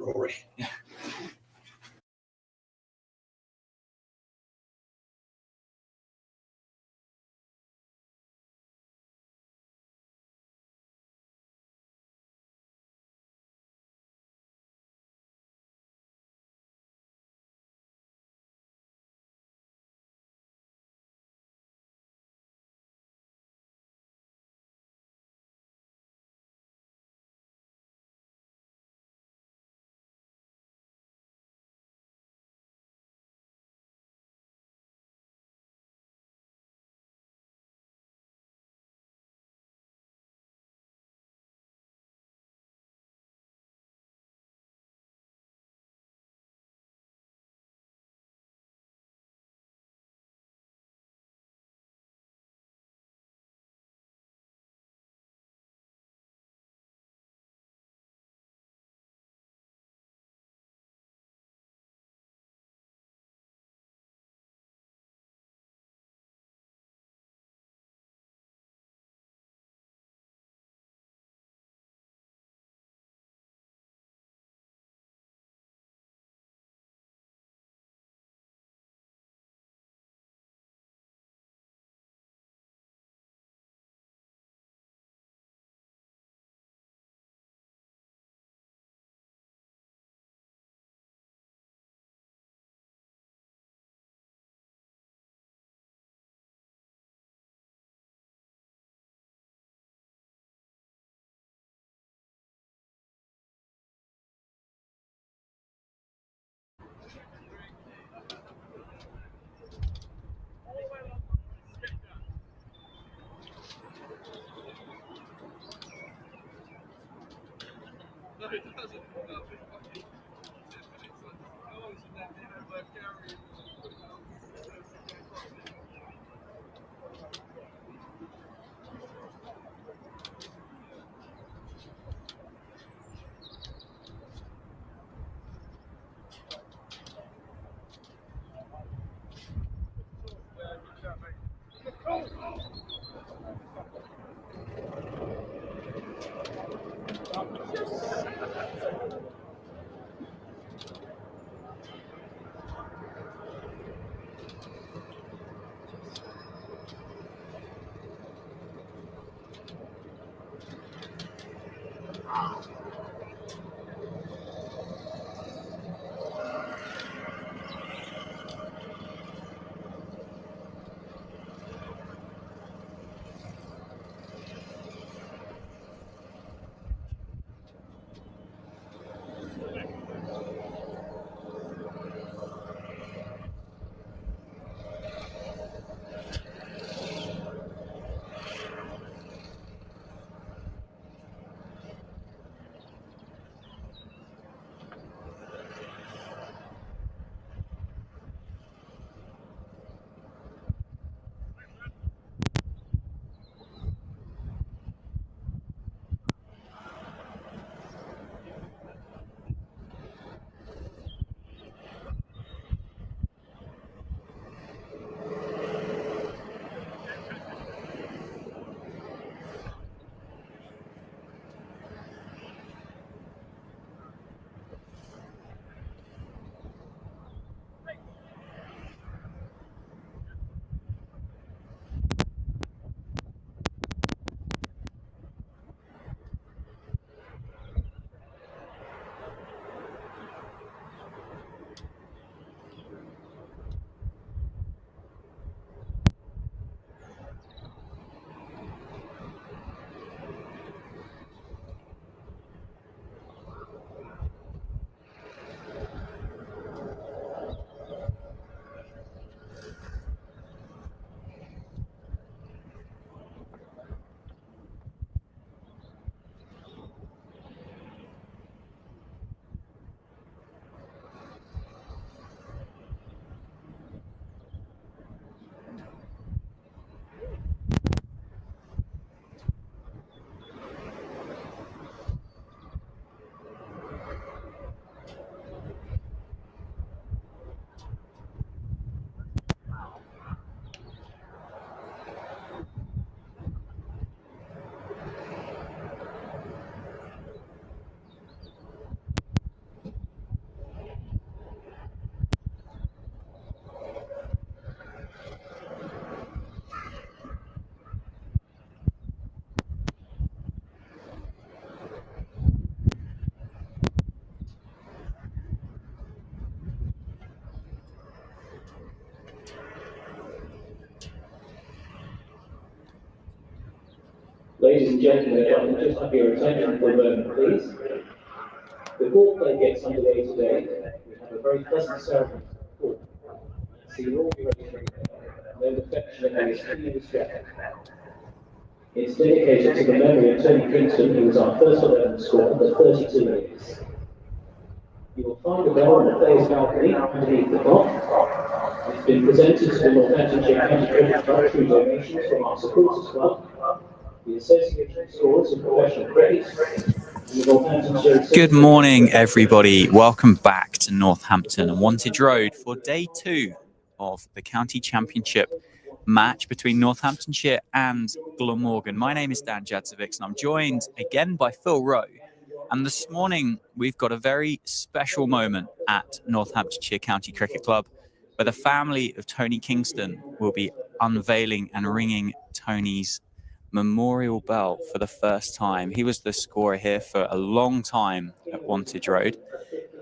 Rory. and gentlemen, if I can just have your attention for a moment, please. Before play gets underway today, we have a very pleasant ceremony for so you'll all be ready for it. Known affectionately as Queen's Jack. It's dedicated to the memory of Tony Kingston, who was our first 11 scorer for 32 years. You will find a bell on the players' balcony underneath the clock. It's been presented to the Northamptonshire County Cricket Club through donations from our supporters club, the Association of Scorers of Professional Cricket, and the Northamptonshire. Good morning, everybody. Welcome back to Northampton and Wantage Road for day 2 of the County Championship match between Northamptonshire and Glamorgan. My name is Dan Jadzovic and I'm joined again by Phil Rowe. And this morning we've got a very special moment at Northamptonshire County Cricket Club where the family of Tony Kingston will be unveiling and ringing Tony's memorial bell for the first time. He was the scorer here for a long time at Wantage Road.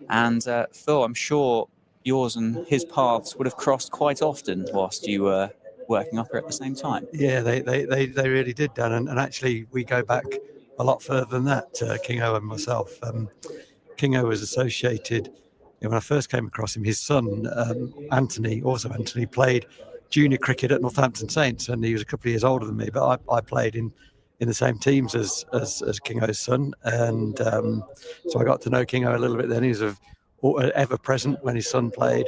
And Phil, I'm sure yours and his paths would have crossed quite often whilst you were working up here at the same time. Yeah, they really did, Dan. And actually, we go back a lot further than that, Kingo and myself. Kingo was associated, when I first came across him, his son, Anthony, played junior cricket at Northampton Saints, and he was a couple of years older than me, but I played in the same teams as Kingo's son. And so I got to know Kingo a little bit then. He was ever present when his son played.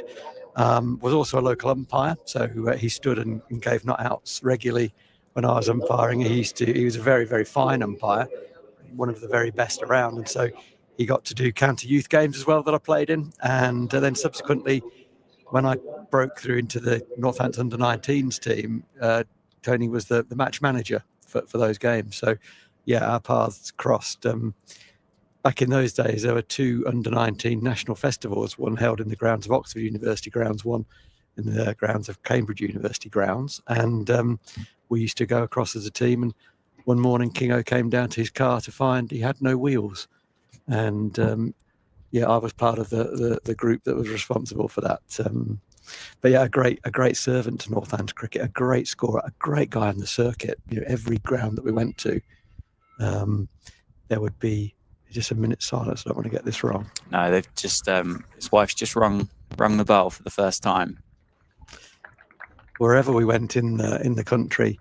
Was also a local umpire, so he stood and gave not outs regularly when I was umpiring. He was a very, very fine umpire, one of the very best around, and so he got to do county youth games as well that I played in. And then subsequently, when I broke through into the Northampton under-19s team, Tony was the match manager for those games. So yeah, our paths crossed. Back in those days, there were 2 under-19 national festivals, one held in the grounds of Oxford University grounds, one in the grounds of Cambridge University grounds. And we used to go across as a team. And one morning, Kingo came down to his car to find he had no wheels. And I was part of the group that was responsible for that. But yeah, a great servant to Northampton cricket, a great scorer, a great guy on the circuit. Every ground that we went to, there would be just a minute's silence. I don't want to get this wrong. No, they've just his wife's just rung the bell for the first time. Wherever we went in the country,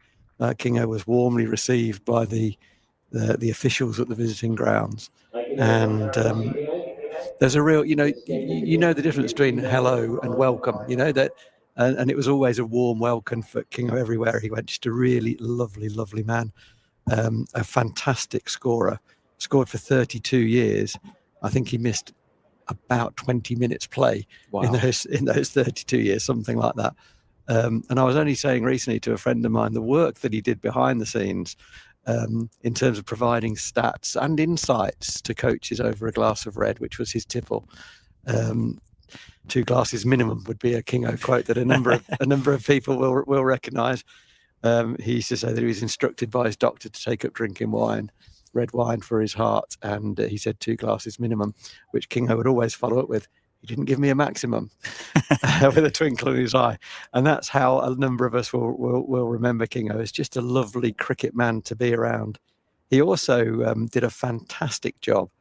Kingo was warmly received by the officials at the visiting grounds, and there's a real, you know the difference between hello and welcome. And it was always a warm welcome for Kingo everywhere he went. Just a really lovely man, a fantastic scorer. Scored for 32 years. I think he missed about 20 minutes play. Wow. in those 32 years, something like that. And I was only saying recently to a friend of mine the work that he did behind the scenes in terms of providing stats and insights to coaches over a glass of red, which was his tipple. 2 glasses minimum would be a Kingo quote that a number of people will recognise. He used to say that he was instructed by his doctor to take up drinking red wine for his heart, and he said 2 glasses minimum, which Kingo would always follow up with, he didn't give me a maximum, with a twinkle in his eye. And that's how a number of us will remember Kingo as just a lovely cricket man to be around. He also did a fantastic job,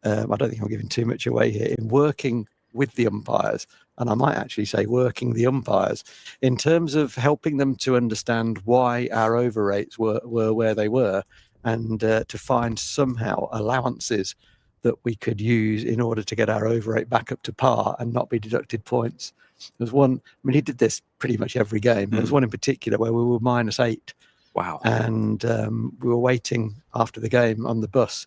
I don't think I'm giving too much away here, in working with the umpires, and I might actually say working the umpires, in terms of helping them to understand why our over rates were where they were, and to find somehow allowances that we could use in order to get our over rate back up to par and not be deducted points. There's one, he did this pretty much every game. There was one in particular where we were -8. Wow. And we were waiting after the game on the bus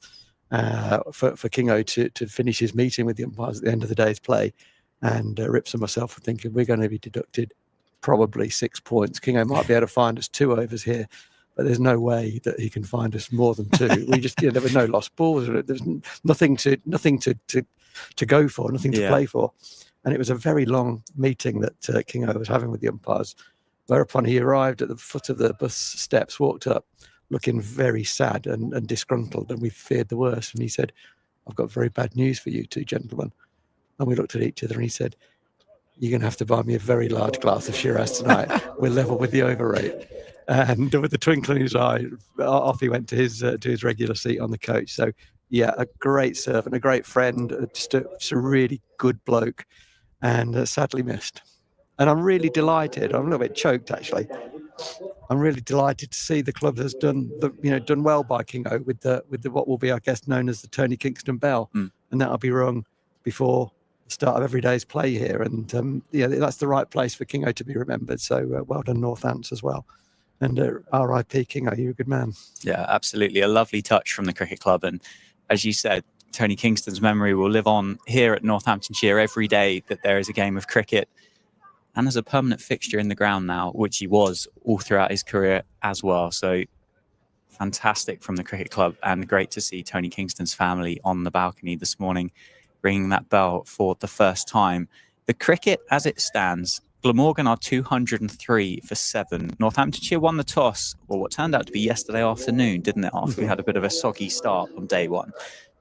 for Kingo to finish his meeting with the umpires at the end of the day's play. And Rips and myself were thinking, we're going to be deducted probably 6 points. Kingo might be able to find us 2 overs here, but there's no way that he can find us more than 2. We just, there were no lost balls. There's nothing to go for, nothing to play for. And it was a very long meeting that Kingo was having with the umpires. Whereupon he arrived at the foot of the bus steps, walked up, looking very sad and disgruntled, and we feared the worst. And he said, "I've got very bad news for you 2 gentlemen." And we looked at each other, and he said, "You're going to have to buy me a very large glass of Shiraz tonight. We're level with the over rate." And with the twinkle in his eye, off he went to his regular seat on the coach. So, yeah, a great servant, a great friend, just a really good bloke, and sadly missed. And I'm really delighted. I'm a little bit choked, actually. I'm really delighted to see the club has done well by Kingo with the what will be, I guess, known as the Tony Kingston bell, and that'll be rung before the start of every day's play here. And that's the right place for Kingo to be remembered. So well done, Northants, as well. And R.I.P. Kingo, you're a good man. Yeah, absolutely. A lovely touch from the cricket club. And as you said, Tony Kingston's memory will live on here at Northamptonshire every day that there is a game of cricket. And as a permanent fixture in the ground now, which he was all throughout his career as well. So fantastic from the cricket club, and great to see Tony Kingston's family on the balcony this morning, ringing that bell for the first time. The cricket as it stands, Glamorgan are 203 for 7. Northamptonshire won the toss, or what turned out to be yesterday afternoon, didn't it? After we had a bit of a soggy start on day one.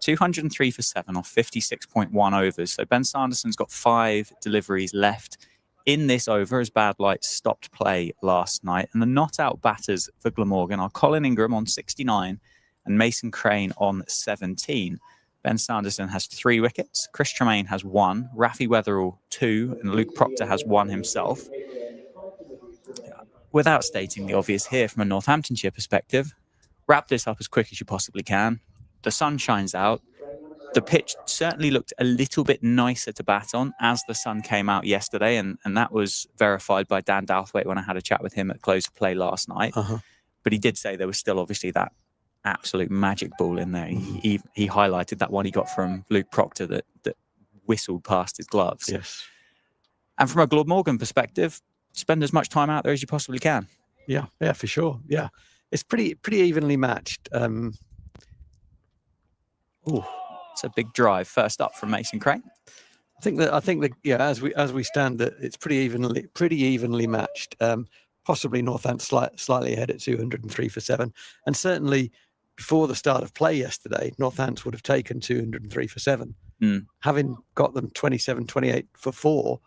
203 for 7 off 56.1 overs. So Ben Sanderson's got 5 deliveries left in this over as Bad Light stopped play last night. And the not out batters for Glamorgan are Colin Ingram on 69 and Mason Crane on 17. Ben Sanderson has 3 wickets. Chris Tremaine has 1. Rafi Weatherall 2. And Luke Proctor has 1 himself. Without stating the obvious here from a Northamptonshire perspective, wrap this up as quick as you possibly can. The sun shines out. The pitch certainly looked a little bit nicer to bat on as the sun came out yesterday, and that was verified by Dan Douthwaite when I had a chat with him at close of play last night. But he did say there was still obviously that absolute magic ball in there. He highlighted that one he got from Luke Proctor that whistled past his gloves. Yes. And from a Glamorgan perspective, spend as much time out there as you possibly can. Yeah, for sure. Yeah, it's pretty evenly matched. It's a big drive. First up from Mason Crane. I think that as we stand, that it's pretty evenly matched. Possibly Northants slightly ahead at 203 for 7, and certainly before the start of play yesterday, Northants would have taken 203 for 7. Having got them 27-28 for 4,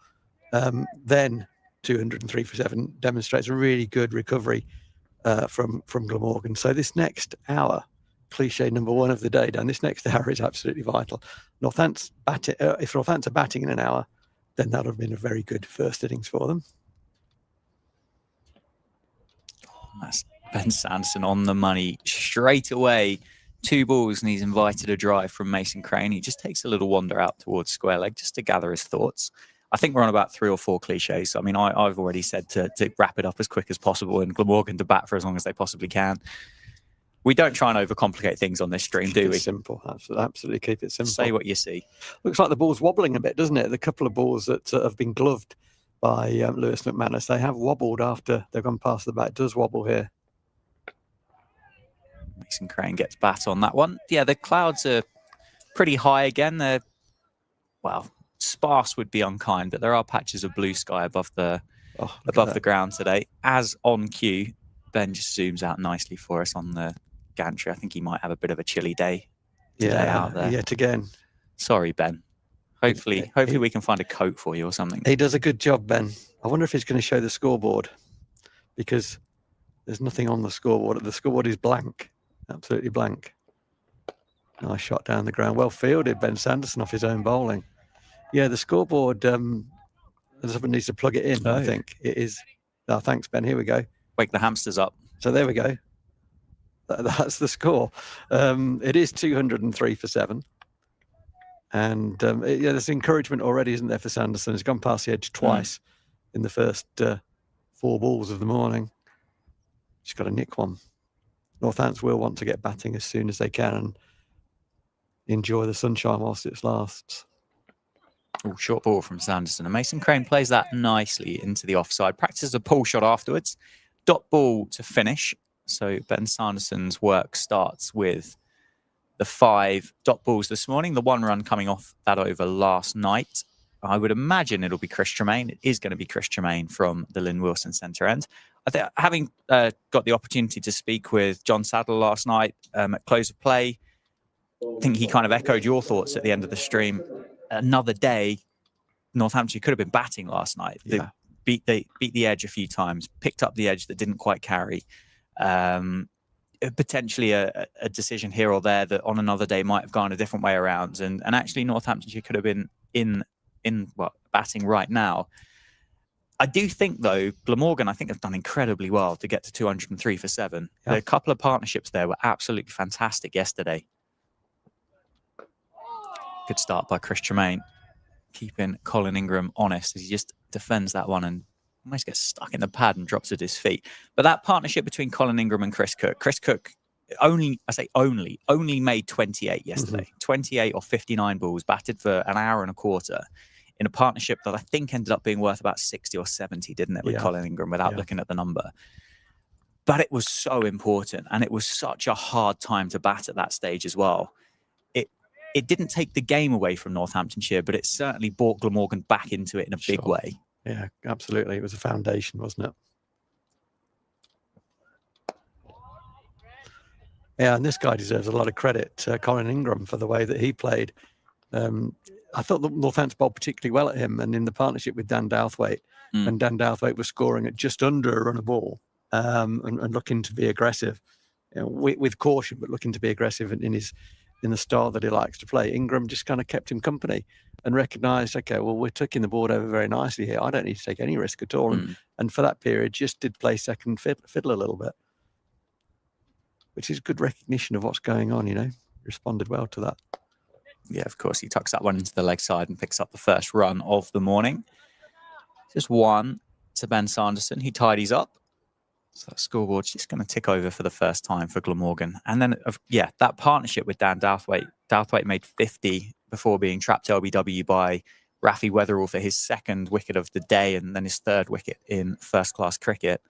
then 203 for 7 demonstrates a really good recovery from Glamorgan. So this next hour, cliche number 1 of the day, Dan, this next hour is absolutely vital. If Northants are batting in an hour, then that would have been a very good first innings for them. That's Ben Sanderson on the money straight away. 2 balls, and he's invited a drive from Mason Crane. He just takes a little wander out towards square leg just to gather his thoughts. I think we're on about 3 or 4 cliches. I mean, I've already said to wrap it up as quick as possible and Glamorgan to bat for as long as they possibly can. We don't try and overcomplicate things on this stream, do we? Simple. Absolutely keep it simple. Say what you see. Looks like the ball's wobbling a bit, doesn't it? The couple of balls that have been gloved by Lewis McManus, they have wobbled after they've gone past the bat. It does wobble here. Mason Crane gets bat on that one. Yeah, the clouds are pretty high again. They're, well, sparse would be unkind, but there are patches of blue sky above the ground today. As on cue, Ben just zooms out nicely for us on the gantry. I think he might have a bit of a chilly day today out there. Yet again. Sorry, Ben. Hopefully we can find a coat for you or something. He does a good job, Ben. I wonder if he's going to show the scoreboard, because there's nothing on the scoreboard. The scoreboard is blank, absolutely blank. Nice shot down the ground. Well fielded, Ben Sanderson, off his own bowling. Yeah, the scoreboard, someone needs to plug it in, I think. It is. Oh, thanks, Ben. Here we go. Wake the hamsters up. So there we go. That's the score. It is 203 for 7. And there's encouragement already, isn't there, for Sanderson? He's gone past the edge twice in the first 4 balls of the morning. He's got to nick one. Northants will want to get batting as soon as they can and enjoy the sunshine whilst it lasts. Oh, short ball from Sanderson. And Mason Crane plays that nicely into the offside. Practices a pull shot afterwards. Dot ball to finish. So Ben Sanderson's work starts with the 5 dot balls this morning. The 1 run coming off that over last night. I would imagine it'll be Chris Tremaine. It is going to be Chris Tremaine from the Lynn Wilson centre end. I think, having got the opportunity to speak with John Saddle last night at close of play, I think he kind of echoed your thoughts at the end of the stream. Another day, Northamptonshire could have been batting last night. beat the edge a few times, picked up the edge that didn't quite carry. Potentially a decision here or there that on another day might have gone a different way around, and actually Northamptonshire could have been in batting right now. I do think, though, Glamorgan, I think, have done incredibly well to get to 203 for 7. Yeah. A couple of partnerships there were absolutely fantastic yesterday. Good start by Chris Tremaine, keeping Colin Ingram honest as he just defends that one and almost gets stuck in the pad and drops at his feet. But that partnership between Colin Ingram and Chris Cook only made 28 yesterday. 28 or 59 balls, batted for an hour and a quarter in a partnership that I think ended up being worth about 60 or 70, didn't it, with Colin Ingram, without looking at the number. But it was so important, and it was such a hard time to bat at that stage as well. It didn't take the game away from Northamptonshire, but it certainly brought Glamorgan back into it in a big way. Yeah, absolutely. It was a foundation, wasn't it? Yeah, and this guy deserves a lot of credit, Colin Ingram, for the way that he played. I thought the Northants bowled particularly well at him, and in the partnership with Dan Douthwaite, and Dan Douthwaite was scoring at just under a run a ball, and looking to be aggressive, with caution, but looking to be aggressive in the style that he likes to play. Ingram just kind of kept him company and recognised, okay, well, we're taking the board over very nicely here. I don't need to take any risk at all. And for that period, just did play second fiddle a little bit, which is good recognition of what's going on, Responded well to that. Yeah, of course. He tucks that one into the leg side and picks up the first run of the morning. Just one to Ben Sanderson. He tidies up. So that scoreboard's just going to tick over for the first time for Glamorgan. And then, that partnership with Dan Douthwaite. Douthwaite made 50 before being trapped LBW by Rafi Weatherall for his second wicket of the day and then his third wicket in first-class cricket.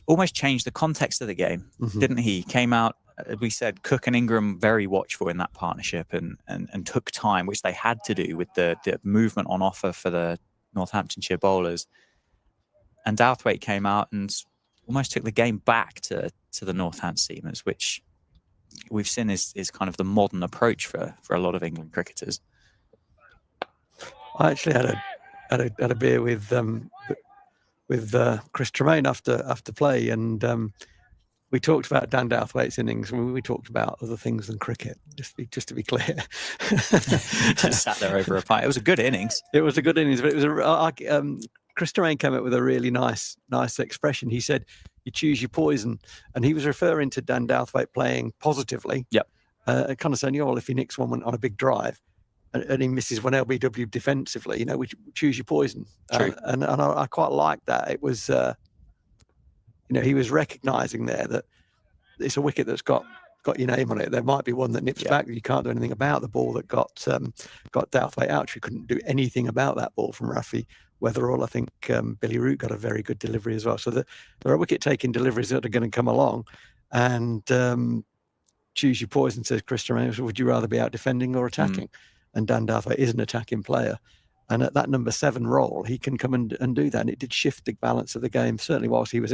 Almost changed the context of the game, didn't he? Came out, we said, Cook and Ingram very watchful in that partnership and took time, which they had to do with the movement on offer for the Northamptonshire bowlers. And Douthwaite came out and almost took the game back to the Northants seamers, which we've seen is kind of the modern approach for a lot of England cricketers. I actually had a beer with Chris Tremaine after play, and we talked about Dan Douthwaite's innings, and we talked about other things than cricket, just to be clear. Just sat there over a pint. It was a good innings. It was a good innings, but it was Chris Tremaine came up with a really nice expression. He said, "You choose your poison," and he was referring to Dan Douthwaite playing positively. Yep. Kind of saying, well, if he nicks one on a big drive, and he misses one LBW defensively, we choose your poison. True. And I quite like that. It was, he was recognising there that it's a wicket that's got your name on it. There might be one that nips back that you can't do anything about. The ball that got Douthwaite out, you couldn't do anything about that ball from Rafi Weatherall. I think Billy Root got a very good delivery as well. So there are wicket-taking deliveries that are going to come along, and choose your poison, says Chris Tremaine. Would you rather be out defending or attacking? And Dan Douthwaite is an attacking player. And at that number 7 role, he can come and do that. And it did shift the balance of the game, certainly whilst he was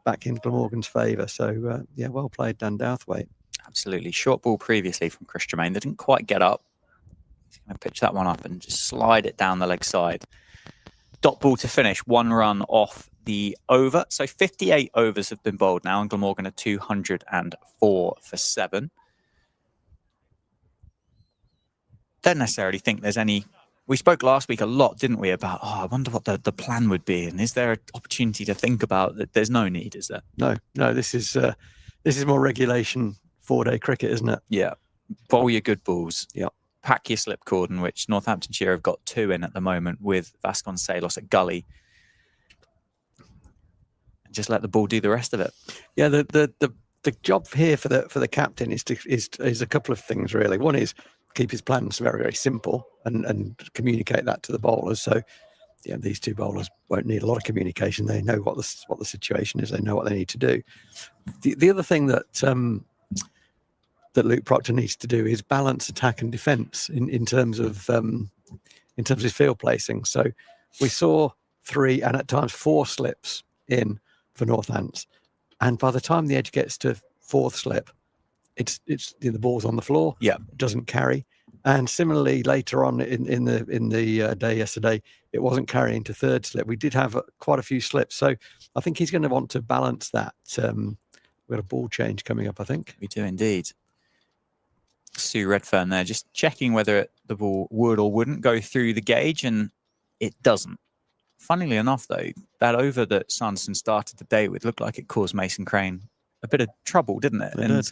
back in Glamorgan's favour. So, well played, Dan Douthwaite. Absolutely. Short ball previously from Chris Tremaine. They didn't quite get up. He's going to pitch that one up and just slide it down the leg side. Dot ball to finish, 1 run off the over. So 58 overs have been bowled now, and Glamorgan are 204 for 7. Don't necessarily think there's any... We spoke last week a lot, didn't we, about, I wonder what the plan would be, and is there an opportunity to think about that? There's no need, is there? No, this is more regulation 4-day cricket, isn't it? Yeah. Bowl your good balls. Yeah. Pack your slip cordon, which Northamptonshire have got 2 in at the moment with Vasconcelos at Gully. And just let the ball do the rest of it. Yeah, the job here for the captain is a couple of things, really. One is keep his plans very, very simple and communicate that to the bowlers. So these 2 bowlers won't need a lot of communication. They know what the situation is. They know what they need to do. The other thing that Luke Proctor needs to do is balance attack and defence in terms of his field placing. So we saw 3 and at times 4 slips in for Northants, and by the time the edge gets to 4th slip, it's the ball's on the floor. Yeah, doesn't carry, And similarly, later on in the day yesterday, it wasn't carrying to third slip. We did have quite a few slips, so I think he's going to want to balance that. We've got a ball change coming up, I think. We do indeed. Sue Redfern there, just checking whether the ball would or wouldn't go through the gauge, and it doesn't. Funnily enough, though, that over that Sanderson started the day with looked like it caused Mason Crane a bit of trouble, didn't it? It did.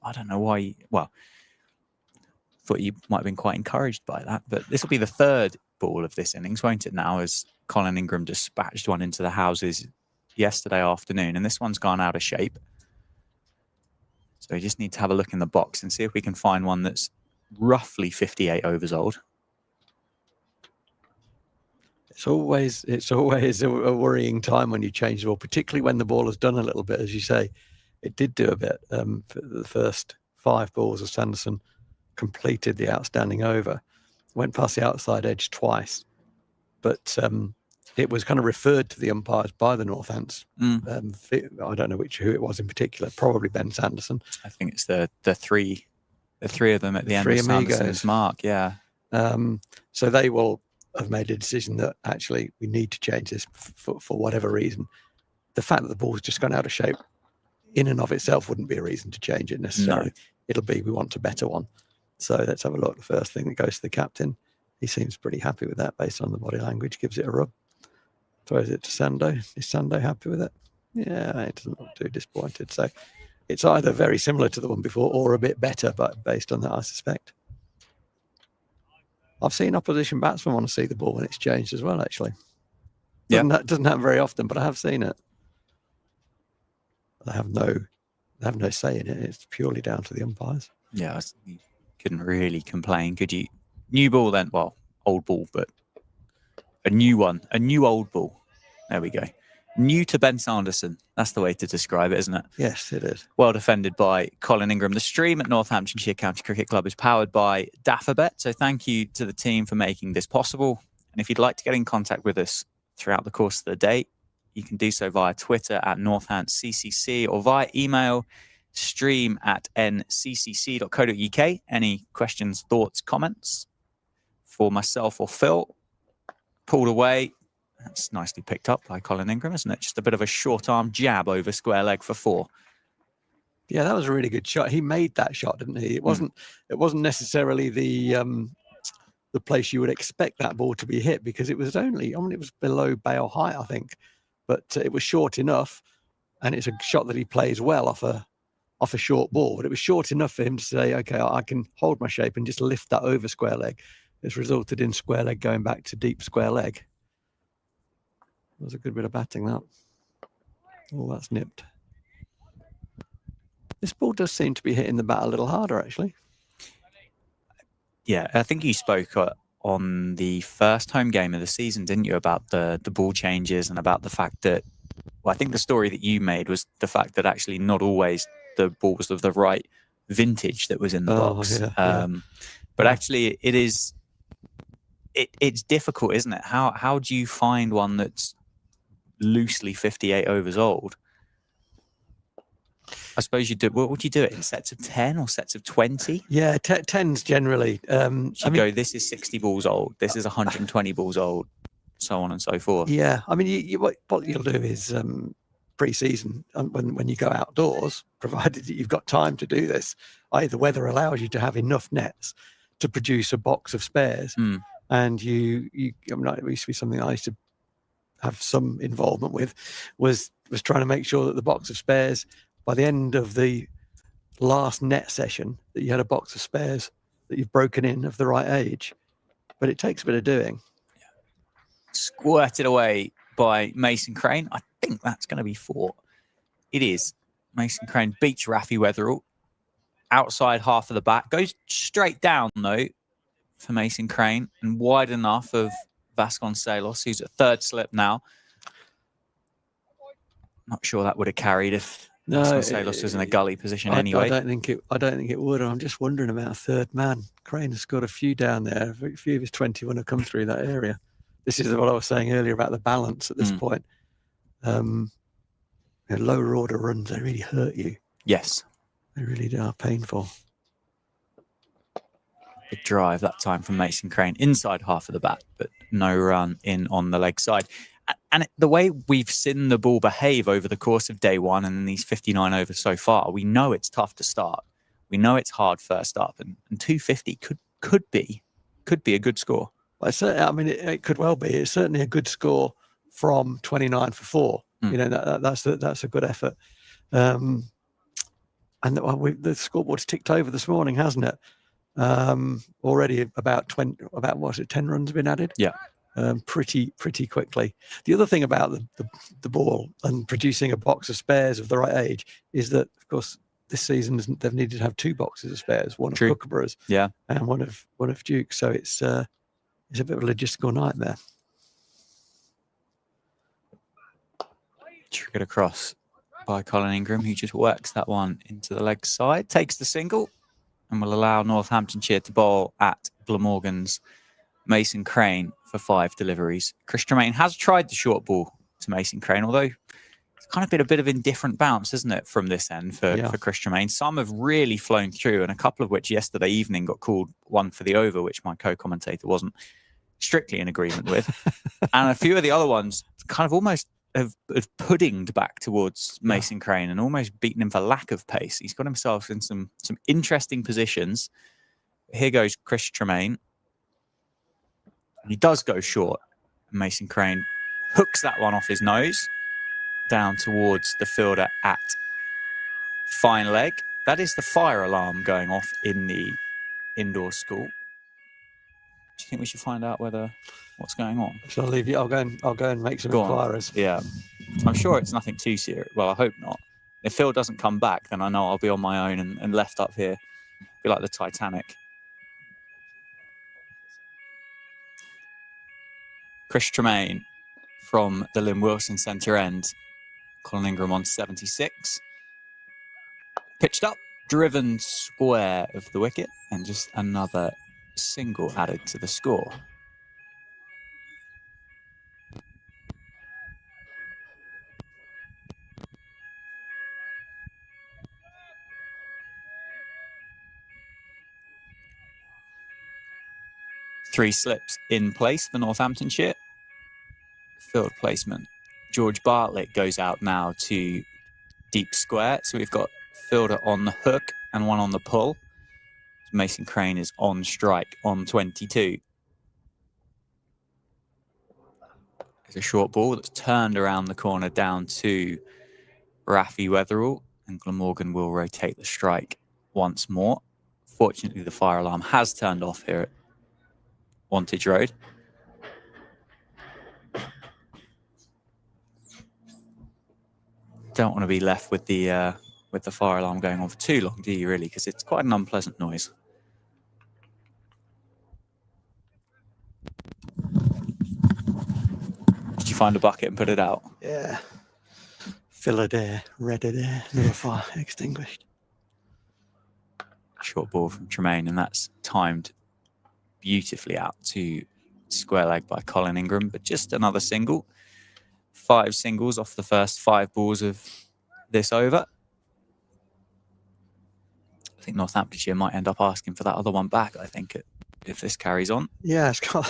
I don't know why. Well, thought you might have been quite encouraged by that, but this will be the third ball of this innings, won't it now, as Colin Ingram dispatched one into the houses yesterday afternoon, and this one's gone out of shape. So we just need to have a look in the box and see if we can find one that's roughly 58 overs old. It's always a worrying time when you change the ball, particularly when the ball has done a little bit, as you say. It did do a bit. For the first 5 balls of Sanderson completed the outstanding over, went past the outside edge twice, but it was kind of referred to the umpires by the Northants. I don't know who it was in particular. Probably Ben Sanderson. I think it's the three of them at the end of Sanderson's mark. Yeah. So they will have made a decision that actually we need to change this for whatever reason. The fact that the ball's just gone out of shape in and of itself wouldn't be a reason to change it necessarily. No. It'll be we want a better one. So let's have a look. The first thing that goes to the captain. He seems pretty happy with that based on the body language. Gives it a rub. Throws it to Sando. Is Sando happy with it? Yeah, it doesn't look too disappointed. So it's either very similar to the one before or a bit better, but based on that, I suspect. I've seen opposition batsmen want to see the ball when it's changed as well, actually. That doesn't happen very often, but I have seen it. They have no say in it. It's purely down to the umpires. Yeah, you couldn't really complain, could you? New ball then, well, old ball, but a new one, a new old ball. There we go. New to Ben Sanderson. That's the way to describe it, isn't it? Yes, it is. Well defended by Colin Ingram. The stream at Northamptonshire County Cricket Club is powered by Daffabet. So thank you to the team for making this possible. And if you'd like to get in contact with us throughout the course of the day, you can do so via Twitter at NorthantsCCC or via email stream@nccc.co.uk. Any questions, thoughts, comments for myself or Phil? Pulled away. That's nicely picked up by Colin Ingram, isn't it? Just a bit of a short arm jab over square leg for 4. Yeah, that was a really good shot. He made that shot, didn't he? It wasn't necessarily the place you would expect that ball to be hit, because it was only, it was below bail height, I think, but it was short enough, and it's a shot that he plays well off a short ball. But it was short enough for him to say, okay, I can hold my shape and just lift that over square leg. It's resulted in square leg going back to deep square leg. That was a good bit of batting, that. Oh, that's nipped. This ball does seem to be hitting the bat a little harder, actually. Yeah, I think you spoke on the first home game of the season, didn't you, about the ball changes and about the fact that, well, I think the story that you made was the fact that actually not always the ball was of the right vintage that was in the box. Yeah. But actually it's difficult, isn't it? How do you find one that's loosely 58 overs old? I suppose you do. What would you do it in sets of 10 or sets of 20? Yeah, 10s generally. Go, this is 60 balls old. This is 120 balls old, so on and so forth. Yeah, I mean, what you'll do is pre-season, when you go outdoors, provided that you've got time to do this, i.e. the weather allows you to have enough nets to produce a box of spares. And it used to be something I used to have some involvement with, was trying to make sure that the box of spares, by the end of the last net session, that you had a box of spares that you've broken in of the right age. But it takes a bit of doing. Squirted away by Mason Crane. I think that's going to be 4. It is. Mason Crane beats Rafi Weatherall. Outside half of the bat. Goes straight down, though, for Mason Crane, and wide enough of Vasconcelos, who's at third slip now. Not sure that would have carried if Vasconcelos was in a gully position anyway. I don't think it would. I'm just wondering about a third man. Crane has got a few down there. A few of his 21 have come through that area. This is what I was saying earlier about the balance at this point. Lower order runs, they really hurt you. Yes. They really are painful. Big drive that time from Mason Crane inside half of the bat, but no run in on the leg side. And the way we've seen the ball behave over the course of day one and in these 59 overs so far, we know it's tough to start. We know it's hard first up, and 250 could be a good score. Well, I mean, it could well be. It's certainly a good score from 29 for 4. You know, that's a good effort. And the scoreboard's ticked over this morning, hasn't it? Already about 10 runs have been added. Yeah. Pretty quickly. The other thing about the ball and producing a box of spares of the right age is that, of course, this season they've needed to have 2 boxes of spares, one of Kookaburras, and one of Duke's. So it's a bit of a logistical nightmare. Triggered across by Colin Ingram, who just works that one into the leg side, takes the single, and will allow Northamptonshire to bowl at Glamorgan's Mason Crane for 5 deliveries. Chris Tremaine has tried the short ball to Mason Crane, although it's kind of been a bit of indifferent bounce, isn't it, from this end for Chris Tremaine. Some have really flown through, and a couple of which yesterday evening got called one for the over, which my co-commentator wasn't strictly in agreement with. And a few of the other ones kind of almost have puddinged back towards Mason Crane and almost beaten him for lack of pace. He's got himself in some interesting positions. Here goes Chris Tremaine. He does go short. Mason Crane hooks that one off his nose down towards the fielder at fine leg. That is the fire alarm going off in the indoor school. Do you think we should find out what's going on? Shall I leave you? I'll go and make some inquiries. Yeah, I'm sure it's nothing too serious. Well, I hope not. If Phil doesn't come back, then I know I'll be on my own and left up here, be like the Titanic. Chris Tremaine from the Lynn Wilson centre end. Colin Ingram on 76. Pitched up, driven square of the wicket, and just another single added to the score. Three slips in place for Northamptonshire. Field placement. George Bartlett goes out now to deep square. So we've got fielder on the hook and one on the pull. Mason Crane is on strike on 22. There's a short ball that's turned around the corner down to Rafi Weatherall, and Glamorgan will rotate the strike once more. Fortunately, the fire alarm has turned off here at Wantage Road. Don't want to be left with the fire alarm going on for too long, do you really? Because it's quite an unpleasant noise. Did you find a bucket and put it out? Yeah. Fill it air, red it air, no fire extinguished. Short ball from Tremaine, and that's timed beautifully out to square leg by Colin Ingram, but just another single. 5 singles off the first 5 balls of this over. I think Northamptonshire might end up asking for that other one back, I think, if this carries on. Yeah, it's got,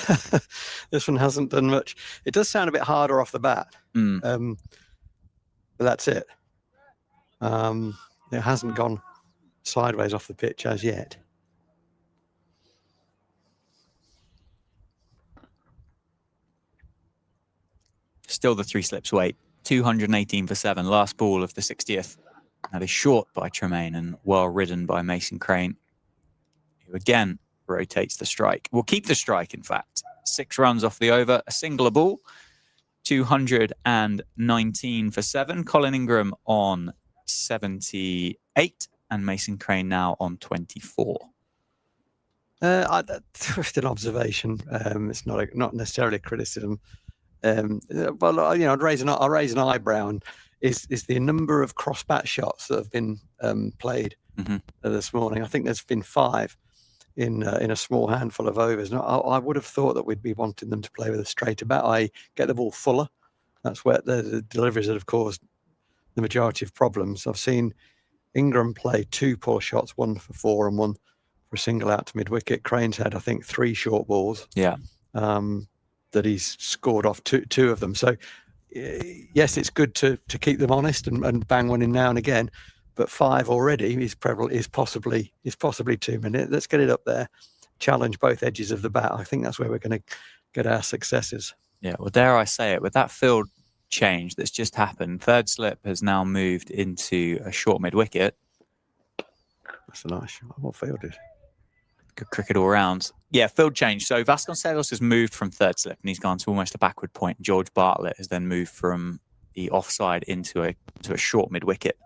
this one hasn't done much. It does sound a bit harder off the bat, but that's it. It hasn't gone sideways off the pitch as yet. Still the 3 slips wait. 218 for 7. Last ball of the 60th. That is short by Tremaine and well ridden by Mason Crane, who again rotates the strike. Will keep the strike, in fact. 6 runs off the over, a single a ball. 219 for 7. Colin Ingram on 78 and Mason Crane now on 24. Just an observation. It's not necessarily a criticism. Well, I'll raise an eyebrow. Is the number of cross-bat shots that have been played this morning? I think there's been 5 in a small handful of overs. And I would have thought that we'd be wanting them to play with a straighter bat. I get the ball fuller. That's where the deliveries that have caused the majority of problems. I've seen Ingram play 2 poor shots, one for 4 and one for for a single out to mid-wicket. Crane's had, I think, 3 short balls. Yeah. That he's scored off two of them. So, yes, it's good to keep them honest and bang one in now and again. But 5 already is possibly too many. Let's get it up there. Challenge both edges of the bat. I think that's where we're going to get our successes. Yeah, well, dare I say it, with that field change that's just happened, third slip has now moved into a short mid-wicket. That's a nice shot. What field is? Good cricket all round. Yeah, field change. So Vasconcelos has moved from third slip and he's gone to almost a backward point. George Bartlett has then moved from the offside into a short mid-wicket,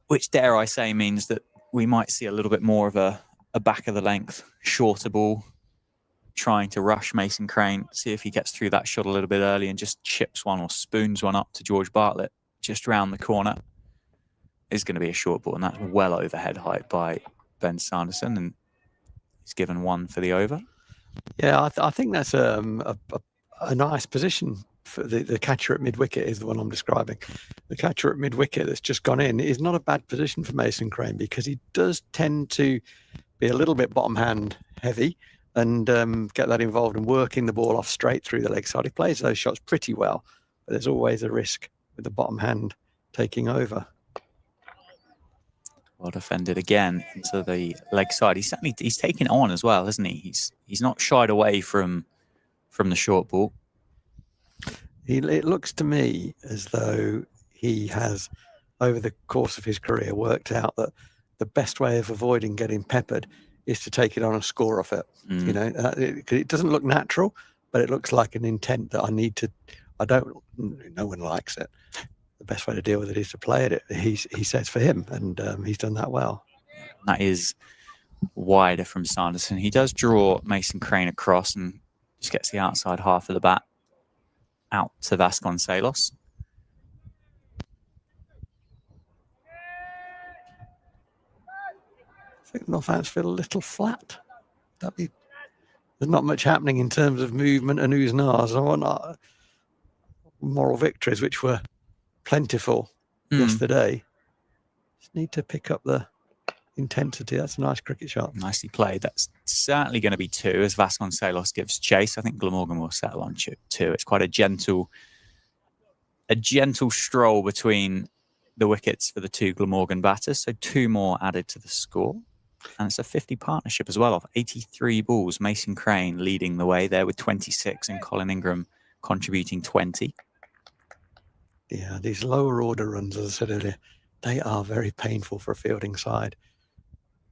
which, dare I say, means that we might see a little bit more of a back of the length, shorter ball, trying to rush Mason Crane, see if he gets through that shot a little bit early and just chips one or spoons one up to George Bartlett just round the corner. Is going to be a short ball, and that's well over head height by Ben Sanderson, and he's given 1 for the over. Yeah, I think that's a nice position for the catcher at mid-wicket is the one I'm describing. The catcher at mid-wicket that's just gone in is not a bad position for Mason Crane because he does tend to be a little bit bottom hand heavy and get that involved in working the ball off straight through the leg side. He plays those shots pretty well, but there's always a risk with the bottom hand taking over. Well defended again into the leg side. He's taken it on as well, hasn't he? He's not shied away from the short ball. It looks to me as though he has, over the course of his career, worked out that the best way of avoiding getting peppered is to take it on and score off it. You know, it doesn't look natural, but it looks like an intent that no one likes it. The best way to deal with it is to play at it. He says for him, and he's done that well. That is wider from Sanderson. He does draw Mason Crane across and just gets the outside half of the bat out to Vasconcelos. I think Northants feel a little flat. There's not much happening in terms of movement and who's nars. I want moral victories, which were plentiful yesterday. Just need to pick up the intensity. That's a nice cricket shot. Nicely played. That's certainly going to be 2 as Vasconcelos gives chase. I think Glamorgan will settle on 2. It's quite a gentle stroll between the wickets for the 2 Glamorgan batters. So 2 more added to the score. And it's a 50 partnership as well of 83 balls. Mason Crane leading the way there with 26 and Colin Ingram contributing 20. Yeah, these lower order runs, as I said earlier, they are very painful for a fielding side.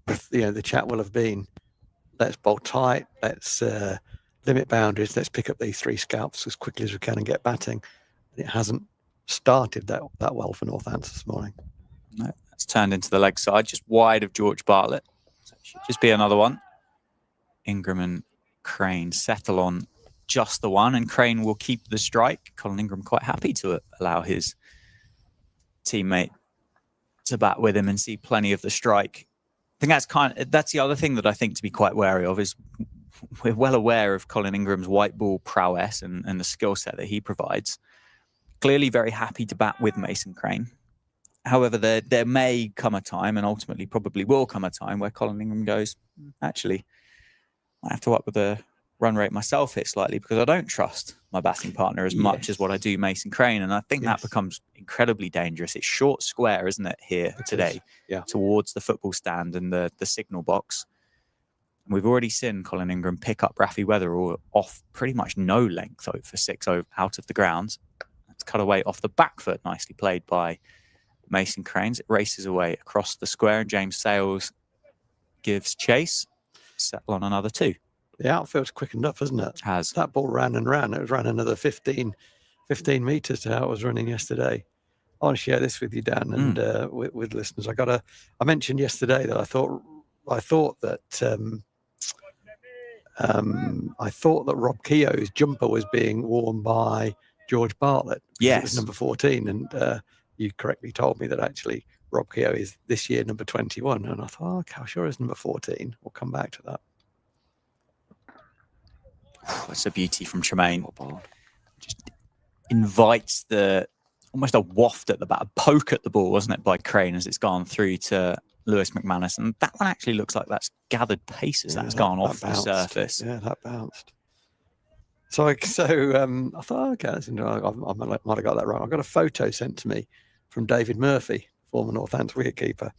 The chat will have been, let's bowl tight, let's limit boundaries, let's pick up these 3 scalps as quickly as we can and get batting. And it hasn't started that well for Northants this morning. No, that's turned into the leg side, just wide of George Bartlett. So it should just be another one. Ingram and Crane settle on just the 1, and Crane will keep the strike. Colin Ingram quite happy to allow his teammate to bat with him and see plenty of the strike. I think that's the other thing that I think to be quite wary of is we're well aware of Colin Ingram's white ball prowess and the skill set that he provides. Clearly very happy to bat with Mason Crane. However, there may come a time, and ultimately probably will come a time, where Colin Ingram goes, actually, I have to up with the run rate myself here slightly because I don't trust my batting partner as much as what I do Mason Crane. And I think that becomes incredibly dangerous. It's short square, isn't it, here today, towards the football stand and the signal box. And we've already seen Colin Ingram pick up Rafi Weatherall off pretty much no length for 6 out of the ground. It's cut away off the back foot, nicely played by Mason Crane. It races away across the square and James Sales gives chase. Settle on another 2. The outfield's quickened up, hasn't it? Has. That ball ran and ran. It ran another 15 metres to how it was running yesterday. I want to share this with you, Dan, and with listeners. I mentioned yesterday that I thought that Rob Keogh's jumper was being worn by George Bartlett. Yes. It was number 14, and you correctly told me that actually Rob Keogh is this year number 21. And I thought, okay, I'm sure it's number 14. We'll come back to that. It's a beauty from Tremaine. Just invites almost a waft at the bat, a poke at the ball, wasn't it, by Crane as it's gone through to Lewis McManus, and that one actually looks like that's gathered pace as that's gone off the surface. Yeah, that bounced. So I thought, okay, I might have got that wrong. I got a photo sent to me from David Murphy, former Northants wicketkeeper,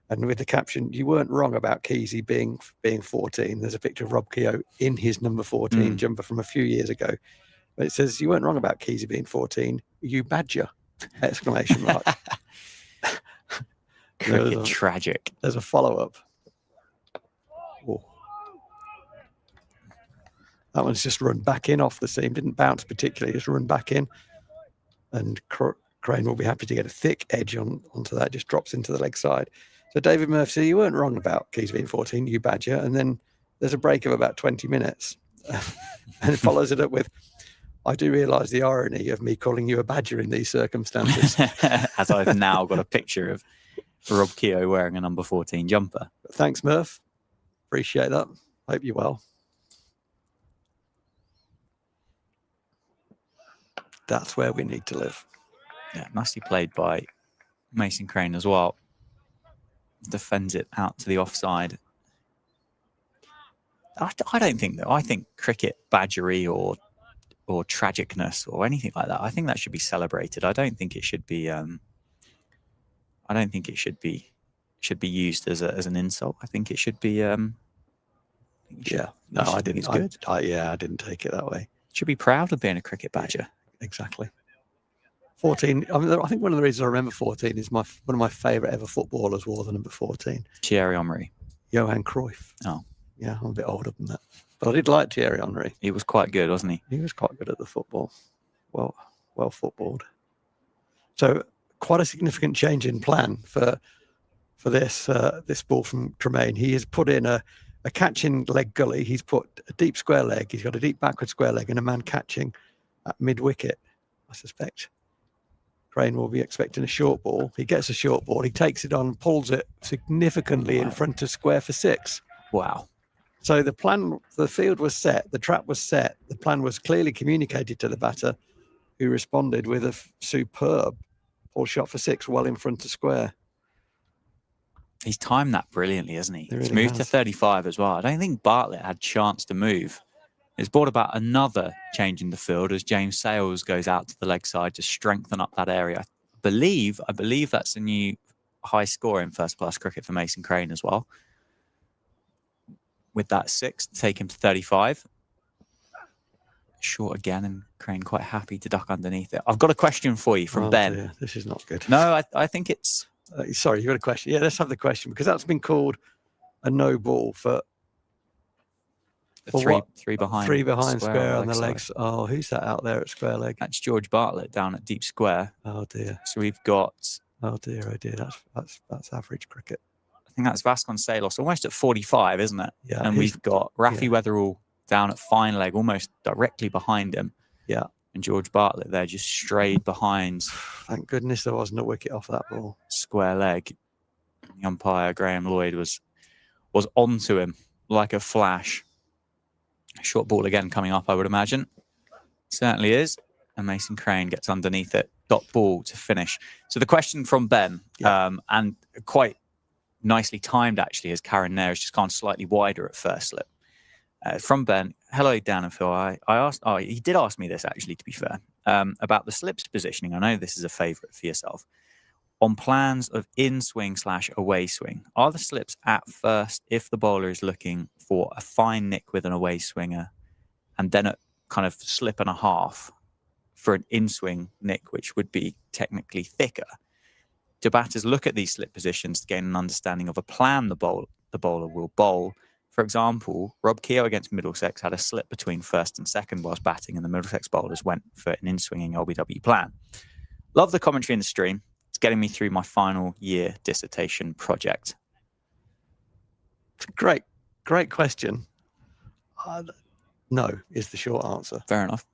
and with the caption, "You weren't wrong about Keesey being 14." There's a picture of Rob Keogh in his number 14 jumper from a few years ago. But it says, "You weren't wrong about Keesey being 14. You badger!" Exclamation mark. Cricket tragic. There's a follow-up. Oh. That one's just run back in off the seam. Didn't bounce particularly, just run back in. And Crane will be happy to get a thick edge onto that. Just drops into the leg side. So David Murphy said, "You weren't wrong about Keys being 14, you badger." And then there's a break of about 20 minutes. And it follows it up with, "I do realise the irony of me calling you a badger in these circumstances." As I've now got a picture of Rob Keogh wearing a number 14 jumper. Thanks, Murph. Appreciate that. Hope you're well. That's where we need to live. Yeah, nicely played by Mason Crane as well. Defends it out to the offside. I don't think that. I think cricket badgery or tragicness or anything like that, I think that should be celebrated. I don't think it should be. I don't think it should be used as an insult. I think it should be. Yeah, no, I didn't. It's good. I didn't take it that way. Should be proud of being a cricket badger. Exactly. 14. I think one of the reasons I remember 14 is one of my favourite ever footballers wore the number 14. Thierry Henry. Johan Cruyff. Oh, yeah, I'm a bit older than that, but I did like Thierry Henry. He was quite good, wasn't he? He was quite good at the football. Well footballed. So quite a significant change in plan for this ball from Tremaine. He has put in a catching leg gully. He's put a deep square leg. He's got a deep backward square leg and a man catching at mid wicket. I suspect Crane will be expecting a short ball. He gets a short ball. He takes it on, pulls it significantly in front of square for 6. Wow. So the field was set, the trap was set, the plan was clearly communicated to the batter, who responded with a superb pull shot for 6 well in front of square. He's timed that brilliantly, hasn't he? Really He's moved to 35 as well. I don't think Bartlett had chance to move. It's brought about another change in the field as James Sales goes out to the leg side to strengthen up that area. I believe that's a new high score in first-class cricket for Mason Crane as well. With that 6, take him to 35. Short again, and Crane quite happy to duck underneath it. I've got a question for you from Ben. Dear. This is not good. No, I think it's... sorry, you got a question? Yeah, let's have the question, because that's been called a no ball for three behind. Three behind square on the side. legs. Oh, who's that out there at square leg? That's George Bartlett down at deep square. Oh dear. So we've got... Oh dear. That's average cricket. I think that's Vasconcelos, almost at 45, isn't it? Yeah. And we've got Rafi Weatherall down at fine leg, almost directly behind him. Yeah. And George Bartlett there just strayed behind. Thank goodness there wasn't a wicket off that ball. Square leg. The umpire, Graham Lloyd, was onto him like a flash. Short ball again coming up, I would imagine. Certainly is. And Mason Crane gets underneath it. Dot ball to finish. So the question from Ben, and quite nicely timed actually, as Karen Nair has just gone slightly wider at first slip. From Ben, hello Dan and Phil. I asked, he did ask me this actually, to be fair, about the slips positioning. I know this is a favourite for yourself. On plans of in-swing/away swing, are the slips at first if the bowler is looking for a fine nick with an away swinger, and then a kind of slip and a half for an in-swing nick, which would be technically thicker? Do batters look at these slip positions to gain an understanding of a plan the bowler will bowl? For example, Rob Keogh against Middlesex had a slip between first and second whilst batting, and the Middlesex bowlers went for an in-swinging LBW plan. Love the commentary in the stream. It's getting me through my final year dissertation project. Great question. No is the short answer. Fair enough.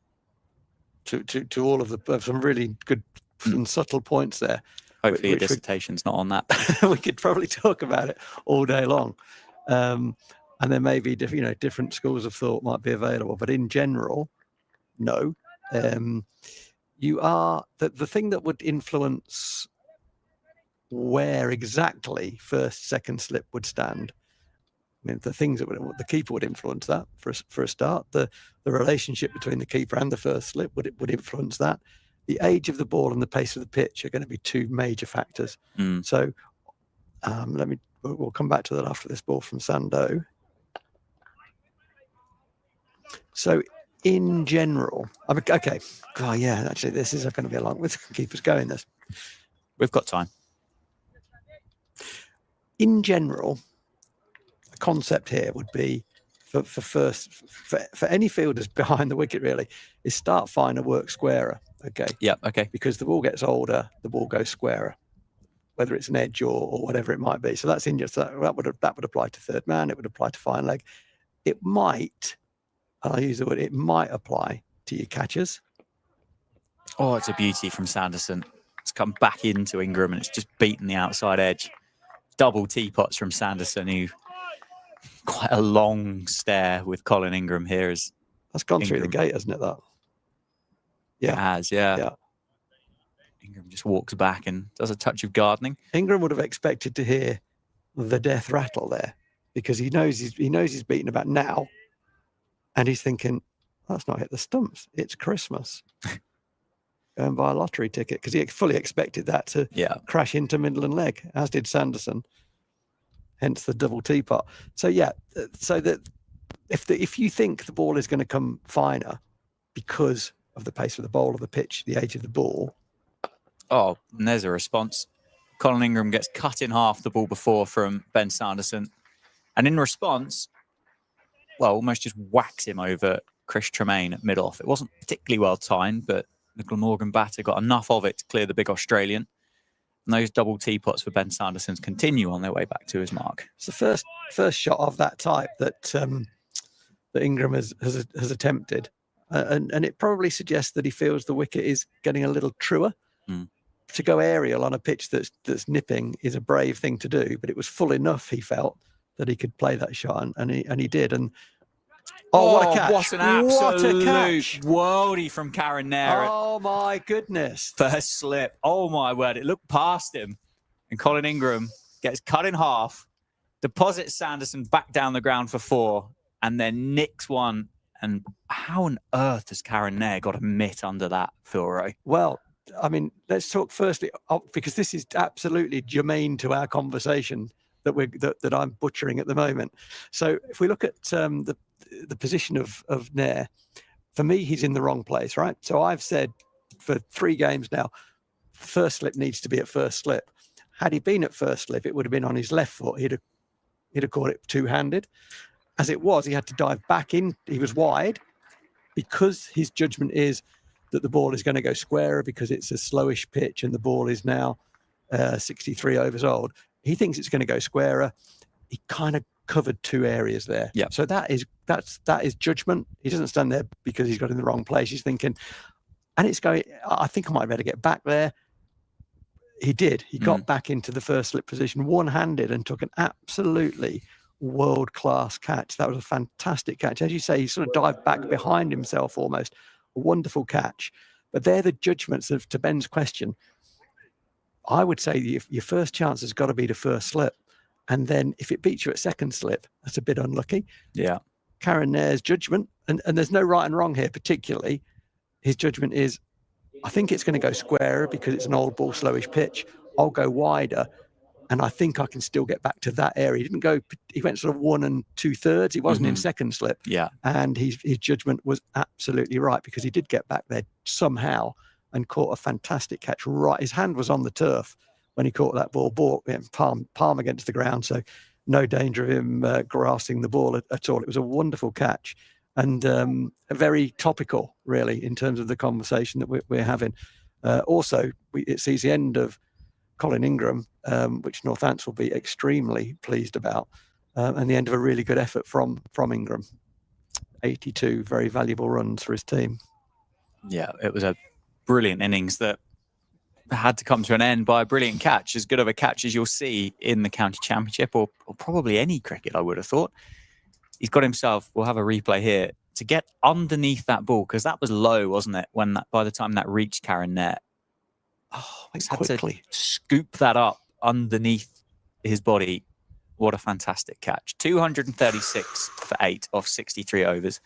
To all of some really good and subtle points there. Hopefully your dissertation's not on that. We could probably talk about it all day long. And there may be different schools of thought might be available, but in general, no. You are the thing that would influence where exactly first, second slip would stand. I mean, the things that the keeper would influence that for a start. The relationship between the keeper and the first slip would influence that. The age of the ball and the pace of the pitch are going to be two major factors. So we'll come back to that after this ball from Sando. So in general, okay. Oh yeah, actually, this is going to be a long. With keepers going this. We've got time. In general, the concept here would be for any fielders behind the wicket really is start finer, work squarer. Okay. Yeah. Okay. Because the ball gets older, the ball goes squarer, whether it's an edge or whatever it might be. So that's in just that would apply to third man. It would apply to fine leg. It might, I'll use the word, it might apply to your catchers. Oh, it's a beauty from Sanderson. It's come back into Ingram and it's just beaten the outside edge. Double teapots from Sanderson, who quite a long stare with Colin Ingram here. That's gone through the gate, hasn't it? That. Yeah. It has, yeah. Ingram just walks back and does a touch of gardening. Ingram would have expected to hear the death rattle there because he knows he's beaten about now, and he's thinking, "That's not hit the stumps. It's Christmas." Go and buy a lottery ticket because he fully expected that to crash into middle and leg, as did Sanderson. Hence the double teapot. So so that if you think the ball is going to come finer because of the pace of the bowl, of the pitch, the age of the ball. Oh, and there's a response. Colin Ingram gets cut in half the ball before from Ben Sanderson. And in response, well, almost just whacks him over Chris Tremaine at mid-off. It wasn't particularly well timed, but the Glamorgan batter got enough of it to clear the big Australian. And those double teapots for Ben Sanderson's continue on their way back to his mark. It's the first shot of that type that Ingram has attempted. And it probably suggests that he feels the wicket is getting a little truer. To go aerial on a pitch that's nipping is a brave thing to do, but it was full enough, he felt, that he could play that shot, and he did. And what a catch! What an absolute worldie from Karen Nair. Oh my goodness! First slip. Oh my word! It looked past him, and Colin Ingram gets cut in half, deposits Sanderson back down the ground for 4, and then nicks one. And how on earth has Karen Nair got a mitt under that, Phil Roy? Well, I mean, let's talk firstly, because this is absolutely germane to our conversation that I'm butchering at the moment. So if we look at the position of Nair, for me, he's in the wrong place, right? So I've said for 3 games now, first slip needs to be at first slip. Had he been at first slip, it would have been on his left foot. He'd have caught it two-handed. As it was, he had to dive back in. He was wide because his judgment is that the ball is going to go squarer because it's a slowish pitch and the ball is now 63 overs old. He thinks it's going to go squarer. He kind of covered 2 areas there. Yeah. So that is judgment. He doesn't stand there because he's got in the wrong place. He's thinking, and it's going, I think I might better get back there. He did. He got back into the first slip position one-handed and took an absolutely world-class catch. That was a fantastic catch. As you say, he sort of dived back behind himself almost. A wonderful catch. But they're the judgments of, to Ben's question. I would say your first chance has got to be the first slip. And then if it beats you at second slip, that's a bit unlucky. Yeah. Karen Nair's judgment, and there's no right and wrong here particularly, his judgment is, I think it's going to go squarer because it's an old ball, slowish pitch. I'll go wider. And I think I can still get back to that area. He didn't go, he went sort of 1 2/3. He wasn't in second slip. Yeah. And his judgment was absolutely right because he did get back there somehow and caught a fantastic catch right. His hand was on the turf when he caught that ball, palm against the ground. So no danger of him grasping the ball at all. It was a wonderful catch and very topical, really, in terms of the conversation that we're having. Also, it sees the end of Colin Ingram, which Northants will be extremely pleased about, and the end of a really good effort from Ingram. 82 very valuable runs for his team. Yeah, it was a brilliant innings that had to come to an end by a brilliant catch, as good of a catch as you'll see in the county championship or probably any cricket, I would have thought. He's got himself, we'll have a replay here, to get underneath that ball, because that was low, wasn't it, by the time that reached Karen Nair. Oh, he's had to scoop that up underneath his body. What a fantastic catch. 236 for 8 off 63 overs.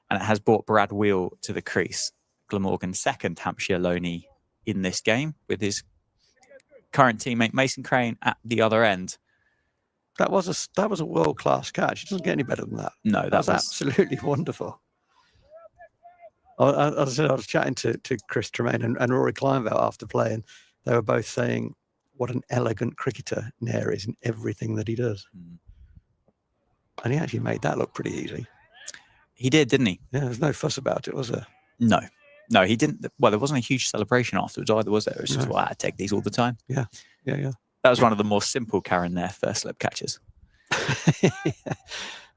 And it has brought Brad Wheel to the crease. Glamorgan's second Hampshire loanee in this game, with his current teammate Mason Crane at the other end. That was a world-class catch. It doesn't get any better than that. No, that was absolutely wonderful. I was chatting to Chris Tremaine and Rory Kleinveld after play, and they were both saying what an elegant cricketer Nair is in everything that he does. And he actually made that look pretty easy. He did, didn't he? Yeah, there's no fuss about it, was there? No, he didn't. Well, there wasn't a huge celebration afterwards either, was there? It was just, I take these all the time. Yeah. That was one of the more simple Karen Nair first slip catches. I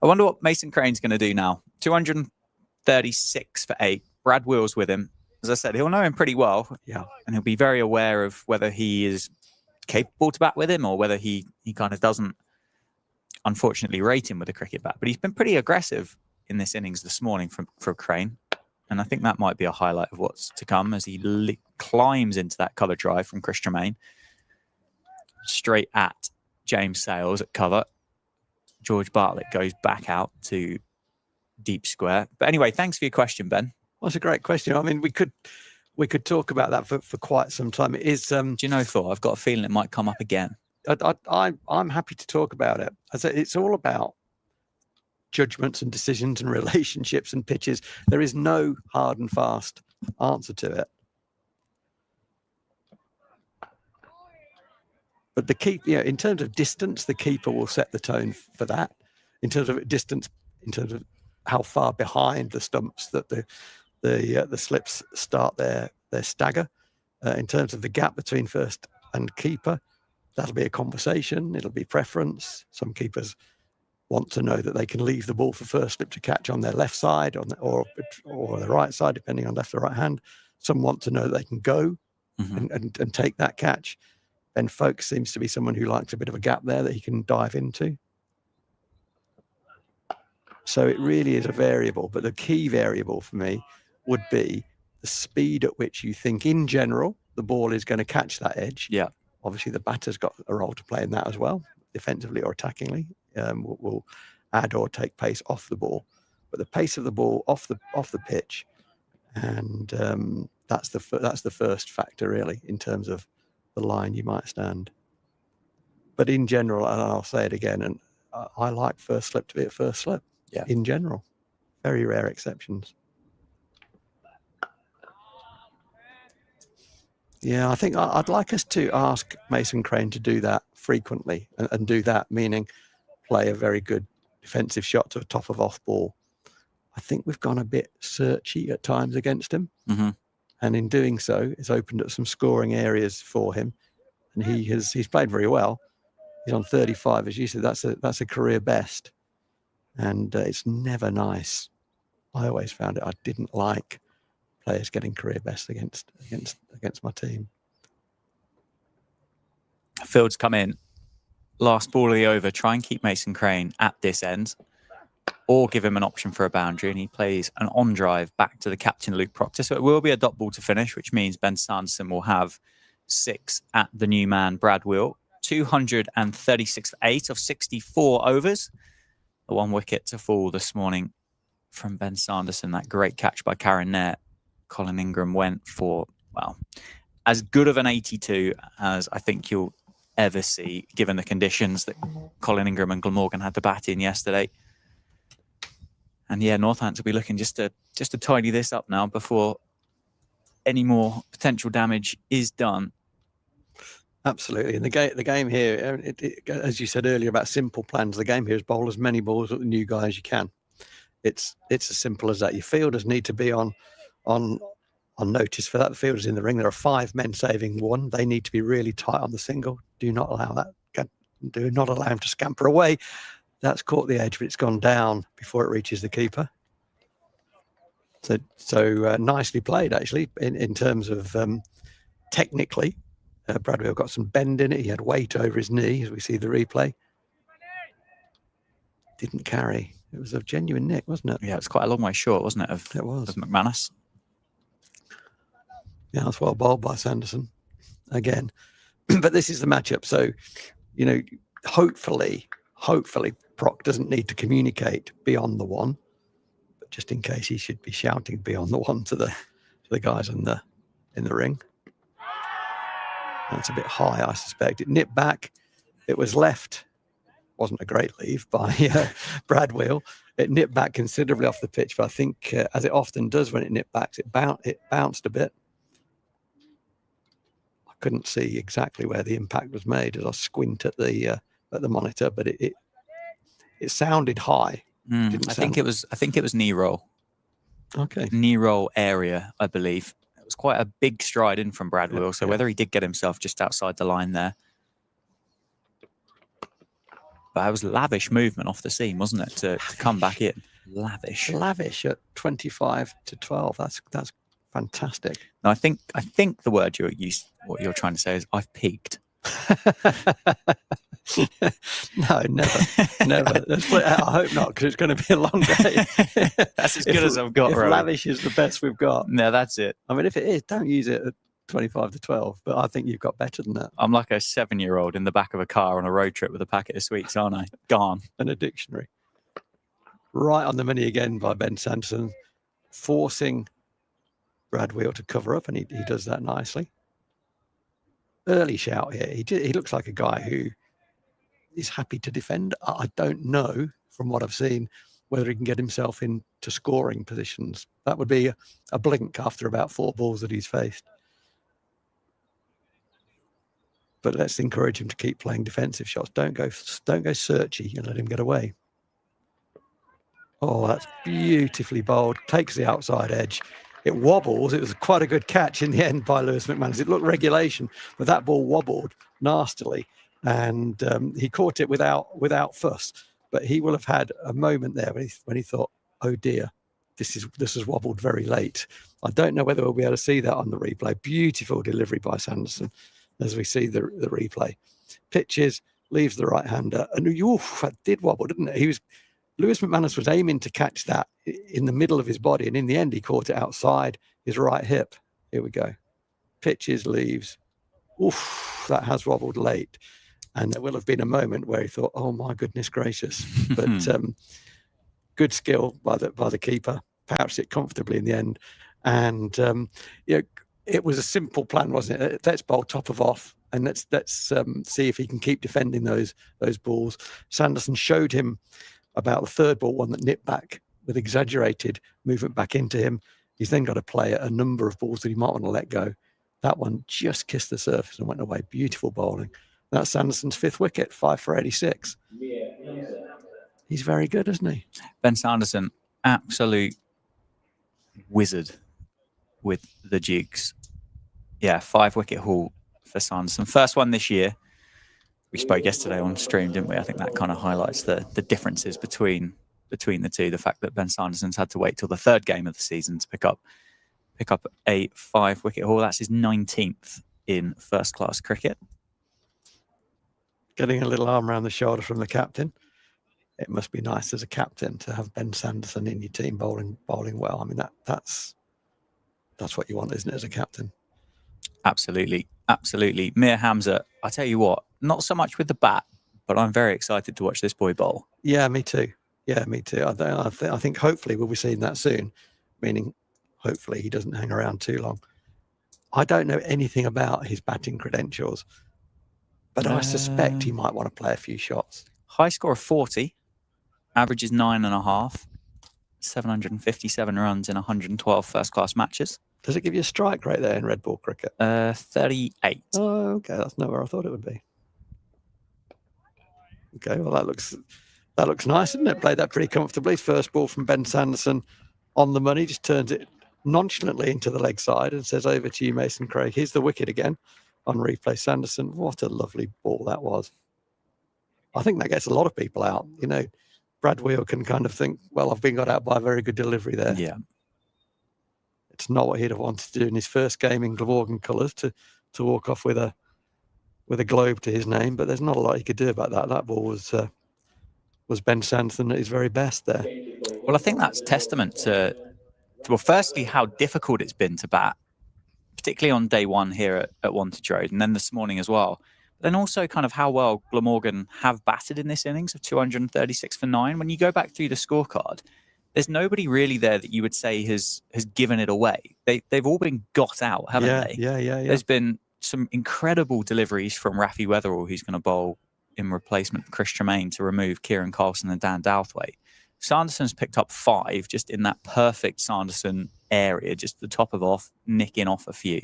wonder what Mason Crane's going to do now. 236 for 8. Brad Wheel's with him. As I said, he'll know him pretty well. Yeah. And he'll be very aware of whether he is capable to bat with him or whether he kind of doesn't, unfortunately, rate him with a cricket bat. But he's been pretty aggressive in this innings this morning for Crane. And I think that might be a highlight of what's to come as he climbs into that cover drive from Chris Tremaine. Straight at James Sales at cover. George Bartlett goes back out to deep square. But anyway, thanks for your question, Ben. Well, that's a great question. I mean, we could talk about that for quite some time. It is. Do you know, Thor? I've got a feeling it might come up again. I'm happy to talk about it. It's all about judgments and decisions and relationships and pitches. There is no hard and fast answer to it. But the keep, in terms of distance, the keeper will set the tone for that. In terms of distance, in terms of how far behind the stumps that the slips start their stagger. In terms of the gap between first and keeper, that'll be a conversation. It'll be preference. Some keepers want to know that they can leave the ball for first slip to catch on their left side or the right side, depending on left or right hand. Some want to know that they can go and take that catch. Ben Folkes seems to be someone who likes a bit of a gap there that he can dive into. So it really is a variable, but the key variable for me would be the speed at which you think, in general, the ball is going to catch that edge. Yeah. Obviously, the batter's got a role to play in that as well, defensively or attackingly. Will add or take pace off the ball, but the pace of the ball off the pitch, and that's the first factor really in terms of the line you might stand. But in general, and I'll say it again, and I like first slip to be a first slip. Yeah. In general, very rare exceptions. Yeah, I think I'd like us to ask Mason Crane to do that frequently, and do that meaning play a very good defensive shot to a top of off ball. I think we've gone a bit searchy at times against him. And in doing so, it's opened up some scoring areas for him. And he's played very well. He's on 35, as you said. That's a career best. And it's never nice. I always found it. I didn't like players getting career best against my team. Fields come in. Last ball of the over. Try and keep Mason Crane at this end, or give him an option for a boundary, and he plays an on drive back to the captain Luke Proctor. So it will be a dot ball to finish, which means Ben Sanderson will have 6 at the new man Brad Wheel. 236 for 8 of 64 overs. The 1 wicket to fall this morning from Ben Sanderson. That great catch by Karen Nair. Colin Ingram went for, well, as good of an 82 as I think you'll ever see, given the conditions that Colin Ingram and Glamorgan had to bat in yesterday. And yeah, Northants will be looking just to tidy this up now before any more potential damage is done. Absolutely. And the game here, as you said earlier about simple plans, the game here is bowl as many balls at the new guy as you can. It's as simple as that. Your fielders need to be on notice for that. The fielders in the ring, there are 5 men saving 1. They need to be really tight on the single. Do not allow that. Do not allow him to scamper away. That's caught the edge, but it's gone down before it reaches the keeper. So nicely played, actually, in terms of technically. Brad Wheel got some bend in it. He had weight over his knee, as we see the replay. Didn't carry. It was a genuine nick, wasn't it? Yeah, it's quite a long way short, wasn't it? It was. Of McManus. Yeah, that's well bowled by Sanderson. Again, But this is the matchup. So, hopefully Proc doesn't need to communicate beyond the one, but just in case he should be shouting beyond the one to the guys in the ring. That's a bit high, I suspect. It nipped back. It was left. Wasn't a great leave by Brad Wheel. It nipped back considerably off the pitch, but I think as it often does when it nipped back, it bounced a bit. I couldn't see exactly where the impact was made as I squint at the monitor, but it sounded high. I think it was knee roll. Okay. Knee roll area, I believe. It was quite a big stride in from Brad Wheel, so whether he did get himself just outside the line there. But it was lavish movement off the seam, wasn't it, to come back in? Lavish at 25-12. That's fantastic. No, I think the word what you're trying to say is I've peaked. No, never. I hope not, because it's going to be a long day. That's as good as I've got. If lavish is the best we've got, no, that's it. I mean, if it is, don't use it at 25-12. But I think you've got better than that. I'm like a 7-year-old in the back of a car on a road trip with a packet of sweets, aren't I? Gone. And a dictionary. Right on the money again by Ben Sanderson, forcing Brad Wheel to cover up, and he does that nicely. Early shout here. He looks like a guy who is happy to defend. I don't know from what I've seen whether he can get himself into scoring positions. That would be a blink after about 4 balls that he's faced. But let's encourage him to keep playing defensive shots. Don't go searchy and let him get away. Oh, that's beautifully bowled. Takes the outside edge. It wobbles. It was quite a good catch in the end by Lewis McManus. It looked regulation, but that ball wobbled nastily, and he caught it without fuss. But he will have had a moment there when he thought, "Oh dear, this has wobbled very late." I don't know whether we'll be able to see that on the replay. Beautiful delivery by Sanderson as we see the replay. Pitches, leaves the right-hander, and that did wobble, didn't it? Lewis McManus was aiming to catch that in the middle of his body, and in the end, he caught it outside his right hip. Here we go. Pitches, leaves. That has wobbled late. And there will have been a moment where he thought, "Oh my goodness gracious!" But good skill by the keeper. Pouched it comfortably in the end, and it was a simple plan, wasn't it? Let's bowl top of off, and let's see if he can keep defending those balls. Sanderson showed him about the third ball, one that nipped back with exaggerated movement back into him. He's then got to play a number of balls that he might want to let go. That one just kissed the surface and went away. Beautiful bowling. That's Sanderson's 5th wicket, 5 for 86. He's very good, isn't he? Ben Sanderson, absolute wizard with the jigs. Yeah, 5-wicket haul for Sanderson. First one this year. We spoke yesterday on stream, didn't we? I think that kind of highlights the differences between the two. The fact that Ben Sanderson's had to wait till the 3rd game of the season to pick up a 5-wicket haul. That's his 19th in first-class cricket. Getting a little arm around the shoulder from the captain. It must be nice as a captain to have Ben Sanderson in your team bowling well. I mean, that's what you want, isn't it, as a captain? Absolutely. Mir Hamza, I tell you what, not so much with the bat, but I'm very excited to watch this boy bowl. Yeah, me too. I think hopefully we'll be seeing that soon, meaning hopefully he doesn't hang around too long. I don't know anything about his batting credentials, but I suspect he might want to play a few shots. High score of 40, average is 9.5, 757 runs in 112 first-class matches. Does it give you a strike rate there in red ball cricket? 38. Oh, okay. That's not where I thought it would be. Okay, well, that looks nice, isn't it? Played that pretty comfortably. First ball from Ben Sanderson on the money. Just turns it nonchalantly into the leg side and says, "Over to you, Mason Craig." Here's the wicket again on replay. Sanderson, what a lovely ball that was. I think that gets a lot of people out. Brad Wheel can kind of think, well, I've been got out by a very good delivery there. Yeah. It's not what he'd have wanted to do in his first game in Glamorgan colours to walk off with a globe to his name, but there's not a lot he could do about that. That ball was Ben Sanderson at his very best there. Well, I think that's testament to well, firstly, how difficult it's been to bat particularly on day one here at Wantage Road, and then this morning as well. But then also kind of how well Glamorgan have batted in this innings of 236 for 9. When you go back through the scorecard, there's nobody really there that you would say has given it away. They've all been got out, haven't they? Yeah. There's been some incredible deliveries from Rafi Weatherall, who's going to bowl in replacement for Chris Tremaine to remove Kieran Carlson and Dan Douthwaite. Sanderson's picked up 5 just in that perfect Sanderson area, just the top of off, nicking off a few.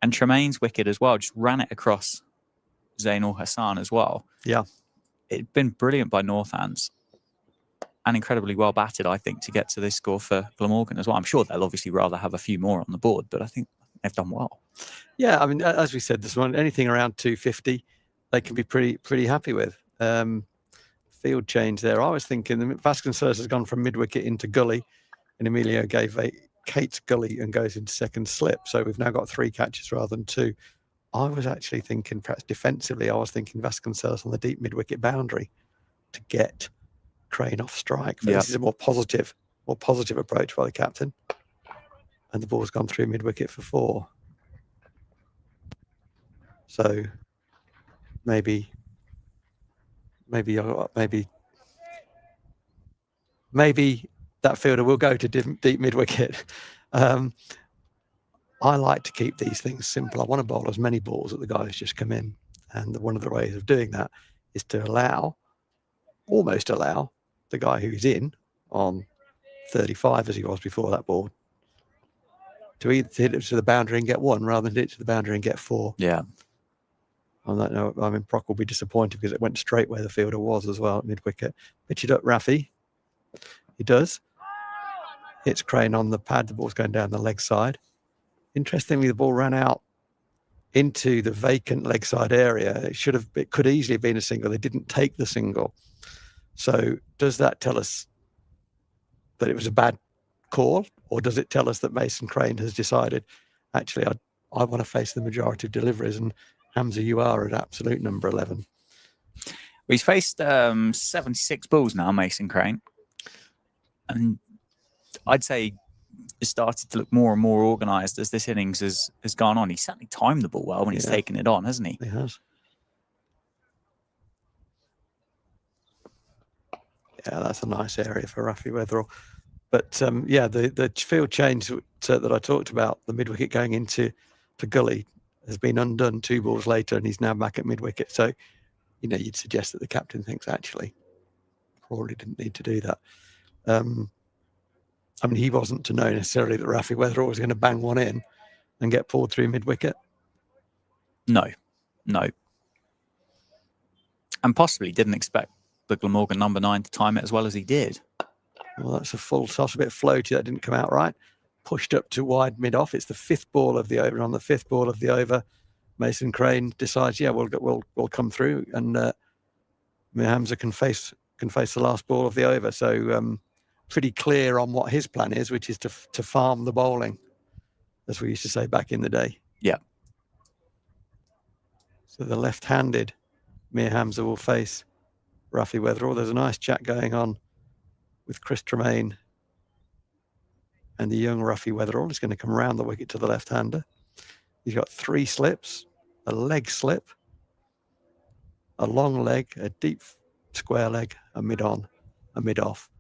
And Tremaine's wicket as well, just ran it across Zainul Hassan as well. Yeah. It'd been brilliant by Northants and incredibly well batted, I think, to get to this score for Glamorgan as well. I'm sure they'll obviously rather have a few more on the board, but I think they've done well. Yeah, I mean, as we said this morning, anything around 250, they can be pretty happy with. Field change there. I was thinking Vasconcelos has gone from mid-wicket into gully, and Emilio gave Kate's gully and goes into second slip. So we've now got 3 catches rather than 2. I was actually thinking, perhaps defensively, I was thinking Vasconcelos on the deep mid-wicket boundary to get Crane off strike. But this is a more positive approach by the captain. And the ball's gone through mid-wicket for 4. So maybe that fielder will go to deep mid-wicket. I like to keep these things simple. I want to bowl as many balls that the guys just come in. And one of the ways of doing that is to almost allow the guy who's in on 35, as he was before that ball, to either hit it to the boundary and get 1 rather than hit it to the boundary and get 4. Yeah. I don't know. I mean, Proc will be disappointed because it went straight where the fielder was as well at mid-wicket. Pitch it up, Rafi. He does. Hits Crane on the pad. The ball's going down the leg side. Interestingly, the ball ran out into the vacant leg side area. It could easily have been a single. They didn't take the single. So does that tell us that it was a bad call, or does it tell us that Mason Crane has decided, actually, I want to face the majority of deliveries, and Hamza, you are at absolute number 11. He's faced 76 balls now, Mason Crane, and I'd say it's started to look more and more organised as this innings has gone on. He's certainly timed the ball well when he's taken it on, hasn't he? He has. Yeah, that's a nice area for Rafi Weatherall. But the field change that I talked about, the mid-wicket going into gully, has been undone 2 balls later, and he's now back at mid-wicket. So, you'd suggest that the captain thinks, actually, probably didn't need to do that. I mean, he wasn't to know necessarily that Rafi Weatherall was going to bang one in and get pulled through mid-wicket. No. And possibly didn't expect the Glamorgan number 9 to time it as well as he did. Well, that's a full toss, a bit floaty. That didn't come out right. Pushed up to wide mid-off. It's the 5th ball of the over. On the 5th ball of the over, Mason Crane decides, we'll come through, and Hamza can face the last ball of the over. So pretty clear on what his plan is, which is to farm the bowling, as we used to say back in the day. Yeah. So the left-handed Mir Hamza will face Rafi Weatherall. There's a nice chat going on with Chris Tremaine and the young Rafi Weatherall. He's going to come around the wicket to the left-hander. He's got 3 slips, a leg slip, a long leg, a deep square leg, a mid-on, a mid-off,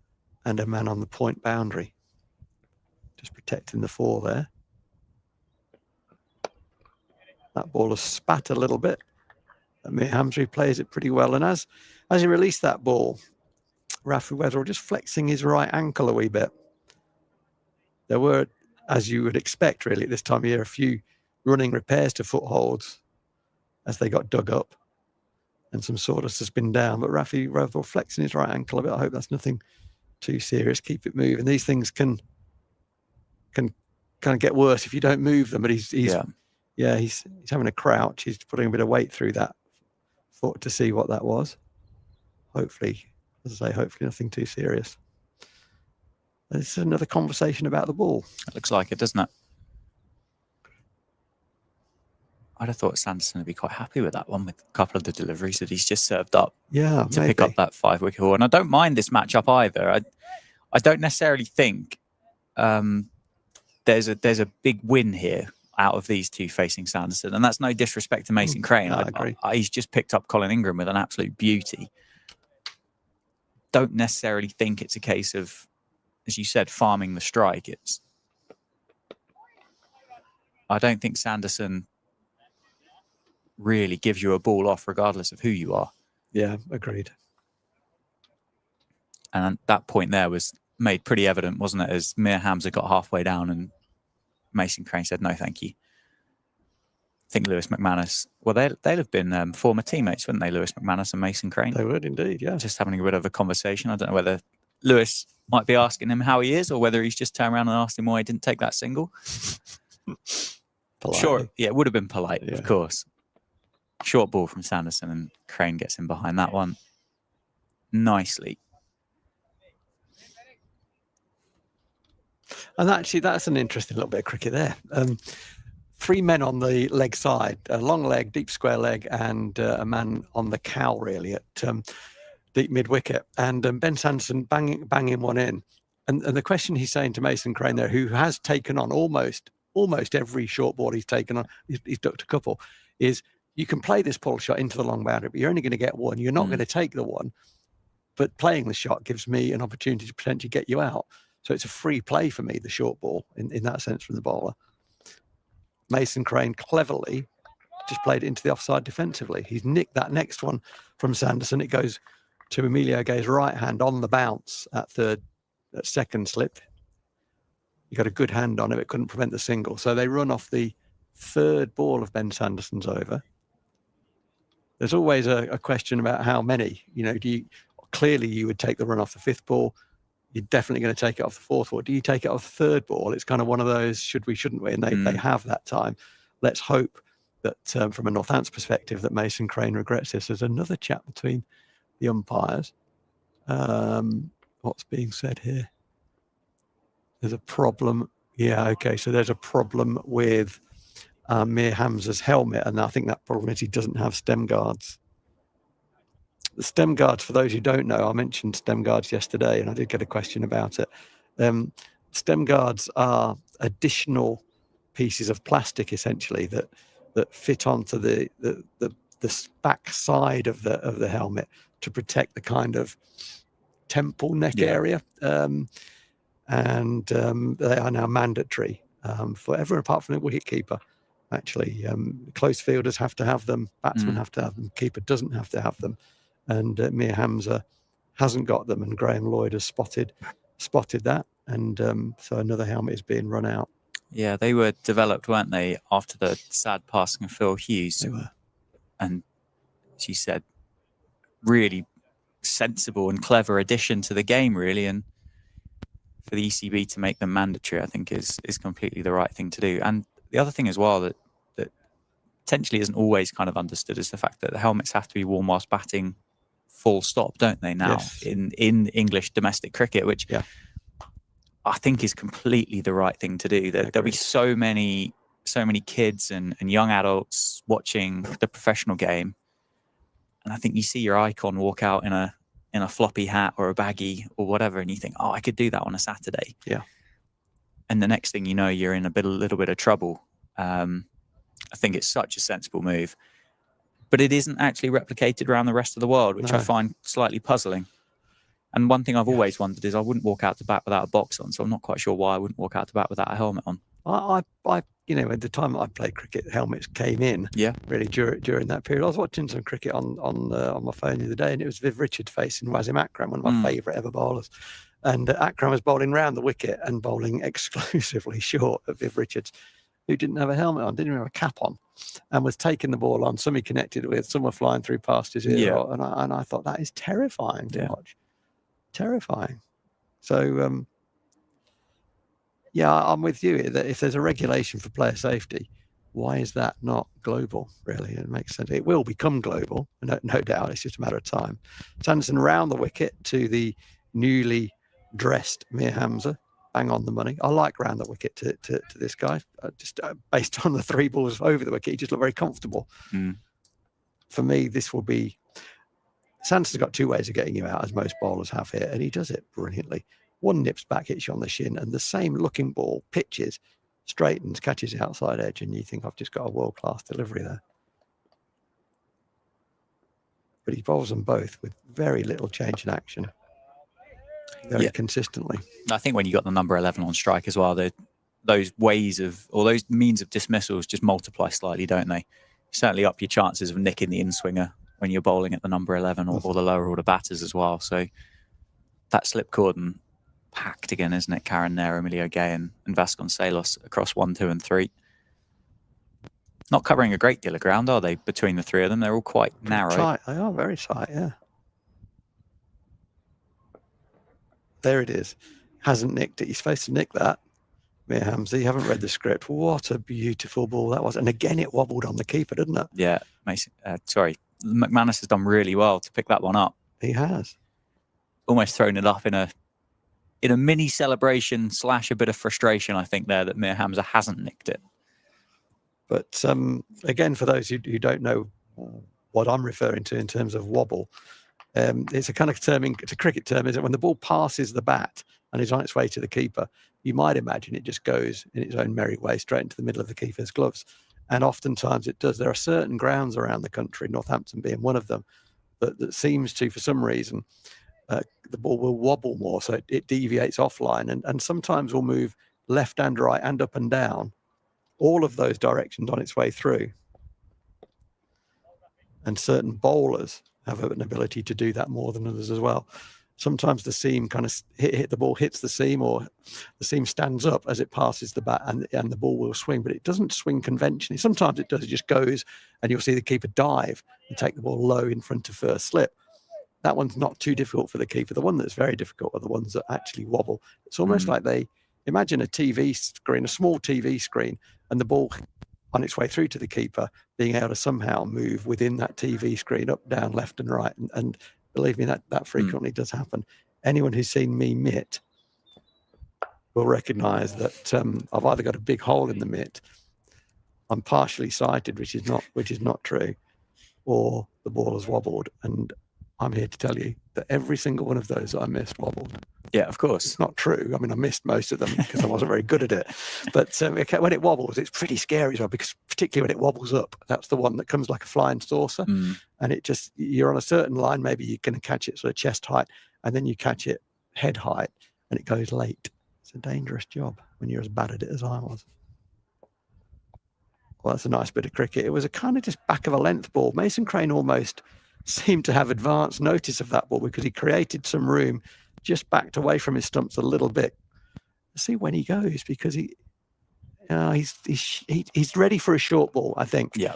and a man on the point boundary. Just protecting the 4 there. That ball has spat a little bit. Mir Hamza plays it pretty well. And as he released that ball, Rafi Weatherall just flexing his right ankle a wee bit. There were, as you would expect really at this time of year, a few running repairs to footholds as they got dug up and some sawdust has been down. But Rafi Weatherall flexing his right ankle a bit. I hope that's nothing too serious. Keep it moving. These things can kind of get worse if you don't move them. But he's having a crouch. He's putting a bit of weight through that foot to see what that was. Hopefully, as I say, hopefully nothing too serious. This is another conversation about the ball. It looks like it, doesn't it? I'd have thought Sanderson would be quite happy with that one, with a couple of the deliveries that he's just served up. Yeah, to pick up that 5-wicket haul. And I don't mind this matchup either. I don't necessarily think there's a big win here. out of these two facing Sanderson. And that's no disrespect to Mason Crane. I agree. He's just picked up Colin Ingram with an absolute beauty. Don't necessarily think it's a case of, as you said, farming the strike. I don't think Sanderson really gives you a ball off regardless of who you are. Yeah, agreed. And that point there was made pretty evident, wasn't it, as Mir Hamza got halfway down and Mason Crane said, no, thank you. I think Lewis McManus, well, they'd have been former teammates, wouldn't they, Lewis McManus and Mason Crane? They would indeed, yeah. Just having a bit of a conversation. I don't know whether Lewis might be asking him how he is or whether he's just turned around and asked him why he didn't take that single. Politely. Sure, yeah, it would have been polite, Yeah. of course. Short ball from Sanderson and Crane gets in behind that one nicely. And actually, that's an interesting little bit of cricket there. 3 men on the leg side, a long leg, deep square leg, and a man on the cowl, really, at deep mid-wicket. And Ben Sanderson banging one in. And the question he's saying to Mason Crane there, who has taken on almost every short ball he's taken on, he's ducked a couple, is you can play this pull shot into the long boundary, but you're only going to get one. You're not going to take the one. But playing the shot gives me an opportunity to potentially get you out. So it's a free play for me, the short ball, in that sense from the bowler. Mason Crane cleverly just played it into the offside defensively. He's nicked that next one from Sanderson. It goes to Emilio Gay's right hand on the bounce at second slip. He got a good hand on it, but couldn't prevent the single. So they run off the third ball of Ben Sanderson's over. There's always a question about how many. Clearly you would take the run off the fifth ball. You're definitely going to take it off the fourth ball. Do you take it off the third ball? It's kind of one of those, should we, shouldn't we? And they have that time. Let's hope that from a Northants perspective, that Mason Crane regrets this. There's another chat between the umpires. What's being said here? There's a problem. Yeah, okay. So there's a problem with Mir Hamza's helmet. And I think that problem is he doesn't have stem guards. The stem guards, for those who don't know, I mentioned stem guards yesterday, and I did get a question about it. Stem guards are additional pieces of plastic, essentially, that fit onto the back side of the helmet to protect the kind of temple neck area, and they are now mandatory for everyone apart from the wicketkeeper. Actually, close fielders have to have them, batsmen have to have them, keeper doesn't have to have them. And Mir Hamza hasn't got them, and Graham Lloyd has spotted that, and so another helmet is being run out. Yeah, they were developed, weren't they, after the sad passing of Phil Hughes? They were. And as you said, really sensible and clever addition to the game, really. And for the ECB to make them mandatory, I think is completely the right thing to do. And the other thing as well that potentially isn't always kind of understood is the fact that the helmets have to be worn whilst batting full stop, don't they, now? Yes. in English domestic cricket, which I think is completely the right thing to do. There'll be so many kids and young adults watching the professional game, and I think you see your icon walk out in a floppy hat or a baggy or whatever, and you think, oh, I could do that on a Saturday. Yeah. And the next thing you know, you're in a little bit of trouble. I think it's such a sensible move, but it isn't actually replicated around the rest of the world, which I find slightly puzzling. And one thing I've always wondered is I wouldn't walk out to bat without a box on, so I'm not quite sure why I wouldn't walk out to bat without a helmet on. I at the time I played cricket, helmets came in. Yeah. Really during that period. I was watching some cricket on my phone the other day, and it was Viv Richards facing Wasim Akram, one of my favourite ever bowlers. And Akram was bowling round the wicket and bowling exclusively short at Viv Richards, who didn't have a helmet on, didn't even have a cap on, and was taking the ball on. Some he connected with, some were flying through past his ear. Yeah. And I thought that is terrifying to watch. Terrifying. So, I'm with you that if there's a regulation for player safety, why is that not global, really? It makes sense. It will become global, no doubt. It's just a matter of time. Sanderson round the wicket to the newly dressed Mir Hamza. Bang on the money. I like round the wicket to this guy. Just based on the 3 balls over the wicket, he just looked very comfortable. For me, this will be... Sanderson's got 2 ways of getting you out, as most bowlers have here, and he does it brilliantly. One nips back, hits you on the shin, and the same looking ball pitches straightens, catches the outside edge, and you think, I've just got a world-class delivery there. But he bowls them both with very little change in action, very consistently. I think when you got the number 11 on strike as well, those ways of, or those means of dismissals just multiply slightly, don't they? Certainly up your chances of nicking the in-swinger when you're bowling at the number 11 or the lower order batters as well. So that slip cordon packed again, isn't it? Karen there, Emilio Gay and Vasconcelos across 1, 2 and 3. Not covering a great deal of ground, are they, between the three of them? They're all quite narrow. Tight. They are very tight, yeah. There it is. Hasn't nicked it. He's supposed to nick that. Mir Hamza, you haven't read the script. What a beautiful ball that was. And again, it wobbled on the keeper, didn't it? Yeah. McManus has done really well to pick that one up. He has. Almost thrown it up in a mini celebration / a bit of frustration, I think, there, that Mir Hamza hasn't nicked it. But again, for those who don't know what I'm referring to in terms of wobble, it's a kind of term, it's a cricket term, is it? When the ball passes the bat and is on its way to the keeper, you might imagine it just goes in its own merry way straight into the middle of the keeper's gloves. And oftentimes it does. There are certain grounds around the country, Northampton being one of them, that seems to, for some reason, the ball will wobble more, so it deviates offline and sometimes will move left and right and up and down, all of those directions on its way through. And certain bowlers have an ability to do that more than others as well. Sometimes the seam kind of the ball hits the seam, or the seam stands up as it passes the bat, and the ball will swing, but it doesn't swing conventionally. Sometimes it does, it just goes, and you'll see the keeper dive and take the ball low in front of first slip. That one's not too difficult for the keeper. The one that's very difficult are the ones that actually wobble. It's almost like they imagine a TV screen, a small TV screen, and the ball on its way through to the keeper being able to somehow move within that TV screen, up, down, left and right. And believe me, that frequently does happen. Anyone who's seen me mitt will recognise that I've either got a big hole in the mitt, I'm partially sighted, which is not true, or the ball has wobbled. And I'm here to tell you that every single one of those I missed wobbled. Yeah, of course. It's not true. I mean, I missed most of them because I wasn't very good at it. But when it wobbles, it's pretty scary as well, because particularly when it wobbles up, that's the one that comes like a flying saucer. And it just, you're on a certain line, maybe you're going to catch it sort of chest height, and then you catch it head height, and it goes late. It's a dangerous job when you're as bad at it as I was. Well, that's a nice bit of cricket. It was a kind of just back of a length ball. Mason Crane almost seemed to have advanced notice of that ball, because he created some room, just backed away from his stumps a little bit. Let's see when he goes, because he's ready for a short ball, I think. Yeah.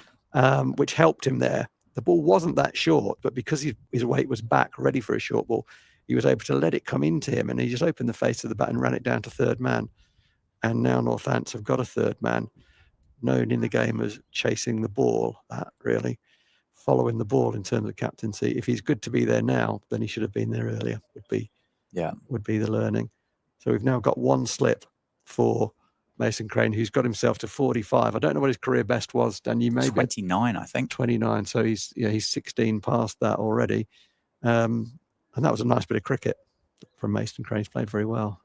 Which helped him there. The ball wasn't that short, but because his weight was back, ready for a short ball, he was able to let it come into him, and he just opened the face of the bat and ran it down to third man. And now Northants have got a third man, known in the game as chasing the ball. That really, following the ball in terms of captaincy. If he's good to be there now, then he should have been there earlier. Would be the learning. So we've now got one slip for Mason Crane, who's got himself to 45. I don't know what his career best was, Dan. You maybe 29, I think. 29. So he's 16 past that already. And that was a nice bit of cricket from Mason Crane. He's played very well.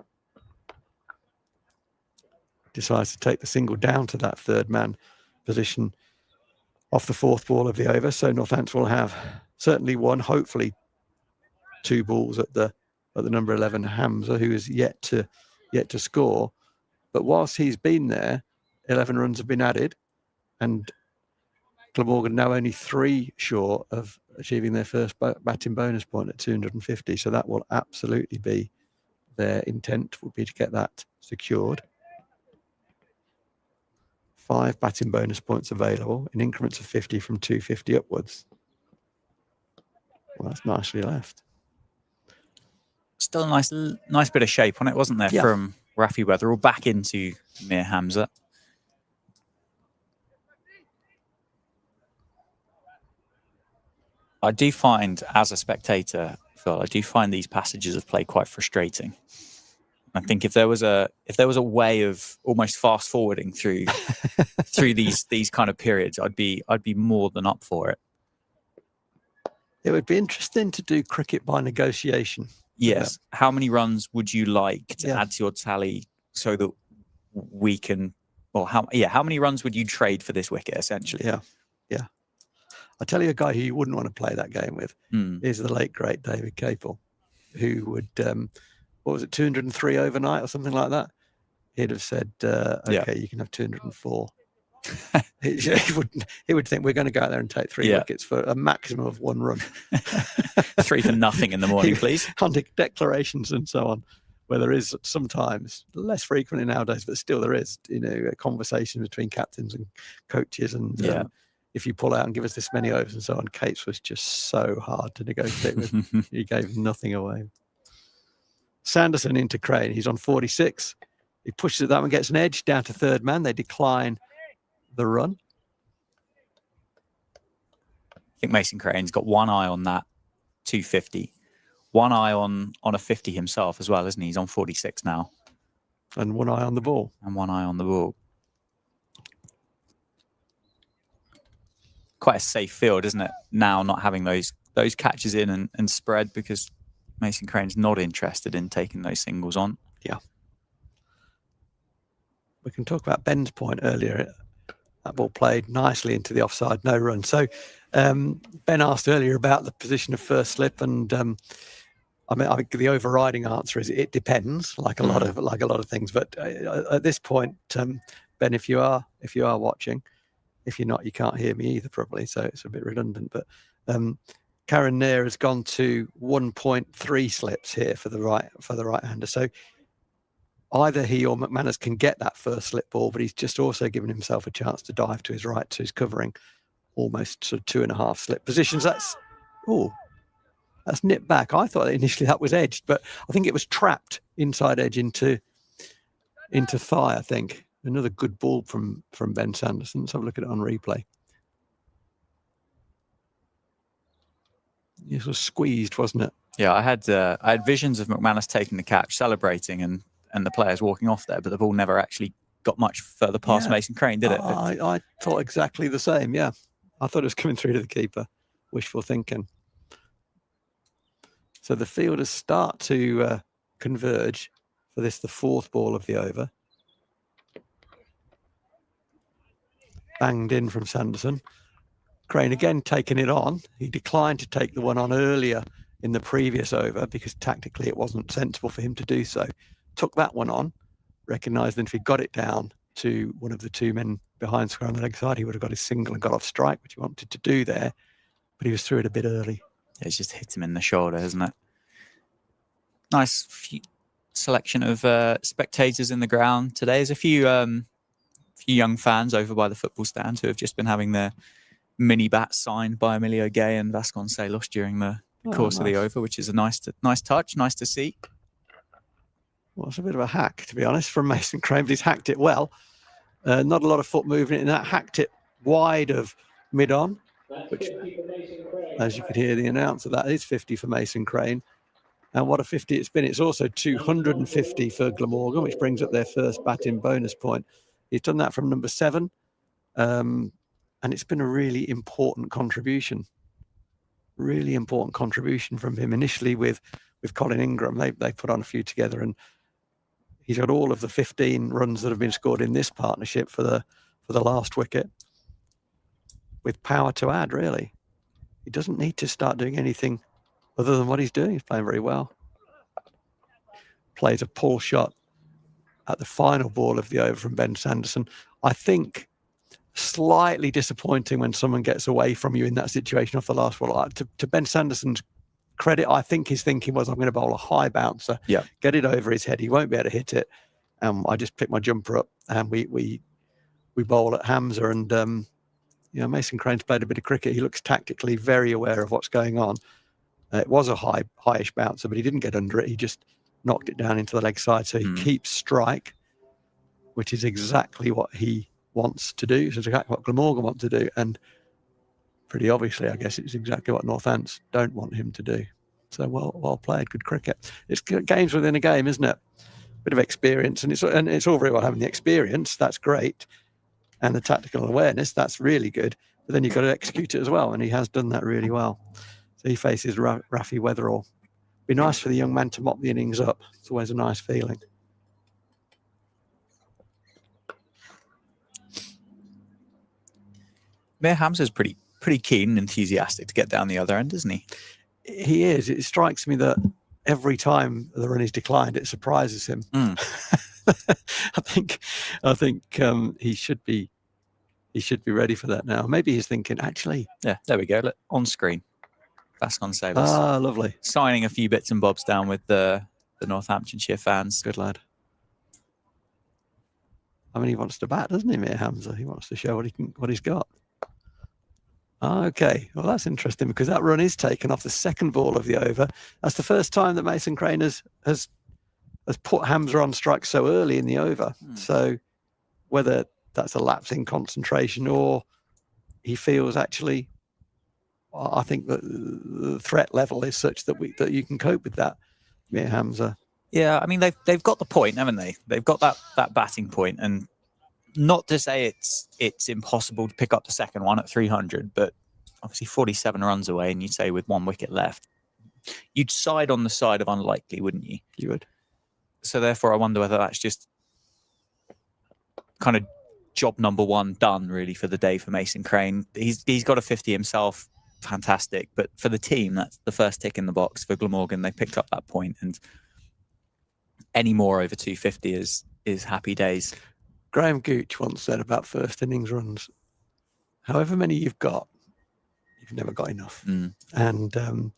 Decides to take the single down to that third man position off the fourth ball of the over. So Northants will have certainly one, hopefully two balls at the number 11 Hamza, who is yet to score. But whilst he's been there, 11 runs have been added, and Glamorgan now only 3 short of achieving their first batting bonus point at 250. So that will absolutely be their intent, would be to get that secured. 5 batting bonus points available in increments of 50 from 250 upwards. Well, that's nicely left. Still a nice bit of shape on it, wasn't there, from Rafi Weatherall back into Mir Hamza. I do find, as a spectator, Phil, I do find these passages of play quite frustrating. I think if there was a way of almost fast forwarding through these kind of periods, I'd be more than up for it. It would be interesting to do cricket by negotiation. Yes. How many runs would you like to add to your tally so that we can well, how many runs would you trade for this wicket, essentially? Yeah. I'll tell you a guy who you wouldn't want to play that game with is the late, great David Capel, who would, what was it, 203 overnight or something like that? He'd have said, okay, you can have 204. he would think we're going to go out there and take 3 wickets for a maximum of 1 run. 3 for nothing in the morning, please. On declarations and so on, where there is sometimes, less frequently nowadays, but still there is, a conversation between captains and coaches. And if you pull out and give us this many overs and so on, Cates was just so hard to negotiate with. He gave nothing away. Sanderson into Crane. He's on 46. He pushes it that one, gets an edge down to third man. They decline the run. I think Mason Crane's got one eye on that 250. One eye on a 50 himself as well, isn't he? He's on 46 now. And one eye on the ball. And one eye on the ball. Quite a safe field, isn't it? Now not having those catches in and spread, because Mason Crane's not interested in taking those singles on. Yeah. We can talk about Ben's point earlier. That ball played nicely into the offside, no run. So Ben asked earlier about the position of first slip, and I think the overriding answer is it depends, like a lot of things. But at this point, Ben, if you are watching, if you're not, you can't hear me either, probably. So it's a bit redundant. But Karen Nair has gone to 1.3 slips here for the right-hander. So either he or McManus can get that first slip ball, but he's just also given himself a chance to dive to his right, to his covering, almost sort of 2.5 slip positions. That's nipped back. I thought initially that was edged, but I think it was trapped inside edge into thigh, I think. Another good ball from Ben Sanderson. Let's have a look at it on replay. It was squeezed, wasn't it? Yeah, I had visions of McManus taking the catch, celebrating, and the players walking off there, but the ball never actually got much further past Mason Crane, did it? I thought exactly the same, yeah. I thought it was coming through to the keeper. Wishful thinking. So the fielders start to converge for this, the 4th ball of the over. Banged in from Sanderson. Crane again taking it on. He declined to take the one on earlier in the previous over because tactically it wasn't sensible for him to do so. Took that one on, recognised that if he got it down to one of the 2 men behind square on the leg side, he would have got his single and got off strike, which he wanted to do there, but he was through it a bit early. It's just hit him in the shoulder, hasn't it? Nice selection of spectators in the ground today. There's a few young fans over by the football stand who have just been having their mini bats signed by Emilio Gay and Vasconcelos during the course of the over, which is a nice touch, nice to see. Well, it's a bit of a hack, to be honest, from Mason Crane, but he's hacked it well. Not a lot of foot movement in that. Hacked it wide of mid-on, which, as you could hear the announcer, that is 50 for Mason Crane. And what a 50 it's been. It's also 250 for Glamorgan, which brings up their first batting bonus point. He's done that from number 7. And it's been a really important contribution. Really important contribution from him initially with Colin Ingram. They put on a few together, and he's got all of the 15 runs that have been scored in this partnership for the last wicket, with power to add, really. He doesn't need to start doing anything other than what he's doing. He's playing very well. Plays a pull shot at the final ball of the over from Ben Sanderson. I think slightly disappointing when someone gets away from you in that situation off the last ball. To Ben Sanderson's credit, I think his thinking was, I'm going to bowl a high bouncer, get it over his head. He won't be able to hit it. I just pick my jumper up and we bowl at Hamza. And Mason Crane's played a bit of cricket. He looks tactically very aware of what's going on. It was a highish bouncer, but he didn't get under it. He just knocked it down into the leg side. So he keeps strike, which is exactly what he wants to do. So it's exactly what Glamorgan want to do. And pretty obviously, I guess it's exactly what Northants don't want him to do. So well played, good cricket. It's games within a game, isn't it? Bit of experience, and it's all very well having the experience. That's great, and the tactical awareness. That's really good. But then you've got to execute it as well, and he has done that really well. So he faces Rafi Weatherall. Be nice for the young man to mop the innings up. It's always a nice feeling. Mir Hamza's pretty keen and enthusiastic to get down the other end, isn't he? He is. It strikes me that every time the run is declined, it surprises him. I think he should be ready for that now. Maybe he's thinking, actually. Yeah, there we go. Look, on screen. Vascon Salas. Ah, lovely. Signing a few bits and bobs down with the Northamptonshire fans. Good lad. I mean, he wants to bat, doesn't he, Mir Hamza? He wants to show what he's got. Okay, well, that's interesting because that run is taken off the second ball of the over. That's the first time that Mason Crane has put Hamza on strike so early in the over. So whether that's a lapse in concentration or he feels actually, I think that the threat level is such that you can cope with that, Mir Hamza. Yeah, I mean they've got the point, haven't they? They've got that batting point, and not to say it's impossible to pick up the second one at 300, but obviously 47 runs away, and you'd say with 1 wicket left, you'd side on the side of unlikely, wouldn't you? You would. So therefore, I wonder whether that's just kind of job number 1 done really for the day for Mason Crane. He's got a 50 himself, fantastic, but for the team, that's the first tick in the box for Glamorgan. They picked up that point, and any more over 250 is happy days. Graham Gooch once said about first innings runs, however many you've got, you've never got enough. And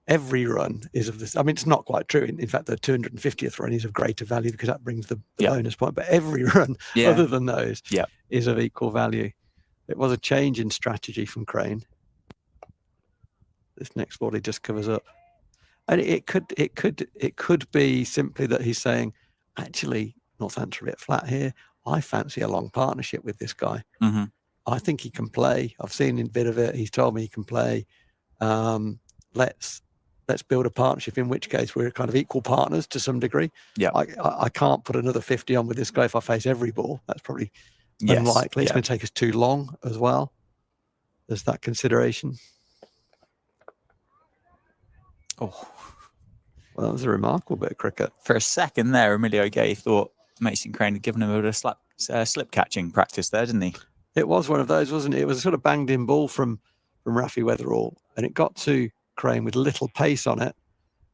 every run is of this. I mean, it's not quite true. In fact, the 250th run is of greater value because that brings the bonus point. But every run, other than those, is of equal value. It was a change in strategy from Crane. This next ball he just covers up, and it could be simply that he's saying, actually, Northamptonshire a bit flat here. I fancy a long partnership with this guy. I think he can play. I've seen a bit of it. He's told me he can play. Let's build a partnership, in which case we're kind of equal partners to some degree. Yeah, I can't put another 50 on with this guy if I face every ball. That's probably unlikely. It's going to take us too long as well. There's that consideration. Oh, well, that was a remarkable bit of cricket. For a second there, Emilio Gay thought Mason Crane had given him a bit of slip catching practice there, didn't he? It was one of those, wasn't it? It was a sort of banged in ball from Rafi Weatherall, and it got to Crane with little pace on it.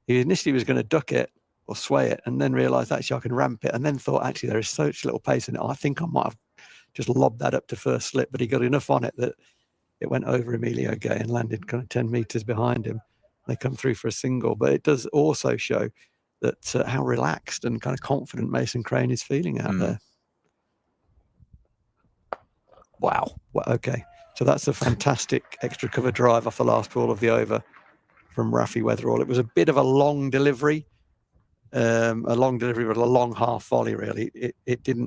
He initially was going to duck it or sway it, and then realised actually I can ramp it, and then thought actually there is such little pace in it. I think I might have just lobbed that up to first slip, but he got enough on it that it went over Emilio Gay and landed kind of 10 metres behind him. They come through for a single, but it does also show that how relaxed and kind of confident Mason Crane is feeling out there. Wow. Well, okay. So that's a fantastic extra cover drive off the last ball of the over from Rafi Weatherall. It was a bit of a long delivery, but a long half volley, really. It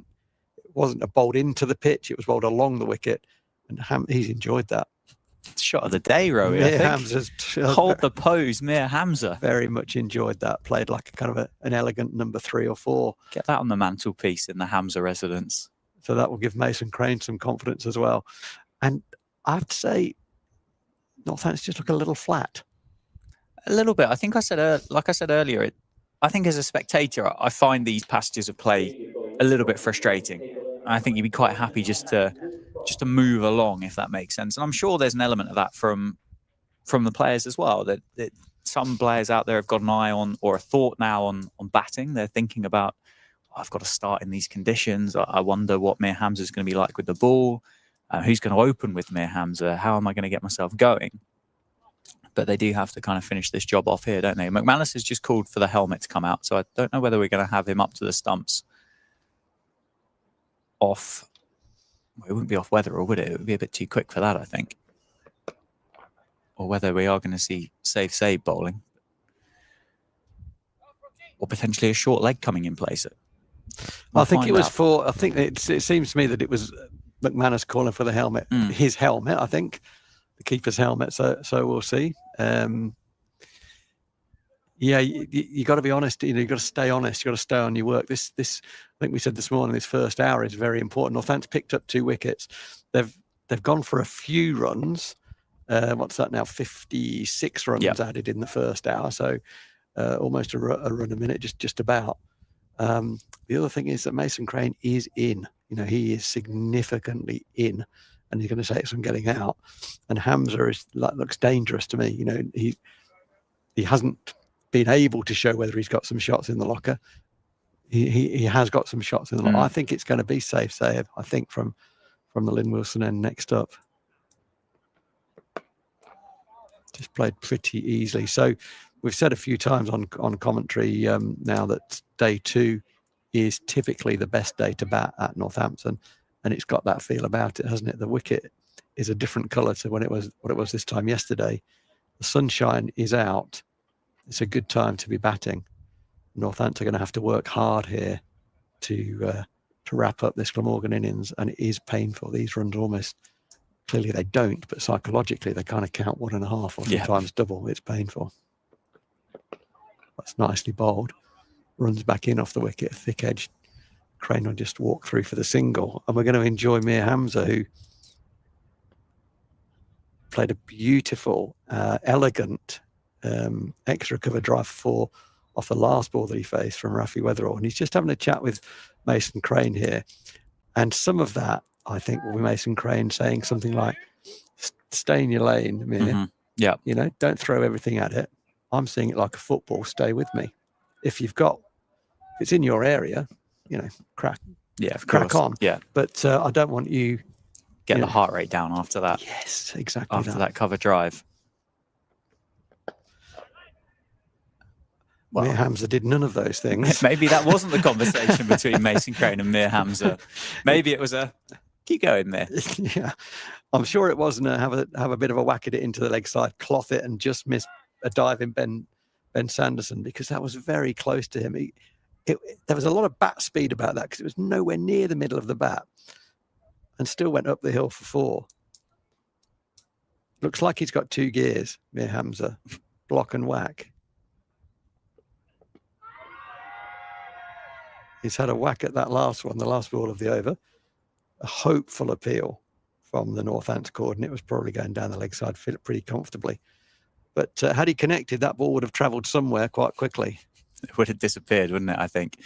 wasn't a bowled into the pitch. It was bowled along the wicket, and he's enjoyed that. Shot of the day, Rowie, I think. Hamza's hold the pose, Mir Hamza. Very much enjoyed that. Played like a kind of an elegant number 3 or 4. Get that on the mantelpiece in the Hamza residence. So that will give Mason Crane some confidence as well. And I have to say, Northants just look a little flat. A little bit. I think like I said earlier, I think as a spectator, I find these passages of play a little bit frustrating. I think you'd be quite happy just to move along, if that makes sense. And I'm sure there's an element of that from the players as well, that some players out there have got an eye on, or a thought now on batting. They're thinking about, I've got to start in these conditions. I wonder what Mir Hamza is going to be like with the ball. Who's going to open with Mir Hamza? How am I going to get myself going? But they do have to kind of finish this job off here, don't they? McManus has just called for the helmet to come out, so I don't know whether we're going to have him up to the stumps off. Well, it wouldn't be off Weatherall, would it? It would be a bit too quick for that, I think. Or whether we are going to see save bowling. Or potentially a short leg coming in place. I think it seems to me that it was McManus calling for the helmet, his helmet, I think, the keeper's helmet. So we'll see. You got to be honest. You got to stay honest. You got to stay on your work. This I think we said this morning. This first hour is very important. Northants picked up 2 wickets. They've gone for a few runs. What's that now? 56 runs added in the first hour. So almost a run a minute, just about. The other thing is that Mason Crane is in. He is significantly in. and he's going to take some getting out. And Hamza looks dangerous to me. You know, he hasn't been able to show whether he's got some shots in the locker. He has got some shots in the locker. I think it's going to be safe save. I think from the Lynn Wilson end next up. Just played pretty easily. So we've said a few times on commentary now that day 2 is typically the best day to bat at Northampton, and it's got that feel about it, hasn't it? The wicket is a different colour to what it was this time yesterday. The sunshine is out. It's a good time to be batting. Northampton are going to have to work hard here to wrap up this Glamorgan innings, and it is painful. These runs almost, clearly they don't, but psychologically they kind of count 1.5 or sometimes double. It's painful. That's nicely bowled. Runs back in off the wicket, thick edge. Crane will just walk through for the single, and we're going to enjoy Mir Hamza, who played a beautiful, elegant extra cover drive 4 off the last ball that he faced from Rafi Weatherall, and he's just having a chat with Mason Crane here, and some of that I think will be Mason Crane saying something like, "Stay in your lane, Mir. Yeah, you know, don't throw everything at it. I'm seeing it like a football. Stay with me. If it's in your area, you know, crack on. Yeah, but I don't want you get the heart rate down after that. Yes, exactly. After that cover drive." Well, Mir Hamza did none of those things. Maybe that wasn't the conversation between Mason Crane and Mir Hamza. Maybe it was a keep going, Mir. Yeah, I'm sure it wasn't have a bit of a whack at it into the leg side, cloth it, and just miss a dive in Ben Sanderson, because that was very close to him. There was a lot of bat speed about that because it was nowhere near the middle of the bat, and still went up the hill for 4. Looks like he's got 2 gears, Mir Hamza, block and whack. He's had a whack at that last one, the last ball of the over. A hopeful appeal from the Northants cord, and it was probably going down the leg side pretty comfortably. But had he connected, that ball would have travelled somewhere quite quickly. It would have disappeared, wouldn't it, I think?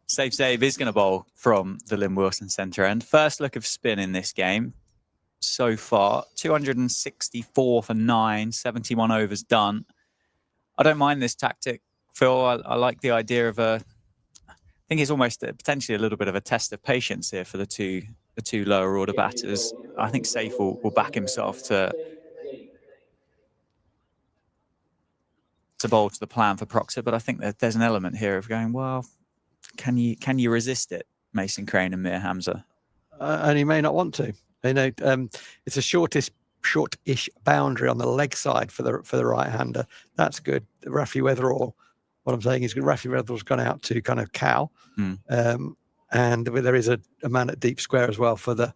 Save is going to bowl from the Lynn Wilson centre end. First look of spin in this game so far. 264 for 9, 71 overs done. I don't mind this tactic, Phil. I like the idea of I think it's almost potentially a little bit of a test of patience here for the two lower order batters. I think Saif will back himself to bowl to the plan for Proctor, but I think that there's an element here of going, well, can you resist it, Mason Crane and Mir Hamza? And he may not want to. You know, it's a shortish boundary on the leg side for the right-hander. That's good. Rafi Weatherall. What I'm saying is Rafi Weatherall's gone out to kind of cow, and there is a man at deep square as well for the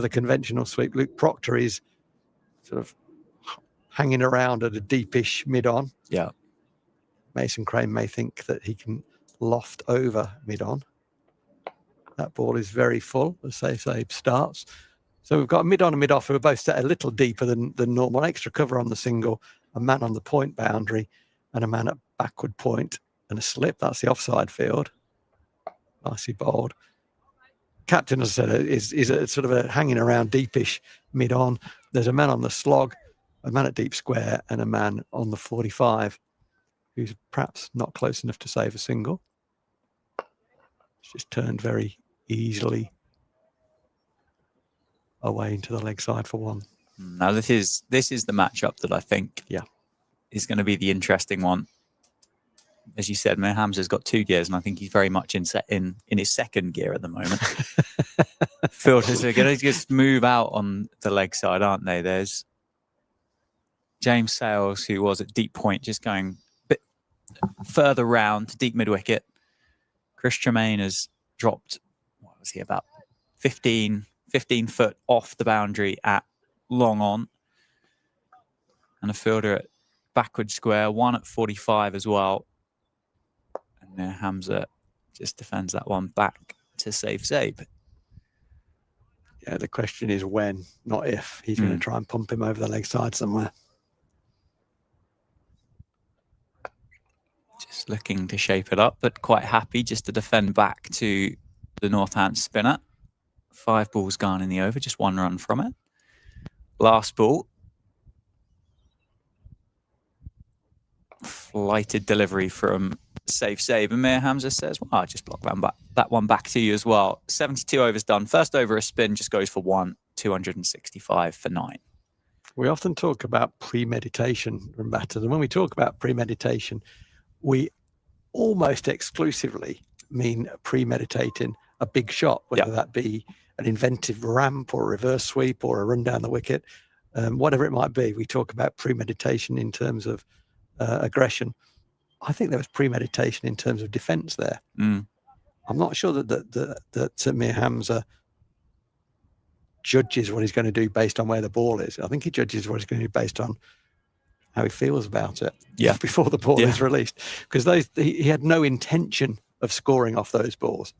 conventional sweep. Luke Proctor is sort of hanging around at a deepish mid-on. Yeah. Mason Crane may think that he can loft over mid-on. That ball is very full as Saif starts. So we've got a mid-on and mid-off who are both set a little deeper than normal. Extra cover on the single, a man on the point boundary, and a man at backward point and a slip. That's the offside field. Nicely bowled. Captain, as I said, is a sort of a hanging around deepish mid-on. There's a man on the slog, a man at deep square, and a man on the 45 who's perhaps not close enough to save a single. It's just turned very easily away into the leg side for 1. Now this is the matchup that I think is going to be the interesting one. As you said, Mir Hamza's got 2 gears, and I think he's very much in his second gear at the moment. Filters are going to just move out on the leg side, aren't they? There's James Sales, who was at deep point, just going a bit further round to deep mid wicket. Chris Tremaine has dropped, what was he, about 15 foot off the boundary at long on. And a fielder at backward square, 1 at 45 as well. And now Hamza just defends that one back to save. Yeah, the question is when, not if. He's going to try and pump him over the leg side somewhere. Just looking to shape it up, but quite happy just to defend back to the Northants spinner 5 balls gone in the over, just 1 run from it. Last ball. Flighted delivery from Safe. And Mir Hamza says, well, I'll just block that one back to you as well. 72 overs done. First over a spin just goes for 1, 265 for 9. We often talk about premeditation from batters. And when we talk about premeditation, we almost exclusively mean premeditating a big shot, whether that be an inventive ramp or a reverse sweep or a run down the wicket, whatever it might be. We talk about premeditation in terms of aggression. I think there was premeditation in terms of defence there. I'm not sure that Mir Hamza judges what he's going to do based on where the ball is. I think he judges what he's going to do based on how he feels about it before the ball is released. Because he had no intention of scoring off those balls.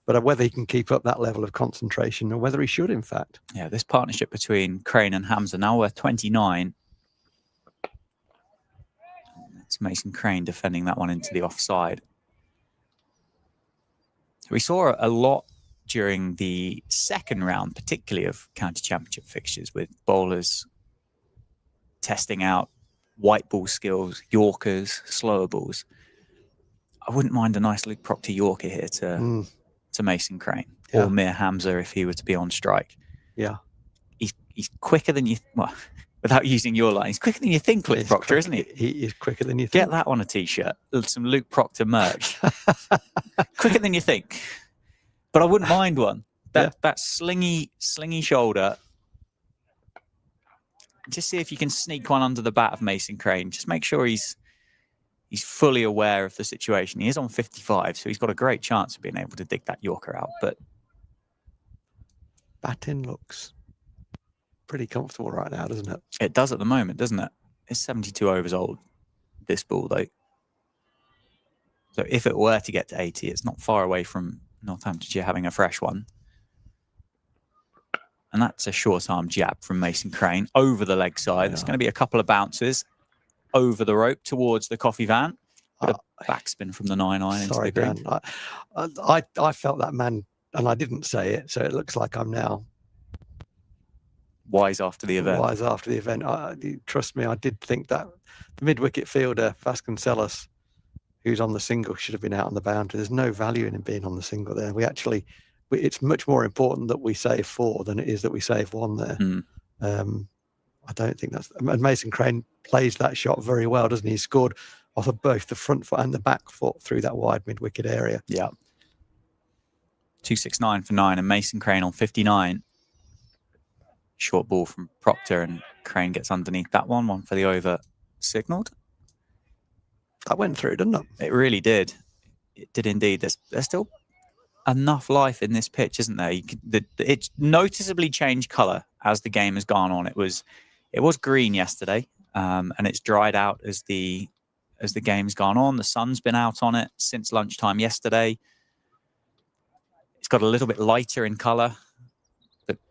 But whether he can keep up that level of concentration or whether he should, in fact. Yeah, this partnership between Crane and Hamza, now worth 29. It's Mason Crane defending that one into the offside. We saw a lot during the second round, particularly of county championship fixtures, with bowlers testing out white ball skills, Yorkers, slower balls. I wouldn't mind a nice Luke Proctor Yorker here to Mason Crane or Mir Hamza if he were to be on strike. Yeah. He's quicker than you... Well, without using your line, he's quicker than you think, Luke Proctor, isn't he? He is quicker than you think. Get that on a T-shirt. Some Luke Proctor merch. Quicker than you think. But I wouldn't mind one. That slingy shoulder. Just see if you can sneak one under the bat of Mason Crane. Just make sure he's fully aware of the situation. He is on 55, so he's got a great chance of being able to dig that Yorker out. But batting looks pretty comfortable right now, doesn't it? It does at the moment, doesn't it? It's 72 overs old, this ball, though. So if it were to get to 80, it's not far away from Northamptonshire having a fresh one. And that's a short-arm jab from Mason Crane over the leg side. There's going to be a couple of bounces over the rope towards the coffee van. Bit of backspin from the 9-iron into the green. Dan, I felt that man, and I didn't say it, so it looks like I'm now wise after the event. Trust me, I did think that the mid-wicket fielder, Vasconcelos, who's on the single, should have been out on the boundary. There's no value in him being on the single there. It's much more important that we save 4 than it is that we save 1 there. I don't think that's... And Mason Crane plays that shot very well, doesn't he? He scored off of both the front foot and the back foot through that wide mid-wicket area. Yeah. 269 for 9 and Mason Crane on 59. Short ball from Proctor and Crane gets underneath that one. One for the over signalled. That went through, didn't it? It really did. It did indeed. There's still enough life in this pitch, isn't there? It's noticeably changed colour as the game has gone on. It was green yesterday, and it's dried out as the game's gone on. The sun's been out on it since lunchtime yesterday. It's got a little bit lighter in colour.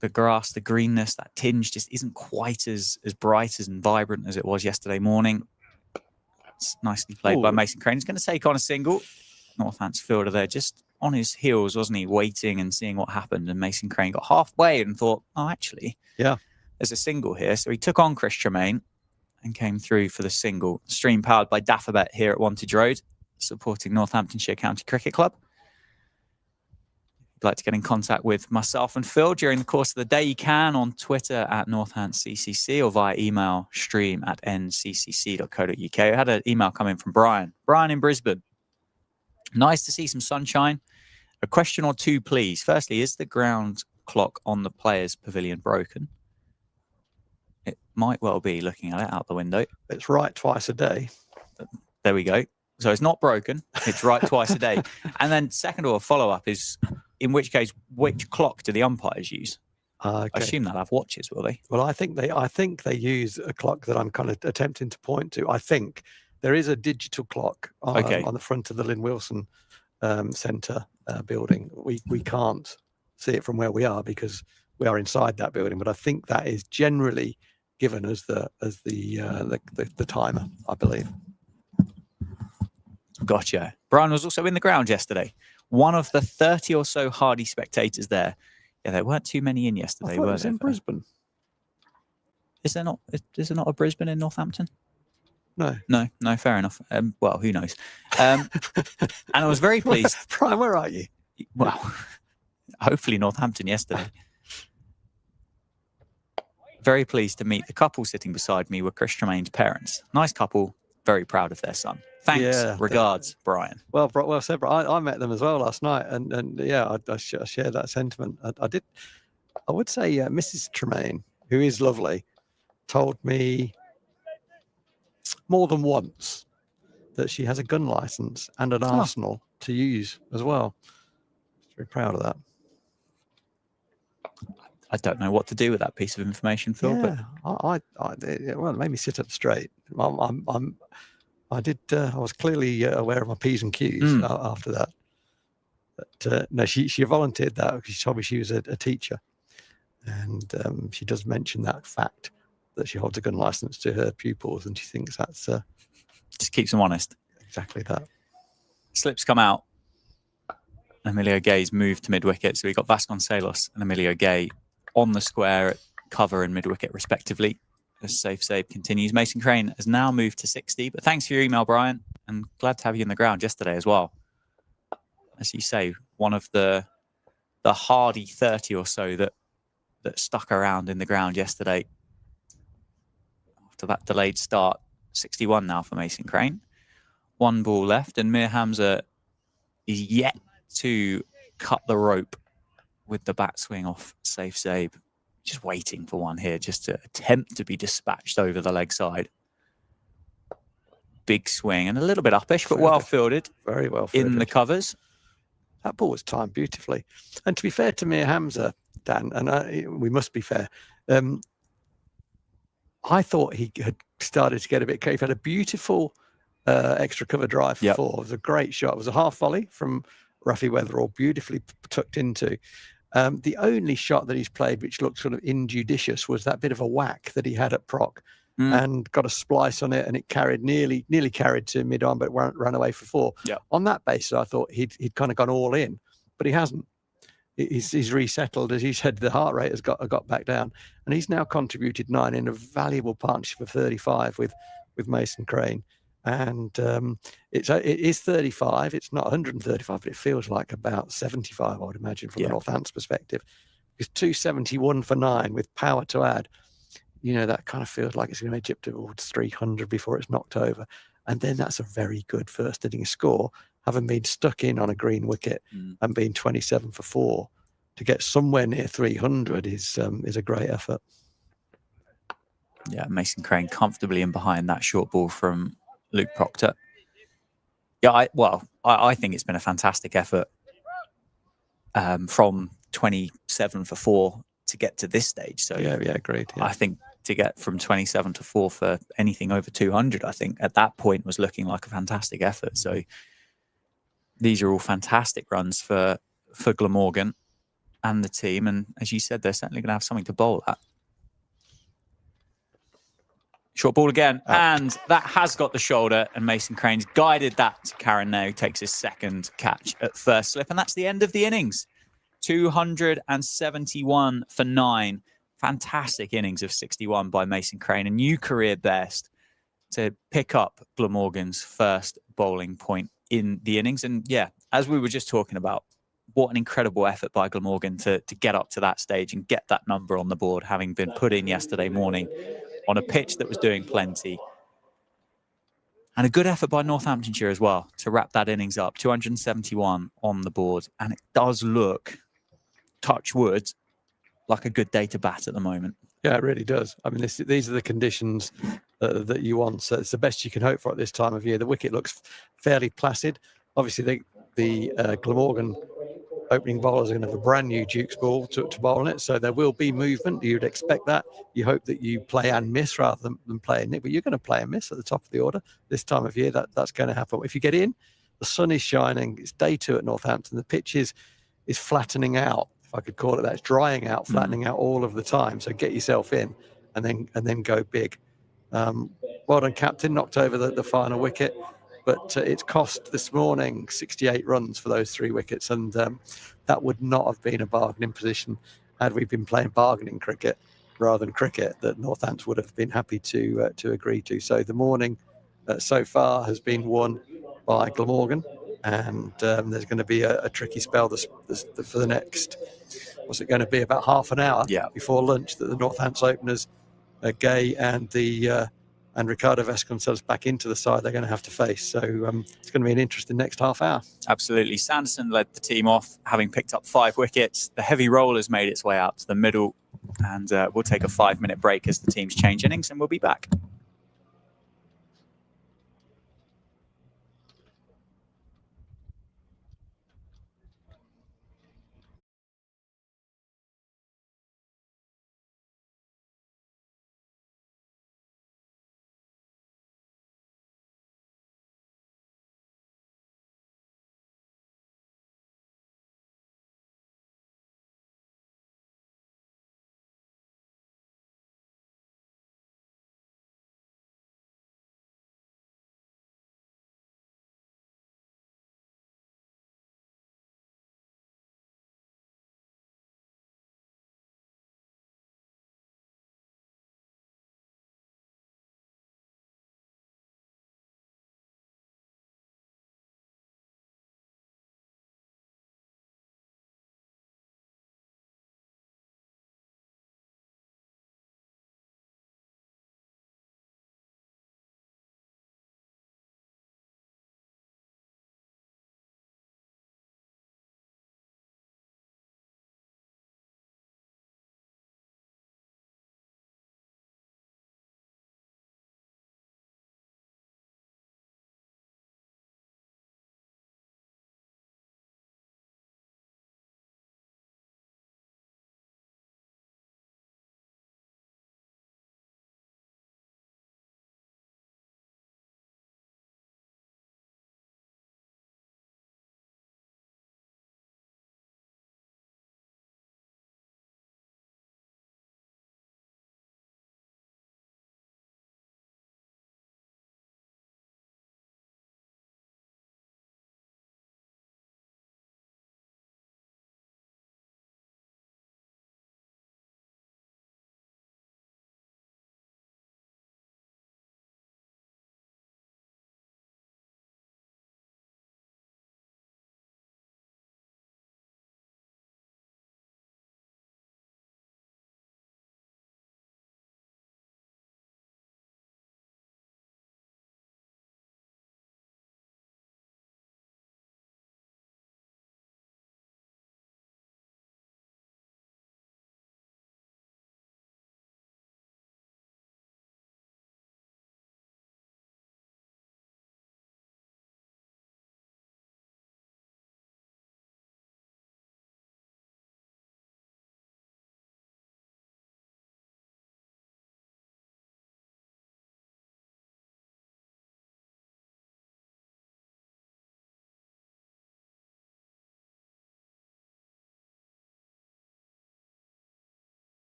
The grass, the greenness, that tinge just isn't quite as bright and vibrant as it was yesterday morning. It's nicely played by Mason Crane. He's going to take on a single. Northants fielder there just on his heels, wasn't he, waiting and seeing what happened. And Mason Crane got halfway and thought, oh, actually, there's a single here. So he took on Chris Tremaine and came through for the single. Stream powered by Daffabet here at Wantage Road, supporting Northamptonshire County Cricket Club. If you'd like to get in contact with myself and Phil during the course of the day, you can on Twitter at NorthantsCCC or via email stream@nccc.co.uk. I had an email coming from Brian. Brian in Brisbane. Nice to see some sunshine. A question or two, please. Firstly, is the ground clock on the players' pavilion broken? It might well be, looking at it out the window. It's right twice a day. There we go. So it's not broken. It's right twice a day. And then second or follow-up is, in which case, which clock do the umpires use? I assume they'll have watches, will they? Well, I think they use a clock that I'm kind of attempting to point to. I think there is a digital clock on the front of the Lynn Wilson Centre building. We can't see it from where we are because we are inside that building, but I think that is generally given as the timer, I believe. Gotcha. Brian was also in the ground yesterday. One of the 30 or so hardy spectators there. Yeah, there weren't too many in I yesterday, thought it were was there? in Brisbane. Is there not? Is there not a Brisbane in Northampton? No. No, fair enough. Well, who knows? And I was very pleased. Brian, where are you? Well, hopefully Northampton yesterday. Very pleased to meet the couple sitting beside me were Chris Tremaine's parents. Nice couple, very proud of their son. Thanks, Yeah, regards, Brian. Well said, Brian. I met them as well last night, and yeah, I share that sentiment. I would say Mrs. Tremaine, who is lovely, told me more than once that she has a gun license and an arsenal to use as well. Very proud of that. I don't know what to do with that piece of information, Phil. Yeah, but well, it made me sit up straight. I was clearly aware of my P's and Q's after that. But no, she volunteered that because she told me she was a teacher, and she does mention that fact that she holds a gun license to her pupils, and she thinks that's just keeps them honest. Exactly that. Slips come out. Emilio Gay's moved to mid-wicket, so we got Vasconcelos and Emilio Gay on the square at cover and mid-wicket respectively. The safe save continues. Mason Crane has now moved to 60, but thanks for your email, Brian, and glad to have you in the ground yesterday as well. As you say, one of the hardy 30 or so that stuck around in the ground yesterday. After that delayed start, 61 now for Mason Crane. One ball left, and Mir Hamza is yet to cut the rope with the bat swing off safe save. Just waiting for one here, just to attempt to be dispatched over the leg side. Big swing and a little bit uppish, but well fielded. Very well fielded. In the covers. That ball was timed beautifully. And to be fair to Mir Hamza, Dan, and we must be fair, I thought he had started to get a bit carried. He had a beautiful extra cover drive for 4. It was a great shot. It was a half volley from Rafi Weatherall, beautifully tucked into. The only shot that he's played which looked sort of injudicious was that bit of a whack that he had at Proc and got a splice on it, and it carried nearly carried to mid-on, but ran away for 4. On that basis, I thought he'd kind of gone all in, but he hasn't. He's resettled. As you said, the heart rate has got back down, and he's now contributed 9 in a valuable partnership of 35 with Mason Crane. And it is 35. It's not 135, but it feels like about 75, I would imagine, from the Northants perspective. Because 271 for 9 with power to add, that kind of feels like it's going to edge up towards 300 before it's knocked over. And then that's a very good first innings score, having been stuck in on a green wicket and being 27 for 4. To get somewhere near 300 is a great effort. Yeah, Mason Crane comfortably in behind that short ball from Luke Proctor. Yeah, I think it's been a fantastic effort from 27 for 4 to get to this stage. So yeah, agreed. Yeah. I think to get from 27 to 4 for anything over 200, I think at that point was looking like a fantastic effort. So these are all fantastic runs for Glamorgan and the team. And as you said, they're certainly going to have something to bowl at. Short ball again, and that has got the shoulder, and Mason Crane's guided that to Karen now, who takes his second catch at first slip, and that's the end of the innings. 271 for 9. Fantastic innings of 61 by Mason Crane, a new career best to pick up Glamorgan's first bowling point in the innings. And yeah, as we were just talking about, what an incredible effort by Glamorgan to get up to that stage and get that number on the board, having been put in yesterday morning on a pitch that was doing plenty. And a good effort by Northamptonshire as well to wrap that innings up. 271 on the board. And it does look, touch wood, like a good day to bat at the moment. Yeah, it really does. I mean, these are the conditions that you want. So it's the best you can hope for at this time of year. The wicket looks fairly placid. Obviously, the Glamorgan opening bowlers are going to have a brand new Duke's ball to bowl on it, so there will be movement. You'd expect that. You hope that you play and miss rather than play and nick, but you're going to play and miss at the top of the order this time of year. That's going to happen. If you get in, the sun is shining. It's day 2 at Northampton. The pitch is flattening out, if I could call it that. It's drying out, flattening out all of the time. So get yourself in and then go big. Well done, captain. Knocked over the final wicket. but it's cost this morning 68 runs for those 3 wickets, and that would not have been a bargaining position had we been playing bargaining cricket rather than cricket that Northants would have been happy to agree to. So the morning so far has been won by Glamorgan, and there's going to be a tricky spell for the next, what's it going to be, about half an hour before lunch, that the Northants openers, Gay and Ricardo Vasconcelos back into the side they're going to have to face. So it's going to be an interesting next half hour. Absolutely. Sanderson led the team off, having picked up 5 wickets. The heavy roll has made its way out to the middle, and we'll take a 5-minute break as the teams change innings, and we'll be back.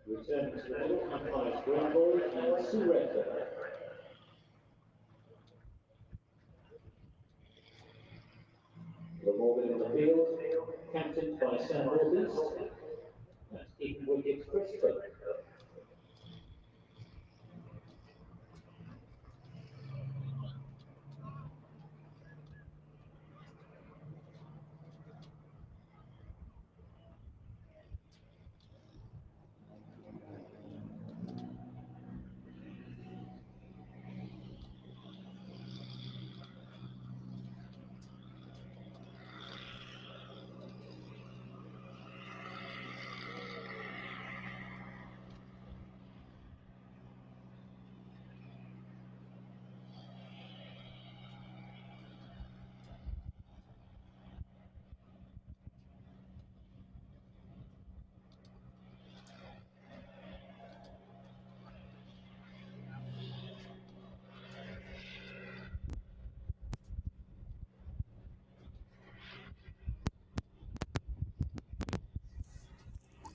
Returning to the middle, umpires green ball and Sue red. Glamorgan in the field, captained by Sam Northants. That's Ingram, Wickets, Kingston.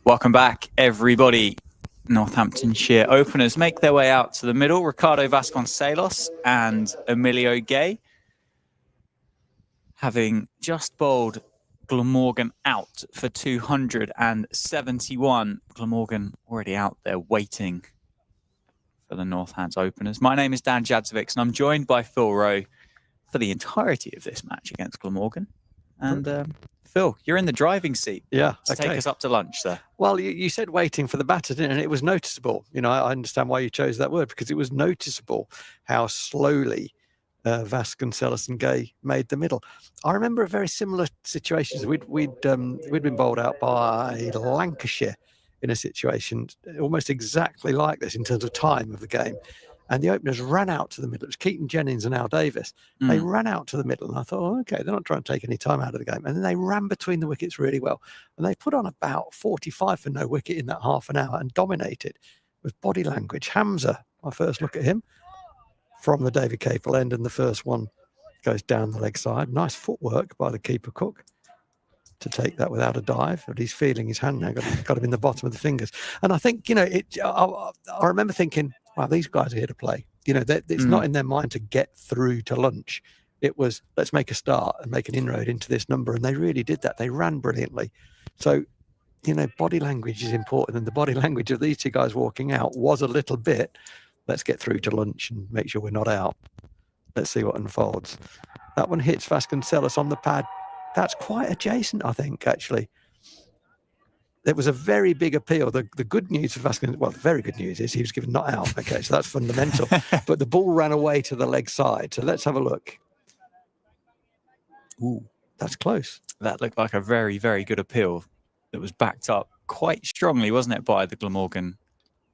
Welcome back, everybody. Northamptonshire openers make their way out to the middle. Ricardo Vasconcelos and Emilio Gay, having just bowled Glamorgan out for 271. Glamorgan already out there waiting for the Northants openers. My name is Dan Jadzovic, and I'm joined by Phil Rowe for the entirety of this match against Glamorgan. And Phil, you're in the driving seat. Yeah, Take us up to lunch, sir. Well, you said waiting for the batter, didn't you? And it was noticeable. You know, I understand why you chose that word, because it was noticeable how slowly Vasconcelos and Gay made the middle. I remember a very similar situation. We'd been bowled out by Lancashire in a situation almost exactly like this in terms of time of the game. And the openers ran out to the middle. It was Keaton Jennings and Al Davis. They ran out to the middle. And I thought, oh, okay, they're not trying to take any time out of the game. And then they ran between the wickets really well. And they put on about 45 for no wicket in that half an hour and dominated with body language. Hamza, my first look at him, from the David Capel end. And the first one goes down the leg side. Nice footwork by the keeper Cook to take that without a dive. But he's feeling his hand now, got him in the bottom of the fingers. And I think, you know, I remember thinking, wow, these guys are here to play. You know, it's not in their mind to get through to lunch. It was, let's make a start and make an inroad into this number. And they really did that. They ran brilliantly. So, you know, body language is important. And the body language of these two guys walking out was a little bit, let's get through to lunch and make sure we're not out. Let's see what unfolds. That one hits Vasconcelos on the pad. That's quite adjacent, I think, actually. There was a very big appeal. The good news for Vasconcelos, well, the very good news is he was given not out. Okay, so that's fundamental. But the ball ran away to the leg side. So let's have a look. Ooh, that's close. That looked like a very, very good appeal that was backed up quite strongly, wasn't it, by the Glamorgan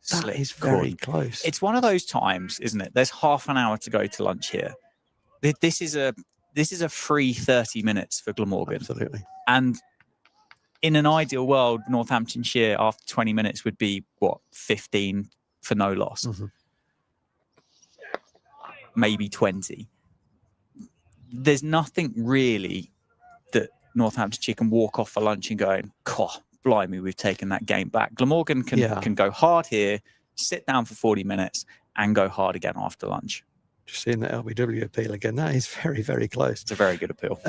slip? That is very close. It's one of those times, isn't it? There's half an hour to go to lunch here. This is a free 30 minutes for Glamorgan. Absolutely. And in an ideal world, Northamptonshire after 20 minutes would be, 15 for no loss? Maybe 20. There's nothing really that Northamptonshire can walk off for lunch and going, blimey, we've taken that game back. Glamorgan can go hard here, sit down for 40 minutes and go hard again after lunch. Just seeing the LBW appeal again. That is very, very close. It's a very good appeal.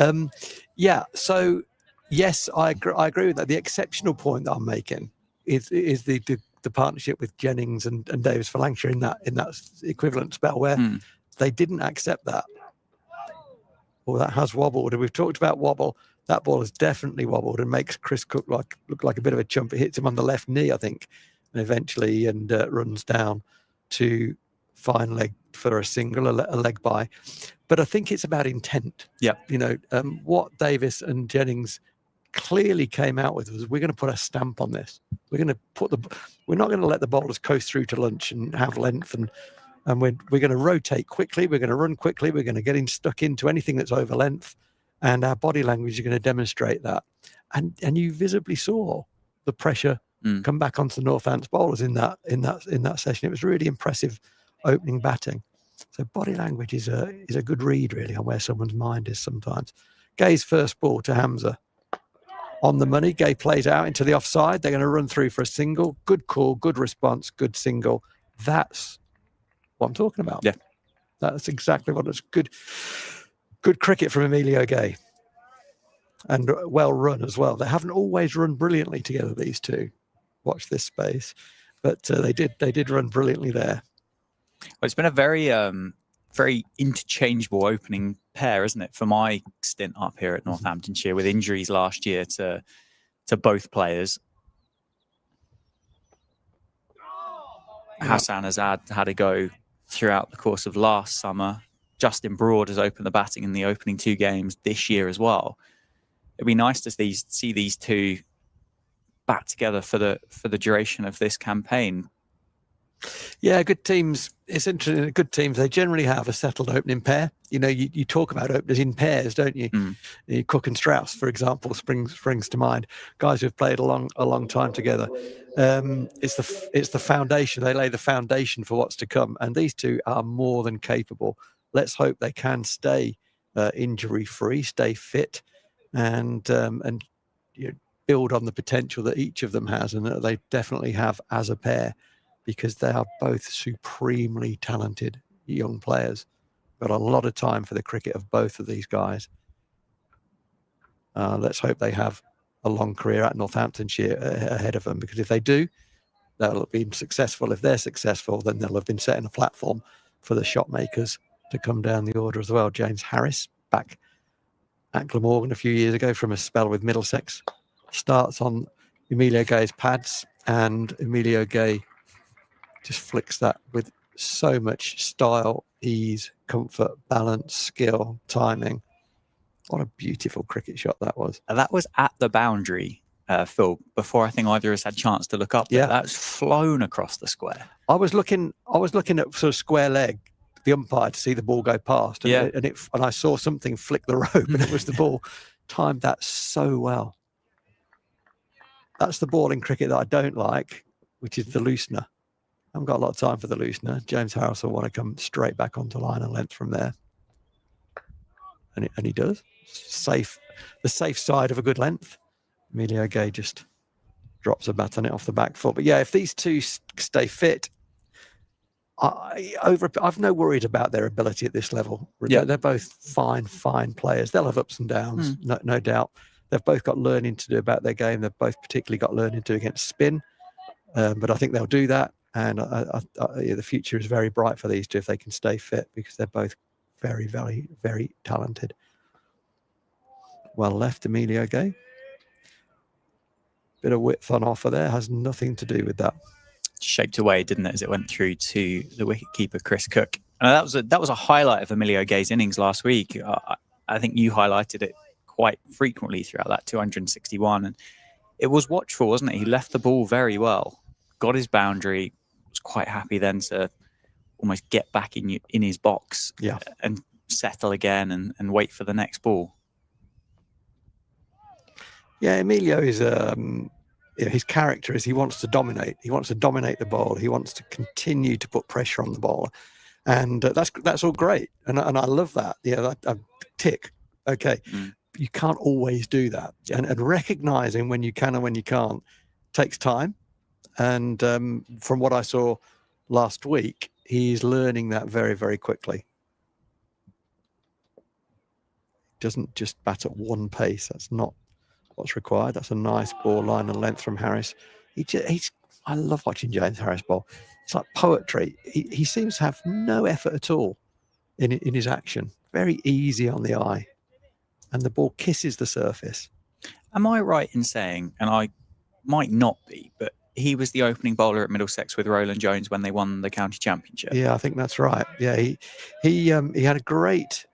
So yes, I agree with that. The exceptional point that I'm making is the partnership with Jennings and Davis for Lancashire in that equivalent spell where they didn't accept that. Well, that has wobbled, and we've talked about wobble. That ball has definitely wobbled and makes Chris Cook look like a bit of a chump. It hits him on the left knee, I think, and eventually runs down to fine leg for a single, a leg by. But I think it's about intent. Yeah. You know, what Davis and Jennings clearly came out with was, we're going to put a stamp on this. We're not going to let the bowlers coast through to lunch and have length, and we're going to rotate quickly. We're going to run quickly. We're going to get stuck into anything that's over length, and our body language is going to demonstrate that. And you visibly saw the pressure come back onto the Northants bowlers in that session. It was really impressive opening batting. So body language is a good read really on where someone's mind is sometimes. Gay's first ball to Hamza on the money. Gay plays out into the offside. They're going to run through for a single. Good call, good response, good single. That's what I'm talking about. Yeah. That's exactly what it's good. Good cricket from Emilio Gay. And well run as well. They haven't always run brilliantly together, these two. Watch this space. But they did run brilliantly there. Well, it's been a very very interchangeable opening pair, isn't it, for my stint up here at Northamptonshire, with injuries last year to both players. Hassan has had a go throughout the course of last summer. Justin Broad has opened the batting in the opening 2 games this year as well. It'd be nice to see these two back together for the duration of this campaign. Yeah, good teams. It's interesting. Good teams, they generally have a settled opening pair. You know, you talk about openers in pairs, don't you? Cook and Strauss, for example, springs to mind. Guys who've played a long time together. It's the foundation. They lay the foundation for what's to come, and these two are more than capable. Let's hope they can stay injury free, stay fit, and build on the potential that each of them has, and that they definitely have as a pair, because they are both supremely talented young players. Got a lot of time for the cricket of both of these guys. Let's hope they have a long career at Northamptonshire ahead of them, because if they do, they'll have been successful. If they're successful, then they'll have been setting a platform for the shot makers to come down the order as well. James Harris, back at Glamorgan a few years ago from a spell with Middlesex, starts on Emilio Gay's pads, and Emilio Gay just flicks that with so much style, ease, comfort, balance, skill, timing. What a beautiful cricket shot that was. That was at the boundary, Phil, before I think either of us had a chance to look up. Yeah. That's flown across the square. I was looking at sort of square leg, the umpire, to see the ball go past. And, and I saw something flick the rope, and it was the ball. Timed that so well. That's the ball in cricket that I don't like, which is the loosener. I haven't got a lot of time for the loosener. James Harris will want to come straight back onto line and length from there. And he does. The safe side of a good length. Emilio Gay just drops a bat on it off the back foot. But yeah, if these two stay fit, I've no worries about their ability at this level. Yeah. They're both fine players. They'll have ups and downs, no doubt. They've both got learning to do about their game. They've both particularly got learning to do against spin. But I think they'll do that. And the future is very bright for these two if they can stay fit, because they're both very, very, very talented. Well left, Emilio Gay. Bit of width on offer there, has nothing to do with that. Shaped away, didn't it, as it went through to the wicketkeeper, Chris Cook. And that was a highlight of Emilio Gay's innings last week. I think you highlighted it quite frequently throughout that 261. And it was watchful, wasn't it? He left the ball very well, got his boundary, was quite happy then to almost get back in his box and settle again and wait for the next ball. Yeah, Emilio is his character is he wants to dominate. He wants to dominate the ball. He wants to continue to put pressure on the ball, and that's all great. And I love that. Yeah, tick. Okay, you can't always do that, and recognizing when you can and when you can't takes time. And from what I saw last week, he's learning that very, very quickly. Doesn't just bat at one pace. That's not what's required. That's a nice ball, line and length from Harris. I love watching James Harris bowl. It's like poetry. He seems to have no effort at all in his action. Very easy on the eye, and the ball kisses the surface. Am I right in saying, and I might not be, but he was the opening bowler at Middlesex with Roland Jones when they won the county championship? Yeah, I think that's right. Yeah, he had a great.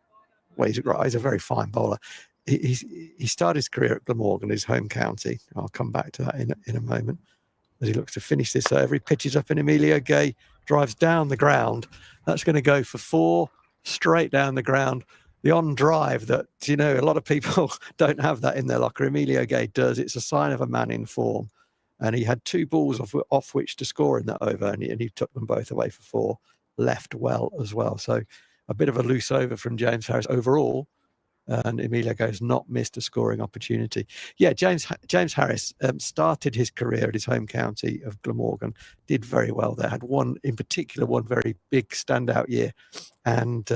Well, he's a very fine bowler. He started his career at Glamorgan, his home county. I'll come back to that in a moment, as he looks to finish this. So every pitch is up, and Emilio Gay drives down the ground. That's going to go for 4 straight down the ground. The on drive that, a lot of people don't have that in their locker. Emilio Gay does. It's a sign of a man in form. And he had 2 balls off which to score in that over, and he took them both away for 4, left well as well. So a bit of a loose over from James Harris overall. And Emilio Gay's not missed a scoring opportunity. Yeah, James Harris started his career at his home county of Glamorgan, did very well there, had one very big standout year, and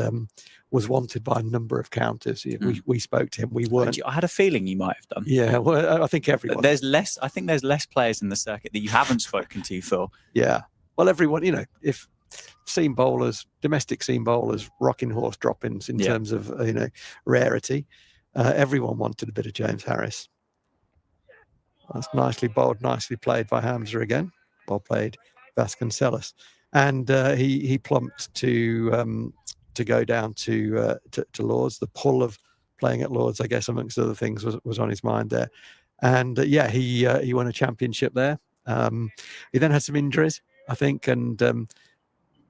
was wanted by a number of counties. We spoke to him. We weren't. I had a feeling you might have done. Yeah, well, I think everyone. I think there's less players in the circuit that you haven't spoken to, Phil. Yeah, well, everyone, if seam bowlers, domestic seam bowlers, rocking horse drop-ins in terms of rarity, everyone wanted a bit of James Harris. That's nicely bowled, nicely played by Hamza again. Well played, Vasconcelos, and he plumped to go down to Lords. The pull of playing at Lords, I guess, amongst other things, was on his mind there, and he won a championship there. He then had some injuries, I think, and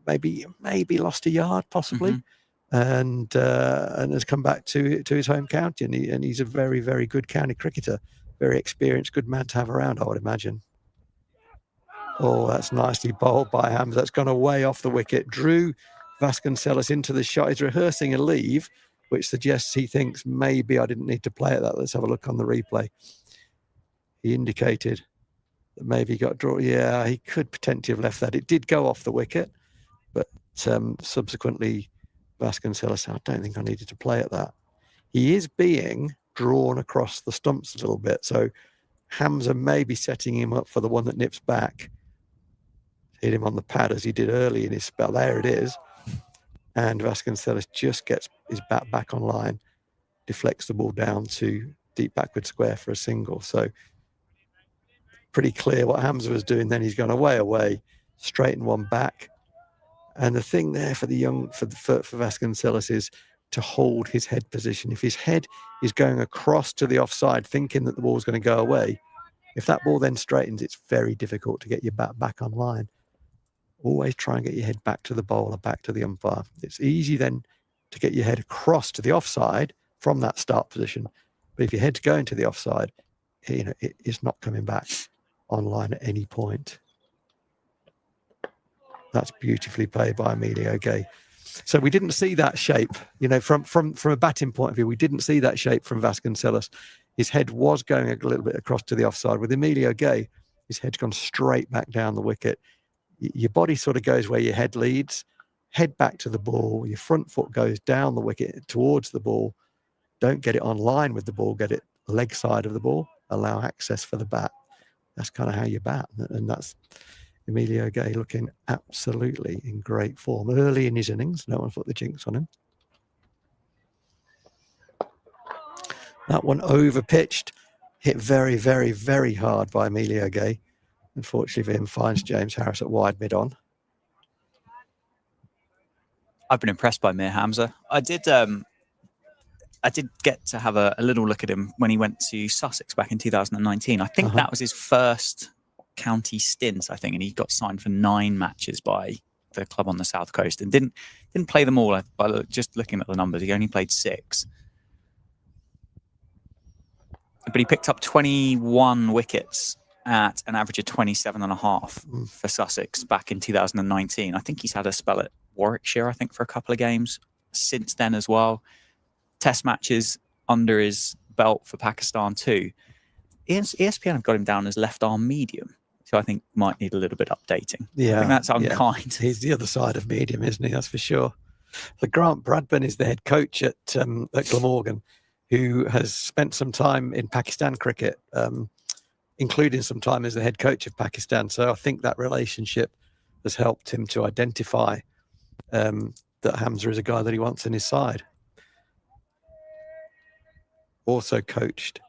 maybe lost a yard possibly, and has come back to his home county, and he's a very, very good county cricketer, very experienced, good man to have around, I would imagine. Oh, that's nicely bowled by Hamza. That's gone away off the wicket. Drew Vasconcelos into the shot. He's rehearsing a leave, which suggests he thinks maybe I didn't need to play at that. Let's have a look on the replay. He indicated that maybe he got drawn. Yeah, he could potentially have left that. It did go off the wicket, but subsequently Vasconcelos, I don't think I needed to play at that. He is being drawn across the stumps a little bit, so Hamza may be setting him up for the one that nips back. Hit him on the pad as he did early in his spell. There it is. And Vasconcelos just gets his bat back on line, deflects the ball down to deep backward square for a single. So pretty clear what Hamza was doing then. He's gone away, straighten one back. And the thing there for Vasconcelos is to hold his head position. If his head is going across to the offside, thinking that the ball is going to go away, if that ball then straightens, it's very difficult to get your bat back on line. Always try and get your head back to the bowler, back to the umpire. It's easy then to get your head across to the offside from that start position. But if your head's going to the offside, it is not coming back on line at any point. That's beautifully played by Emilio Gay. So we didn't see that shape, from a batting point of view, we didn't see that shape from Vasconcelos. His head was going a little bit across to the offside. With Emilio Gay, his head's gone straight back down the wicket. Your body sort of goes where your head leads, head back to the ball, your front foot goes down the wicket towards the ball. Don't get it on line with the ball, get it leg side of the ball, allow access for the bat. That's kind of how you bat, and that's Emilio Gay looking absolutely in great form early in his innings. No one put the jinx on him. That one over pitched, hit very, very, very hard by Emilio Gay. Unfortunately for him, finds James Harris at wide mid on. I've been impressed by Mir Hamza. I did get to have a little look at him when he went to Sussex back in 2019. I think that was his first county stint, I think, and he got signed for 9 matches by the club on the south coast and didn't play them all. But just looking at the numbers, he only played 6. But he picked up 21 wickets at an average of 27.5 for Sussex back in 2019. I think he's had a spell at Warwickshire, I think, for a couple of games since then as well. Test matches under his belt for Pakistan too. ESPN have got him down as left arm medium, so I think might need a little bit updating. Yeah, I think that's unkind. Yeah. He's the other side of medium, isn't he? That's for sure. So Grant Bradburn is the head coach at Glamorgan, who has spent some time in Pakistan cricket, including some time as the head coach of Pakistan. So I think that relationship has helped him to identify that Hamza is a guy that he wants in his side. Also coached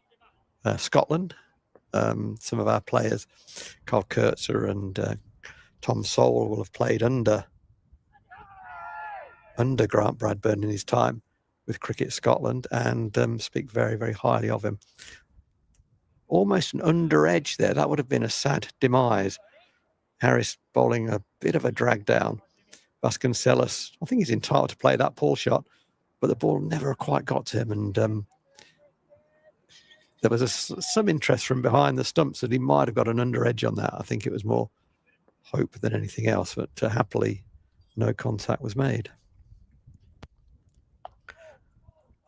Scotland. Some of our players, Carl Kurtzer and Tom Sowell, will have played under Grant Bradburn in his time with Cricket Scotland, and speak very, very highly of him. Almost an under edge there. That would have been a sad demise. Harris bowling a bit of a drag down. Vasconcelos, I think he's entitled to play that pull shot, but the ball never quite got to him, and there was some interest from behind the stumps that he might have got an under edge on that. I think it was more hope than anything else, but happily no contact was made.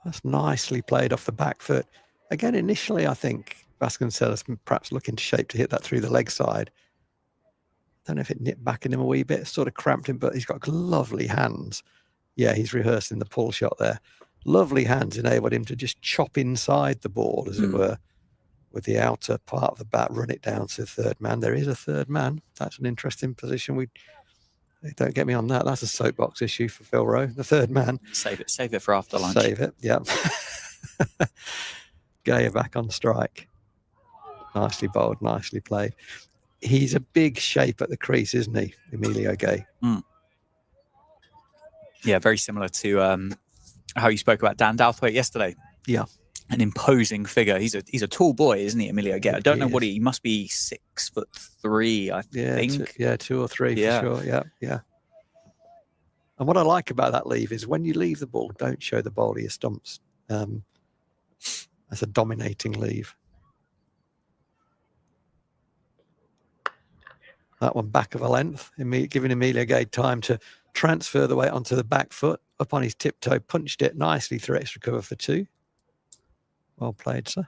That's nicely played off the back foot. Again, initially, I think Vasconcelos perhaps looking to shape to hit that through the leg side. Don't know if it nipped back in him a wee bit, sort of cramped him, but he's got lovely hands. Yeah, he's rehearsing the pull shot there. Lovely hands enabled him to just chop inside the ball, as it were, with the outer part of the bat, run it down to the third man. There is a third man. That's an interesting position. Don't get me on that. That's a soapbox issue for Phil Rowe. The third man. Save it for after lunch. Save it, yeah. Gaya back on strike. Nicely bowled, nicely played. He's a big shape at the crease, isn't he, Emilio Gay? Yeah, very similar to how you spoke about Dan Douthwaite yesterday. Yeah. An imposing figure. He's a tall boy, isn't he, Emilio Gay? I don't know what he must be 6'3", I think. 2 or 3 for sure. Yeah. And what I like about that leave is when you leave the ball, don't show the bowler your stumps. That's a dominating leave. That one back of a length, giving Emilio Gay time to transfer the weight onto the back foot, up on his tiptoe, punched it nicely through extra cover for 2. Well played, sir.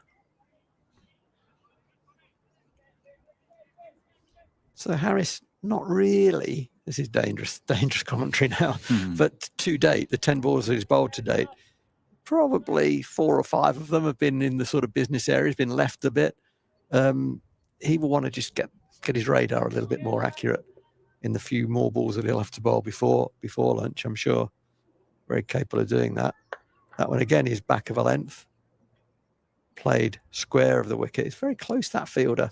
So Harris, not really. This is dangerous commentary now. But to date, the 10 balls that he's bowled to date, probably 4 or 5 of them have been in the sort of business areas, been left a bit. He will want to just get his radar a little bit more accurate in the few more balls that he'll have to bowl before lunch, I'm sure. Very capable of doing that. That one again is back of a length. Played square of the wicket. It's very close, that fielder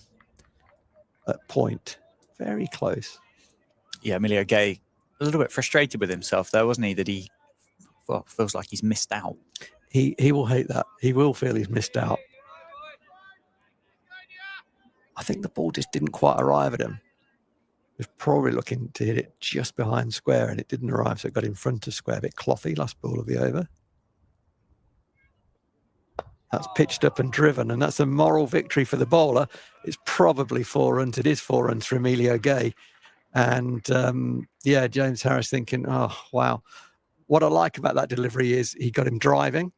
at point. Very close. Yeah, Emilio Gay, a little bit frustrated with himself though, wasn't he? That he feels like he's missed out. He will hate that. He will feel he's missed out. I think the ball just didn't quite arrive at him. He was probably looking to hit it just behind square and it didn't arrive, so it got in front of square. A bit clothy, last ball of the over. That's pitched up and driven, and that's a moral victory for the bowler. It's probably 4 runs. It is 4 runs for Emilio Gay. And James Harris thinking, oh, wow. What I like about that delivery is he got him driving,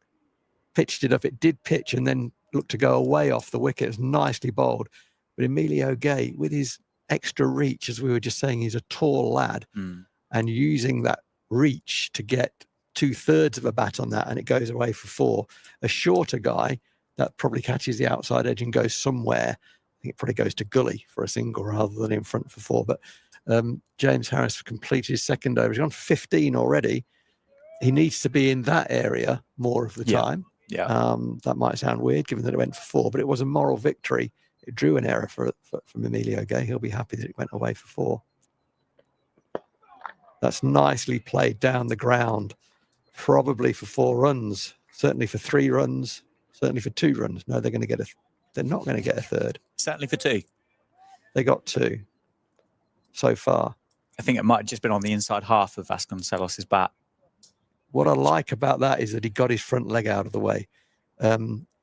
pitched it up. It did pitch and then looked to go away off the wicket. It was nicely bowled. But Emilio Gay, with his extra reach, as we were just saying, he's a tall lad, and using that reach to get 2/3 of a bat on that, and it goes away for 4. A shorter guy that probably catches the outside edge and goes somewhere. I think it probably goes to gully for a single rather than in front for 4. But James Harris completed his second over. He's gone for 15 already. He needs to be in that area more of the time. Yeah. That might sound weird given that it went for 4, but it was a moral victory. It drew an error from Emilio Gay. He'll be happy that it went away for 4. That's nicely played down the ground, probably for 4 runs, certainly for 3 runs, certainly for 2 runs. No, they're not going to get a third. Certainly for 2. They got 2 so far. I think it might have just been on the inside half of Vasconcelos' bat. What I like about that is that he got his front leg out of the way.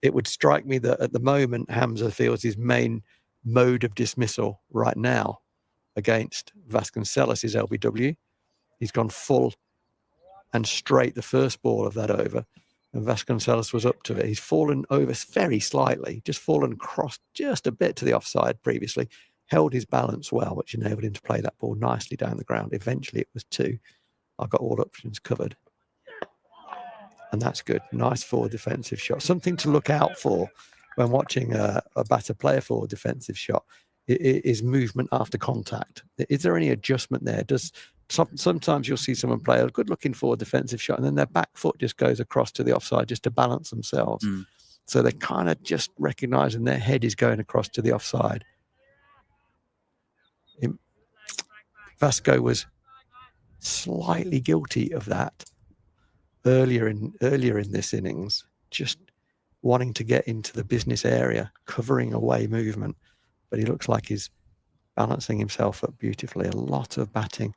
It would strike me that at the moment, Hamza feels his main mode of dismissal right now against Vasconcelos' LBW. He's gone full and straight the first ball of that over, and Vasconcelos was up to it. He's fallen over very slightly, just fallen across just a bit to the offside previously, held his balance well, which enabled him to play that ball nicely down the ground. Eventually it was 2. I've got all options covered. And that's good. Nice forward defensive shot. Something to look out for when watching a batter play a forward defensive shot is movement after contact. Is there any adjustment there? Sometimes you'll see someone play a good looking forward defensive shot and then their back foot just goes across to the offside just to balance themselves. So they're kind of just recognizing their head is going across to the offside. Vasco was slightly guilty of that earlier in this innings, just wanting to get into the business area, covering away movement, but he looks like he's balancing himself up beautifully. A lot of batting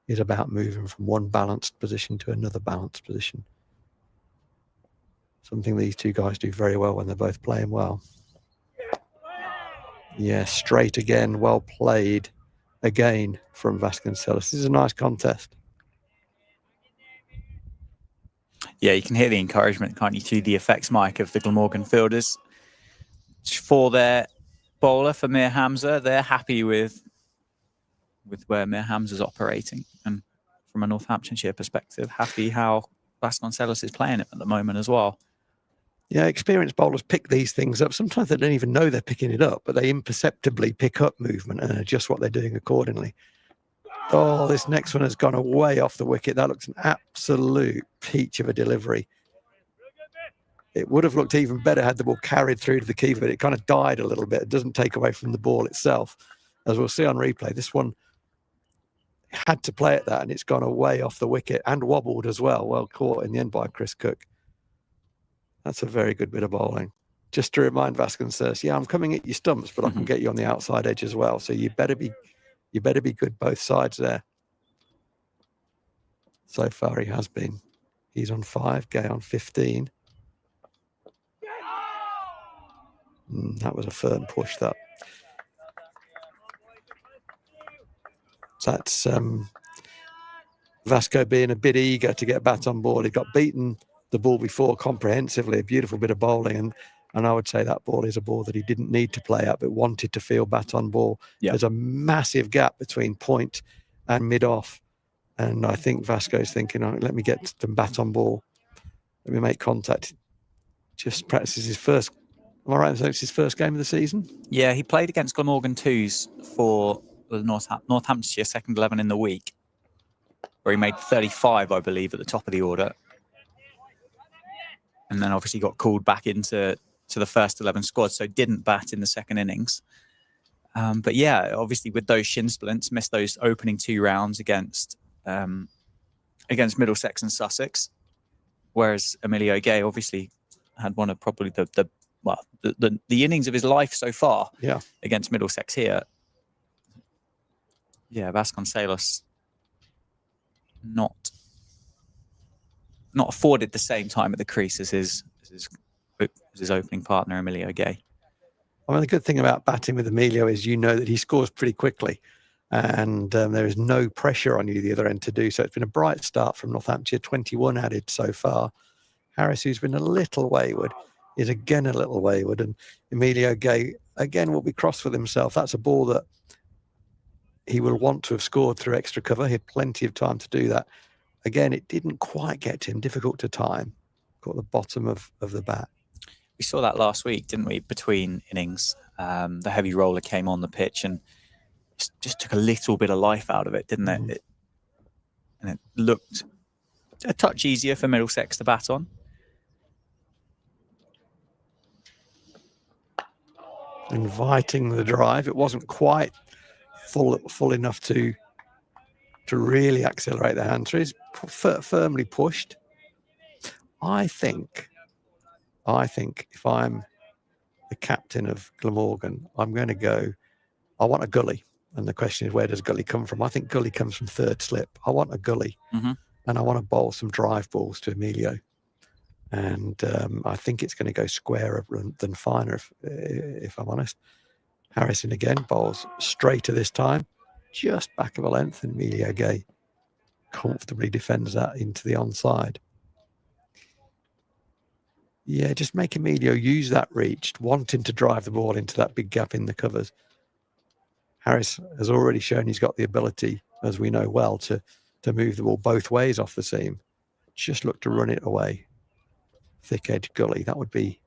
is about moving from one balanced position to another balanced position. Something these two guys do very well when they're both playing well. Yeah, straight again, well played again from Vasconcelos. This is a nice contest. Yeah, you can hear the encouragement, can't you, through the effects mic of the Glamorgan fielders. For their bowler, for Mir Hamza, they're happy with where Mir Hamza's operating. And from a Northamptonshire perspective, happy how Vasconcelos is playing it at the moment as well. Yeah, experienced bowlers pick these things up. Sometimes they don't even know they're picking it up, but they imperceptibly pick up movement and adjust what they're doing accordingly. Oh, this next one has gone away off the wicket. That looks an absolute peach of a delivery. It would have looked even better had the ball carried through to the keeper, but it kind of died a little bit. It doesn't take away from the ball itself. As we'll see on replay, this one had to play at that, and it's gone away off the wicket and wobbled as well. Well caught in the end by Chris Cook. That's a very good bit of bowling. Just to remind Vasconcelos, yeah, I'm coming at your stumps, but I can get you on the outside edge as well. So you better be good both sides there. So far he has been. He's on 5, Gay on 15. That was a firm push, that. So that's Vasco being a bit eager to get bat on ball. He got beaten the ball before comprehensively, a beautiful bit of bowling. And I would say that ball is a ball that he didn't need to play at, but wanted to feel bat on ball. Yeah. There's a massive gap between point and mid-off. And I think Vasco's thinking, oh, let me get them bat on ball. Let me make contact. Just practices his first, am I right in saying it's his first game of the season? Yeah, he played against Glamorgan 2s for the Northamptonshire second 11 in the week, where he made 35, I believe, at the top of the order. And then obviously got called back into the first 11 squad, so didn't bat in the second innings. But yeah, obviously with those shin splints, missed those opening 2 rounds against Middlesex and Sussex, whereas Emilio Gay obviously had one of probably the innings of his life so far. Yeah, against Middlesex here. Yeah, Vasconcelos not afforded the same time at the crease as his opening partner, Emilio Gay. I mean, the good thing about batting with Emilio is you know that he scores pretty quickly, and there is no pressure on you the other end to do so. It's been a bright start from Northamptonshire, 21 added so far. Harris, who's been a little wayward, is again a little wayward, and Emilio Gay again will be cross with himself. That's a ball that he will want to have scored through extra cover. He had plenty of time to do that. Again, it didn't quite get to him, difficult to time. Caught the bottom of the bat. We saw that last week, didn't we, between innings? The heavy roller came on the pitch and just took a little bit of life out of it, didn't it? And it looked a touch easier for Middlesex to bat on. Inviting the drive. It wasn't quite full enough to really accelerate the hand through. He's firmly pushed. I think if I'm the captain of Glamorgan, I'm going to go, I want a gully. And the question is, where does gully come from? I think gully comes from third slip. I want a gully. And I want to bowl some drive balls to Emilio. And I think it's going to go squarer than finer, if I'm honest. Harrison again bowls straighter this time, just back of a length, and Emilio Gay comfortably defends that into the onside. Yeah, just make Emilio use that reach, wanting to drive the ball into that big gap in the covers. Harris has already shown he's got the ability, as we know well, to move the ball both ways off the seam. Just look to run it away. Thick edge gully, that would be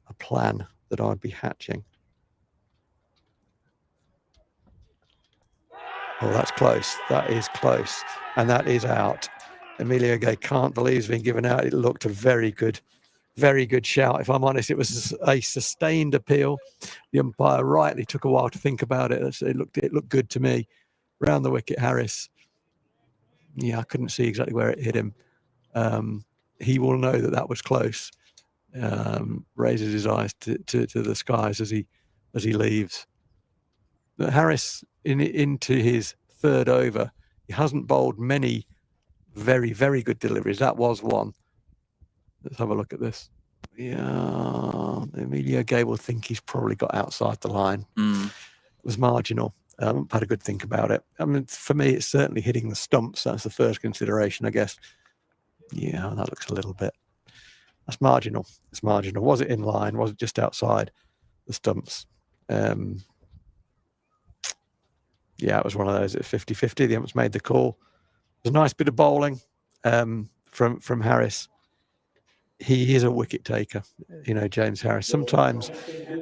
a plan that I'd be hatching. Oh, that's close. That is close. And that is out. Emilio Gay can't believe he's been given out. It looked a very good shout. If I'm honest, it was a sustained appeal. The umpire rightly took a while to think about it. It looked good to me. Round the wicket, Harris. Yeah, I couldn't see exactly where it hit him. He will know that was close. Raises his eyes to the skies as he leaves. But Harris into his third over. He hasn't bowled many very, very good deliveries. That was one. Let's have a look at this. Yeah, Emilio Gay will think he's probably got outside the line. It was marginal. I've had a good think about it. I mean, for me, it's certainly hitting the stumps. That's the first consideration, I guess. Yeah, that looks a little bit. That's marginal. It's marginal. Was it in line? Was it just outside the stumps? Yeah, it was one of those at 50-50. The umps made the call. It was a nice bit of bowling from Harris. He is a wicket taker, James Harris. Sometimes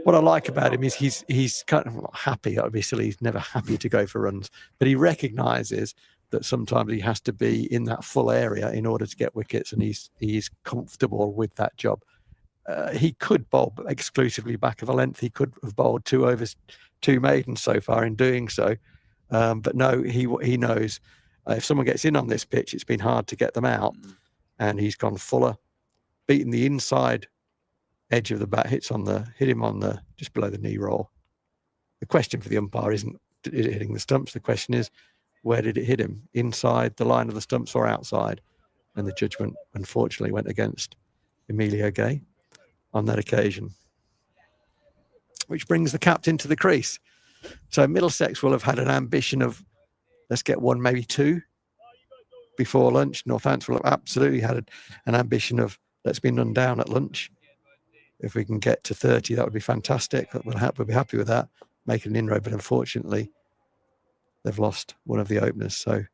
what I like about him is he's kind of not happy. That would be silly. He's never happy to go for runs, but he recognises that sometimes he has to be in that full area in order to get wickets, and he's comfortable with that job. He could bowl exclusively back of a length. He could have bowled 2 overs, 2 maidens so far in doing so. But no, he knows if someone gets in on this pitch, it's been hard to get them out, and he's gone fuller. Beating the inside edge of the bat, hit him on the just below the knee roll. The question for the umpire isn't is it hitting the stumps. The question is, where did it hit him? Inside the line of the stumps or outside? And the judgment, unfortunately, went against Emilio Gay on that occasion, which brings the captain to the crease. So Middlesex will have had an ambition of let's get 1, maybe 2 before lunch. Northants will have absolutely had an ambition of let's be none down at lunch. If we can get to 30, that would be fantastic. We'll be happy with that, making an inroad. But unfortunately, they've lost one of the openers. So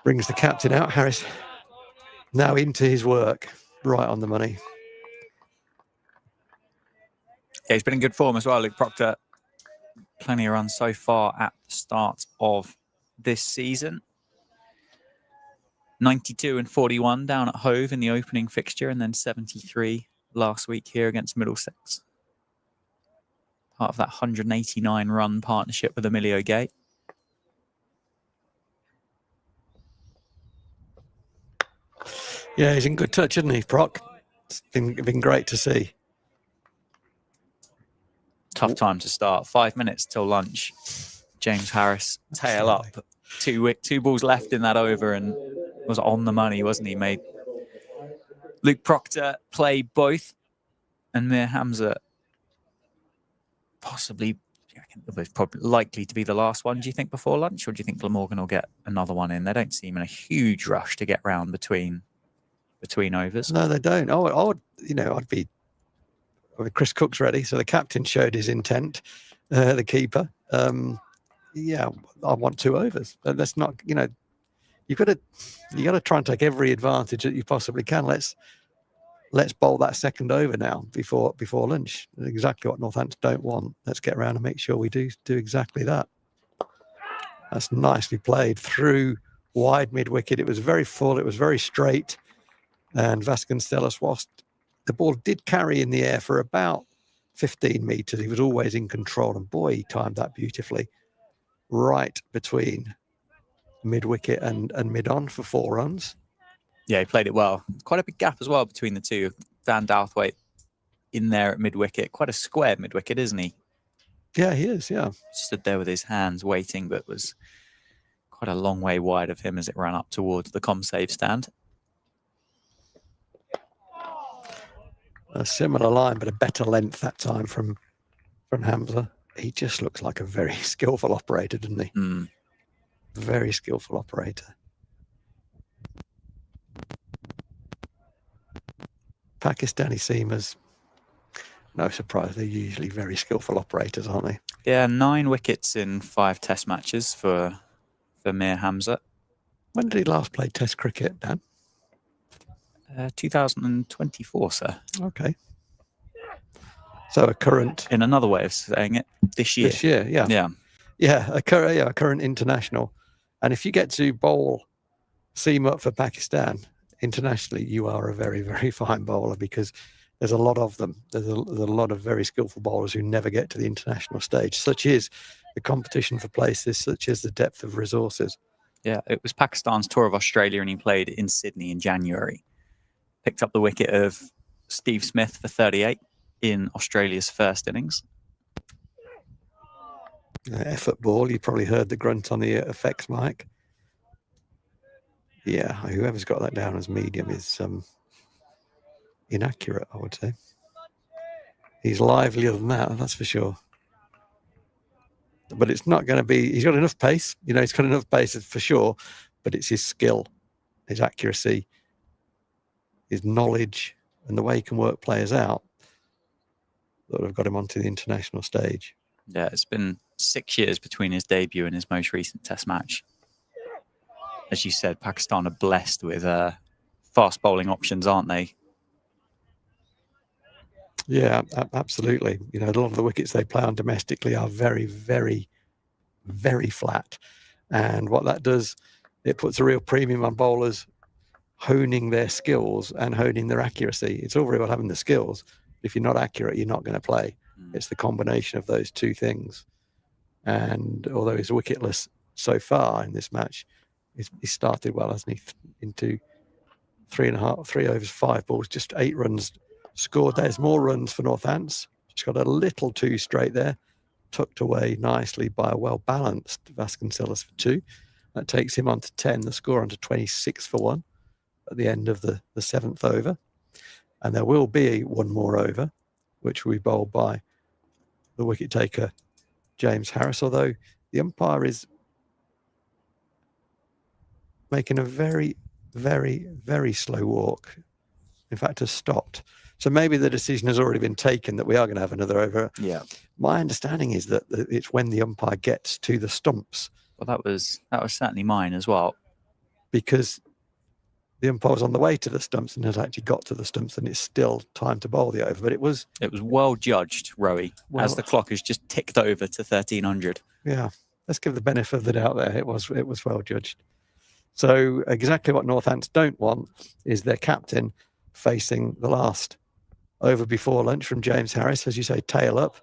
brings the captain out. Harris now into his work, right on the money. Yeah, he's been in good form as well. Luke Proctor, plenty of runs so far at the start of this season. 92 and 41 down at Hove in the opening fixture, and then 73 last week here against Middlesex. Part of that 189-run partnership with Emilio Gay. Yeah, he's in good touch, isn't he, Proc? It's been great to see. Tough time to start. 5 minutes till lunch. James Harris, tail up. 2 balls left in that over and was on the money, wasn't he? Made Luke Proctor play both, and Mir Hamza probably likely to be the last one, do you think, before lunch? Or do you think Glamorgan will get another one in? They don't seem in a huge rush to get round between overs. No, they don't. Chris Cook's ready, so the captain showed his intent, the keeper. Yeah, I want 2 overs. That's not, you've got to try and take every advantage that you possibly can. Let's bowl that second over now before lunch. Exactly what Northants don't want. Let's get around and make sure we do exactly that. That's nicely played through wide mid wicket. It was very full. It was very straight. And Vasconcelos was. The ball did carry in the air for about 15 metres. He was always in control. And boy, he timed that beautifully. Right between mid wicket and mid on for 4 runs. Yeah, he played it well. Quite a big gap as well between the two. Dan Douthwaite in there at mid-wicket. Quite a square mid-wicket, isn't he? Yeah, he is, yeah. Stood there with his hands waiting, but was quite a long way wide of him as it ran up towards the ComSave stand. A similar line, but a better length that time from Hamza. He just looks like a very skillful operator, doesn't he? Mm. Very skillful operator. Pakistani seamers, no surprise, they're usually very skillful operators, aren't they? Yeah, 9 wickets in 5 test matches for Mir Hamza. When did he last play test cricket, Dan? 2024, sir. Okay. So a current... In another way of saying it, this year. This year, yeah. Yeah. Yeah, a current international. And if you get to bowl seam up for Pakistan internationally, you are a very, very fine bowler, because there's a lot of them. There's a lot of very skillful bowlers who never get to the international stage. Such is the competition for places, such as the depth of resources. Yeah, it was Pakistan's tour of Australia, and he played in Sydney in January. Picked up the wicket of Steve Smith for 38 in Australia's first innings. Effort ball. You probably heard the grunt on the effects mic. Yeah, whoever's got that down as medium is inaccurate, I would say. He's livelier than that, that's for sure. But it's not going to be... He's got enough pace. He's got enough pace for sure, but it's his skill. his accuracy, his knowledge, and the way he can work players out that have got him onto the international stage. Yeah, it's been 6 years between his debut and his most recent Test match. As you said, Pakistan are blessed with fast bowling options, aren't they? Yeah, absolutely. You know, a lot of the wickets they play on domestically are very, very, very flat. And what that does, it puts a real premium on bowlers honing their skills and honing their accuracy. It's all very well having the skills. If you're not accurate, you're not going to play. It's the combination of those two things. And although he's wicketless so far in this match, he started well, hasn't he? Into 3 overs, 5 balls, just 8 runs scored. There's more runs for Northants. Just got a little too straight there, tucked away nicely by a well-balanced Vasconcelos for 2. That takes him on to 10, the score on to 26 for 1 at the end of the 7th over. And there will be one more over, which will be bowled by the wicket taker, James Harris, although the umpire is making a very, very, very slow walk. In fact, has stopped. So maybe the decision has already been taken that we are going to have another over. Yeah. My understanding is that it's when the umpire gets to the stumps. Well, that was certainly mine as well. Because the umpire was on the way to the stumps and has actually got to the stumps, and it's still time to bowl the over. But it was well judged, Rowie, as the clock has just ticked over to 1300. Yeah, let's give the benefit of the doubt there. It was well judged. So exactly what Northants don't want is their captain facing the last over before lunch from James Harris, as you say, tail up,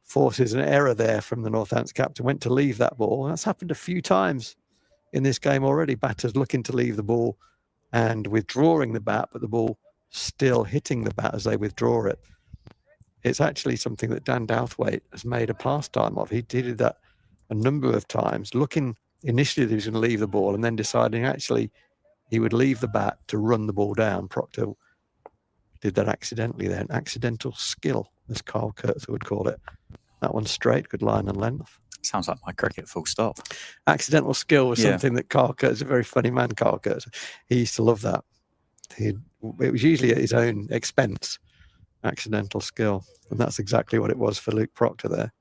forces an error there from the Northants captain, went to leave that ball. That's happened a few times in this game already. Batters looking to leave the ball and withdrawing the bat, but the ball still hitting the bat as they withdraw it. It's actually something that Dan Douthwaite has made a pastime of. He did that a number of times, looking initially that he was going to leave the ball and then deciding actually he would leave the bat to run the ball down. Proctor did that accidentally there, an accidental skill, as Carl Kurtzer would call it. That one's straight, good line and length. Sounds like my cricket, full stop. Accidental skill was something that Carl Kurtzer, a very funny man, Carl Kurtzer, he used to love that. It was usually at his own expense, accidental skill. And that's exactly what it was for Luke Proctor there.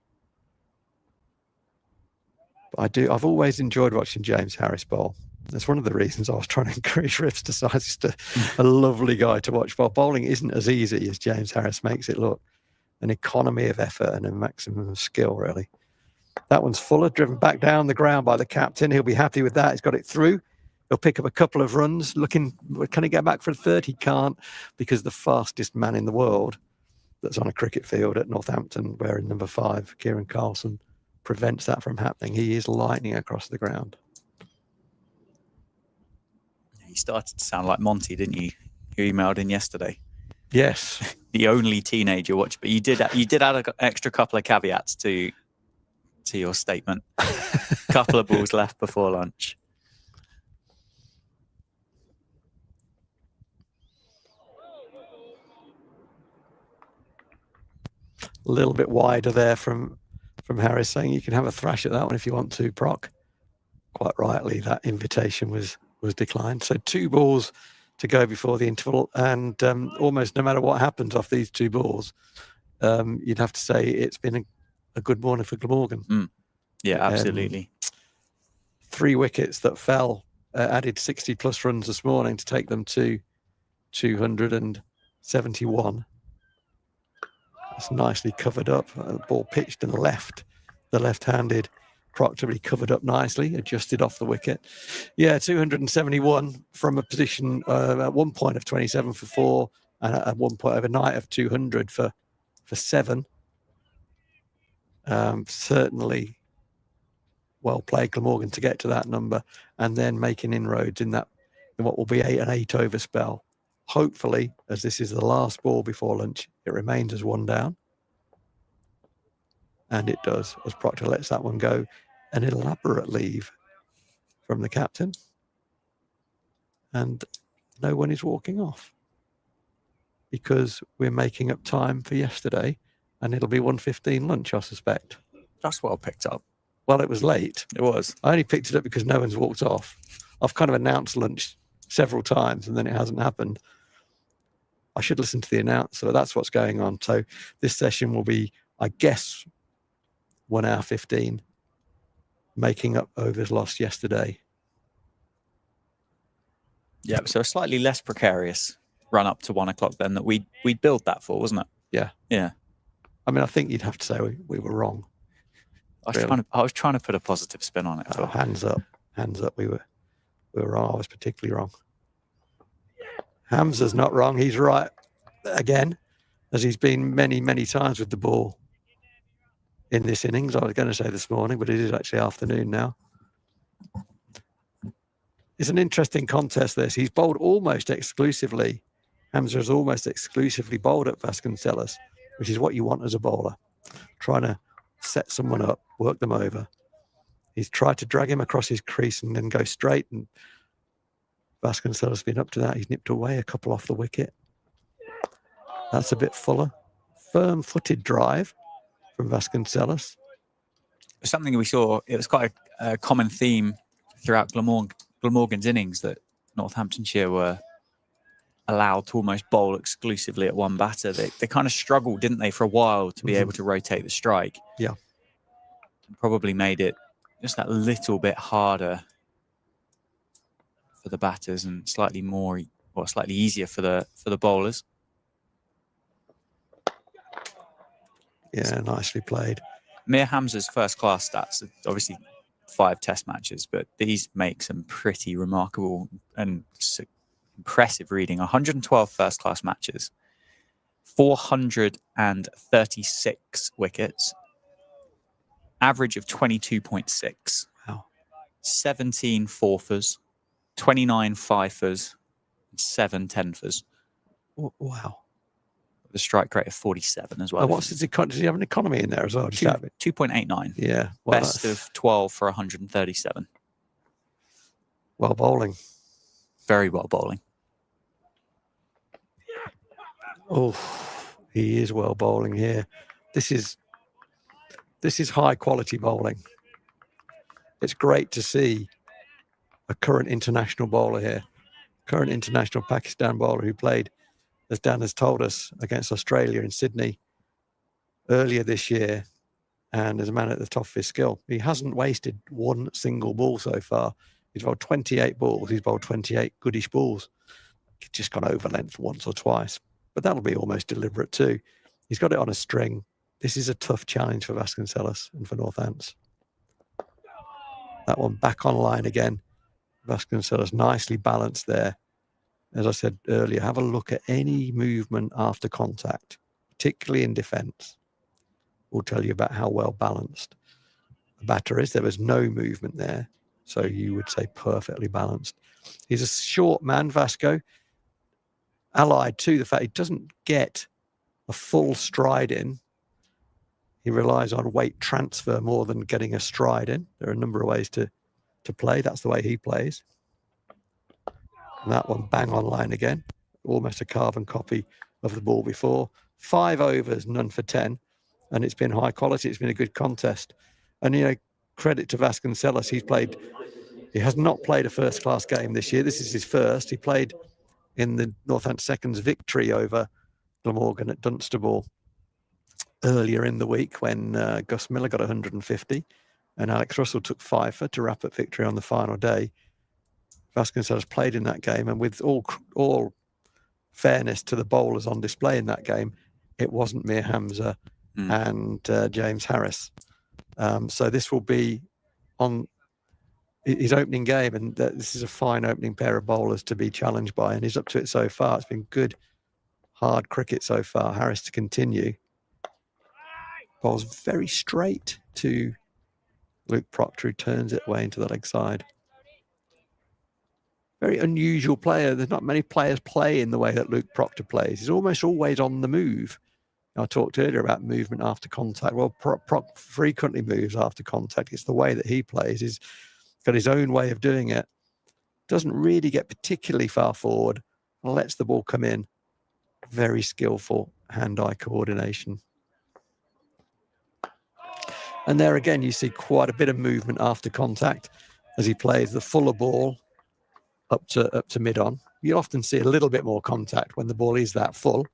But I've always enjoyed watching James Harris bowl. That's one of the reasons I was trying to encourage Rifts to size. He's just a lovely guy to watch. But bowling isn't as easy as James Harris makes it look. An economy of effort and a maximum of skill, really. That one's Fuller, driven back down the ground by the captain. He'll be happy with that. He's got it through. He'll pick up a couple of runs. Looking, can he get back for a third? He can't, because the fastest man in the world that's on a cricket field at Northampton, wearing number 5, Kieran Carlson, prevents that from happening. He is lightning across the ground. You started to sound like Monty, didn't you? You emailed in yesterday. Yes. The only teenager watch, but you did add an extra couple of caveats to your statement. Couple of balls left before lunch. A little bit wider there from Harris, saying you can have a thrash at that one if you want to, Proc. Quite rightly, that invitation was declined. So 2 balls to go before the interval, and almost no matter what happens off these 2 balls, you'd have to say it's been a good morning for Glamorgan. Yeah, absolutely. 3 wickets that fell, added 60 plus runs this morning to take them to 271. It's nicely covered up. Ball pitched to the left-handed Proctor, but he covered up nicely, adjusted off the wicket. Yeah, 271 from a position at one point of 27 for 4, and at one point overnight of 200 for 7. Certainly well played Glamorgan to get to that number, and then making inroads in what will be an 8 over spell. Hopefully, as this is the last ball before lunch, it remains as 1 down. And it does, as Proctor lets that one go. An elaborate leave from the captain. And no one is walking off, because we're making up time for yesterday, and it'll be 1:15 lunch, I suspect. That's well picked up. Well, it was late. It was. I only picked it up because no one's walked off. I've kind of announced lunch several times, and then it hasn't happened. I should listen to the announcer. That's what's going on. So this session will be, I guess, 1 hour 15, making up overs lost yesterday. Yeah, so a slightly less precarious run up to 1 o'clock then that we'd build that for, wasn't it? Yeah. Yeah. I mean, I think you'd have to say we were wrong. I was trying to put a positive spin on it. Oh, hands up. We were wrong. I was particularly wrong. Hamza's not wrong. He's right again, as he's been many, many times with the ball in this innings. I was going to say this morning, but it is actually afternoon now. It's an interesting contest, this. He's bowled almost exclusively. Hamza has almost exclusively bowled at Vasconcelos, which is what you want as a bowler. Trying to set someone up, work them over. He's tried to drag him across his crease and then go straight, and Vasconcelos has been up to that. He's nipped away a couple off the wicket. That's a bit fuller. Firm-footed drive from Vasconcelos. Something we saw, it was quite a common theme throughout Glamorgan's innings that Northamptonshire were allowed to almost bowl exclusively at one batter. They kind of struggled, didn't they, for a while to be able to rotate the strike. Yeah. Probably made it just that little bit harder for the batters and slightly easier for the bowlers. Yeah, nicely played. Mir Hamza's first-class stats are obviously 5 test matches, but these make some pretty remarkable and impressive reading. 112 first-class matches, 436 wickets, average of 22.6. Wow. 17 fourfers, 29 fifers, and 7 tenfers. Wow. The strike rate of 47 as well. Oh, does he have an economy in there as well? 2.89. Yeah. Well, best of 12 for 137. Well bowling. Very well bowling. Oh, he is well bowling here. This is high quality bowling. It's great to see a current international bowler here, current international Pakistan bowler who played, as Dan has told us, against Australia in Sydney earlier this year, and is a man at the top of his skill. He hasn't wasted one single ball so far. He's bowled 28 balls. He's bowled 28 goodish balls. He's just gone over length once or twice, but that'll be almost deliberate too. He's got it on a string. This is a tough challenge for Vasconcelos and for Northants. That one back on line again. Vasconcelos nicely balanced there. As I said earlier, have a look at any movement after contact, particularly in defence. Will tell you about how well balanced the batter is. There was no movement there, so you would say perfectly balanced. He's a short man, Vasco, allied to the fact he doesn't get a full stride in. He relies on weight transfer more than getting a stride in. There are a number of ways to play. That's the way he plays. And that one bang on line again. Almost a carbon copy of the ball before. 5 overs, none for 10. And it's been high quality. It's been a good contest. And, you know, credit to Vasconcelos. He has not played a first-class game this year. This is his first. He played in the Northants seconds victory over Glamorgan at Dunstable earlier in the week when Gus Miller got 150 and Alex Russell took 5 to wrap up victory on the final day. Vasconcelos played in that game, and with all fairness to the bowlers on display in that game, it wasn't Mir Hamza and James Harris. So this will be on his opening game, and this is a fine opening pair of bowlers to be challenged by, and he's up to it so far. It's been good, hard cricket so far. Harris to continue. Bowls very straight to Luke Proctor, who turns it away into the leg side. Very unusual player. There's not many players play in the way that Luke Proctor plays. He's almost always on the move. I talked earlier about movement after contact. Well, Proctor frequently moves after contact. It's the way that he plays. He's got his own way of doing it. Doesn't really get particularly far forward. Lets the ball come in. Very skillful hand-eye coordination. And there again, you see quite a bit of movement after contact as he plays the fuller ball up to mid on. You often see a little bit more contact when the ball is that full,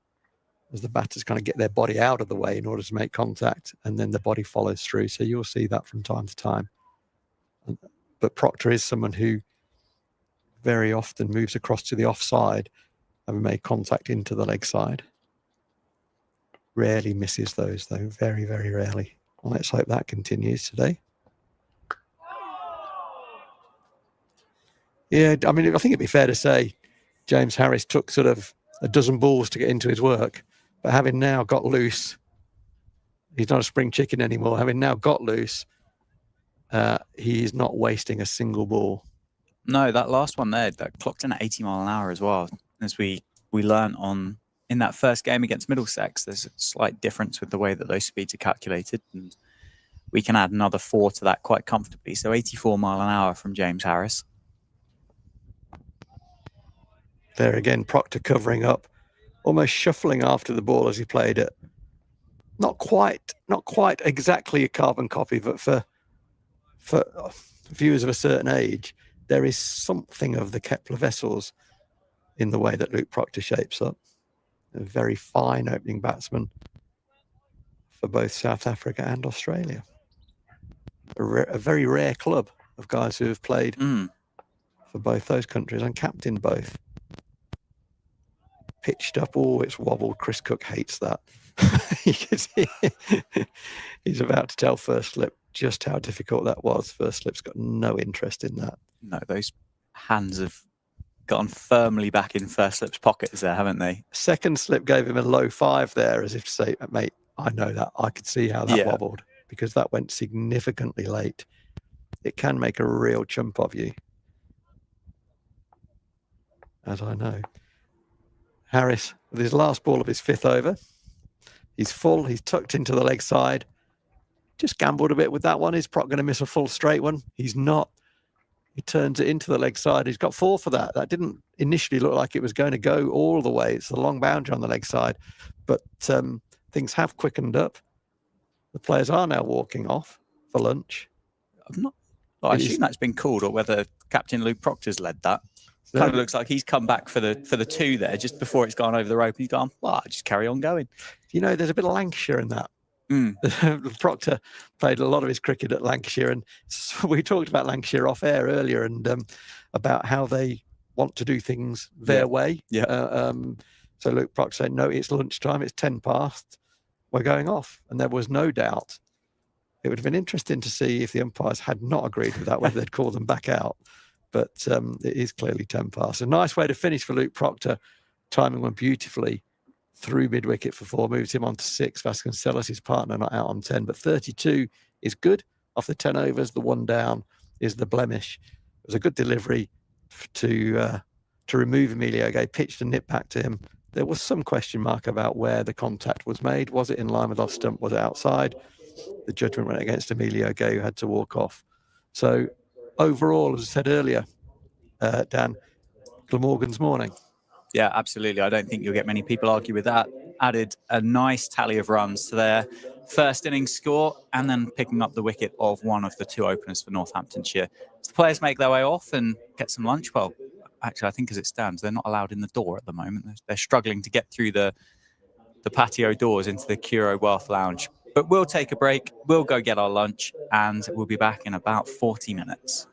as the batters kind of get their body out of the way in order to make contact, and then the body follows through. So you'll see that from time to time. But Proctor is someone who very often moves across to the offside, having made contact into the leg side. Rarely misses those, though. Very, very rarely. Well, let's hope that continues today. Yeah, I mean, I think it'd be fair to say James Harris took sort of a dozen balls to get into his work, but having now got loose, he's not a spring chicken anymore. Having now got loose, he is not wasting a single ball. No, that last one there, that clocked in at 80 mile an hour as well. As we learned in that first game against Middlesex, there's a slight difference with the way that those speeds are calculated, and we can add another 4 to that quite comfortably. So 84 mile an hour from James Harris. There again, Proctor covering up, almost shuffling after the ball as he played it. Not quite exactly a carbon copy, but for viewers of a certain age, there is something of the Kepler vessels in the way that Luke Proctor shapes up. A very fine opening batsman for both South Africa and Australia. A very rare club of guys who have played for both those countries and captained both. Pitched up, oh, it's wobbled. Chris Cook hates that. He's about to tell First Slip just how difficult that was. First Slip's got no interest in that. No, those hands have gone firmly back in First Slip's pockets there, haven't they? Second Slip gave him a low 5 there, as if to say, mate, I know that. I could see how that wobbled, because that went significantly late. It can make a real chump of you, as I know. Harris, with his last ball of his 5th over, he's full, he's tucked into the leg side. Just gambled a bit with that one. Is Proc going to miss a full straight one? He's not. He turns it into the leg side. He's got 4 for that. That didn't initially look like it was going to go all the way. It's a long boundary on the leg side. But things have quickened up. The players are now walking off for lunch. I assume that's been called, or whether Captain Luke Proctor's led that. Kind of looks like he's come back for the 2 there, just before it's gone over the rope. He's gone, well, just carry on going. You know, there's a bit of Lancashire in that. Proctor played a lot of his cricket at Lancashire, and we talked about Lancashire off air earlier, and about how they want to do things their way. So Luke Proctor said, no, it's lunchtime, it's 10 past, we're going off. And there was no doubt. It would have been interesting to see if the umpires had not agreed with that, whether they'd call them back out. But it is clearly 10 past. A nice way to finish for Luke Proctor. Timing went beautifully through mid-wicket for 4, moves him on to 6. Vasconcelos, his partner, not out on 10. But 32 is good. Off the 10 overs, the 1 down is the blemish. It was a good delivery to remove Emilio Gay, pitched and nipped back to him. There was some question mark about where the contact was made. Was it in line with off stump? Was it outside? The judgment went against Emilio Gay, who had to walk off. So overall, as I said earlier, Dan, Glamorgan's morning. Yeah, absolutely. I don't think you'll get many people argue with that. Added a nice tally of runs to their first innings score, and then picking up the wicket of one of the 2 openers for Northamptonshire. As the players make their way off and get some lunch, well, actually, I think as it stands, they're not allowed in the door at the moment. They're struggling to get through the patio doors into the Curo Wealth Lounge. But we'll take a break, we'll go get our lunch, and we'll be back in about 40 minutes.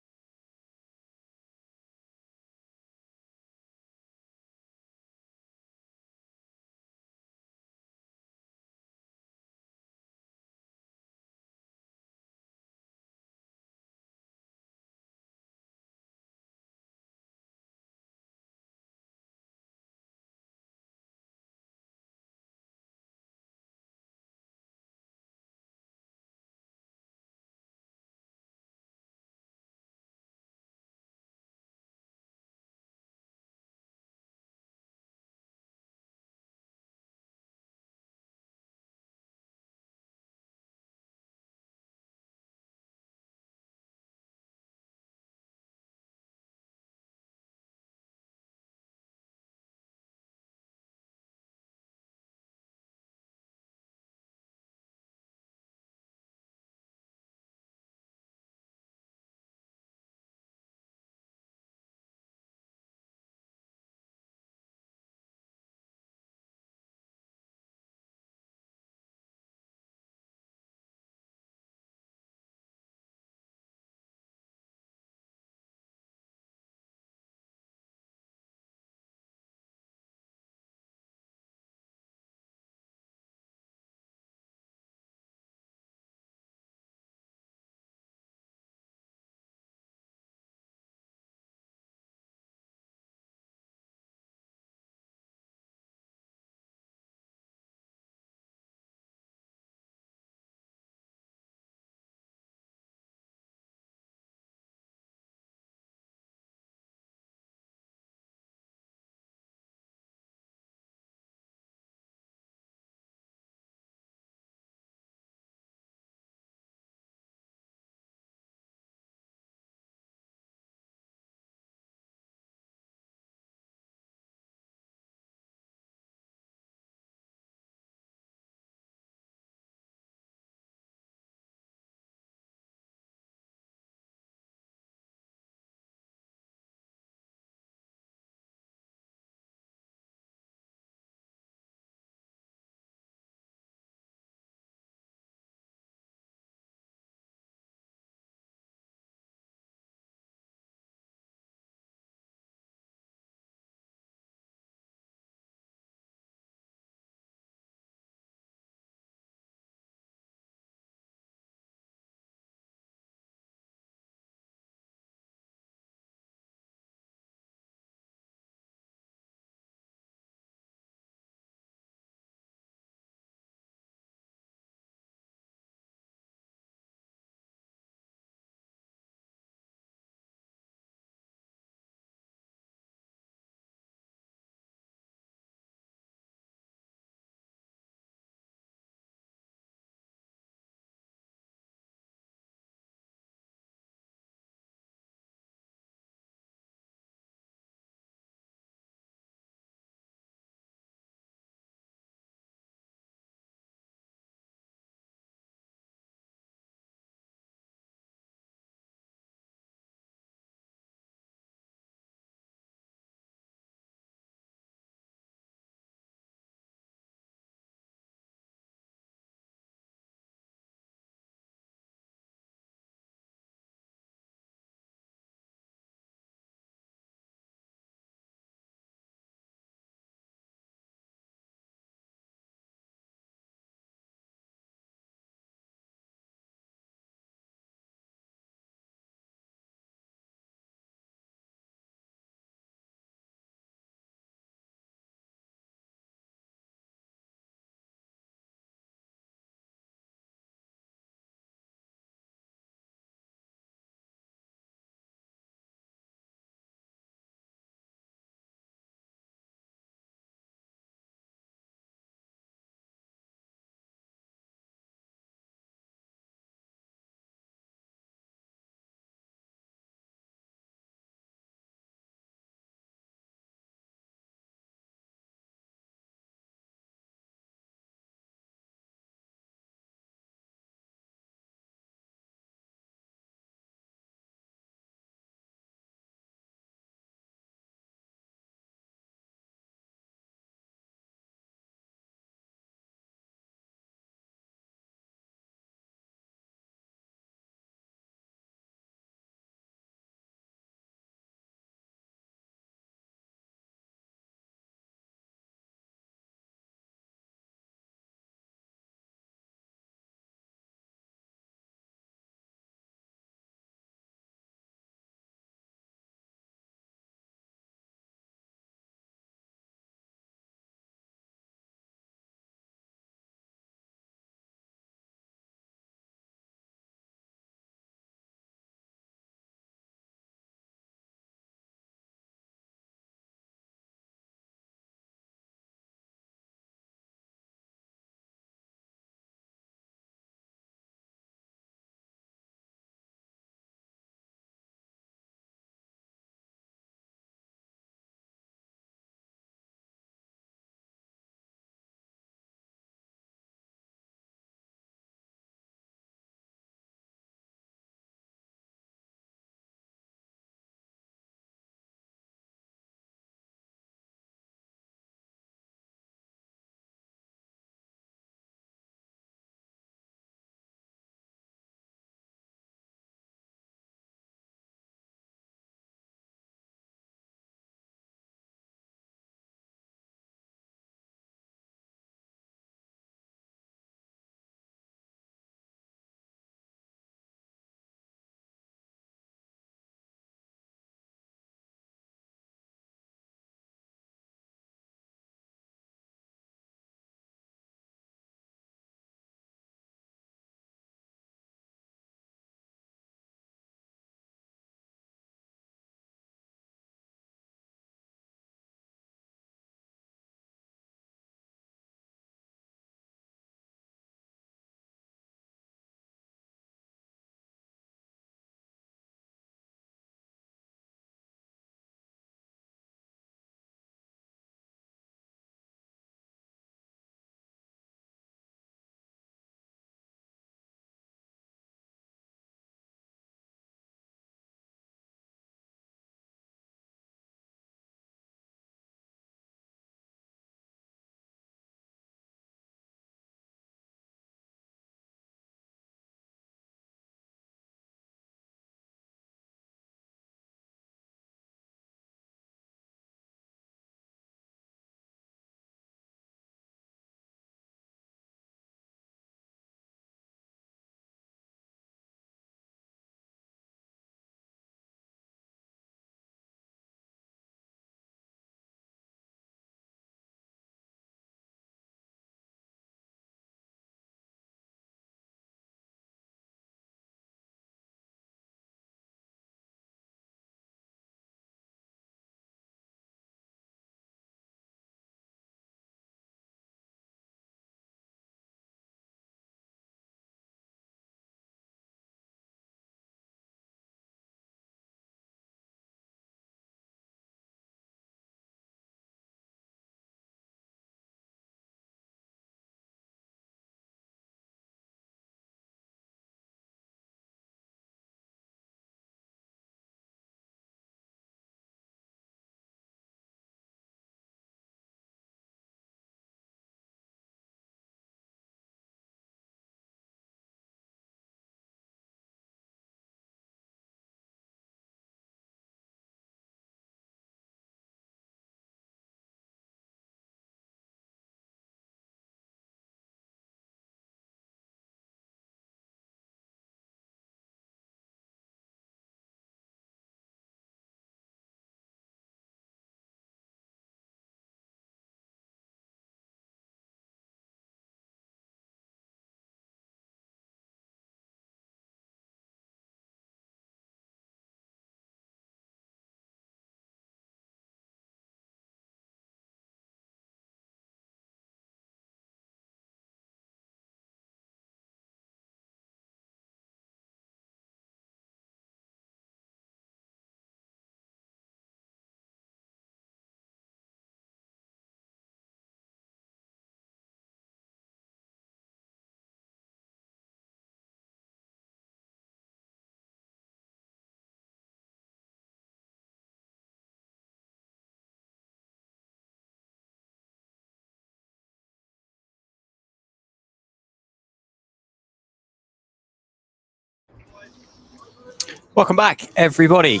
Welcome back, everybody.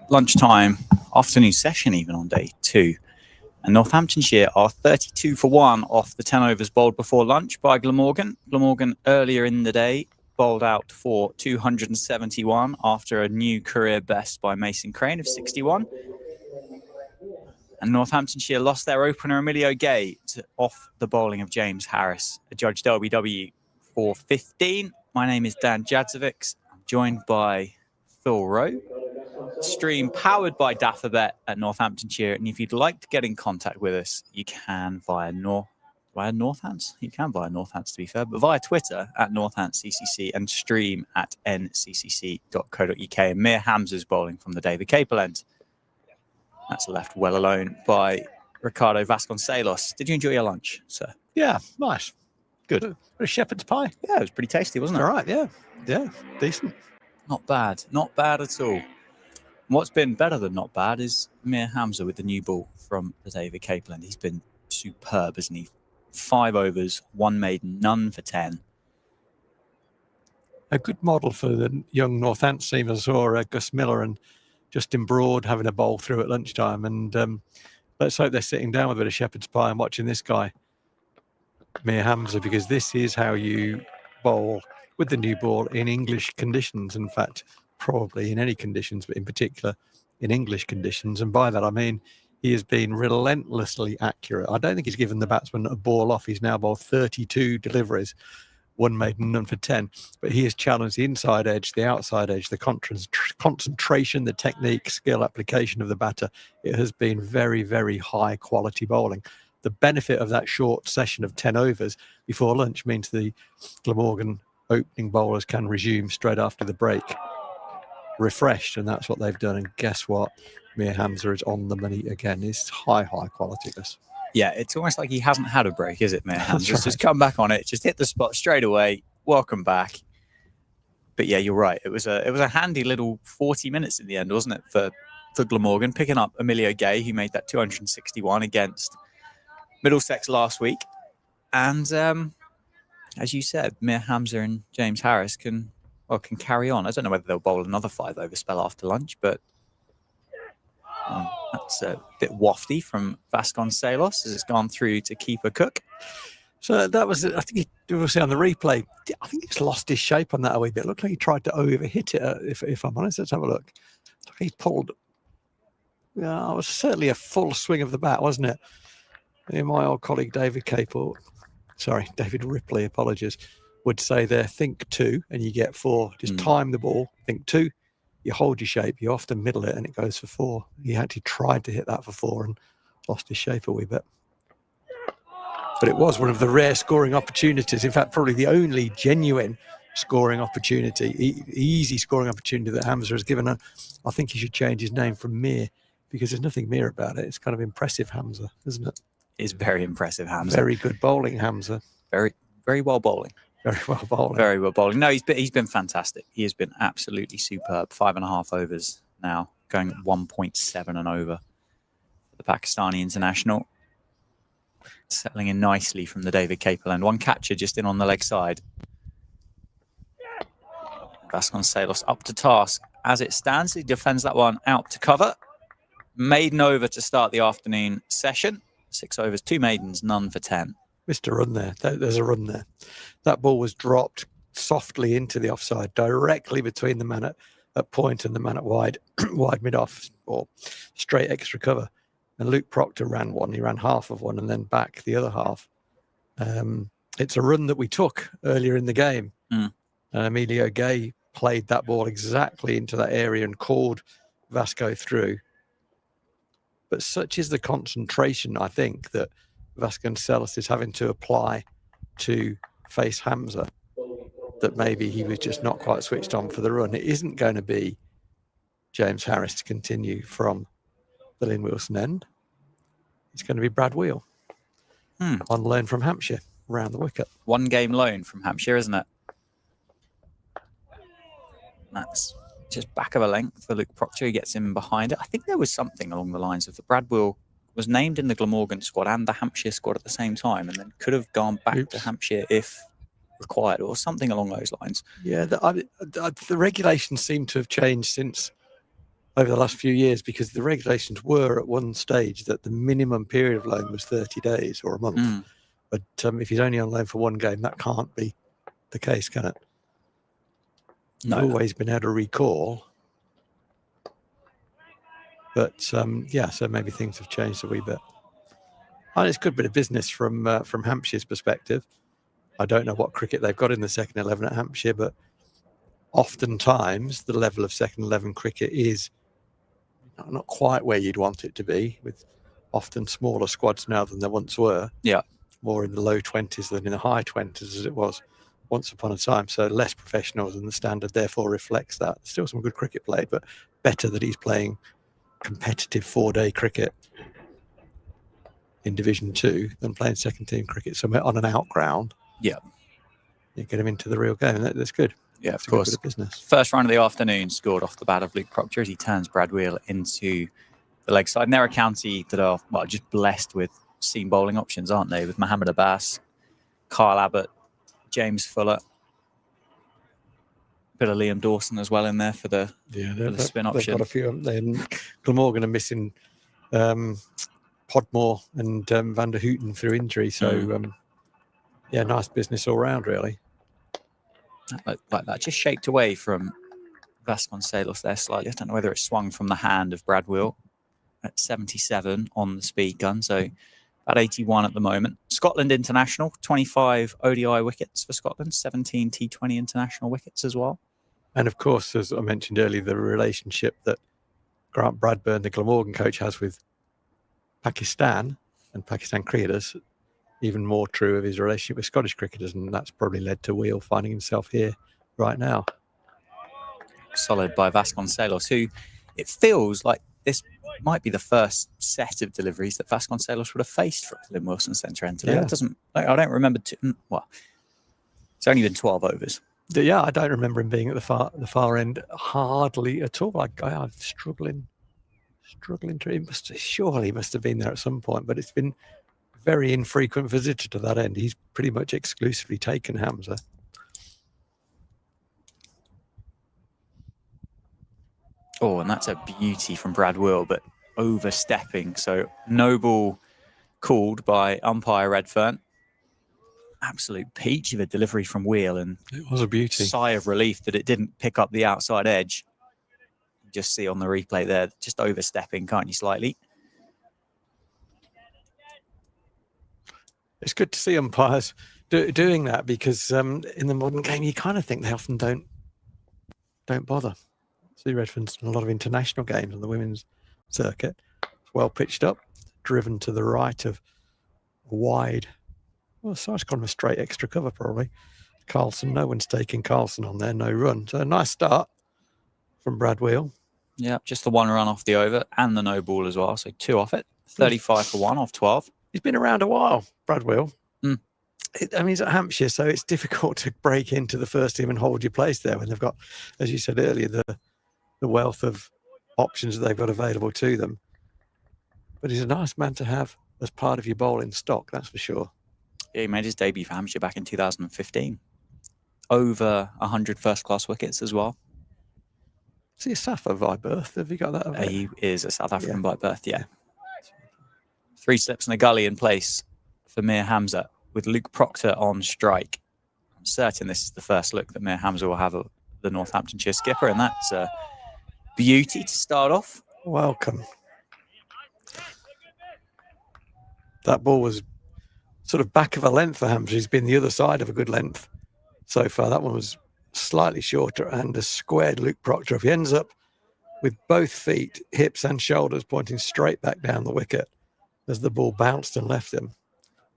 Lunchtime, afternoon session even on day 2. And Northamptonshire are 32 for 1 off the 10 overs bowled before lunch by Glamorgan. Glamorgan earlier in the day bowled out for 271 after a new career best by Mason Crane of 61. And Northamptonshire lost their opener Emilio Gay off the bowling of James Harris, adjudged LBW for 15. My name is Dan Jadzovic. I'm joined by Phil Rowe. Stream powered by Daffabet at Northamptonshire. And if you'd like to get in contact with us, you can via Northants. You can via Northants, to be fair, but via Twitter at NorthantsCCC and stream at nccc.co.uk. And Mir Hamza's bowling from the David Capel end. That's left well alone by Ricardo Vasconcelos. Did you enjoy your lunch, sir? Yeah, nice. Good. A shepherd's pie. Yeah, it was pretty tasty, wasn't it? All right, yeah. Yeah, decent. Not bad. Not bad at all. What's been better than not bad is Mir Hamza with the new ball from the David Capel end. He's been superb, isn't he? 5 overs, 1 maiden, none for 10. A good model for the young Northants team. I saw Gus Miller and Justin Broad having a bowl through at lunchtime. And let's hope they're sitting down with a bit of shepherd's pie and watching this guy, Mir Hamza, because this is how you bowl with the new ball in English conditions. In fact, probably in any conditions, but in particular in English conditions. And by that, I mean, he has been relentlessly accurate. I don't think he's given the batsman a ball off. He's now bowled 32 deliveries, 1 maiden, none for 10. But he has challenged the inside edge, the outside edge, the concentration, the technique, skill, application of the batter. It has been very, very high quality bowling. The benefit of that short session of 10 overs before lunch means the Glamorgan opening bowlers can resume straight after the break refreshed, and that's what they've done. And guess what? Mir Hamza is on the money again. It's high quality, this. Yeah, it's almost like he hasn't had a break, is it, Mir Hamza? Right. Just come back on it, just hit the spot straight away. Welcome back. But yeah, you're right. It was a handy little 40 minutes in the end, wasn't it, for Glamorgan, picking up Emilio Gay, who made that 261 against Middlesex last week. And as you said, Mir Hamza and James Harris can carry on. I don't know whether they'll bowl another 5 over spell after lunch, but that's a bit wafty from Vasconcelos as it's gone through to keeper Cook. So that was, I think you will see on the replay, I think he's lost his shape on that a wee bit. It looked like he tried to overhit it, if I'm honest. Let's have a look. He pulled, yeah, it was certainly a full swing of the bat, wasn't it? And my old colleague David Ripley, apologies, would say there, think 2 and you get 4. Just time the ball, think 2, you hold your shape, you often middle it and it goes for 4. He actually tried to hit that for 4 and lost his shape a wee bit. But it was one of the rare scoring opportunities. In fact, probably the only genuine scoring opportunity, easy scoring opportunity that Hamza has given. I think he should change his name from Mir, because there's nothing Mir about it. It's kind of impressive Hamza, isn't it? It is very impressive, Hamza. Very good bowling, Hamza. Very, very well bowling. Very well bowling. Very well bowling. No, he's been fantastic. He has been absolutely superb. 5.5 overs now, going at 1.7 and over for the Pakistani international. Settling in nicely from the David Capel end. 1 catcher just in on the leg side. Vasconcelos up to task as it stands. He defends that one out to cover. Maiden over to start the afternoon session. 6 overs, 2 maidens, none for 10. Missed a run there. There's a run there. That ball was dropped softly into the offside, directly between the man at point and the man at wide mid-off, or straight extra cover. And Luke Proctor ran one. He ran half of one and then back the other half. It's a run that we took earlier in the game. And Emilio Gay played that ball exactly into that area and called Vasco through. But such is the concentration, I think, that Vasconcelos is having to apply to face Hamza, that maybe he was just not quite switched on for the run. It isn't going to be James Harris to continue from the Lynn Wilson end. It's going to be Brad Wheel on loan from Hampshire around the wicket. 1 game loan from Hampshire, isn't it? That's just back of a length for Luke Proctor. He gets in behind it. I think there was something along the lines of the Brad Wheel was named in the Glamorgan squad and the Hampshire squad at the same time, and then could have gone back to Hampshire if required or something along those lines. Yeah, the regulations seem to have changed since over the last few years, because the regulations were at one stage that the minimum period of loan was 30 days or a month. But if he's only on loan for one game, that can't be the case, can it? No. You've always been able to recall. But so maybe things have changed a wee bit. And it's a good bit of business from Hampshire's perspective. I don't know what cricket they've got in the second 11 at Hampshire, but oftentimes the level of second 11 cricket is not quite where you'd want it to be, with often smaller squads now than there once were. Yeah. More in the low 20s than in the high 20s as it was once upon a time. So less professional than the standard, therefore reflects that. Still some good cricket played, but better that he's playing competitive 4-day cricket in Division 2 than playing second team cricket somewhere on an out ground. Yeah. You get him into the real game. That's good. Yeah, of course. Business. First run of the afternoon scored off the bat of Luke Proctor as he turns Brad Wheel into the leg side. And they're a county that are just blessed with seam bowling options, aren't they? With Mohammed Abbas, Kyle Abbott, James Fuller, bit of Liam Dawson as well in there for the spin option. They've got a few. Glamorgan are missing Podmore and Van der Houten through injury. So, nice business all round, really. Like that, just shaped away from Vasconcelos there slightly. I don't know whether it swung from the hand of Brad Wheel at 77 on the speed gun. So about 81 at the moment. Scotland international, 25 ODI wickets for Scotland, 17 T20 international wickets as well. And of course, as I mentioned earlier, the relationship that Grant Bradburn, the Glamorgan coach, has with Pakistan and Pakistan cricketers, even more true of his relationship with Scottish cricketers, and that's probably led to Wheel finding himself here right now. Solid by Vasconcelos, who it feels like this might be the first set of deliveries that Vasconcelos would have faced from Lynn Wilson centre end today. I don't remember. It's only been 12 overs. Yeah, I don't remember him being at the far end hardly at all. I'm struggling to. Surely he must have been there at some point, but it's been very infrequent visitor to that end. He's pretty much exclusively taken Hamza. Oh, and that's a beauty from Brad Wheel, but overstepping. So no ball called by umpire Redfern. Absolute peach of a delivery from Wheel, and it was a beauty. Sigh of relief that it didn't pick up the outside edge. You just see on the replay there, just overstepping, can't you, slightly? It's good to see umpires doing that, because in the modern game, you kind of think they often don't bother. See Redfern's done a lot of international games on the women's circuit. Well pitched up, driven to the right of a wide. Well, so it's gone a straight extra cover probably. Carlson, no one's taking Carlson on there, no run. So a nice start from Brad Wheel. Yeah, just the one run off the over and the no ball as well. So 2 off it. 35 for 1 off 12. He's been around a while, Brad Wheel. He's at Hampshire, so it's difficult to break into the first team and hold your place there when they've got, as you said earlier, the wealth of options that they've got available to them. But he's a nice man to have as part of your bowling stock, that's for sure. Yeah, he made his debut for Hampshire back in 2015. Over 100 first-class wickets as well. Is he a Safa by birth? Have you got that? He is a South African by birth, yeah. 3 slips and a gully in place for Mir Hamza with Luke Proctor on strike. I'm certain this is the first look that Mir Hamza will have at the Northamptonshire skipper, and that's a beauty to start off. Welcome. That ball was sort of back of a length for Hamza. He's been the other side of a good length so far. That one was slightly shorter and a squared Luke Proctor. If he ends up with both feet, hips and shoulders pointing straight back down the wicket as the ball bounced and left him,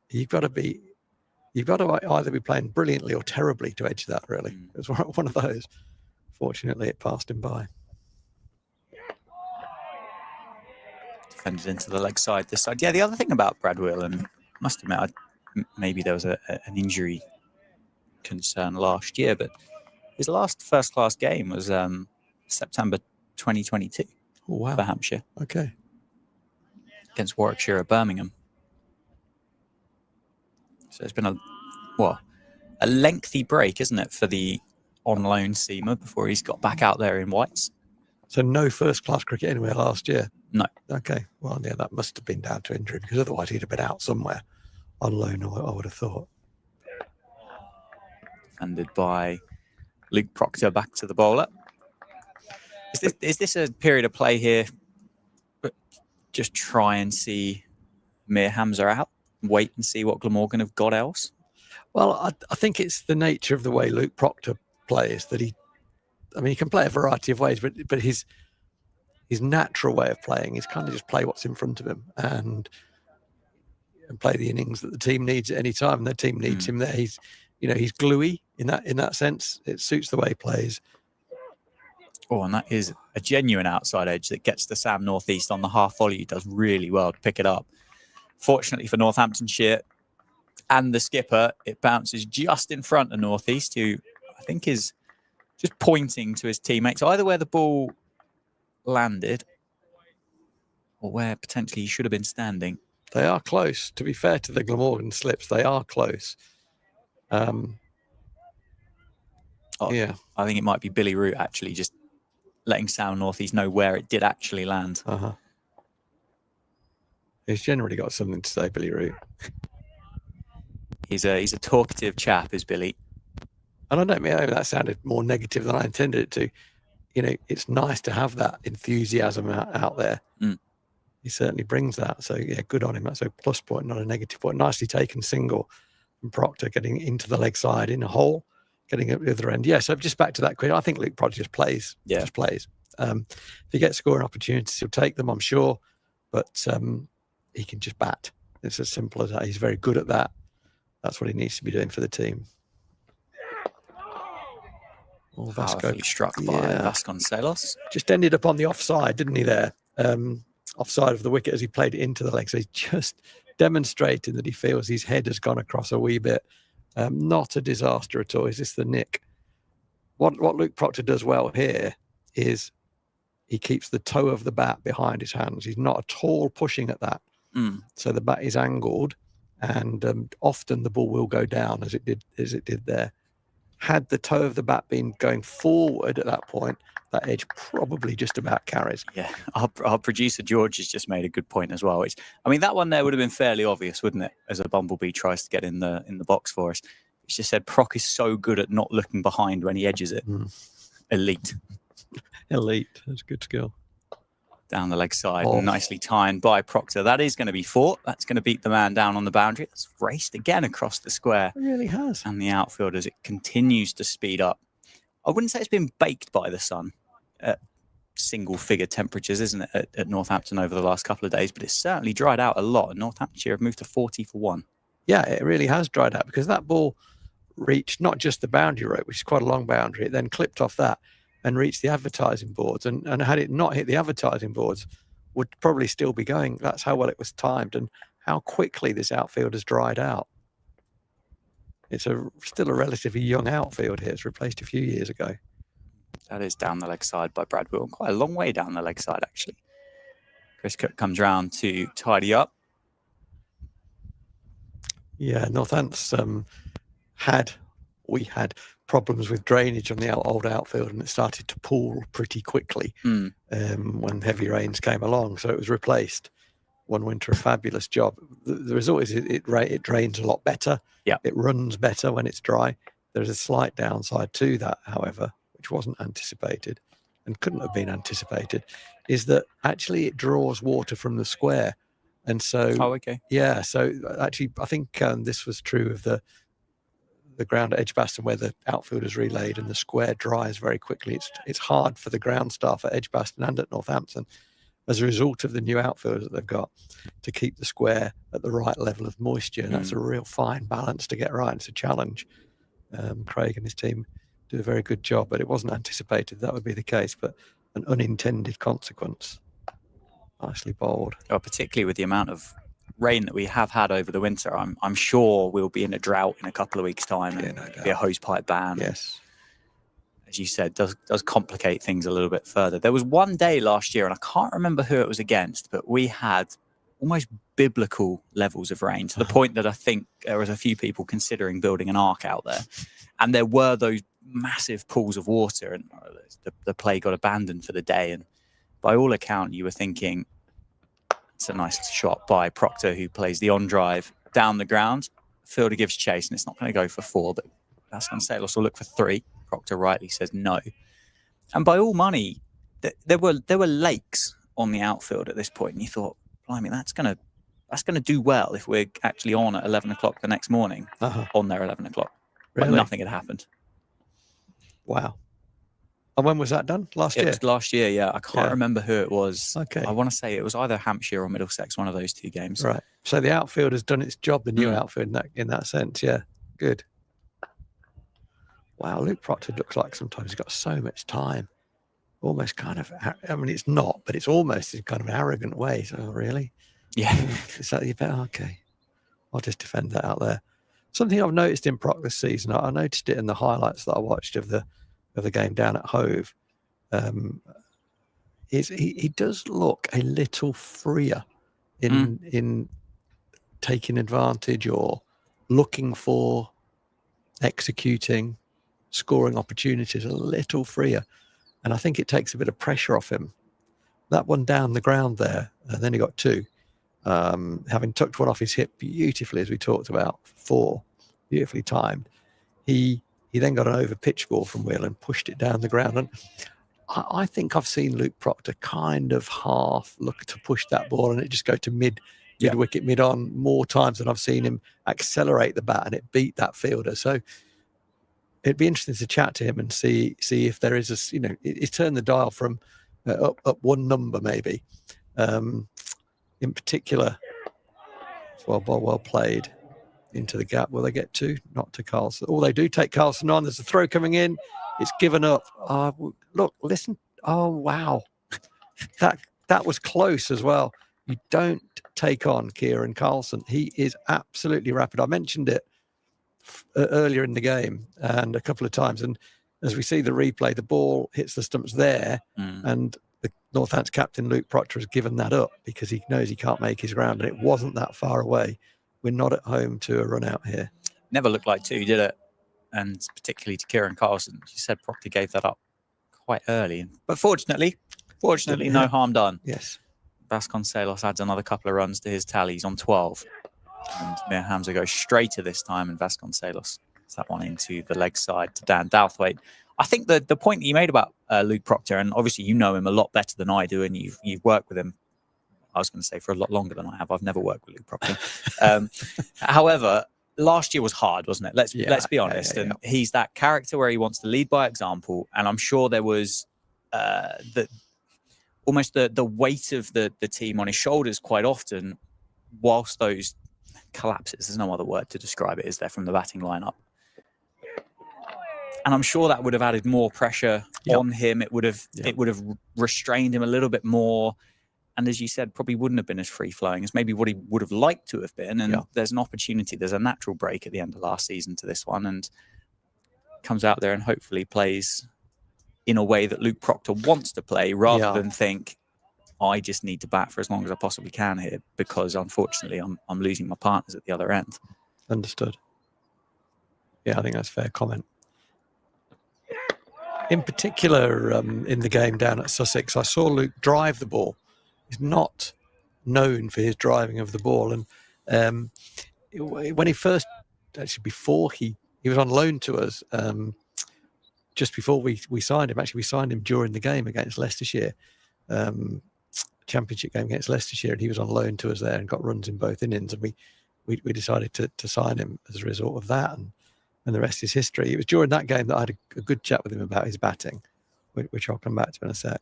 you've got to either be playing brilliantly or terribly to edge that, really. It was one of those. Fortunately, it passed him by. Defended into the leg side this side. Yeah, the other thing about Brad Wheel, and I must admit, maybe there was an injury concern last year, but his last first-class game was September 2022 for Hampshire. Okay. Against Warwickshire at Birmingham. So it's been a lengthy break, isn't it, for the on-loan seamer before he's got back out there in whites. So no first-class cricket anywhere last year? No. Okay. Well, yeah, that must have been down to injury, because otherwise he'd have been out somewhere on loan, I would have thought. Defended by Luke Proctor back to the bowler. Is this a period of play here? But just try and see Mir Hamza out, wait and see what Glamorgan have got else? Well, I think it's the nature of the way Luke Proctor plays that he can play a variety of ways, but his natural way of playing is kind of just play what's in front of him and play the innings that the team needs at any time. And the team needs him there. He's gluey in that sense. It suits the way he plays. Oh, and that is a genuine outside edge that gets the Sam Northeast on the half volley. He does really well to pick it up. Fortunately for Northamptonshire and the skipper, it bounces just in front of Northeast, who I think is just pointing to his teammates, either where the ball landed or where potentially he should have been standing. They are close. To be fair to the Glamorgan slips, they are close. Yeah. I think it might be Billy Root actually just letting Sam Northeast know where it did actually land. He's generally got something to say, Billy Root. He's a talkative chap, is Billy. And I don't mean that sounded more negative than I intended it to. It's nice to have that enthusiasm out there. He certainly brings that. So, yeah, good on him. That's a plus point, not a negative point. Nicely taken single from Proctor, getting into the leg side in a hole, getting at the other end. Yeah, so just back to that question. I think Luke Proctor just plays. Yeah. Just plays. If he gets scoring opportunities, he'll take them, I'm sure. But he can just bat. It's as simple as that. He's very good at that. That's what he needs to be doing for the team. Oh, Vasco struck by Vasconcelos. Just ended up on the offside, didn't he, there? Offside of the wicket as he played it into the leg. So he's just demonstrating that he feels his head has gone across a wee bit. Not a disaster at all. Is this the nick? What Luke Proctor does well here is he keeps the toe of the bat behind his hands. He's not at all pushing at that. So the bat is angled, and often the ball will go down as it did there. Had the toe of the bat been going forward at that point, that edge probably just about carries. Yeah, our producer George has just made a good point as well. That one there would have been fairly obvious, wouldn't it? As a bumblebee tries to get in the box for us. It's just said Proc is so good at not looking behind when he edges it. Elite. That's a good skill. Down the leg side, nicely timed by Proctor. That is going to be fought. That's going to beat the man down on the boundary. It's raced again across the square. It really has. And the outfield as it continues to speed up. I wouldn't say it's been baked by the sun at single-figure temperatures, isn't it, at Northampton over the last couple of days, but it's certainly dried out a lot. And Northamptonshire have moved to 40 for 1. Yeah, it really has dried out because that ball reached not just the boundary rope, which is quite a long boundary, it then clipped off that and reached the advertising boards. And had it not hit the advertising boards, would probably still be going. That's how well it was timed and how quickly this outfield has dried out. It's still a relatively young outfield here. It's replaced a few years ago. That is down the leg side by Brad Will. Quite a long way down the leg side, actually. Chris Cook comes round to tidy up. Yeah, Northants we had problems with drainage on the old outfield, and it started to pool pretty quickly when heavy rains came along. So it was replaced. One winter, a fabulous job. The result is it drains a lot better. Yeah, it runs better when it's dry. There's a slight downside to that, however, which wasn't anticipated and couldn't have been anticipated, is that actually it draws water from the square. And so, yeah, so actually I think this was true of the ground at Edgbaston where the outfield is relayed and the square dries very quickly. It's hard for the ground staff at Edgbaston and at Northampton as a result of the new outfield that they've got to keep the square at the right level of moisture. And that's a real fine balance to get right. It's a challenge. Craig and his team do a very good job, but it wasn't anticipated that would be the case, but an unintended consequence. Nicely bowled. Oh, particularly with the amount of rain that we have had over the winter, I'm sure we'll be in a drought in a couple of weeks' time, and no be a hosepipe ban. Yes, as you said, does complicate things a little bit further. There was one day last year, and I can't remember who it was against, but we had almost biblical levels of rain, to the point that I think there was a few people considering building an ark out there. And there were those massive pools of water, and the play got abandoned for the day. And by all account, you were thinking, it's a nice shot by Proctor, who plays the on drive down the ground. Fielder gives chase, and it's not going to go for 4, but Vasconcelos will look for 3. Proctor rightly says no. And by all money, there were lakes on the outfield at this point, and you thought, blimey, that's going to do well if we're actually on at 11 o'clock the next morning, on there 11 o'clock. Really? But nothing had happened. Wow. And when was that done? Last year? It was last year, yeah. I can't remember who it was. Okay. I want to say it was either Hampshire or Middlesex, one of those 2 games. Right. So the outfield has done its job, the new outfield in that sense. Yeah. Good. Wow, Luke Proctor looks like sometimes he's got so much time. Almost kind of, I mean, it's not, but it's almost in kind of an arrogant way. So, really? Yeah. Is that you better? Okay. I'll just defend that out there. Something I've noticed in Proc this season, I noticed it in the highlights that I watched of the game down at Hove, is he does look a little freer in taking advantage or looking for, executing, scoring opportunities, a little freer. And I think it takes a bit of pressure off him. That one down the ground there, and then he got 2. Having tucked one off his hip beautifully, as we talked about, 4, beautifully timed. He then got an over pitch ball from Will and pushed it down the ground. And I think I've seen Luke Proctor kind of half look to push that ball and it just go to mid wicket, mid on more times than I've seen him accelerate the bat and it beat that fielder. So it'd be interesting to chat to him and see if there is he's turned the dial from up one number maybe. In particular, well played into the gap. Will they get 2? Not to Carlson. Oh, they do take Carlson on. There's a throw coming in. It's given up. Look, listen. Oh, wow. That was close as well. You don't take on Kieran Carlson. He is absolutely rapid. I mentioned it earlier in the game and a couple of times. And as we see the replay, the ball hits the stumps there and the Northants captain Luke Proctor has given that up because he knows he can't make his ground and it wasn't that far away. We're not at home to a run out here. Never looked like 2, did it? And particularly to Kieran Carlson. You said Proctor gave that up quite early. But fortunately, no harm done. Yes. Vasconcelos adds another couple of runs to his tallies on 12. And Mir Hamza goes straighter this time, and Vasconcelos gets that one into the leg side to Dan Douthwaite. I think the point that you made about Luke Proctor, and obviously you know him a lot better than I do, and you've worked with him, I was going to say, for a lot longer than I have. I've never worked with Luke Proctor. However, last year was hard, wasn't it? Let's be honest. And he's that character where he wants to lead by example. And I'm sure there was almost the weight of the team on his shoulders quite often, whilst those collapses, there's no other word to describe it, is there, from the batting lineup. And I'm sure that would have added more pressure on him. It would have restrained him a little bit more. And as you said, probably wouldn't have been as free-flowing as maybe what he would have liked to have been. And there's an opportunity. There's a natural break at the end of last season to this one. And comes out there and hopefully plays in a way that Luke Proctor wants to play, rather than think, I just need to bat for as long as I possibly can here because, unfortunately, I'm losing my partners at the other end. Understood. Yeah, I think that's a fair comment. In particular, in the game down at Sussex, I saw Luke drive the ball. He's not known for his driving of the ball. And when he first, actually before he was on loan to us, just before we signed him, actually we signed him during the game against Leicestershire, championship game against Leicestershire, and he was on loan to us there and got runs in both innings. And we decided to sign him as a result of that. And the rest is history. It was during that game that I had a good chat with him about his batting, which I'll come back to in a sec.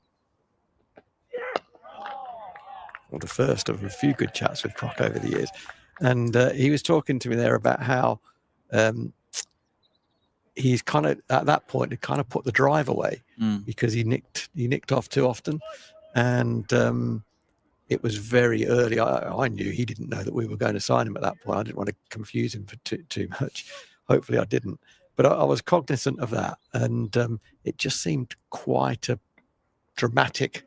Well, the first of a few good chats with Proc over the years. And he was talking to me there about how he's kind of, at that point, had kind of put the drive away because he nicked off too often. And it was very early. I knew he didn't know that we were going to sign him at that point. I didn't want to confuse him for too much. Hopefully I didn't. But I was cognizant of that. And it just seemed quite a dramatic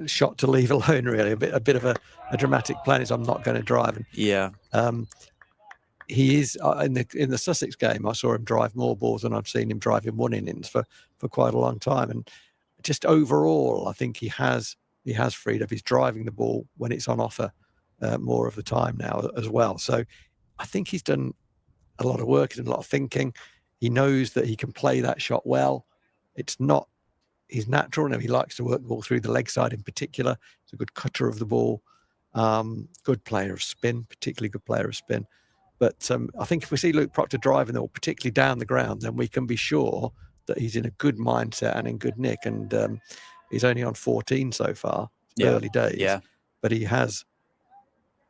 shot to leave alone, really. A bit of a dramatic play is I'm not going to drive. And, Yeah. he is in the Sussex game. I saw him drive more balls than I've seen him drive in one innings for quite a long time. And just overall, I think he has freed up. He's driving the ball when it's on offer more of the time now as well. So I think he's done a lot of work. He's done a lot of thinking. He knows that he can play that shot well. It's not his natural. No, he likes to work the ball through the leg side in particular. He's a good cutter of the ball. Good player of spin, particularly good player of spin. But I think if we see Luke Proctor driving the ball, particularly down the ground, then we can be sure that he's in a good mindset and in good nick. And he's only on 14 so far, early days. Yeah. But he has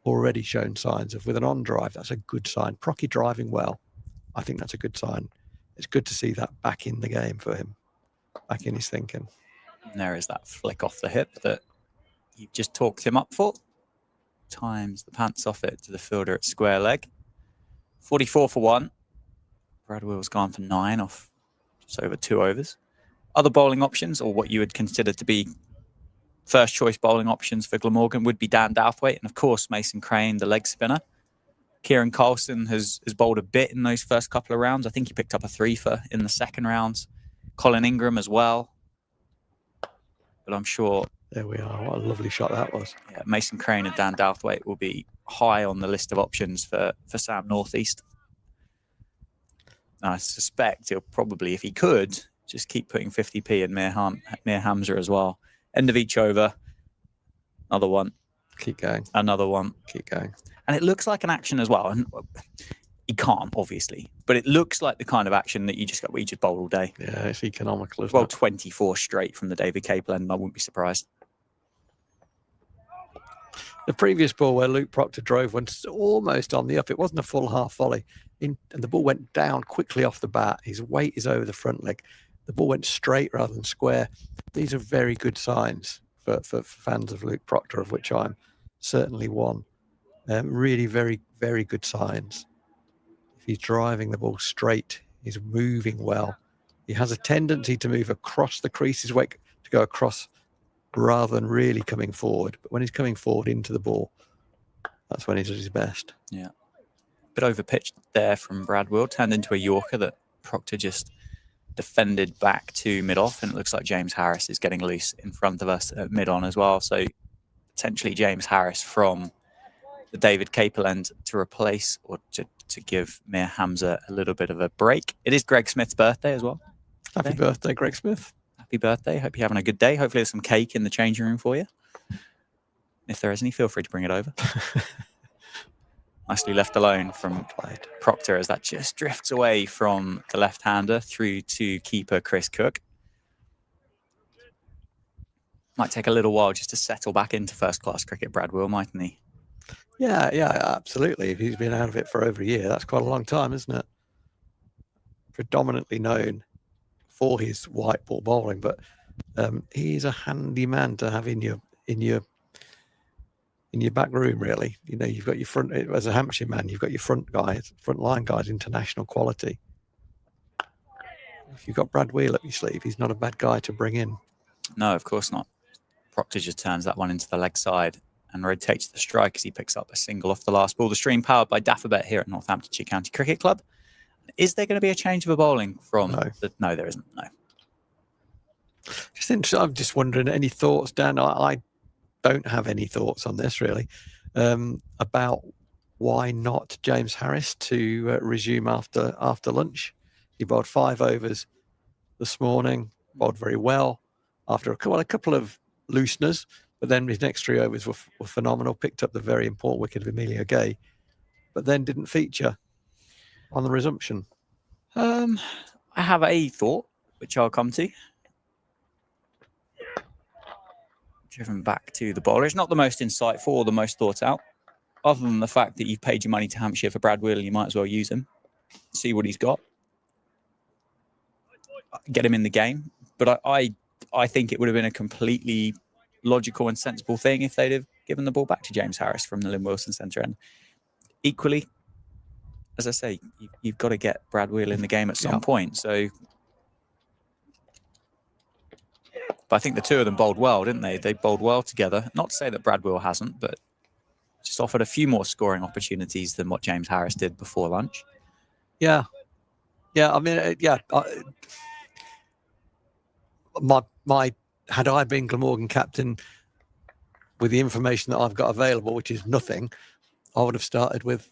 already shown signs of, with an on drive, that's a good sign. Procky driving well, I think that's a good sign. It's good to see that back in the game for him, back in his thinking. And there is that flick off the hip that you've just talked him up for. Times the pants off it to the fielder at square leg. 44 for 1. Brad Will's gone for 9 off just over 2 overs. Other bowling options, or what you would consider to be first choice bowling options for Glamorgan, would be Dan Douthwaite and, of course, Mason Crane, the leg spinner. Kieran Carlson has bowled a bit in those first couple of rounds. I think he picked up a 3 for in the second round. Colin Ingram as well. But I'm sure... There we are. What a lovely shot that was. Yeah, Mason Crane and Dan Douthwaite will be high on the list of options for Sam Northeast. I suspect he'll probably, if he could, just keep putting 50p in Mir Hamza as well. End of each over. Another one. Keep going. Another one. Keep going. And it looks like an action as well. And he can't, obviously. But it looks like the kind of action that you just bowl all day. Yeah, it's economical as well. 24 straight from the David Capel end. I wouldn't be surprised. The previous ball where Luke Proctor drove went almost on the up. It wasn't a full half volley. And the ball went down quickly off the bat. His weight is over the front leg. The ball went straight rather than square. These are very good signs for fans of Luke Proctor, of which I'm certainly one. Really very, very good signs. If he's driving the ball straight, he's moving well. He has a tendency to move across the crease, his weight to go across rather than really coming forward. But when he's coming forward into the ball, that's when he's at his best. Yeah. Bit overpitched there from Brad Will, turned into a Yorker that Proctor just defended back to mid-off, and it looks like James Harris is getting loose in front of us at mid-on as well. So potentially James Harris from the David Capel end to replace or to give Mir Hamza a little bit of a break. It is Greg Smith's birthday as well. Happy birthday, Greg Smith. Happy birthday. Hope you're having a good day. Hopefully there's some cake in the changing room for you. If there is any, feel free to bring it over. Nicely left alone from Proctor as that just drifts away from the left-hander through to keeper Chris Cook. Might take a little while just to settle back into first-class cricket, Brad Will, mightn't he? Yeah, absolutely. If he's been out of it for over a year, that's quite a long time, isn't it? Predominantly known for his white ball bowling, but he's a handy man to have in your back room, really. You know, you've got your front, as a Hampshire man, you've got your front line guys, international quality. If you've got Brad Wheel up your sleeve, he's not a bad guy to bring in. No, of course not. Proctor just turns that one into the leg side and rotates the strike as he picks up a single off the last ball. The stream powered by Daffabet here at Northamptonshire County Cricket Club. Is there going to be a change of a bowling from? No, there isn't. No. Just interesting. I'm just wondering, any thoughts, Dan? I don't have any thoughts on this really, about why not James Harris to resume after lunch. He bowled 5 overs this morning, bowled very well after a couple of looseners, but then his next 3 overs were phenomenal. Picked up the very important wicket of Emilio Gay, but then didn't feature on the resumption. I have a thought, which I'll come to. Driven back to the bowler. It's not the most insightful or the most thought out, other than the fact that you've paid your money to Hampshire for Brad Wheeler. You might as well use him, see what he's got, get him in the game. But I think it would have been a completely logical and sensible thing if they'd have given the ball back to James Harris from the Lynn Wilson centre end. Equally, as I say, you've got to get Brad Wheeler in the game at some point. So But I think the two of them bowled well, didn't they? They bowled well together. Not to say that Bradwell hasn't, but just offered a few more scoring opportunities than what James Harris did before lunch. Yeah. I mean, my had I been Glamorgan captain with the information that I've got available, which is nothing, I would have started with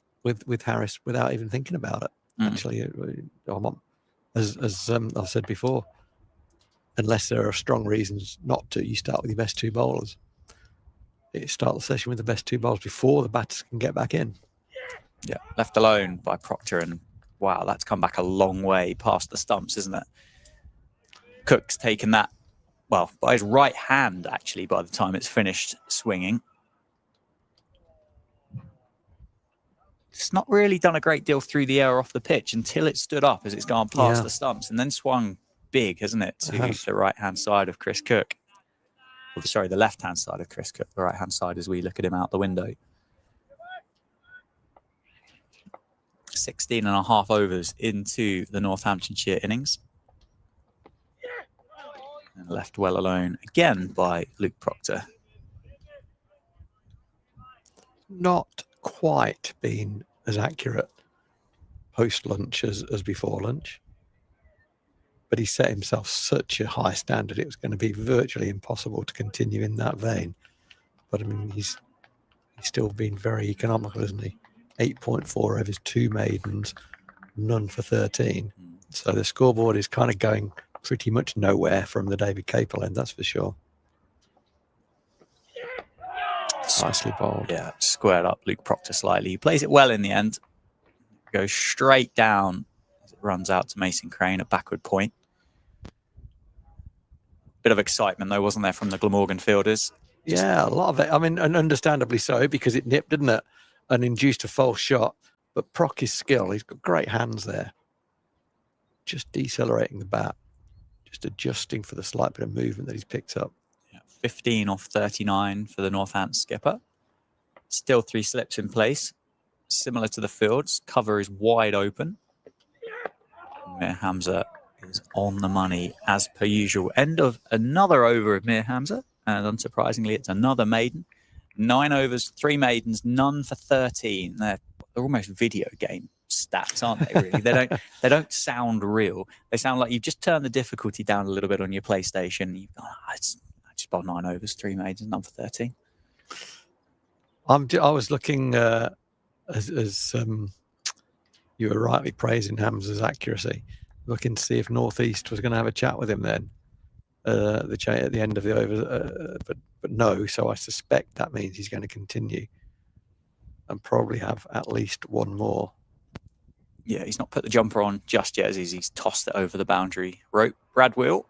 Harris without even thinking about it. Actually, as I've said before, unless there are strong reasons not to, you start with your best two bowlers. You start the session with the best two bowlers before the batters can get back in. Yeah, left alone by Proctor, and wow, that's come back a long way past the stumps, isn't it? Cook's taken that, well, by his right hand, actually, by the time it's finished swinging. It's not really done a great deal through the air off the pitch until it stood up as it's gone past the stumps, and then swung big, hasn't it, to the right-hand side of Chris Cook. Or, sorry, the left-hand side of Chris Cook, the right-hand side as we look at him out the window. 16 and a half overs into the Northamptonshire innings. And left well alone again by Luke Proctor. Not quite been as accurate post-lunch as before lunch. But he set himself such a high standard, it was going to be virtually impossible to continue in that vein. But I mean, he's still been very economical, isn't he? 8.4 of his 2 maidens, none for 13. So the scoreboard is kind of going pretty much nowhere from the David Capel end, that's for sure. Nicely bowled. Yeah, squared up Luke Proctor slightly. He plays it well in the end. Goes straight down as it runs out to Mason Crane, a backward point. Bit of excitement, though, wasn't there, from the Glamorgan fielders? Yeah, a lot of it. I mean, and understandably so, because it nipped, didn't it? And induced a false shot. But Procky's skill, he's got great hands there. Just decelerating the bat. Just adjusting for the slight bit of movement that he's picked up. Yeah, 15 off 39 for the Northants skipper. Still 3 slips in place. Similar to the fields. Cover is wide open. Mir Hamza is on the money as per usual. End of another over of Mir Hamza. And unsurprisingly, it's another maiden. 9 overs, 3 maidens, none for 13. They're almost video game stats, aren't they? Really, they don't sound real. They sound like you've just turned the difficulty down a little bit on your PlayStation. You've gone, I just bowled 9 overs, 3 maidens, none for 13. I was looking as you were rightly praising Hamza's accuracy, looking to see if Northeast was going to have a chat with him then. At the end of the over, but no. So I suspect that means he's going to continue and probably have at least one more. Yeah, he's not put the jumper on just yet as he's tossed it over the boundary rope. Bradwell,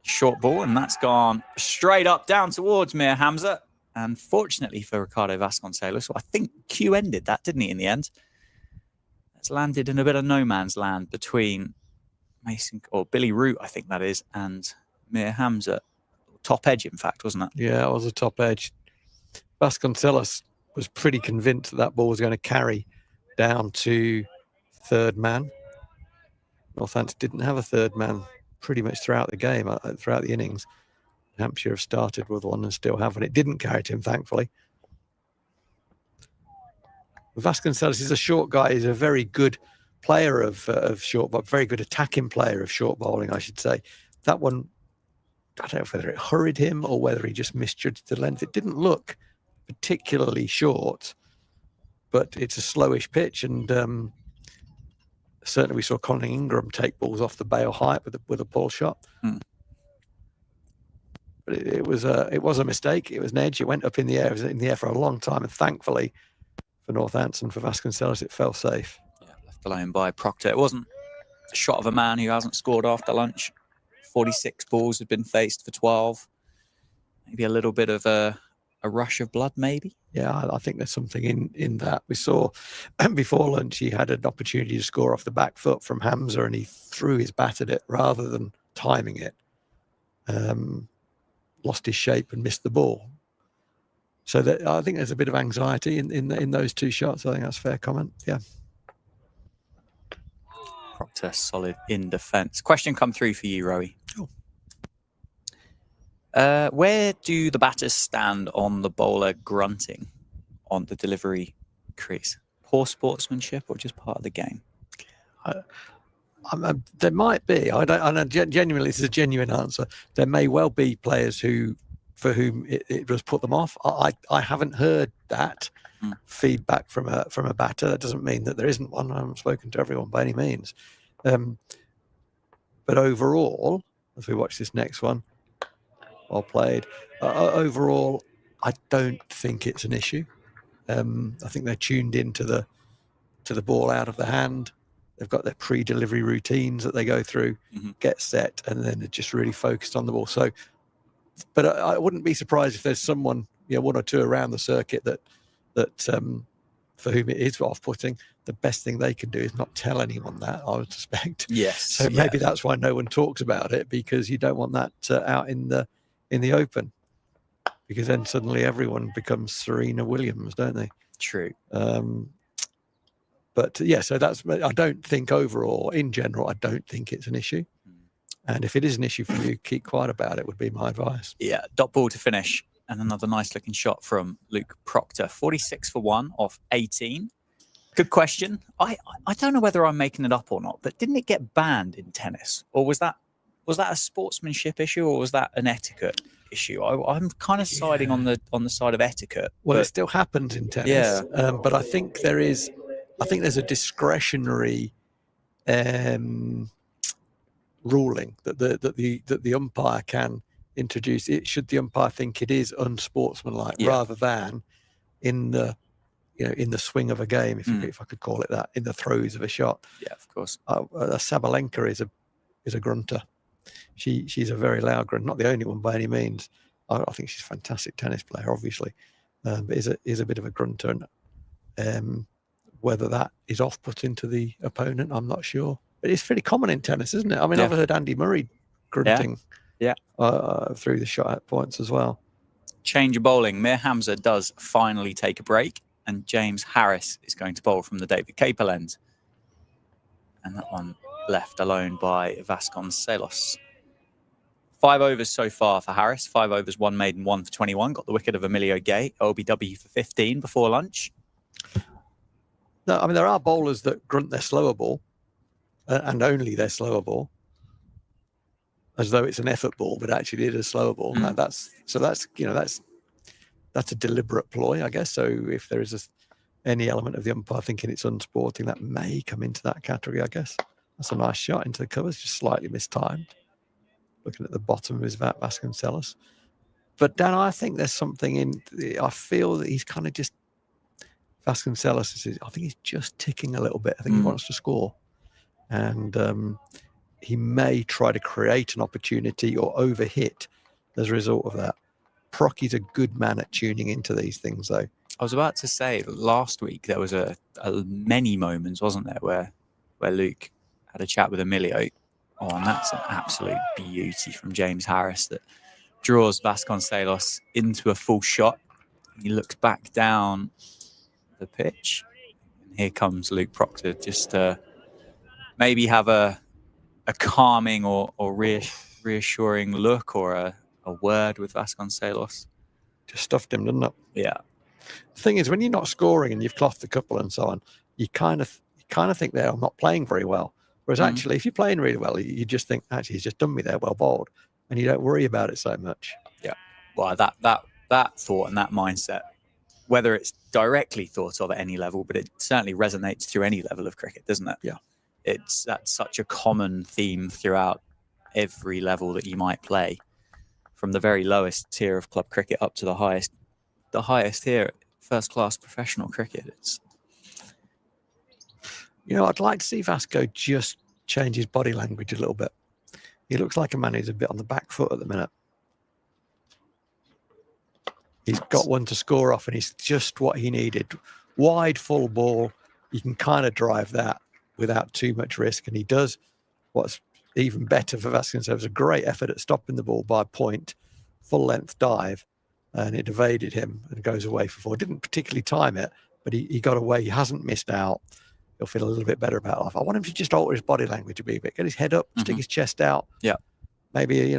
short ball, and that's gone straight up down towards Mir Hamza. And fortunately for Ricardo Vasconcelos, I think Q ended that, didn't he, in the end? It's landed in a bit of no man's land between Mason, or Billy Root, I think that is, and Mir Hamza. Top edge, in fact, wasn't it? Yeah, it was a top edge. Vasconcelos was pretty convinced that ball was going to carry down to third man. Northants didn't have a third man pretty much throughout the game, throughout the innings. Hampshire have started with one and still haven't. It didn't carry to him, thankfully. Vasconcelos is a short guy. He's a very good player of short, but very good attacking player of short bowling, I should say. That one, I don't know whether it hurried him or whether he just misjudged the length. It didn't look particularly short, but it's a slowish pitch, and certainly we saw Colin Ingram take balls off the bail height with a pull shot. But it was a mistake. It was an edge. It went up in the air. It was in the air for a long time, and thankfully for Northants and for Vasconcelos, it fell safe. Yeah, left alone by Proctor. It wasn't a shot of a man who hasn't scored after lunch. 46 balls had been faced for 12. Maybe a little bit of a rush of blood, maybe. Yeah, I think there's something in that. We saw before lunch he had an opportunity to score off the back foot from Hamza, and he threw his bat at it rather than timing it. Lost his shape and missed the ball. So I think there's a bit of anxiety in those 2 shots. I think that's a fair comment. Yeah. Proctor solid in defence. Question come through for you, Rowie. Oh. Where do the batters stand on the bowler grunting on the delivery crease? Poor sportsmanship or just part of the game? There might be. I know genuinely, this is a genuine answer. There may well be players for whom it does put them off. I haven't heard that feedback from a batter. That doesn't mean that there isn't one. I haven't spoken to everyone by any means. But overall, as we watch this next one, well played. Overall, I don't think it's an issue. I think they're tuned into the ball out of the hand. They've got their pre-delivery routines that they go through, get set, and then they're just really focused on the ball. So, but I wouldn't be surprised if there's someone, one or two around the circuit that for whom it is off-putting. The best thing they can do is not tell anyone that, I would suspect. Yes. So maybe that's why no one talks about it, because you don't want that out in the open, because then suddenly everyone becomes Serena Williams, don't they? True. But yeah, so I don't think overall, in general, I don't think it's an issue. And if it is an issue for you, keep quiet about it would be my advice. Yeah, dot ball to finish. And another nice looking shot from Luke Proctor. 46 for 1 off 18. Good question. I don't know whether I'm making it up or not, but didn't it get banned in tennis? Or was that a sportsmanship issue, or was that an etiquette issue? I'm kind of siding on the side of etiquette. Well, it still happens in tennis. Yeah. But I think there's a discretionary ruling that the umpire can introduce it should the umpire think it is unsportsmanlike, rather than in the swing of a game, if I could call it that, in the throes of a shot. Yeah, of course. Sabalenka is a grunter. She's a very loud grunt, not the only one by any means. I think she's a fantastic tennis player, obviously, but is a bit of a grunter, and whether that is off-putting to the opponent, I'm not sure. But it's pretty common in tennis, isn't it? I mean, I've heard Andy Murray grunting through the shot at points as well. Change of bowling. Mir Hamza does finally take a break, and James Harris is going to bowl from the David Capel end. And that one left alone by Vasconcelos. 5 overs so far for Harris. 5 overs, 1 maiden, 1 for 21. Got the wicket of Emilio Gay. OBW for 15 before lunch. No, I mean, there are bowlers that grunt their slower ball, and only their slower ball, as though it's an effort ball, but actually it is a slower ball. That's a deliberate ploy, I guess. So if there is any element of the umpire thinking it's unsporting, that may come into that category, I guess. That's a nice shot into the covers, just slightly mistimed. Looking at the bottom of his Vasconcelos. But Dan, I think there's something I feel that he's kind of just, Vasconcelos I think he's just ticking a little bit. I think he wants to score. And he may try to create an opportunity or overhit as a result of that. Procky's a good man at tuning into these things, though. I was about to say, last week there was a many moments, wasn't there, where Luke had a chat with Emilio. Oh, and that's an absolute beauty from James Harris that draws Vasconcelos into a full shot. He looks back down the pitch. And here comes Luke Proctor, just to maybe have a calming or reassuring look or a word with Vasconcelos. Just stuffed him, didn't it? Yeah. The thing is, when you're not scoring and you've clothed a couple and so on, you kind of think they're not playing very well. Whereas actually, if you're playing really well, you just think, actually, he's just done me there, well bowled, and you don't worry about it so much. Yeah. Well, that thought and that mindset, whether it's directly thought of at any level, but it certainly resonates through any level of cricket, doesn't it? Yeah. That's such a common theme throughout every level that you might play, from the very lowest tier of club cricket up to the highest tier, first class professional cricket. I'd like to see Vasco just change his body language a little bit. He looks like a man who's a bit on the back foot at the minute. He's got one to score off, and he's just what he needed. Wide, full ball. You can kind of drive that without too much risk, and he does. What's even better for Vasconcelos, a great effort at stopping the ball by point, full length dive, and it evaded him and goes away for 4. Didn't particularly time it, but he got away. He hasn't missed out. He'll feel a little bit better about life. I want him to just alter his body language a bit, get his head up, stick his chest out. Yeah. Maybe,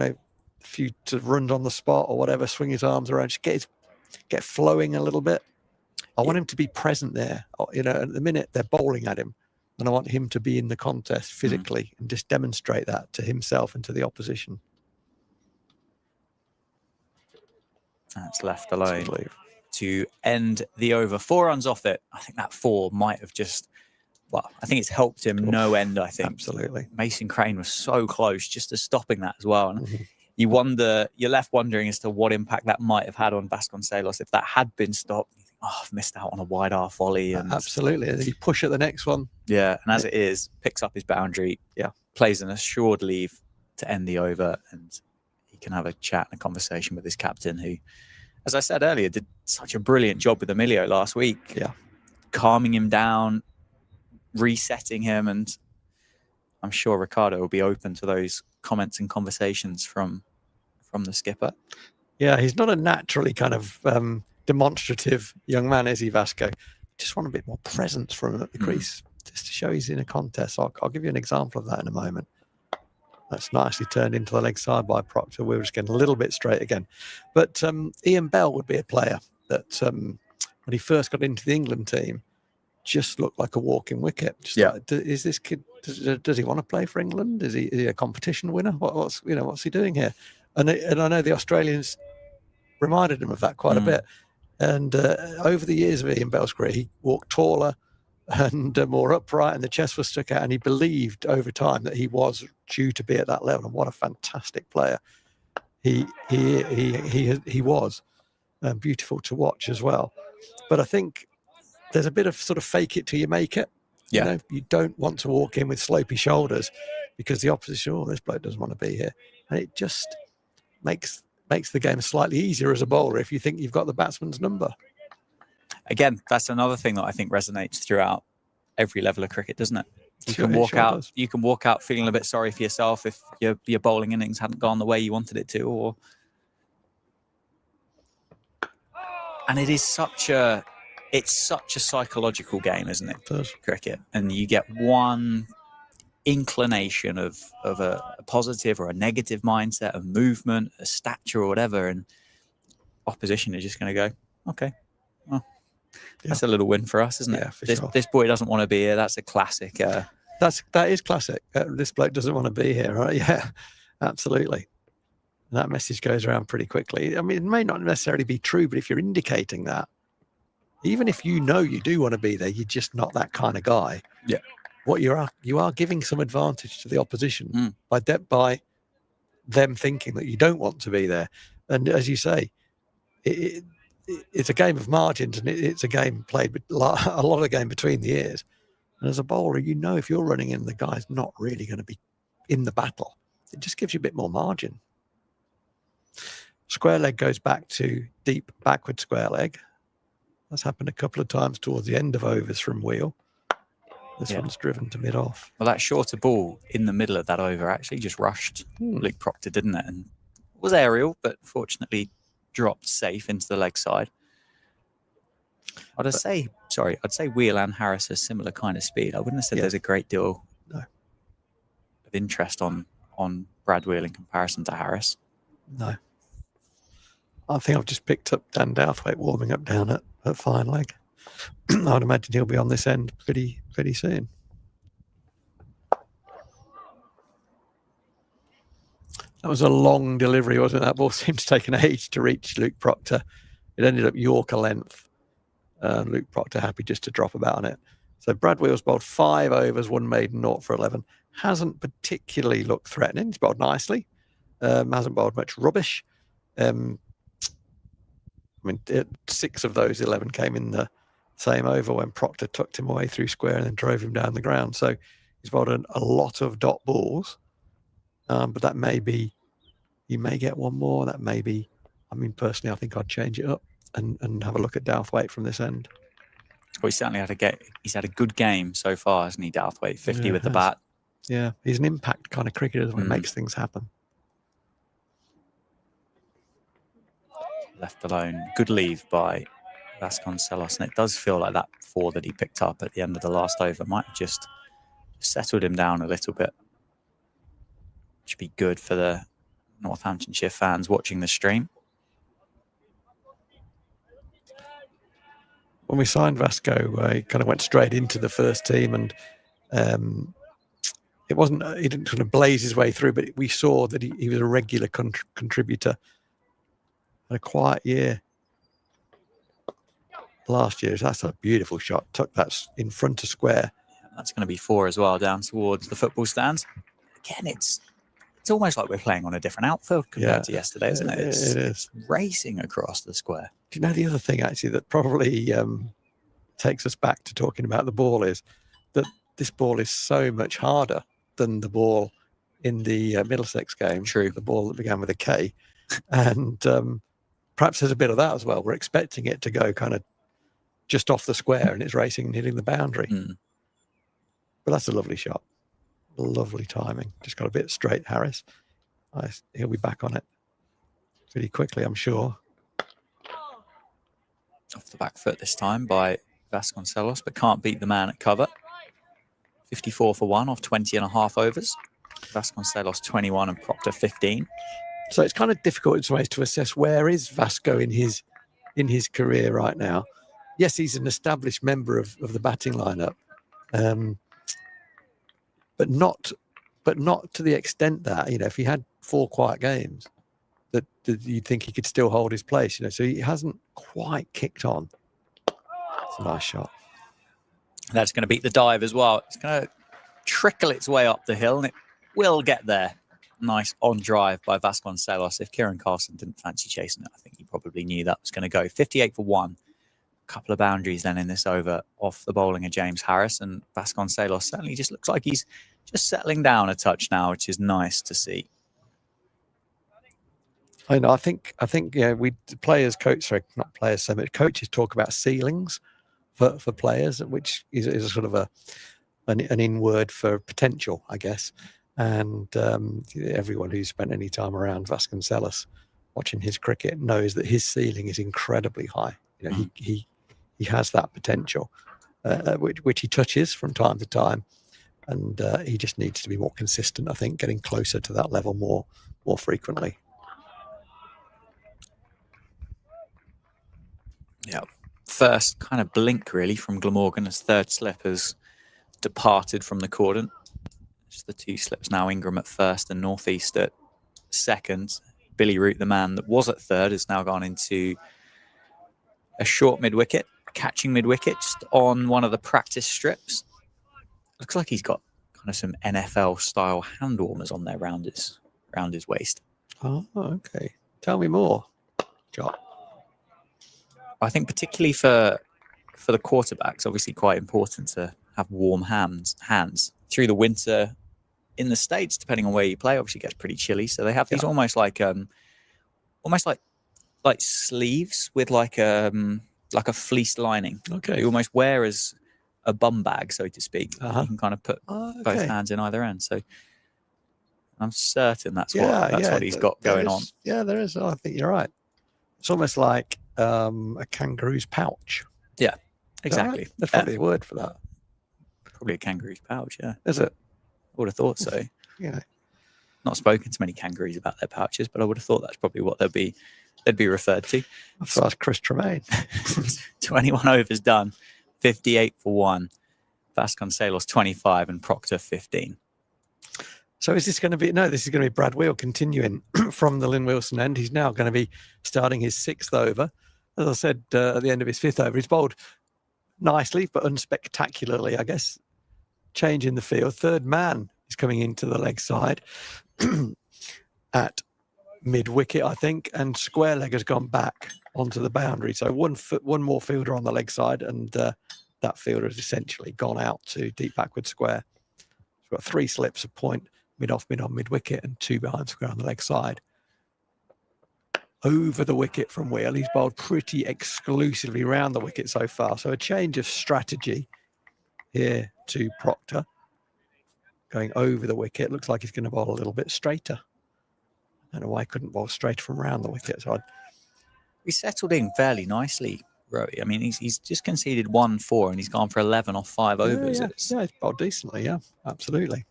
few runs on the spot or whatever, swing his arms around, just get flowing a little bit. I want him to be present there. You know, at the minute they're bowling at him, and I want him to be in the contest physically and just demonstrate that to himself and to the opposition. That's left alone to end the over. 4 runs off it. I think that 4 might have just, well, I think it's helped him no end, I think. Absolutely. Mason Crane was so close just to stopping that as well. And you're left wondering as to what impact that might have had on Vasconcelos if that had been stopped. You think, oh, I've missed out on a wide R volley. And absolutely. And then you push at the next one. Yeah. And as it is, picks up his boundary. Yeah. Plays an assured leave to end the over. And he can have a chat and a conversation with his captain, who, as I said earlier, did such a brilliant job with Emilio last week. Yeah. Calming him down, resetting him. And I'm sure Ricardo will be open to those comments and conversations from the skipper. Yeah, he's not a naturally kind of demonstrative young man, is he, Vasco? Just want a bit more presence from him at the crease, just to show he's in a contest. I'll give you an example of that in a moment. That's nicely turned into the leg side by Proctor. We were just getting a little bit straight again. But Ian Bell would be a player that, when he first got into the England team, just looked like a walking wicket. Like, is this kid, does he want to play for England? Is he a competition winner? What's he doing here? And I know the Australians reminded him of that quite a bit. And over the years of Ian Bell's career, he walked taller and more upright, and the chest was stuck out. And he believed over time that he was due to be at that level. And what a fantastic player he was. Beautiful to watch as well. But I think there's a bit of sort of fake it till you make it. Yeah. You know, you don't want to walk in with slopey shoulders because the opposition, this bloke doesn't want to be here. And it just makes the game slightly easier as a bowler if you think you've got the batsman's number. Again, that's another thing that I think resonates throughout every level of cricket, doesn't it? You can walk out feeling a bit sorry for yourself if your bowling innings hadn't gone the way you wanted it to, and it's such a psychological game, isn't it? Cricket, and you get one inclination of a positive or a negative mindset, a movement, a stature or whatever, and opposition is just going to go, okay, well, that's a little win for us, isn't it? Yeah, this boy doesn't want to be here. That's a classic. That is classic. This bloke doesn't want to be here, right? Yeah, absolutely. And that message goes around pretty quickly. I mean, it may not necessarily be true, but if you're indicating that, even if you know you do want to be there, you're just not that kind of guy. Yeah. What you are giving some advantage to the opposition by them thinking that you don't want to be there. And as you say, it's a game of margins, and it's a game played a lot of the game between the ears. And as a bowler, you know if you're running in, the guy's not really going to be in the battle. It just gives you a bit more margin. Square leg goes back to deep backward square leg. That's happened a couple of times towards the end of overs from Wheel. This one's driven to mid-off. Well, that shorter ball in the middle of that over actually just rushed Luke Proctor, didn't it? And it was aerial, but fortunately dropped safe into the leg side. I'd say Wheel and Harris are similar kind of speed. I wouldn't have said there's a great deal of interest on Brad Wheel in comparison to Harris. No. I think I've just picked up Dan Douthwaite warming up down at fine leg. I'd imagine he'll be on this end pretty soon. That was a long delivery, wasn't it? That ball seemed to take an age to reach Luke Proctor. It ended up Yorker length. Luke Proctor happy just to drop about on it. So Brad Wheel's bowled 5 overs, 1 maiden, 0 for 11. Hasn't particularly looked threatening. He's bowled nicely. Hasn't bowled much rubbish. 6 of those 11 came in the same over when Proctor tucked him away through square and then drove him down the ground. So he's bowled a lot of dot balls. But that may be, you may get one more. That may be, personally, I think I'd change it up and have a look at Douthwaite from this end. Well, he's had a good game so far, hasn't he, Douthwaite? 50 with the bat. Yeah, he's an impact kind of cricketer that makes things happen. Left alone. Good leave by Vasconcelos, and it does feel like that 4 that he picked up at the end of the last over might have just settled him down a little bit. Should be good for the Northamptonshire fans watching the stream. When we signed Vasco, he kind of went straight into the first team, and it wasn't, he didn't kind of blaze his way through, but we saw that he was a regular contributor. Had a quiet year last year. That's a beautiful shot. Tuck that in front of square. Yeah, that's going to be 4 as well, down towards the football stands. Again, it's almost like we're playing on a different outfield compared to yesterday, isn't it? It is. Racing across the square. Do you know the other thing, actually, that probably takes us back to talking about the ball is that this ball is so much harder than the ball in the Middlesex game. True. The ball that began with a K. And perhaps there's a bit of that as well. We're expecting it to go kind of just off the square, and it's racing and hitting the boundary. But that's a lovely shot. Lovely timing. Just got a bit straight, Harris. Nice. He'll be back on it pretty quickly, I'm sure. Off the back foot this time by Vasconcelos, but can't beat the man at cover. 54 for 1 off 20 and a half overs. Vasconcelos 21 and Proctor 15. So it's kind of difficult in some ways to assess where is Vasco in his career right now. Yes, he's an established member of the batting lineup, but not to the extent that, if he had 4 quiet games, that you'd think he could still hold his place. So he hasn't quite kicked on. It's a nice shot. That's going to beat the dive as well. It's going to trickle its way up the hill, and it will get there. Nice on drive by Vasconcelos. If Kieran Carson didn't fancy chasing it, I think he probably knew that was going to go. 58 for 1. A couple of boundaries then in this over off the bowling of James Harris, and Vasconcelos certainly just looks like he's just settling down a touch now, which is nice to see. I know. I think we players, not players so much. Coaches talk about ceilings for players, which is a sort of an in word for potential, I guess. And everyone who's spent any time around Vasconcelos watching his cricket knows that his ceiling is incredibly high. He has that potential, which he touches from time to time, and he just needs to be more consistent. I think getting closer to that level more frequently. Yeah, first kind of blink really from Glamorgan as third slip has departed from the cordon. Just the 2 slips now. Ingram at first and Northeast at second. Billy Root, the man that was at third, has now gone into a short mid-wicket, catching mid-wicket just on one of the practice strips. Looks like he's got kind of some NFL-style hand warmers on there around his waist. Oh, okay. Tell me more, John. I think particularly for the quarterbacks, obviously quite important to have warm hands through the winter. In the States, depending on where you play, obviously it gets pretty chilly. So they have these almost like sleeves with like a fleece lining. Okay. You almost wear as a bum bag, so to speak. You can kind of put both hands in either end. So I'm certain that's what he's got going on. Yeah, there is. I think you're right. It's almost like a kangaroo's pouch. Yeah, exactly. Right? There's probably a word for that. Probably a kangaroo's pouch, yeah. Is it? I would have thought so. Yeah. Not spoken to many kangaroos about their pouches, but I would have thought that's probably what they'd be referred to. I've asked Chris Tremaine. 21 overs done, 58 for 1. Vasconcelos 25 and Proctor 15. So is this going to be? No, this is going to be Brad Wheel continuing from the Lynn Wilson end. He's now going to be starting his 6th over. As I said at the end of his 5th over, he's bowled nicely but unspectacularly, I guess. Change in the field. Third man is coming into the leg side at mid-wicket, I think, and square leg has gone back onto the boundary. So one more fielder on the leg side, and that fielder has essentially gone out to deep backward square. We've got 3 slips, a point, mid-off, mid-on, mid-wicket, and 2 behind square on the leg side. Over the wicket from Wheel. He's bowled pretty exclusively round the wicket so far. So a change of strategy here to Proctor, going over the wicket. Looks like he's going to bowl a little bit straighter. I don't know why he couldn't bowl straight from around the wicket. So he settled in fairly nicely, Rowie. I mean, he's just conceded 1-4 and he's gone for 11 off 5 overs. Yeah, he's bowled decently. Yeah, absolutely.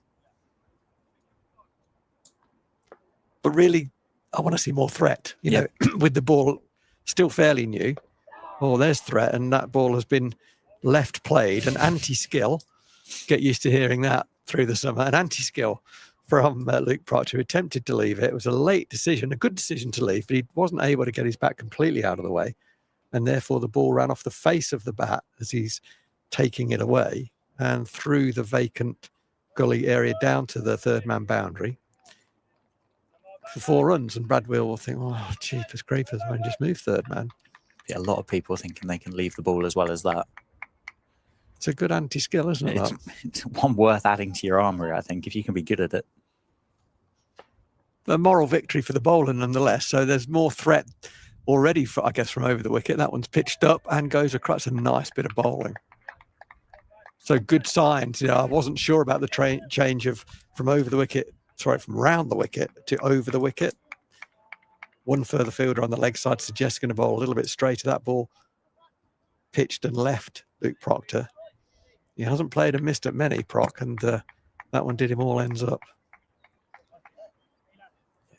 But really, I want to see more threat, you know, with the ball still fairly new. Oh, there's threat, and that ball has been left played, an anti-skill. Get used to hearing that through the summer. An anti-skill from Luke Proctor, who attempted to leave it. It was a late decision, a good decision to leave, but he wasn't able to get his bat completely out of the way. And therefore, the ball ran off the face of the bat as he's taking it away and through the vacant gully area down to the third man boundary for 4 runs. And Brad Will will think, oh, jeepers creepers, I just moved third man. Yeah, a lot of people thinking they can leave the ball as well as that. It's a good anti-skill, isn't it? It's one worth adding to your armoury, I think, if you can be good at it. A moral victory for the bowler, nonetheless. So there's more threat already, I guess, from over the wicket. That one's pitched up and goes across. A nice bit of bowling. So good signs. You know, I wasn't sure about the change from round the wicket to over the wicket. One further fielder on the leg side suggests going to bowl a little bit straighter. That ball pitched and left Luke Proctor. He hasn't played and missed at many, Proc, and that one did him all ends up.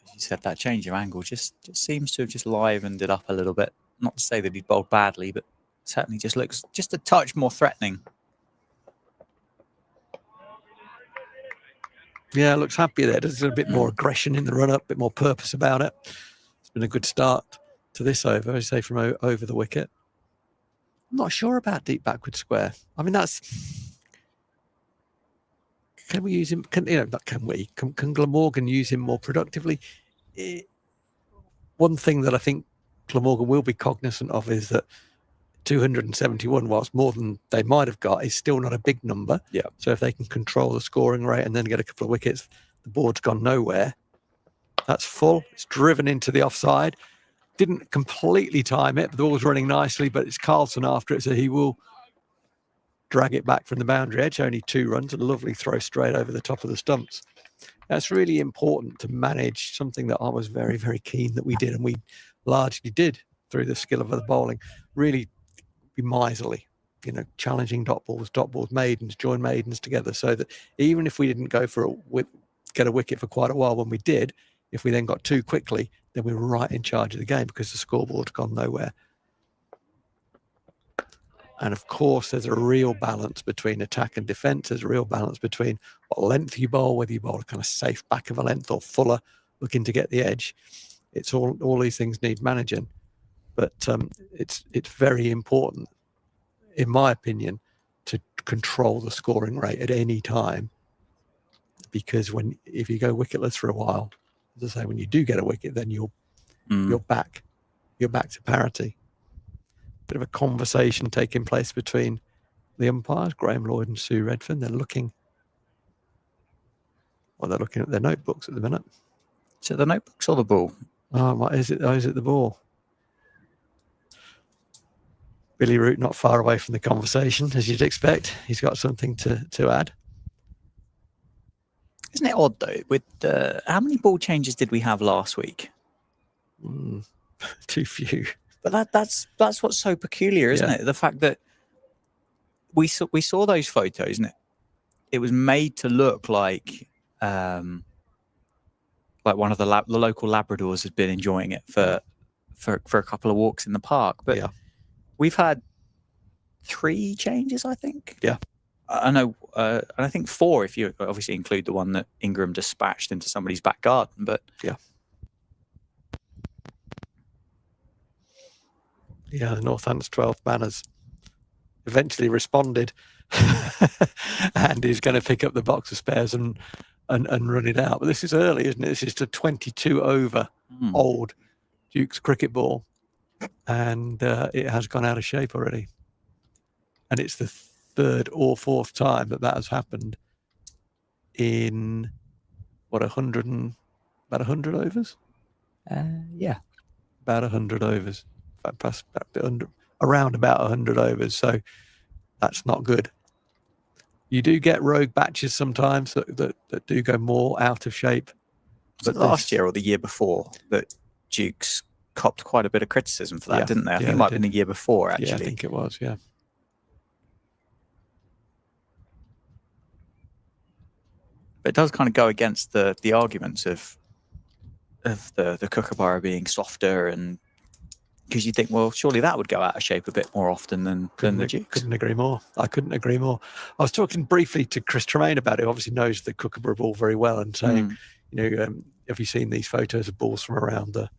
As you said, that change of angle just seems to have just livened it up a little bit. Not to say that he bowled badly, but certainly just looks just a touch more threatening. Yeah, looks happy there. There's a bit more aggression in the run-up, a bit more purpose about it. It's been a good start to this over, I say, from over the wicket. I'm not sure about deep backward square. I mean, can we use him? Can Glamorgan use him more productively? One thing that I think Glamorgan will be cognizant of is that 271, whilst more than they might have got, is still not a big number. Yeah. So if they can control the scoring rate and then get a couple of wickets, the board's gone nowhere. That's full. It's driven into the offside. Didn't completely time it, but the ball was running nicely, but it's Carlson after it, so he will drag it back from the boundary edge. Only 2 runs, a lovely throw straight over the top of the stumps. That's really important to manage, something that I was very, very keen that we did, and we largely did through the skill of the bowling. Really be miserly, you know, challenging dot balls, maidens, join maidens together, so that even if we didn't go get a wicket for quite a while, when we did, if we then got 2 quickly, then we were right in charge of the game because the scoreboard had gone nowhere. And of course, there's a real balance between attack and defence. There's a real balance between what length you bowl, whether you bowl a kind of safe back of a length or fuller, looking to get the edge. It's all these things need managing. But it's very important, in my opinion, to control the scoring rate at any time. Because if you go wicketless for a while, as I say, when you do get a wicket, then you're back to parity. Bit of a conversation taking place between the umpires, Graham Lloyd and Sue Redfern. They're looking at their notebooks at the minute. Is it the notebooks or the ball? Oh, is it the ball? Billy Root not far away from the conversation, as you'd expect. He's got something to add. Isn't it odd, though, with how many ball changes did we have last week? Too few. But that's what's so peculiar, isn't it? The fact that we saw those photos, and it was made to look like one of the local Labradors had been enjoying it for a couple of walks in the park. But we've had 3 changes, I think. Yeah. I know, and I think 4 if you obviously include the one that Ingram dispatched into somebody's back garden. But yeah, the Northants 12 banners eventually responded, and he's going to pick up the box of spares and run it out. But this is early, isn't it? This is a 22 over old Duke's cricket ball, and it has gone out of shape already. And it's the 3rd or 4th time that has happened in about 100 overs. About 100 overs. Around about 100 overs. So that's not good. You do get rogue batches sometimes that do go more out of shape. But last year or the year before that Dukes copped quite a bit of criticism for that, didn't they? I think it might have been the year before, actually. Yeah, I think it was, yeah. But it does kind of go against the arguments of the kookaburra being softer, and because you think, well, surely that would go out of shape a bit more often than the Dukes. Couldn't agree more. I couldn't agree more. I was talking briefly to Chris Tremaine about it, who obviously knows the kookaburra ball very well, and saying, have you seen these photos of balls from around the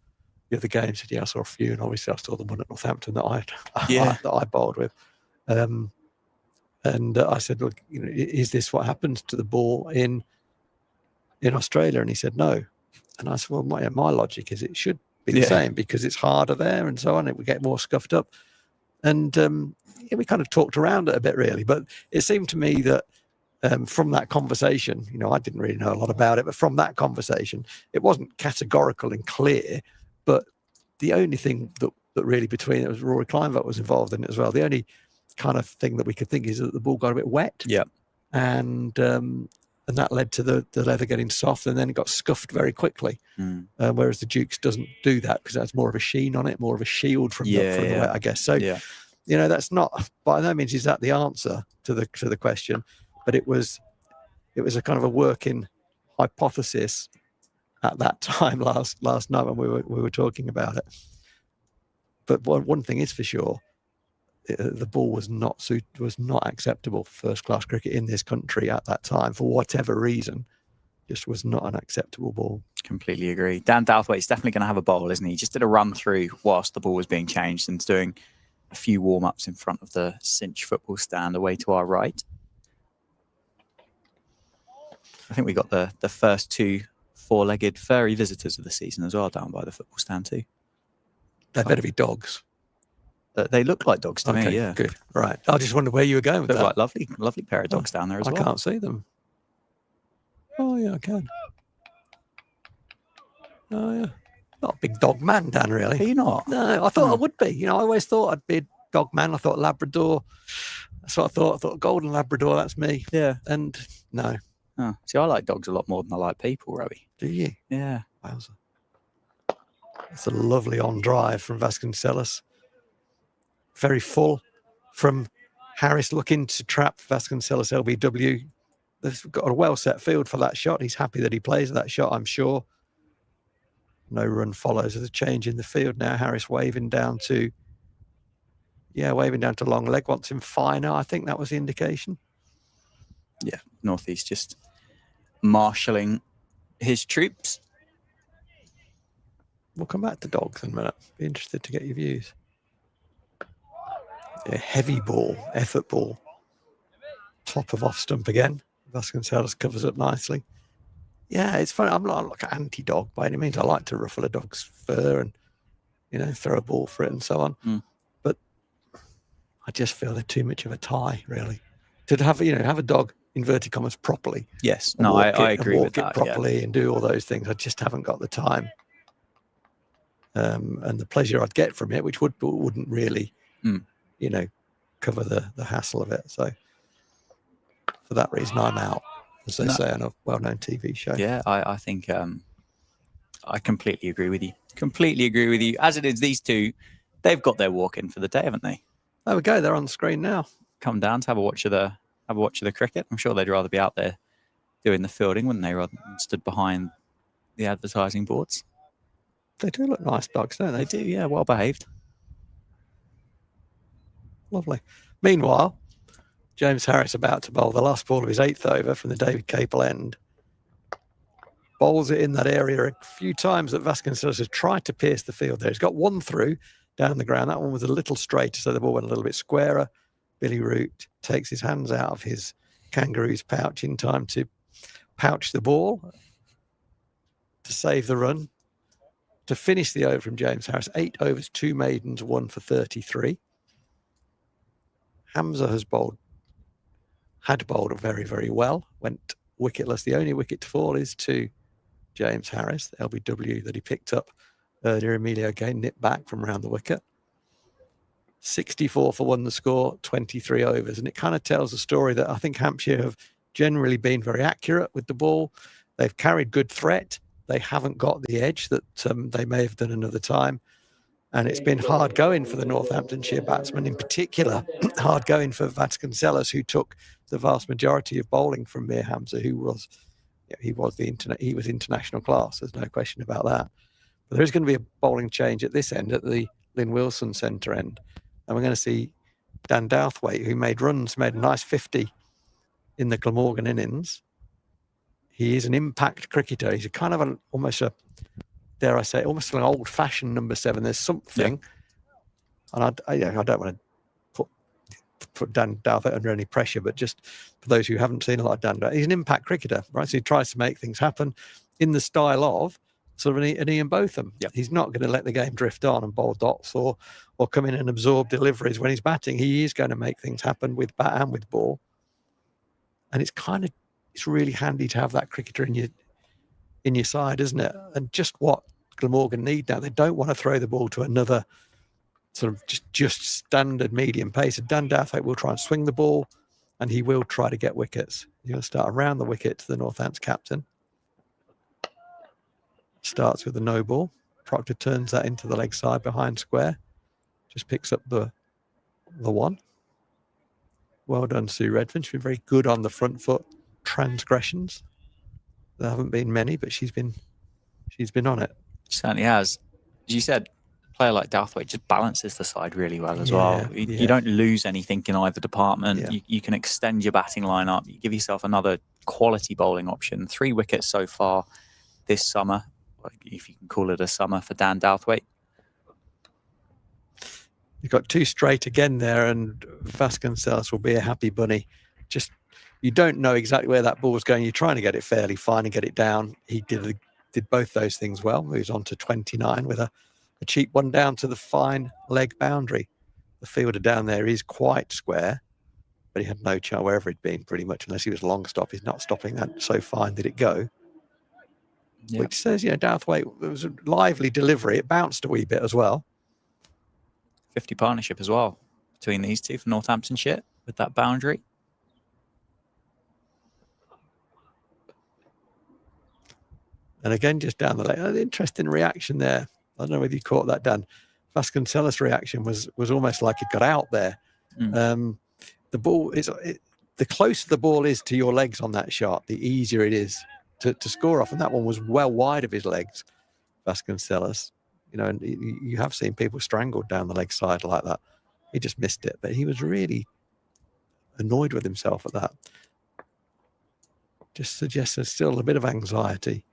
other games? Said, yeah, I saw a few, and obviously I saw the one at Northampton that I bowled with. And I said, look, is this what happens to the ball in Australia? And he said, no. And I said, well, my logic is it should be the same, because it's harder there and so on. It would get more scuffed up. And we kind of talked around it a bit, really. But it seemed to me that from that conversation, I didn't really know a lot about it, but from that conversation, it wasn't categorical and clear. But the only thing that really between it was Rory Kleinveld was involved in it as well. The only kind of thing that we could think is that the ball got a bit wet. Yeah. And that led to the leather getting soft, and then it got scuffed very quickly. Whereas the Dukes doesn't do that, because that's more of a sheen on it, more of a shield from the wet, I guess. So, that's not, by no means is that the answer to the question, but it was a kind of a working hypothesis at that time last night when we were talking about it. But one thing is for sure, the ball was not acceptable for first-class cricket in this country at that time, for whatever reason. Just was not an acceptable ball. Completely agree. Dan Douthwaite's definitely going to have a bowl, isn't he? He just did a run through whilst the ball was being changed, and doing a few warm-ups in front of the cinch football stand away to our right. I think we got the first two four-legged furry visitors of the season as well down by the football stand too. They better be dogs. They look like dogs to me, yeah. Good. Right. I just wondered where you were going with that. Like lovely pair of dogs down there as well. I can't see them. Oh, yeah, I can. Oh, yeah. Not a big dog man, Dan, really. Are you not? No, I thought I would be. I always thought I'd be a dog man. I thought Labrador. That's what I thought. I thought golden Labrador, that's me. Yeah. And no. Oh, see, I like dogs a lot more than I like people, Rowie. Do you? Yeah. Wowza. It's a lovely on drive from Vasconcelos. Very full from Harris, looking to trap Vasconcelos LBW. They've got a well set field for that shot. He's happy that he plays that shot, I'm sure. No run follows. There's a change in the field now. Harris waving down to long leg. Wants him finer. I think that was the indication. Yeah, Northeast just marshalling his troops. We'll come back to dogs in a minute. Be interested to get your views. A heavy ball, effort ball. Top of off stump again. Vasconcelos covers up nicely. Yeah, it's funny. I'm not like an anti-dog by any means. I like to ruffle a dog's fur and, throw a ball for it and so on. But I just feel they're too much of a tie, really. To have a dog, inverted commas, properly. Yes, no, I agree with that. Properly and do all those things. I just haven't got the time. And the pleasure I'd get from it, which wouldn't really, cover the hassle of it. So for that reason, I'm out, as they say on a well-known TV show. Yeah, I think I completely agree with you. Completely agree with you. As it is, these two, they've got their walk in for the day, haven't they? There we go. They're on the screen now. Come down to have a watch of the cricket. I'm sure they'd rather be out there doing the fielding, wouldn't they, rather than stood behind the advertising boards. They do look nice dogs, don't they? They do, yeah. Well behaved. Lovely. Meanwhile, James Harris about to bowl the last ball of his 8th over from the David Capel end. Bowls it in that area a few times that Vasconcelos has tried to pierce the field there. He's got one through down the ground. That one was a little straighter, so the ball went a little bit squarer. Billy Root takes his hands out of his kangaroo's pouch in time to pouch the ball to save the run. To finish the over from James Harris, 8 overs, 2 maidens, 1 for 33. Hamza had bowled very, very well. Went wicketless. The only wicket to fall is to James Harris, the LBW that he picked up earlier. Emilio Gain nipped back from around the wicket. 64 for 1 the score, 23 overs. And it kind of tells a story that I think Hampshire have generally been very accurate with the ball. They've carried good threat. They haven't got the edge that they may have done another time. And it's been hard going for the Northamptonshire batsmen, in particular, hard going for Vasconcelos, who took the vast majority of bowling from Mir Hamza, who was, he was international class. There's no question about that. But there is going to be a bowling change at this end, at the Lynn Wilson centre end, and we're going to see Dan Douthwaite, who made a nice 50 in the Glamorgan innings. He is an impact cricketer. He's a kind of almost dare I say, almost an old-fashioned number 7. There's something, and I don't want to put Dan Douthwaite under any pressure, but just for those who haven't seen a lot of Dan Douthwaite, he's an impact cricketer, right? So he tries to make things happen in the style of sort of an Ian Botham. Yep. He's not going to let the game drift on and bowl dots or come in and absorb deliveries when he's batting. He is going to make things happen with bat and with ball. And it's really handy to have that cricketer in your side, isn't it? And just what Glamorgan need now. They don't want to throw the ball to another sort of just standard medium pace. And Dan Douthwaite will try and swing the ball, and he will try to get wickets. He's going to start around the wicket to the Northants captain. Starts with a no ball. Proctor turns that into the leg side behind square. Just picks up the one. Well done, Sue Redfern. She's been very good on the front foot transgressions. There haven't been many, but she's been on it. She certainly has. As you said, a player like Douthwaite just balances the side really well as well. You don't lose anything in either department. Yeah. You can extend your batting lineup. You give yourself another quality bowling option. 3 wickets so far this summer, if you can call it a summer, for Dan Douthwaite. You've got 2 straight again there, and Vasconcelos will be a happy bunny. Just, you don't know exactly where that ball's going. You're trying to get it fairly fine and get it down. He did both those things well. Moves on to 29 with a cheap one down to the fine leg boundary. The fielder down there is quite square, but he had no chance wherever he'd been, pretty much, unless he was long stop. He's not stopping that. So fine did it go. Yeah. Which says, Douthwaite, it was a lively delivery. It bounced a wee bit as well. 50 partnership as well between these two for Northamptonshire with that boundary. And again, just down the leg, an interesting reaction there. I don't know whether you caught that, Dan. Vasconcelos' reaction was almost like it got out there. The ball is the closer the ball is to your legs on that shot, the easier it is to score off. And that one was well wide of his legs, Vasconcelos. And you have seen people strangled down the leg side like that. He just missed it, but he was really annoyed with himself at that. Just suggests there's still a bit of anxiety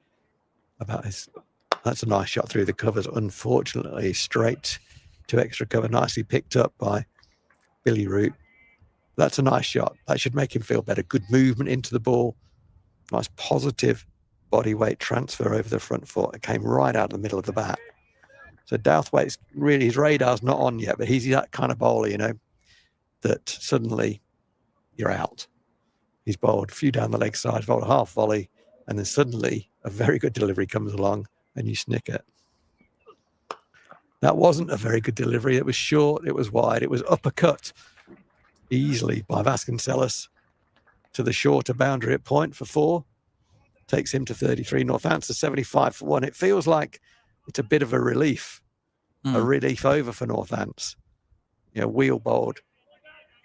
about his. That's a nice shot through the covers. Unfortunately, straight to extra cover. Nicely picked up by Billy Root. That's a nice shot. That should make him feel better. Good movement into the ball. Nice positive body weight transfer over the front foot. It came right out of the middle of the bat. So Douthwaite's really, his radar's not on yet, but he's that kind of bowler, that suddenly you're out. He's bowled a few down the leg side, bowled a half volley, and then suddenly a very good delivery comes along and you snick it. That wasn't a very good delivery. It was short, it was wide, it was uppercut easily by Vasconcelos to the shorter boundary at point for 4. Takes him to 33. Northants to 75 for 1. It feels like it's a bit of a relief over for Northants. Wheel bowled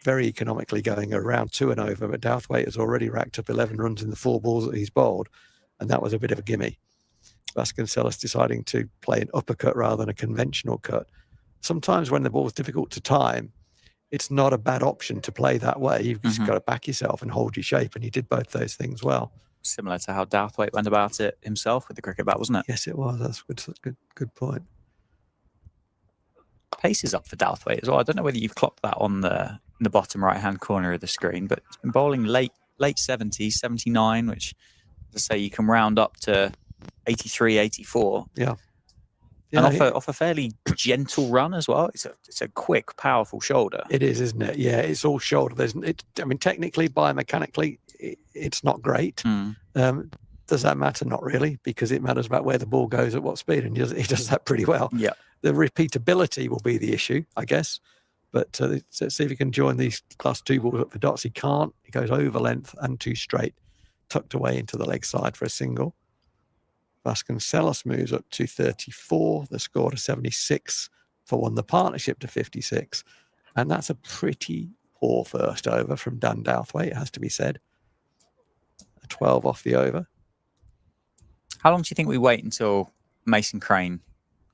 very economically, going around 2 and over, but Douthwaite has already racked up 11 runs in the 4 balls that he's bowled, and that was a bit of a gimme. Vasconcelos deciding to play an uppercut rather than a conventional cut. Sometimes when the ball's difficult to time, it's not a bad option to play that way. You've just got to back yourself and hold your shape, and he did both those things well. Similar to how Douthwaite went about it himself with the cricket bat, wasn't it? Yes, it was. That's a good point. Pace is up for Douthwaite as well. I don't know whether you've clocked that on the bottom right-hand corner of the screen, but it's been bowling late 70s, 79, which, to say, you can round up to 83, 84. Yeah. And off a fairly gentle run as well. It's a quick, powerful shoulder. It is, isn't it? Yeah, it's all shoulder. Technically, biomechanically, it's not great. Does that matter? Not really, because it matters about where the ball goes at what speed, and he does that pretty well. Yeah. The repeatability will be the issue, I guess. But let's see if he can join these last 2 balls up for dots. He can't. He goes over length and 2 straight, tucked away into the leg side for a single. Vasconcelos moves up to 34. The score to 76 for 1. The partnership to 56. And that's a pretty poor first over from Dan Douthwaite, it has to be said. A 12 off the over. How long do you think we wait until Mason Crane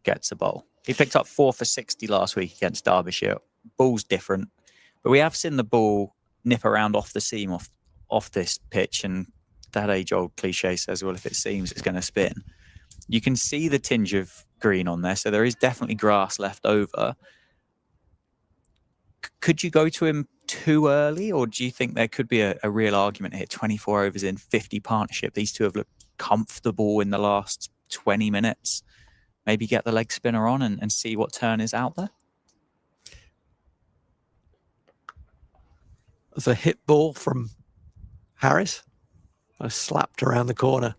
gets a bowl? He picked up 4 for 60 last week against Derbyshire. Ball's different, but we have seen the ball nip around off the seam off this pitch, and that age-old cliche says, well, if it seems, it's going to spin. You can see the tinge of green on there, so there is definitely grass left over. Could you go to him too early, or do you think there could be a real argument here? 24 overs in, 50 partnership. These two have looked comfortable in the last 20 minutes. Maybe get the leg spinner on and see what turn is out there. There's a hit ball from Harris. I slapped around the corner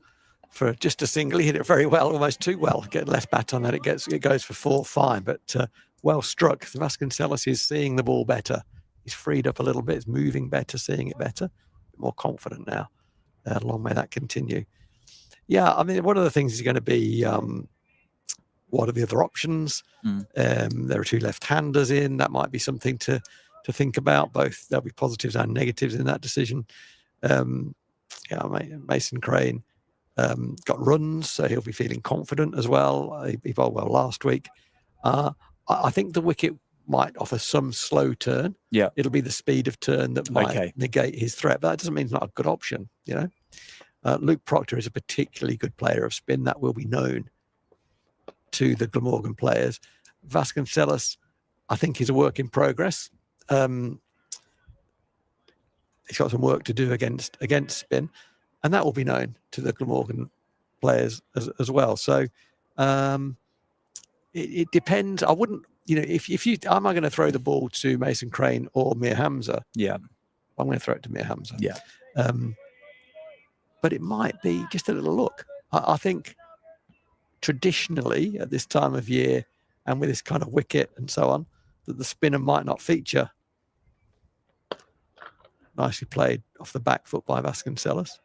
for just a single. He hit it very well, almost too well. Get left bat on that, it goes for 4, fine, but well struck. Vasconcelos is seeing the ball better. He's freed up a little bit. He's moving better, seeing it better. More confident now. Long may that continue. Yeah, I mean, one of the things is going to be what are the other options? There are 2 left-handers in. That might be something to think about. Both there'll be positives and negatives in that decision. Mason Crane got runs, so he'll be feeling confident as well. He bowled well last week. I think the wicket might offer some slow turn. Yeah, it'll be the speed of turn that might negate his threat, but that doesn't mean it's not a good option. Luke Proctor is a particularly good player of spin. That will be known to the Glamorgan players. Vasconcelos, I think, he's a work in progress. He's got some work to do against spin, and that will be known to the Glamorgan players as well. So it depends. I wouldn't, if you am I going to throw the ball to Mason Crane or Mir Hamza? Yeah, I'm going to throw it to Mir Hamza. Yeah, but it might be just a little look. I think traditionally at this time of year and with this kind of wicket and so on, that the spinner might not feature. Nicely played off the back foot by Vasconcelos.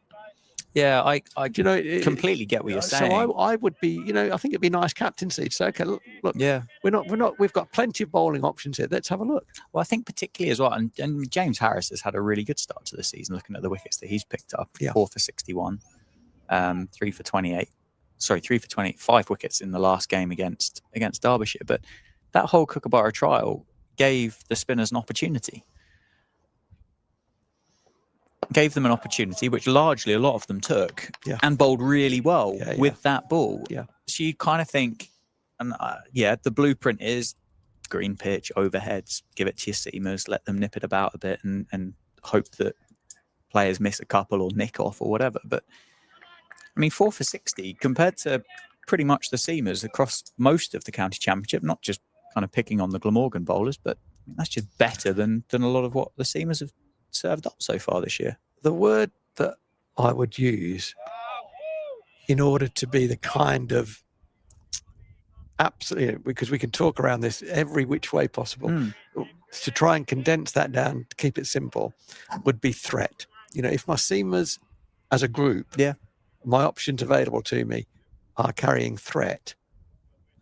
Yeah, I completely get what you're saying. So I would be, I think it'd be nice captaincy to say, okay, look, yeah, we've got plenty of bowling options here. Let's have a look. Well, I think particularly as well, and James Harris has had a really good start to the season, looking at the wickets that he's picked up. Yeah. 4 for 61, 3 for 28. Sorry, 3 for 20, 5 wickets in the last game against Derbyshire. But that whole Kookaburra trial gave the spinners an opportunity. Gave them an opportunity, which largely a lot of them took, and bowled really well with that ball. Yeah. So you kind of think, and the blueprint is green pitch, overheads, give it to your seamers, let them nip it about a bit, and hope that players miss a couple or nick off or whatever. But I mean, 4 for 60 compared to pretty much the seamers across most of the county championship, not just kind of picking on the Glamorgan bowlers, but that's just better than a lot of what the seamers have served up so far this year. The word that I would use in order to be the kind of absolutely, because we can talk around this every which way possible, to try and condense that down, to keep it simple, would be threat. If my seamers as a group, my options available to me are carrying threat,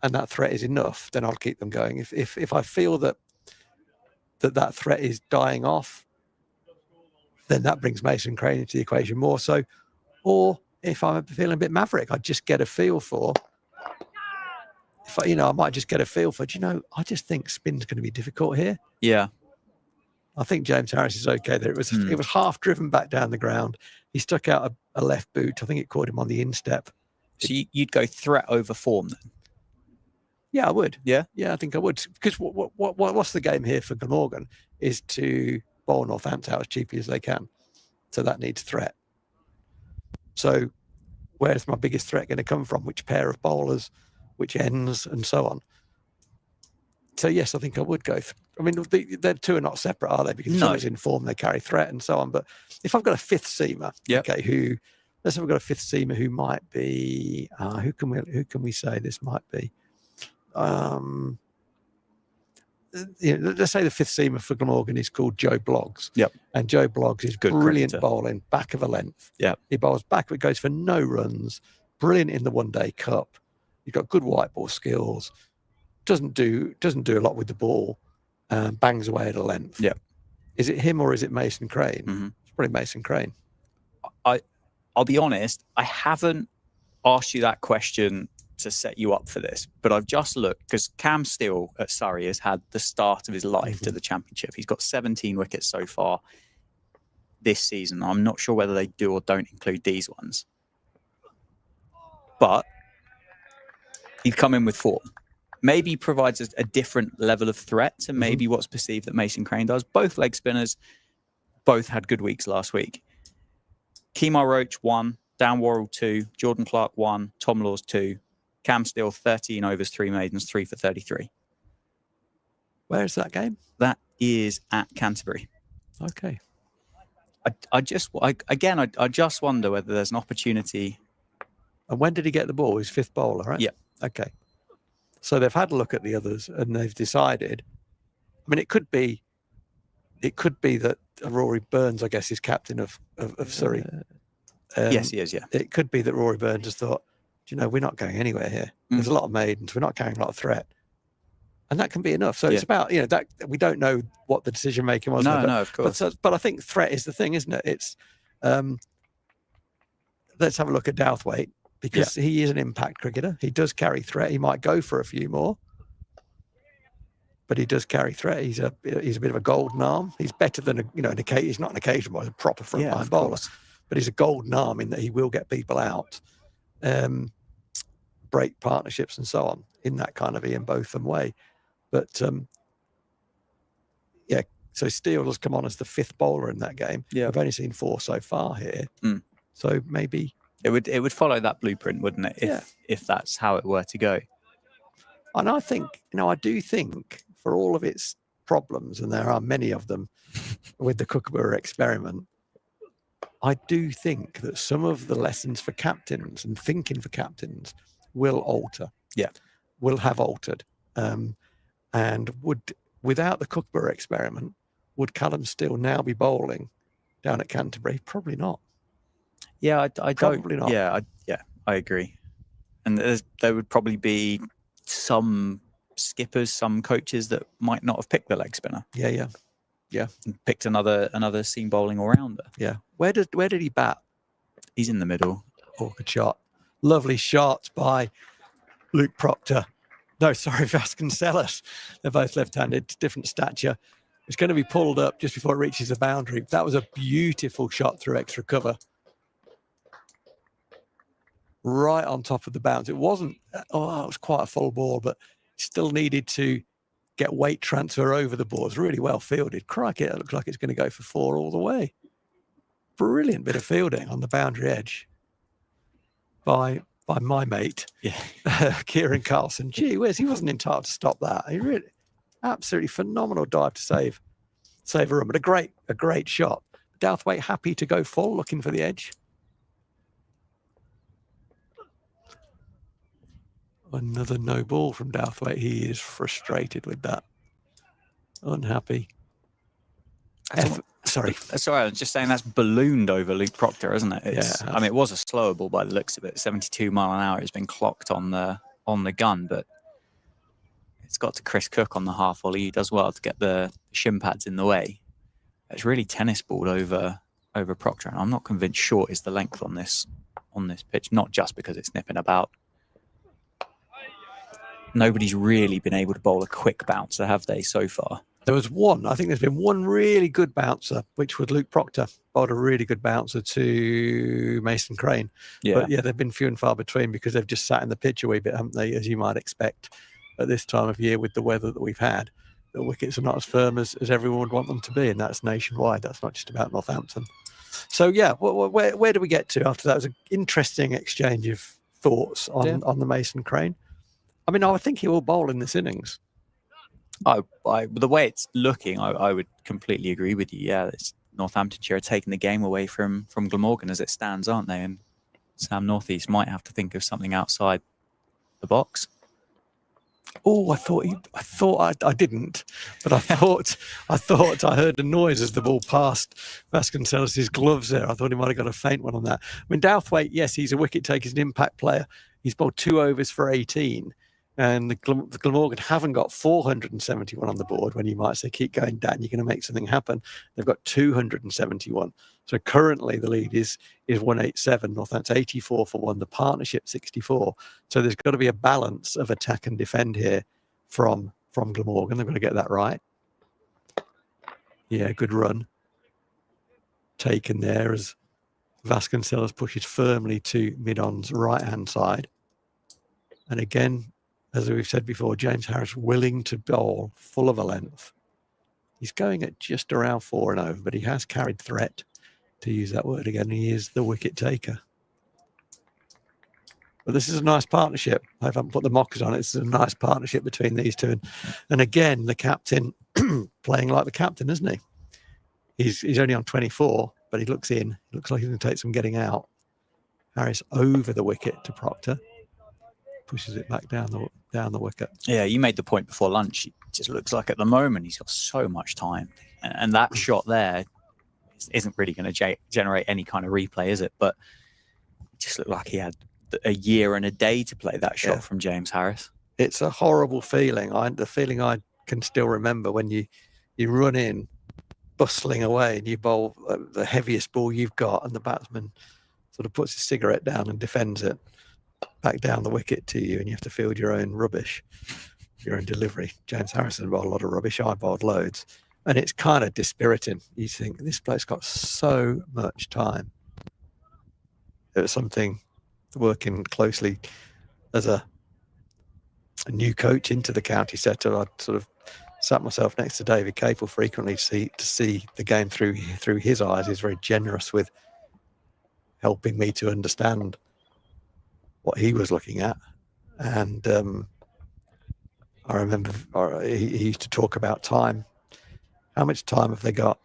and that threat is enough, then I'll keep them going. If I feel that threat is dying off, then that brings Mason Crane into the equation more so. Or if I'm feeling a bit maverick, I just get a feel for, I might just get a feel for, I just think spin's going to be difficult here. Yeah. I think James Harris is okay there. It was half driven back down the ground. He stuck out a left boot. I think it caught him on the instep. So you'd go threat over form then? Yeah, I would. Yeah, I think I would. Because what's the game here for Glamorgan is to bowl Northampton out as cheaply as they can. So that needs threat. So where's my biggest threat going to come from? Which pair of bowlers, which ends, and so on. So yes, I think I would go. The 2 are not separate, are they? Because someone's in form, they carry threat and so on. But if I've got a 5th seamer, let's say we've got a 5th seamer who might be, who can we say this might be? Let's say the 5th seamer for Glamorgan is called Joe Bloggs. Yep. And Joe Bloggs is good, brilliant bowling, back of a length. Yeah. He bowls back, but goes for no runs. Brilliant in the One Day Cup. He's got good white ball skills. Doesn't do a lot with the ball. Bangs away at a length. Yeah. Is it him or is it Mason Crane? Mm-hmm. It's probably Mason Crane. I'll be honest, I haven't asked you that question to set you up for this, but I've just looked because Cam Steele at Surrey has had the start of his life to the Championship. He's got 17 wickets so far this season. I'm not sure whether they do or don't include these ones, but he'd come in with 4. Maybe he provides a different level of threat to maybe what's perceived that Mason Crane does. Both leg spinners, both had good weeks last week. Kemar Roach 1, Dan Worrell 2, Jordan Clark 1, Tom Laws 2, Cam Steele 13 overs, 3 maidens, 3 for 33. Where is that game? That is at Canterbury. Okay. I just wonder whether there's an opportunity. And when did he get the ball? His 5th bowler, right? Yeah. Okay. So they've had a look at the others and they've decided. I mean, it could be that Rory Burns, I guess, is captain of Surrey. Yes, he is. Yeah. It could be that Rory Burns has thought, do you know, we're not going anywhere here. There's a lot of maidens. We're not carrying a lot of threat. And that can be enough. So it's about, that we don't know what the decision making was. No, of course. But I think threat is the thing, isn't it? It's let's have a look at Douthwaite because he is an impact cricketer. He does carry threat. He might go for a few more, but he does carry threat. He's a bit of a golden arm. He's better than he's not an occasional, he's a proper frontline bowler, but he's a golden arm in that he will get people out, break partnerships and so on in that kind of Ian Botham way. But so Steele has come on as the 5th bowler in that game. Yeah, I've only seen 4 so far here. So maybe it would follow that blueprint, wouldn't it? If that's how it were to go. And I think, I do think for all of its problems, and there are many of them with the Kookaburra experiment, I do think that some of the lessons for captains and thinking for captains will alter. Yeah, will have altered. And without the Kookaburra experiment, would Callum Steele now be bowling down at Canterbury? Probably not. Yeah, I probably don't. Not. Yeah, I agree. And there would probably be some skippers, some coaches that might not have picked the leg spinner. Yeah. And picked another seam bowling all rounder. Yeah. Where did he bat? He's in the middle. Oh, good shot. Lovely shot by Luke Proctor. No, sorry, Vasconcelos. They're both left-handed, different stature. It's going to be pulled up just before it reaches the boundary. That was a beautiful shot through extra cover. Right on top of the bounce. It wasn't, it was quite a full ball, but still needed to get weight transfer over the ball. It's really well fielded. Crikey, it looks like it's going to go for 4 all the way. Brilliant bit of fielding on the boundary edge by my mate, Kieran Carlson. Gee whiz, he wasn't entitled to stop that. He really, absolutely phenomenal dive to save a run, but a great shot. Douthwaite happy to go full, looking for the edge. Another no ball from Douthwaite. He is frustrated with that. Unhappy. Sorry, I was just saying that's ballooned over Luke Proctor, isn't it? I mean, it was a slower ball by the looks of it. 72 mile an hour has been clocked on the gun, but it's got to Chris Cook on the half volley. He does well to get the shin pads in the way. It's really tennis balled over Proctor, and I'm not convinced short is the length on this pitch. Not just because it's nipping about. Nobody's really been able to bowl a quick bouncer, have they, so far? There was one. I think there's been one really good bouncer, which was Luke Proctor. Bowled a really good bouncer to Mason Crane. Yeah. But they've been few and far between because they've just sat in the pitch a wee bit, haven't they? As you might expect at this time of year with the weather that we've had. The wickets are not as firm as everyone would want them to be, and that's nationwide. That's not just about Northampton. So, where do we get to after that? It was an interesting exchange of thoughts on the Mason Crane. I mean, I think he will bowl in this innings. The way it's looking, I would completely agree with you. Yeah, Northamptonshire are taking the game away from Glamorgan as it stands, aren't they? And Sam Northeast might have to think of something outside the box. Oh, I didn't, but I thought I heard a noise as the ball passed Vasconcelos' gloves there. I thought he might have got a faint one on that. I mean, Douthwaite, yes, he's a wicket taker, he's an impact player. He's bowled 2 overs for 18. And the Glamorgan haven't got 471 on the board when you might say, keep going, Dan, you're going to make something happen. They've got 271. So currently the lead is 187. Northants 84 for 1, the partnership 64. So there's got to be a balance of attack and defend here from Glamorgan. They've got to get that right. Yeah, good run taken there as Vasconcelos pushes firmly to mid-on's right-hand side. And again, as we've said before, James Harris willing to bowl full of a length. He's going at just around 4 and over, but he has carried threat, to use that word again. He is the wicket taker. But this is a nice partnership. I haven't put the mockers on it. This is a nice partnership between these two. And again, the captain playing like the captain, isn't he? He's only on 24, but he looks in. It looks like he's going to take some getting out. Harris over the wicket to Proctor. Pushes it back down the wicket. Yeah, you made the point before lunch. It just looks like at the moment he's got so much time. And that shot there isn't really going to generate any kind of replay, is it? But it just looked like he had a year and a day to play that shot from James Harris. It's a horrible feeling. The feeling I can still remember when you run in, bustling away, and you bowl the heaviest ball you've got, and the batsman sort of puts his cigarette down and defends it back down the wicket to you, and you have to field your own rubbish, your own delivery. James Harrison bowled a lot of rubbish. I bowled loads. And it's kind of dispiriting. You think, this bloke's got so much time. It was something, working closely as a new coach into the county setup, I'd sort of sat myself next to David Capel frequently to see the game through his eyes. He's very generous with helping me to understand what he was looking at. And I remember he used to talk about time. How much time have they got?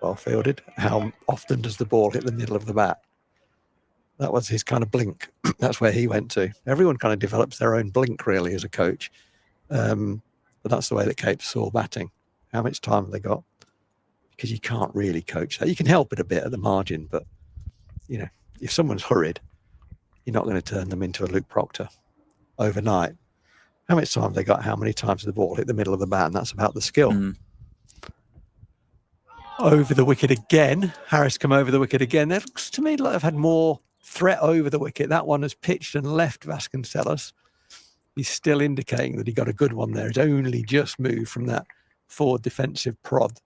Well fielded. How often does the ball hit the middle of the bat? That was his kind of blink. That's where he went to. Everyone kind of develops their own blink, really, as a coach. But that's the way that Cape saw batting. How much time have they got? Because you can't really coach that. You can help it a bit at the margin, but, you know, if someone's hurried, you're not going to turn them into a Luke Proctor overnight. How much time have they got? How many times does the ball hit the middle of the bat? And that's about the skill. Over the wicket again. Harris come over the wicket again. That looks to me like I've had more threat over the wicket. That one has pitched and left Vasconcelos. He's still indicating that he got a good one there. He's only just moved from that forward defensive prod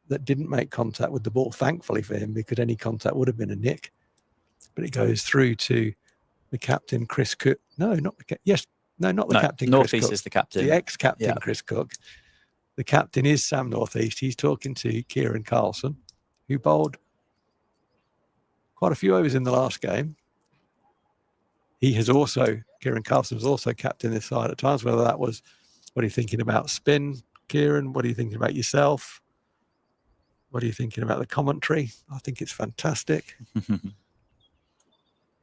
that didn't make contact with the ball, thankfully for him, because any contact would have been a nick. But it goes through to the captain, Chris Cook. No, not the captain. Northeast is the captain. The ex-captain, Chris Cook. The captain is Sam Northeast. He's talking to Kieran Carlson, who bowled quite a few overs in the last game. Kieran Carlson was also captain this side at times, whether that was, what are you thinking about spin, Kieran? What are you thinking about yourself? What are you thinking about the commentary? I think it's fantastic.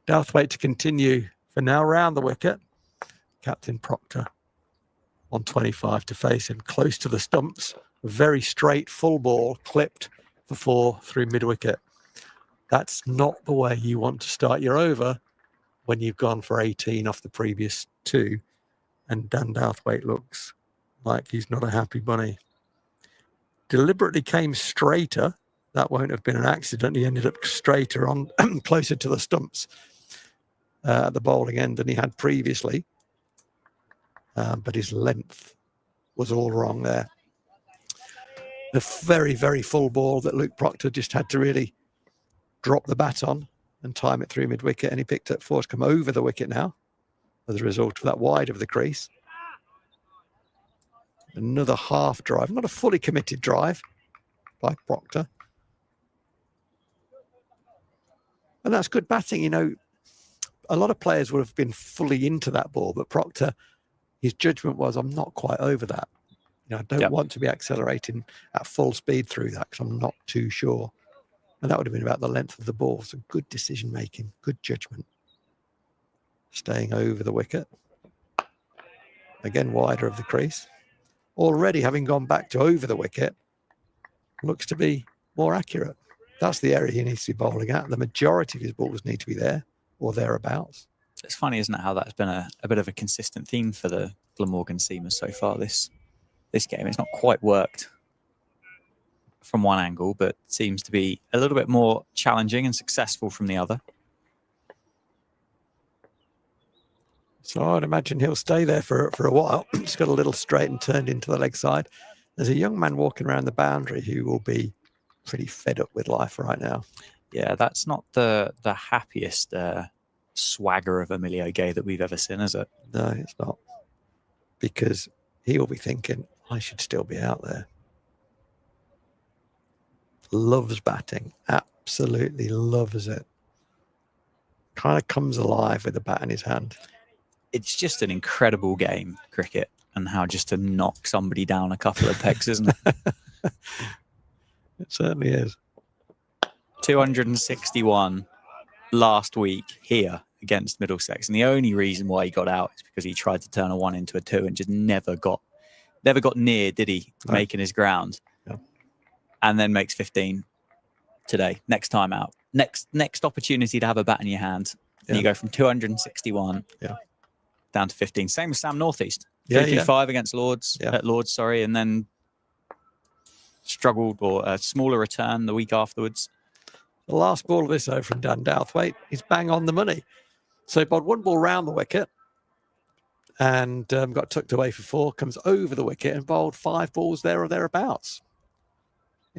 Douthwaite to continue for now round the wicket. Captain Proctor on 25 to face him close to the stumps. A very straight full ball clipped for 4 through mid-wicket. That's not the way you want to start your over when you've gone for 18 off the previous 2. And Dan Douthwaite looks like he's not a happy bunny. Deliberately came straighter. That won't have been an accident. He ended up straighter on closer to the stumps at the bowling end than he had previously. But his length was all wrong there. The very, very full ball that Luke Proctor just had to really drop the bat on and time it through mid-wicket, and he picked up 4 to come over the wicket now as a result of that wide of the crease. Another half drive, not a fully committed drive by Proctor. And that's good batting. You know, a lot of players would have been fully into that ball, but Proctor, his judgment was, I'm not quite over that. You know, I don't want to be accelerating at full speed through that because I'm not too sure. And that would have been about the length of the ball. So good decision-making, good judgment. Staying over the wicket. Again, wider of the crease. Already having gone back to over the wicket, looks to be more accurate. That's the area he needs to be bowling at. The majority of his balls need to be there or thereabouts. It's funny, isn't it, how that's been a bit of a consistent theme for the Glamorgan seamers so far this game. It's not quite worked from one angle, but seems to be a little bit more challenging and successful from the other. So I'd imagine he'll stay there for a while. He's got a little straight and turned into the leg side. There's a young man walking around the boundary who will be pretty fed up with life right now. Yeah, that's not the happiest swagger of Emilio Gay that we've ever seen, is it? No, it's not. Because he will be thinking, I should still be out there. Loves batting. Absolutely loves it. Kind of comes alive with the bat in his hand. It's just an incredible game, cricket, and how just to knock somebody down a couple of pegs, isn't it? It certainly is. 261 last week here against Middlesex, and the only reason why he got out is because he tried to turn a 1 into a 2 and just never got near, did he, No. making his ground. Yeah. And then makes 15 today. Next time out, next opportunity to have a bat in your hand, and you go from 261 down to 15. Same as Sam Northeast. 55 against Lords, and then struggled, or a smaller return the week afterwards. The last ball of this over from Dan Douthwaite is bang on the money. So he bowled one ball round the wicket and got tucked away for 4, comes over the wicket and bowled 5 balls there or thereabouts.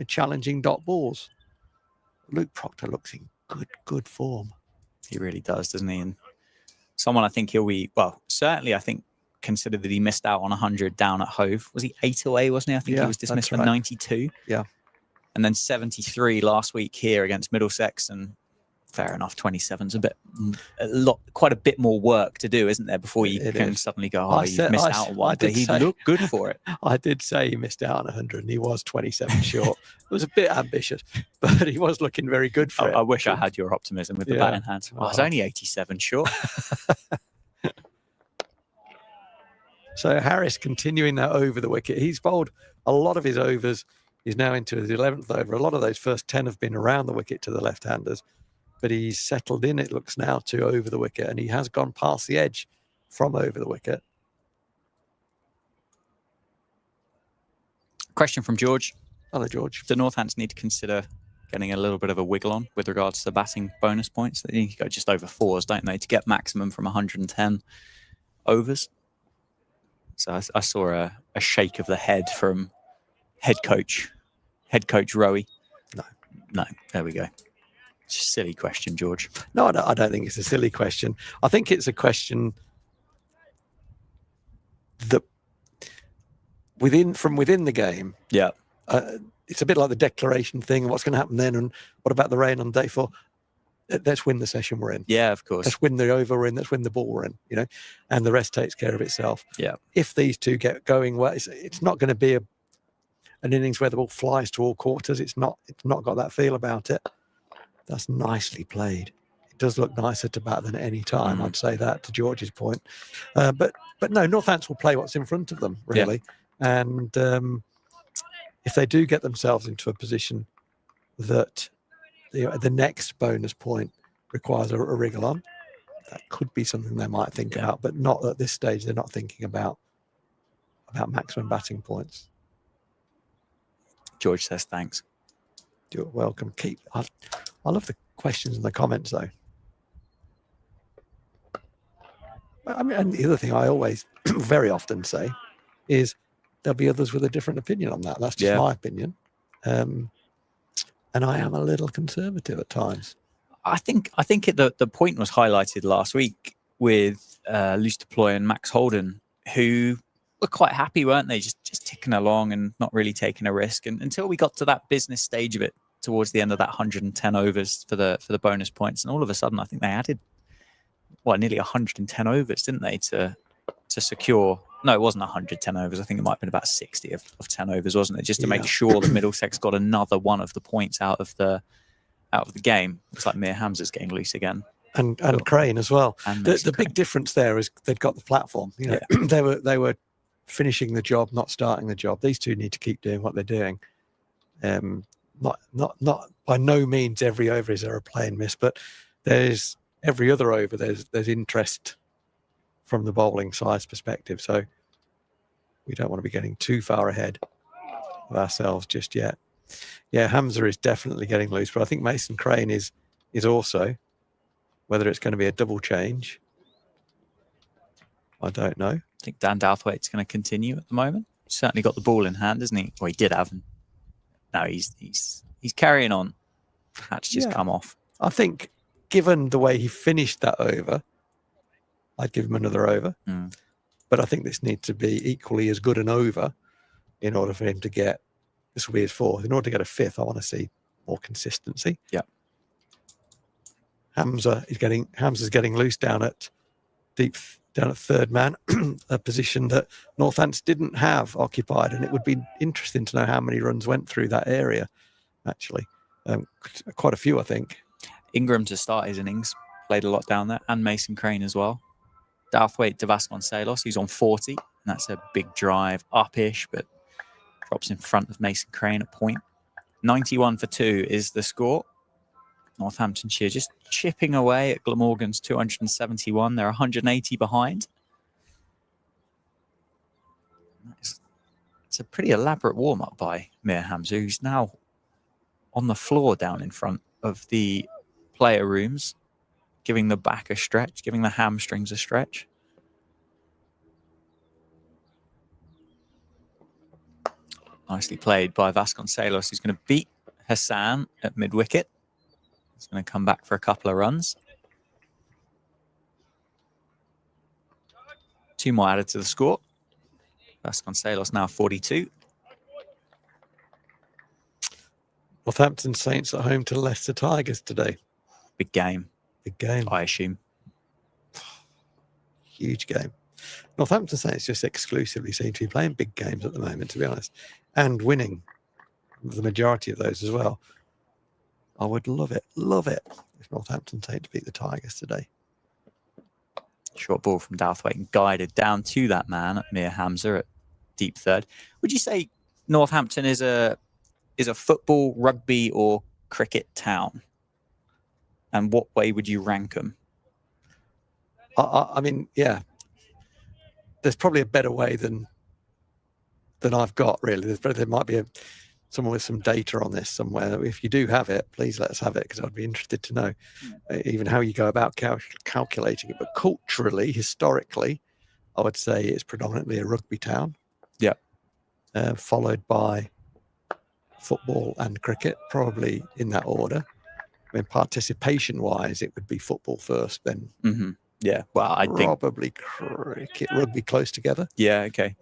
Challenging dot balls. Luke Proctor looks in good form. He really does, doesn't he? And someone I think he'll be, well, certainly I think, consider that he missed out on 100 down at Hove. Was he 8 away, wasn't he? I think he was dismissed for 92. Yeah. And then 73 last week here against Middlesex, and fair enough, 27's quite a bit more work to do, isn't there, before you can suddenly go, you've missed out on one. But he looked good for it. I did say he missed out on 100 and he was 27 short. It was a bit ambitious, but he was looking very good for it. I wish I had your optimism with the bat in hand. I was only 87 short. So Harris continuing that over the wicket. He's bowled a lot of his overs. He's now into his 11th over. A lot of those first 10 have been around the wicket to the left-handers, but he's settled in, it looks now, to over the wicket, and he has gone past the edge from over the wicket. Question from George. Hello, George. Do Northants need to consider getting a little bit of a wiggle on with regards to the batting bonus points? They need to go just over 4s, don't they, to get maximum from 110 overs? So I saw a shake of the head from head coach Rowie. No, there we go. It's a silly question, George. No, I don't think it's a silly question. I think it's a question that from within the game. Yeah. It's a bit like the declaration thing. What's going to happen then? And what about the rain on day 4? Let's win the session we're in. Yeah, of course. Let's win the over we're in. Let's win the ball we're in, and the rest takes care of itself. Yeah. If these two get going, well, it's not going to be an innings where the ball flies to all quarters. It's not got that feel about it. That's nicely played. It does look nicer to bat than at any time. I'd say that, to George's point. But no, Northants will play what's in front of them, really. Yeah. And if they do get themselves into a position that the next bonus point requires a wriggle on, that could be something they might think about, but not at this stage. They're not thinking about maximum batting points. George says thanks. You're welcome. I love the questions and the comments, though. I mean, and the other thing I always very often say is there'll be others with a different opinion on that. That's just my opinion. And I am a little conservative at times. I think the point was highlighted last week with Luce Deploy and Max Holden, who were quite happy, weren't they? Just ticking along and not really taking a risk. And until we got to that business stage of it towards the end of that 110 overs for the bonus points, and all of a sudden I think they added nearly 110 overs, didn't they, to secure. No, it wasn't 110 overs. I think it might have been about 60 of 10 overs, wasn't it? Just to make sure that Middlesex got another one of the points out of the game. Looks like Mir Hamza's getting loose again. And Crane as well. The big difference there is they've got the platform. They were finishing the job, not starting the job. These two need to keep doing what they're doing. Not by no means every over is there a play and miss, but there's every other over there's interest from the bowling side's perspective. So we don't want to be getting too far ahead of ourselves just yet. Yeah, Hamza is definitely getting loose, but I think Mason Crane is also. Whether it's going to be a double change, I don't know. I think Dan Douthwaite's going to continue at the moment. He's certainly got the ball in hand, isn't he? Well, he did have. No, he's carrying on. That's just come off. I think, given the way he finished that over, I'd give him another over. But I think this needs to be equally as good an over in order for him to get. This will be his fourth. In order to get a fifth, I want to see more consistency. Yeah. Hamza's getting loose down at third man, a position that Northants didn't have occupied, and it would be interesting to know how many runs went through that area. Actually, quite a few, I think. Ingram to start his innings played a lot down there, and Mason Crane as well. Douthwaite to Vasconcelos, who's on 40, and that's a big drive up-ish, but drops in front of Mason Crane at point. 91 for 2 is the score. Northamptonshire just chipping away at Glamorgan's 271. They're 180 behind. It's a pretty elaborate warm-up by Mir Hamza, who's now on the floor down in front of the player rooms, giving the back a stretch, giving the hamstrings a stretch. Nicely played by Vasconcelos, who's going to beat Hassan at mid-wicket. He's going to come back for a couple of runs. 2 more added to the score. Vasconcelos now 42. Northampton Saints at home to Leicester Tigers today. Big game. Big game. I assume. Huge game. Northampton Saints just exclusively seem to be playing big games at the moment, to be honest, and winning the majority of those as well. I would love it if Northampton Saints beat the Tigers today. Short ball from Douthwaite and guided down to that man at Mir Hamza at deep third. Would you say Northampton is a football, rugby, or cricket town? And what way would you rank them? I mean, yeah. There's probably a better way than I've got, really. There might be someone with some data on this somewhere. If you do have it, please let us have it, because I'd be interested to know even how you go about calculating it. But culturally, historically, I would say it's predominantly a rugby town. Yeah. Followed by football and cricket, probably in that order. I mean, participation-wise, it would be football first, then. Mm-hmm. Yeah, well, I think probably cricket, rugby close together. Yeah, okay.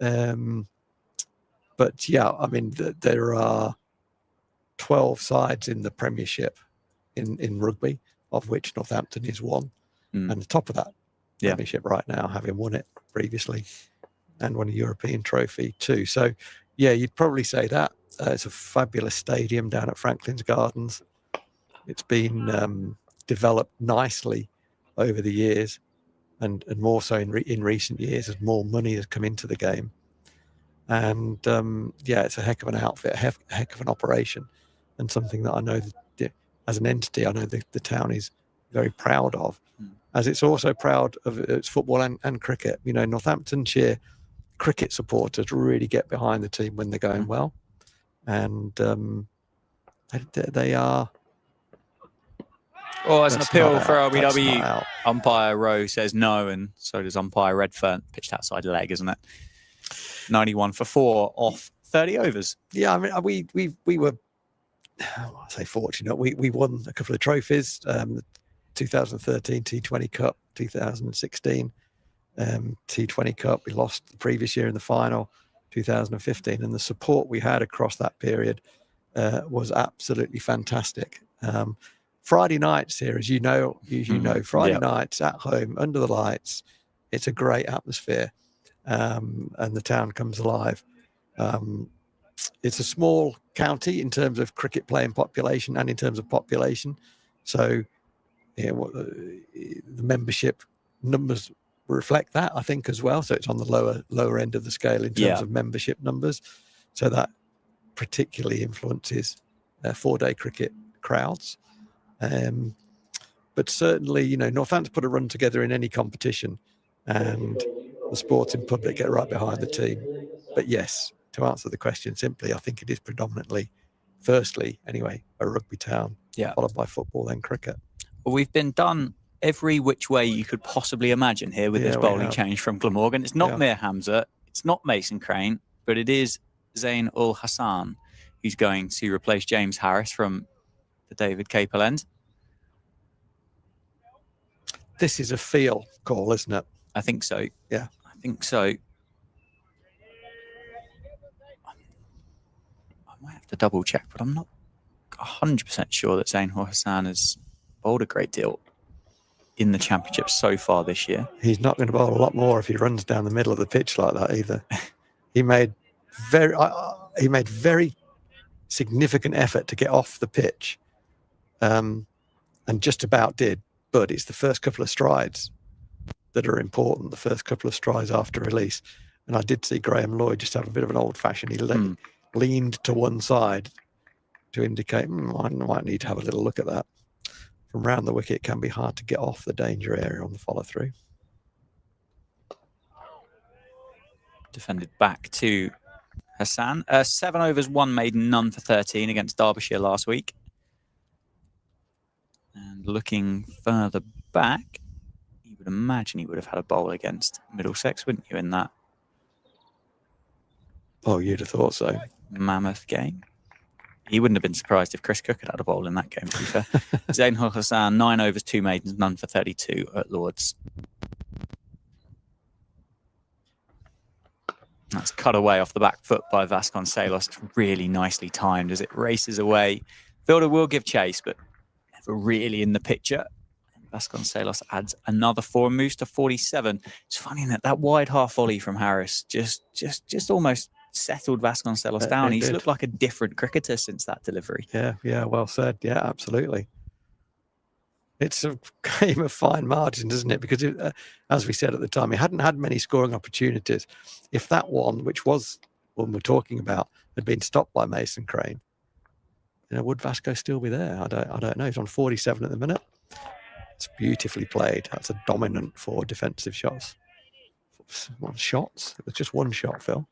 But yeah, I mean, there are 12 sides in the Premiership in rugby, of which Northampton is one, and the top of that Premiership right now, having won it previously and won a European trophy too. So yeah, you'd probably say that. It's a fabulous stadium down at Franklin's Gardens. It's been developed nicely over the years. And more so in recent years as more money has come into the game. And yeah, it's a heck of an outfit, a heck of an operation, and something that I know that as an entity, I know the town is very proud of, as it's also proud of its football and cricket. You know, Northamptonshire cricket supporters really get behind the team when they're going well. And they are... Oh, there's an appeal for RBW. Umpire Rowe says no, and so does umpire Redfern. Pitched outside leg, isn't it? 91 for 4 off 30 overs. Yeah, I mean, we were, I say fortunate. We won a couple of trophies. The 2013 T20 Cup, 2016 T20 Cup. We lost the previous year in the final, 2015, and the support we had across that period was absolutely fantastic. Friday nights here, as you know, Friday nights at home under the lights, it's a great atmosphere, and the town comes alive. It's a small county in terms of cricket playing population and in terms of population, so the membership numbers reflect that, I think, as well. So it's on the lower end of the scale in terms of membership numbers, so that particularly influences 4-day cricket crowds. but certainly, you know, Northants put a run together in any competition, and the sporting public get right behind the team. But yes, to answer the question simply, I think it is predominantly, firstly, anyway, a rugby town, followed by football, then cricket. Well, we've been done every which way you could possibly imagine here with this bowling change from Glamorgan. It's not Mir Hamza, it's not Mason Crane, but it is Zain ul Hassan who's going to replace James Harris from the David Capel end. This is a feel call, isn't it? I think so. Yeah. I think so. I might have to double check, but I'm not 100% sure that Zain ul Hassan has bowled a great deal in the championship so far this year. He's not going to bowl a lot more if he runs down the middle of the pitch like that either. He made very significant effort to get off the pitch, and just about did. But it's the first couple of strides that are important, the first couple of strides after release. And I did see Graham Lloyd just have a bit of an old-fashioned. He leaned to one side to indicate, I might need to have a little look at that. From round the wicket, it can be hard to get off the danger area on the follow-through. Defended back to Hassan. 7 overs, 1 maiden, none for 13 against Derbyshire last week. And looking further back, you would imagine he would have had a bowl against Middlesex, wouldn't you, in that? Oh, you'd have thought so. Mammoth game. He wouldn't have been surprised if Chris Cook had had a bowl in that game, to be fair. Zain ul Hassan, 9 overs, 2 maidens, none for 32 at Lords. That's cut away off the back foot by Vasconcelos. Really nicely timed as it races away. Fielder will give chase, but never really in the picture. Vasconcelos adds another 4 and moves to 47. It's funny that wide half volley from Harris just almost settled Vasconcelos down. He's looked like a different cricketer since that delivery. Yeah, well said. Yeah, absolutely. It's a game of fine margins, isn't it? Because, as we said at the time, he hadn't had many scoring opportunities. If that one, which was one we're talking about, had been stopped by Mason Crane, you know, would Vasco still be there? I don't know. He's on 47 at the minute. It's beautifully played. That's a dominant 4 defensive shots. What shots? It was just 1 shot, Phil.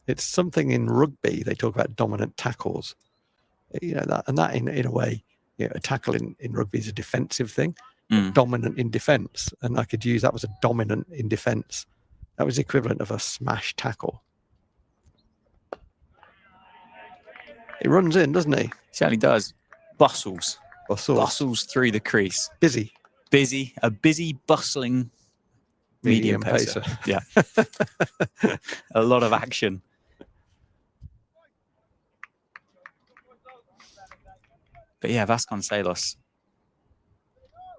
It's something in rugby. They talk about dominant tackles. You know, that in a way, you know, a tackle in rugby is a defensive thing, dominant in defence. And I could use that was a dominant in defence. That was the equivalent of a smash tackle. He runs in, doesn't he? He certainly does. Bustles through the crease. Busy, a busy, bustling medium pacer. Yeah. A lot of action. But yeah, Vasconcelos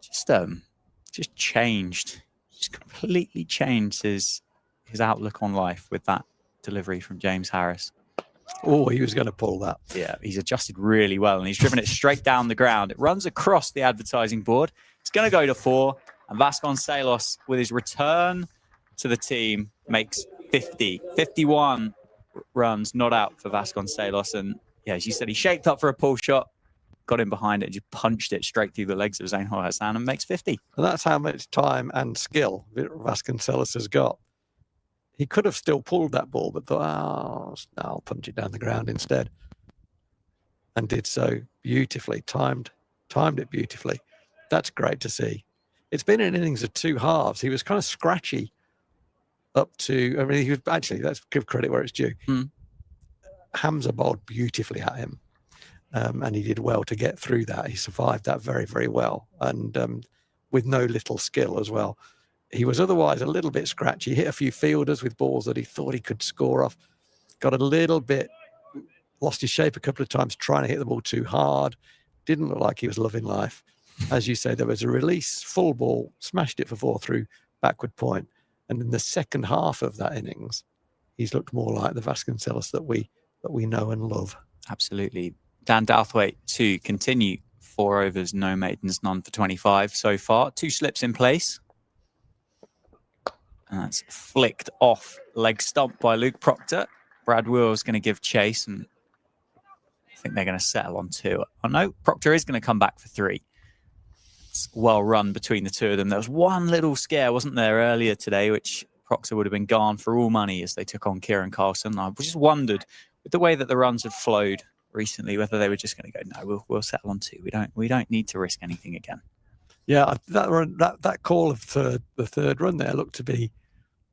just changed, just completely changed his outlook on life with that delivery from James Harris. Oh, he was going to pull that. Yeah, he's adjusted really well, and he's driven it straight down the ground. It runs across the advertising board. It's going to go to 4, and Vasconcelos, with his return to the team, makes 50. 51 runs not out for Vasconcelos, and yeah, as you said, he shaped up for a pull shot, got in behind it, and just punched it straight through the legs of Zain ul Hassan and makes 50. And that's how much time and skill Vasconcelos has got. He could have still pulled that ball, but thought, I'll punch it down the ground instead. And did so beautifully, timed it beautifully. That's great to see. It's been an innings of 2 halves. He was kind of scratchy up to, I mean, he was actually, let's give credit where it's due. Hamza bowled beautifully at him. And he did well to get through that. He survived that very, very well. And with no little skill as well. He was otherwise a little bit scratchy. He hit a few fielders with balls that he thought he could score off. Got a little bit, lost his shape a couple of times trying to hit the ball too hard. Didn't look like he was loving life. As you say, there was a release, full ball, smashed it for 4 through backward point. And in the second half of that innings, he's looked more like the Vasconcelos that we know and love. Absolutely. Dan Douthwaite to continue. 4 overs, no maidens, none for 25 so far. 2 slips in place. And that's flicked off leg stump by Luke Proctor. Brad Will's going to give chase, and I think they're going to settle on 2. Oh no, Proctor is going to come back for 3. quite well run between the two of them. There was one little scare, wasn't there, earlier today, which Proctor would have been gone for all money as they took on Kieran Carlson. I just wondered, with the way that the runs had flowed recently, whether they were just going to go, no, we'll settle on 2. We don't need to risk anything again. Yeah, that call of the third run there looked to be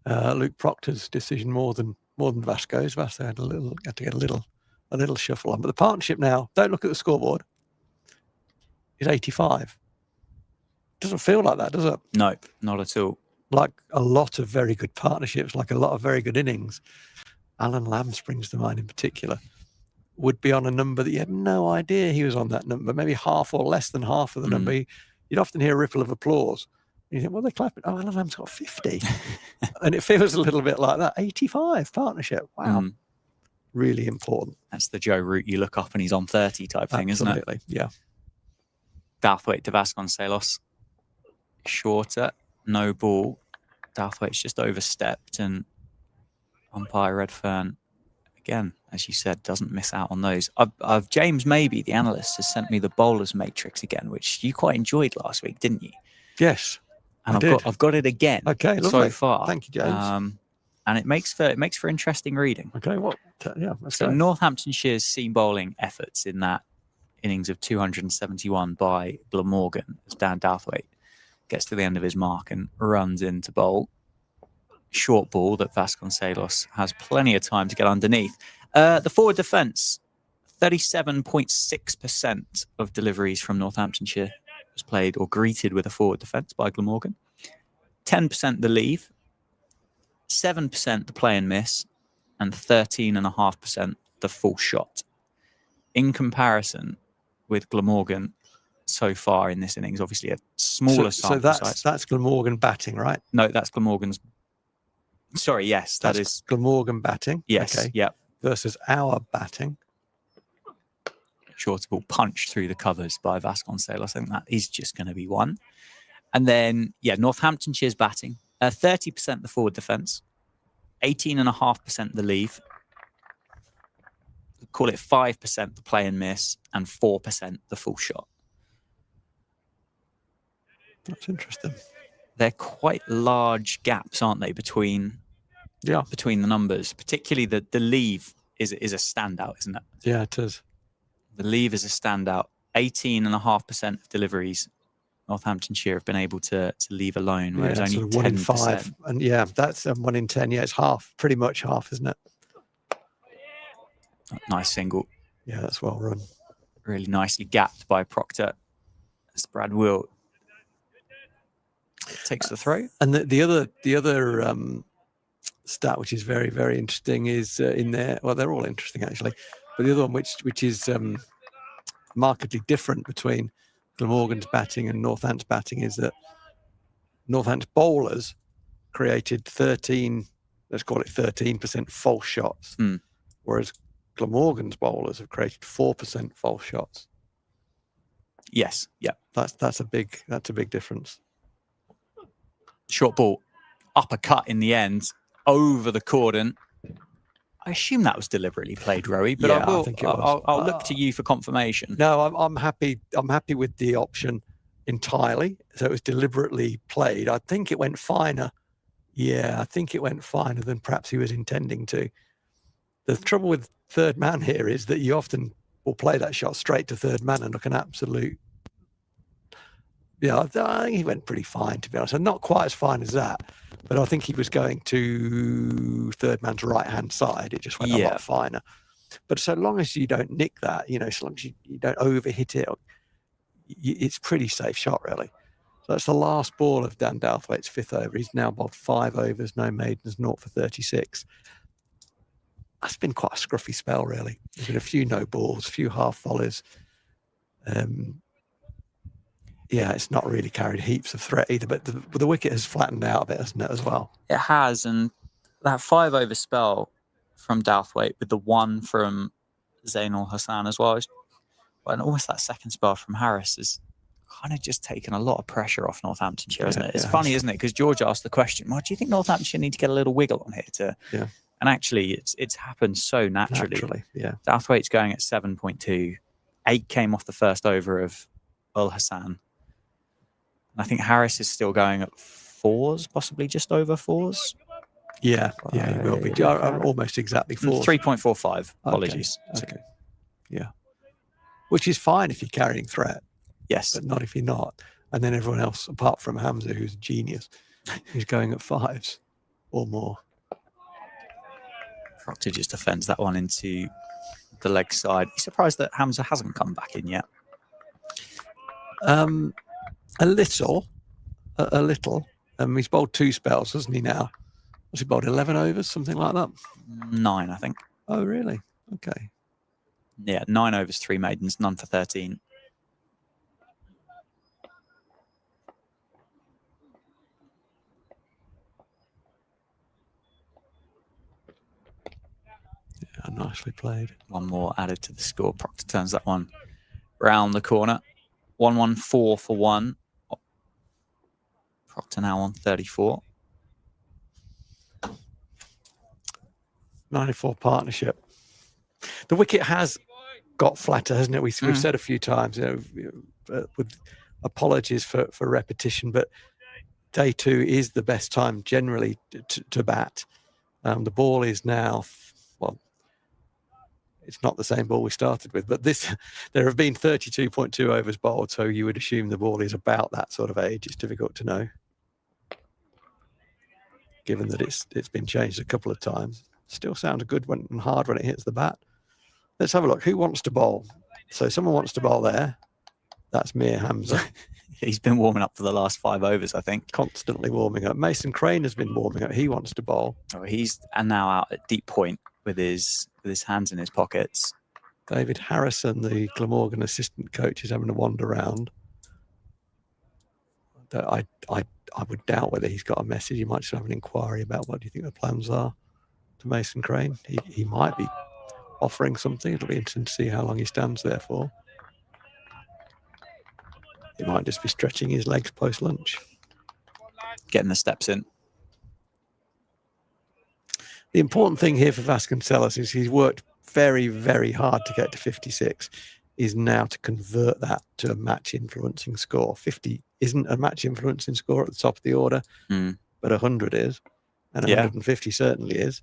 Luke Proctor's decision more than Vasco's. Vasco had to get a little shuffle on. But the partnership now, don't look at the scoreboard, is 85. Doesn't feel like that, does it? No, not at all. Like a lot of very good partnerships, like a lot of very good innings. Alan Lamb springs to mind in particular, would be on a number that you had no idea he was on that number, maybe half or less than half of the number. You'd often hear a ripple of applause. And you think, well, they're clapping. Oh, Alan Lamb's got 50. And it feels a little bit like that. 85 partnership. Wow. Really important. That's the Joe Root, you look up and he's on 30 type thing, isn't it? Absolutely, yeah. Douthwaite to Vasconcelos. Shorter, no ball. Douthwaite's just overstepped, and umpire Redfern, again, as you said, doesn't miss out on those. I've James Maybe, the analyst, has sent me the bowlers matrix again, which you quite enjoyed last week, didn't you? Yes, and I've got it again. Okay, lovely. So far. Thank you, James. And it makes for interesting reading. Okay, what? Yeah, so go. Northamptonshire's seam bowling efforts in that innings of 271 by Glamorgan as Dan Douthwaite gets to the end of his mark and runs in to bowl. Short ball that Vasconcelos has plenty of time to get underneath. The forward defence, 37.6% of deliveries from Northamptonshire was played or greeted with a forward defence by Glamorgan. 10% the leave, 7% the play and miss, and 13.5% the full shot. In comparison with Glamorgan so far in this innings, obviously a smaller sample size. So that's Glamorgan batting, right? No, that's Glamorgan's. Sorry, yes, that's is Glamorgan batting. Yes, okay. Yep. Versus our batting. Short ball punched through the covers by Vasconcelos. I think that is just going to be one. And then, Northamptonshire's batting. 30% the forward defence, 18.5% the leave. Call it 5% the play and miss, and 4% the full shot. That's interesting. They're quite large gaps, aren't they, between the numbers? Particularly the leave is a standout, isn't it? Yeah, it is. The leave is a standout. 18.5% of deliveries Northamptonshire have been able to leave alone, whereas only 10%. 1 in 5. And that's 1 in 10. Yeah, it's half, pretty much half, isn't it? Nice single. Yeah, that's well run. Really nicely gapped by Proctor. As Brad Will takes the throw. And the other stat, which is very, very interesting, is in there. Well, they're all interesting actually, but the other one, which is markedly different between Glamorgan's batting and Northants' batting, is that Northants bowlers created 13% false shots, whereas Glamorgan's bowlers have created 4% false shots. Yes, yeah, that's a big difference. Short ball, uppercut in the end, over the cordon. I assume that was deliberately played, Rowie, but yeah, I think it was. I'll look to you for confirmation. No, I'm happy. I'm happy with the option entirely. So it was deliberately played. I think it went finer. Yeah, I think it went finer than perhaps he was intending to. The trouble with third man here is that you often will play that shot straight to third man and look an absolute. Yeah, I think he went pretty fine, to be honest. And not quite as fine as that, but I think he was going to third man's right-hand side. It just went a lot finer. But so long as you don't nick that, so long as you don't overhit it, it's pretty safe shot, really. So that's the last ball of Dan Douthwaite's 5th over. He's now bowled 5 overs, no maidens, 0 for 36. That's been quite a scruffy spell, really. There's been a few no balls, a few half volleys. It's not really carried heaps of threat either, but the wicket has flattened out a bit, hasn't it, as well? It has, and that 5 over spell from Douthwaite with the 1 from Zainul Hassan as well, and almost that second spell from Harris has kind of just taken a lot of pressure off Northamptonshire, hasn't it? It's funny, isn't it? Because George asked the question, well, do you think Northamptonshire need to get a little wiggle on here to... Yeah. And actually, it's happened so naturally. Yeah. Douthwaite's going at 7.2. 8 came off the first over of Ul Hassan. I think Harris is still going at 4s, possibly just over 4s. Yeah, he will be. Almost exactly 4. 3.45. Apologies. Okay. Yeah. Which is fine if you're carrying threat. Yes. But not if you're not. And then everyone else, apart from Hamza, who's a genius, is going at 5s or more. Proctor just defends that one into the leg side. He's surprised that Hamza hasn't come back in yet. A little. He's bowled 2 spells, hasn't he now? Has he bowled 11 overs, something like that? 9, I think. Oh, really? Okay. Yeah, 9 overs, 3 maidens, none for 13. Yeah, nicely played. One more added to the score. Proctor turns that one round the corner. 114 for 1. Proctor now on 34. 94 partnership. The wicket has got flatter, hasn't it? We've said a few times, with apologies for repetition, but day 2 is the best time generally to bat. The ball is now, well, it's not the same ball we started with, but there have been 32.2 overs bowled, so you would assume the ball is about that sort of age. It's difficult to know, given that it's been changed a couple of times. Still sounds good and hard when it hits the bat. Let's have a look. Who wants to bowl? So someone wants to bowl there. That's Mir Hamza. He's been warming up for the last 5 overs, I think. Constantly warming up. Mason Crane has been warming up. He wants to bowl. Oh, he's now out at deep point with his hands in his pockets. David Harrison, the Glamorgan assistant coach, is having a wander around. I would doubt whether he's got a message. He might just have an inquiry about what do you think the plans are to Mason Crane. He might be offering something. It'll be interesting to see how long he stands there for. He might just be stretching his legs post-lunch. Getting the steps in. The important thing here for Vasconcelos is he's worked very, very hard to get to 56, is now to convert that to a match-influencing score. 50 isn't a match-influencing score at the top of the order, but 100 is, and 150 certainly is.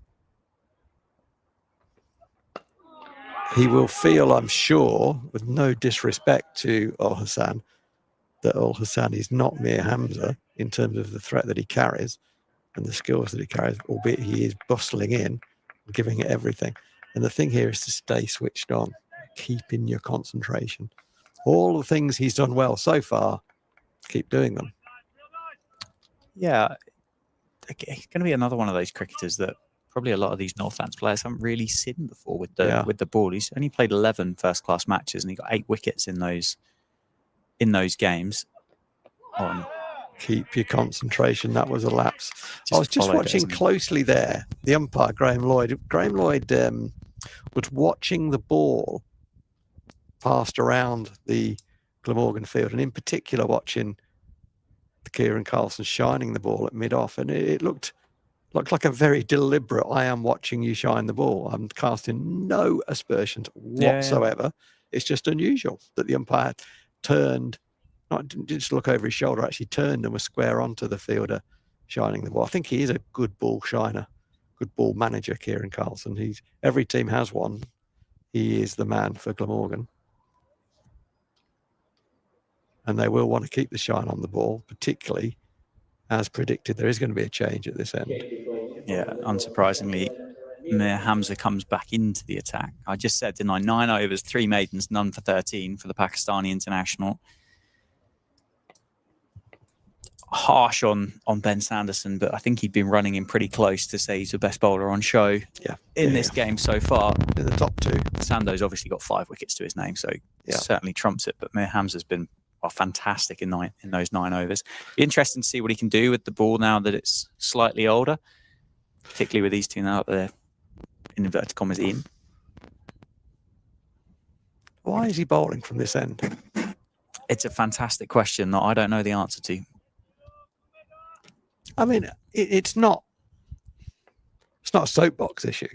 He will feel, I'm sure, with no disrespect to Ul Hassan, that Ul Hassan is not Mir Hamza in terms of the threat that he carries and the skills that he carries, albeit he is bustling in, giving it everything. And the thing here is to stay switched on, keeping your concentration. All the things he's done well so far, keep doing them. Yeah, it's going to be another one of those cricketers that probably a lot of these Northants players haven't really seen before with the ball. He's only played 11 first-class matches and he got 8 wickets in those games. Keep your concentration. That was a lapse. I was just watching closely there. The umpire, Graham Lloyd. Graham Lloyd was watching the ball passed around the Glamorgan field, and in particular watching Kieran Carlson shining the ball at mid-off, and it looked like a very deliberate, I am watching you shine the ball. I'm casting no aspersions whatsoever. Yeah. It's just unusual that the umpire turned, didn't just look over his shoulder, actually turned and was square onto the fielder shining the ball. I think he is a good ball shiner, good ball manager, Kieran Carlson. Every team has one. He is the man for Glamorgan. And they will want to keep the shine on the ball, particularly as predicted. There is going to be a change at this end. Yeah, unsurprisingly, Mir Hamza comes back into the attack. I just said, didn't I? 9 overs, 3 maidens, none for 13 for the Pakistani international. Harsh on Ben Sanderson, but I think he'd been running in pretty close to say he's the best bowler on show in this game so far. In the top 2. Sando's obviously got 5 wickets to his name, so certainly trumps it. But Mir Hamza's been fantastic in those 9 overs. Interesting to see what he can do with the ball now that it's slightly older, particularly with these two now that they're in inverted commas in. Why is he bowling from this end? It's a fantastic question that I don't know the answer to. I mean, it's not a soapbox issue,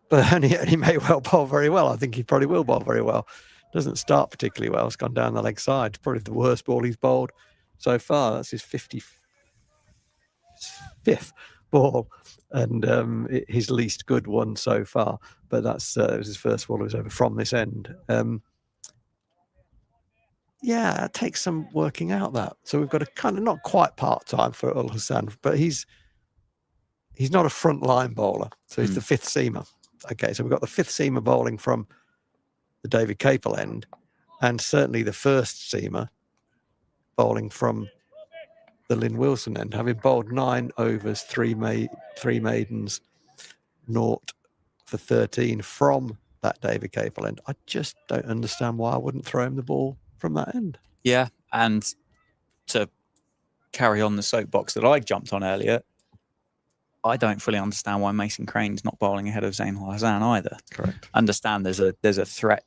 but he may well bowl very well. I think he probably will bowl very well. Doesn't start particularly well. It's gone down the leg side. Probably the worst ball he's bowled so far. That's his 55th ball, and his least good one so far. But that's it was his first ball. It was over from this end. Yeah, it takes some working out that. So we've got a kind of not quite part-time for Ul Hassan, but he's not a front-line bowler. So he's the fifth seamer. Okay, so we've got the fifth seamer bowling from the David Capel end, and certainly the first seamer bowling from the Lynn Wilson end, having bowled 9 overs, 3 maidens, 0 for 13 from that David Capel end. I just don't understand why I wouldn't throw him the ball from that end. Yeah, and to carry on the soapbox that I jumped on earlier, I don't fully understand why Mason Crane's not bowling ahead of Zain Ul Hassan either. Correct. Understand there's a threat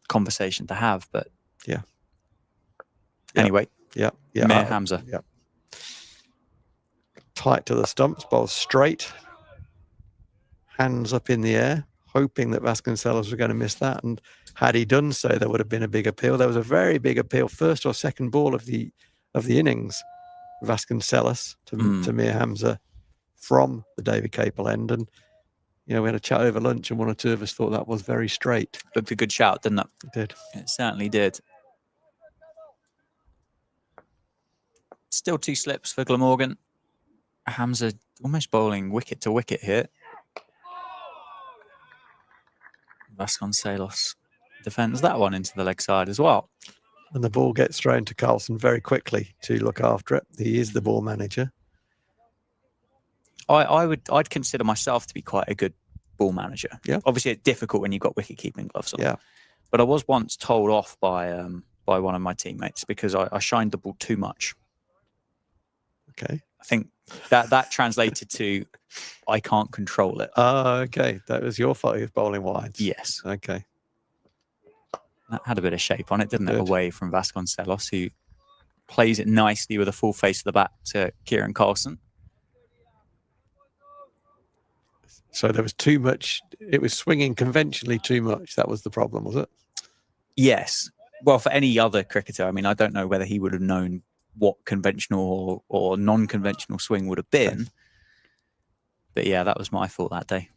conversation to have, but yeah. Anyway, yeah. Mir Hamza. Yeah. Tight to the stumps, bowls straight, hands up in the air, hoping that Vasconcelos was going to miss that. And had he done so, there would have been a big appeal. There was a very big appeal, first or second ball of the innings, Vasconcelos to Mir Hamza from the David Capel end. And, we had a chat over lunch and one or two of us thought that was very straight. Looked a good shout, didn't it? It did. It certainly did. Still 2 slips for Glamorgan. Hamza almost bowling wicket to wicket here. Vasconcelos defends that one into the leg side as well. And the ball gets thrown to Carlson very quickly to look after it. He is the ball manager. I'd consider myself to be quite a good ball manager. Yeah. Obviously, it's difficult when you've got wicket keeping gloves on. Yeah. But I was once told off by one of my teammates because I shined the ball too much. Okay. I think that translated to I can't control it. Oh, okay. That was your fault. He was bowling wides. Yes. Okay. That had a bit of shape on it, didn't it? Good. Away from Vasconcelos, who plays it nicely with a full face of the bat to Kieran Carlson. So there was too much. It was swinging conventionally too much. That was the problem, was it? Yes. Well, for any other cricketer, I mean, I don't know whether he would have known what conventional or non-conventional swing would have been. Okay. But yeah, that was my fault that day.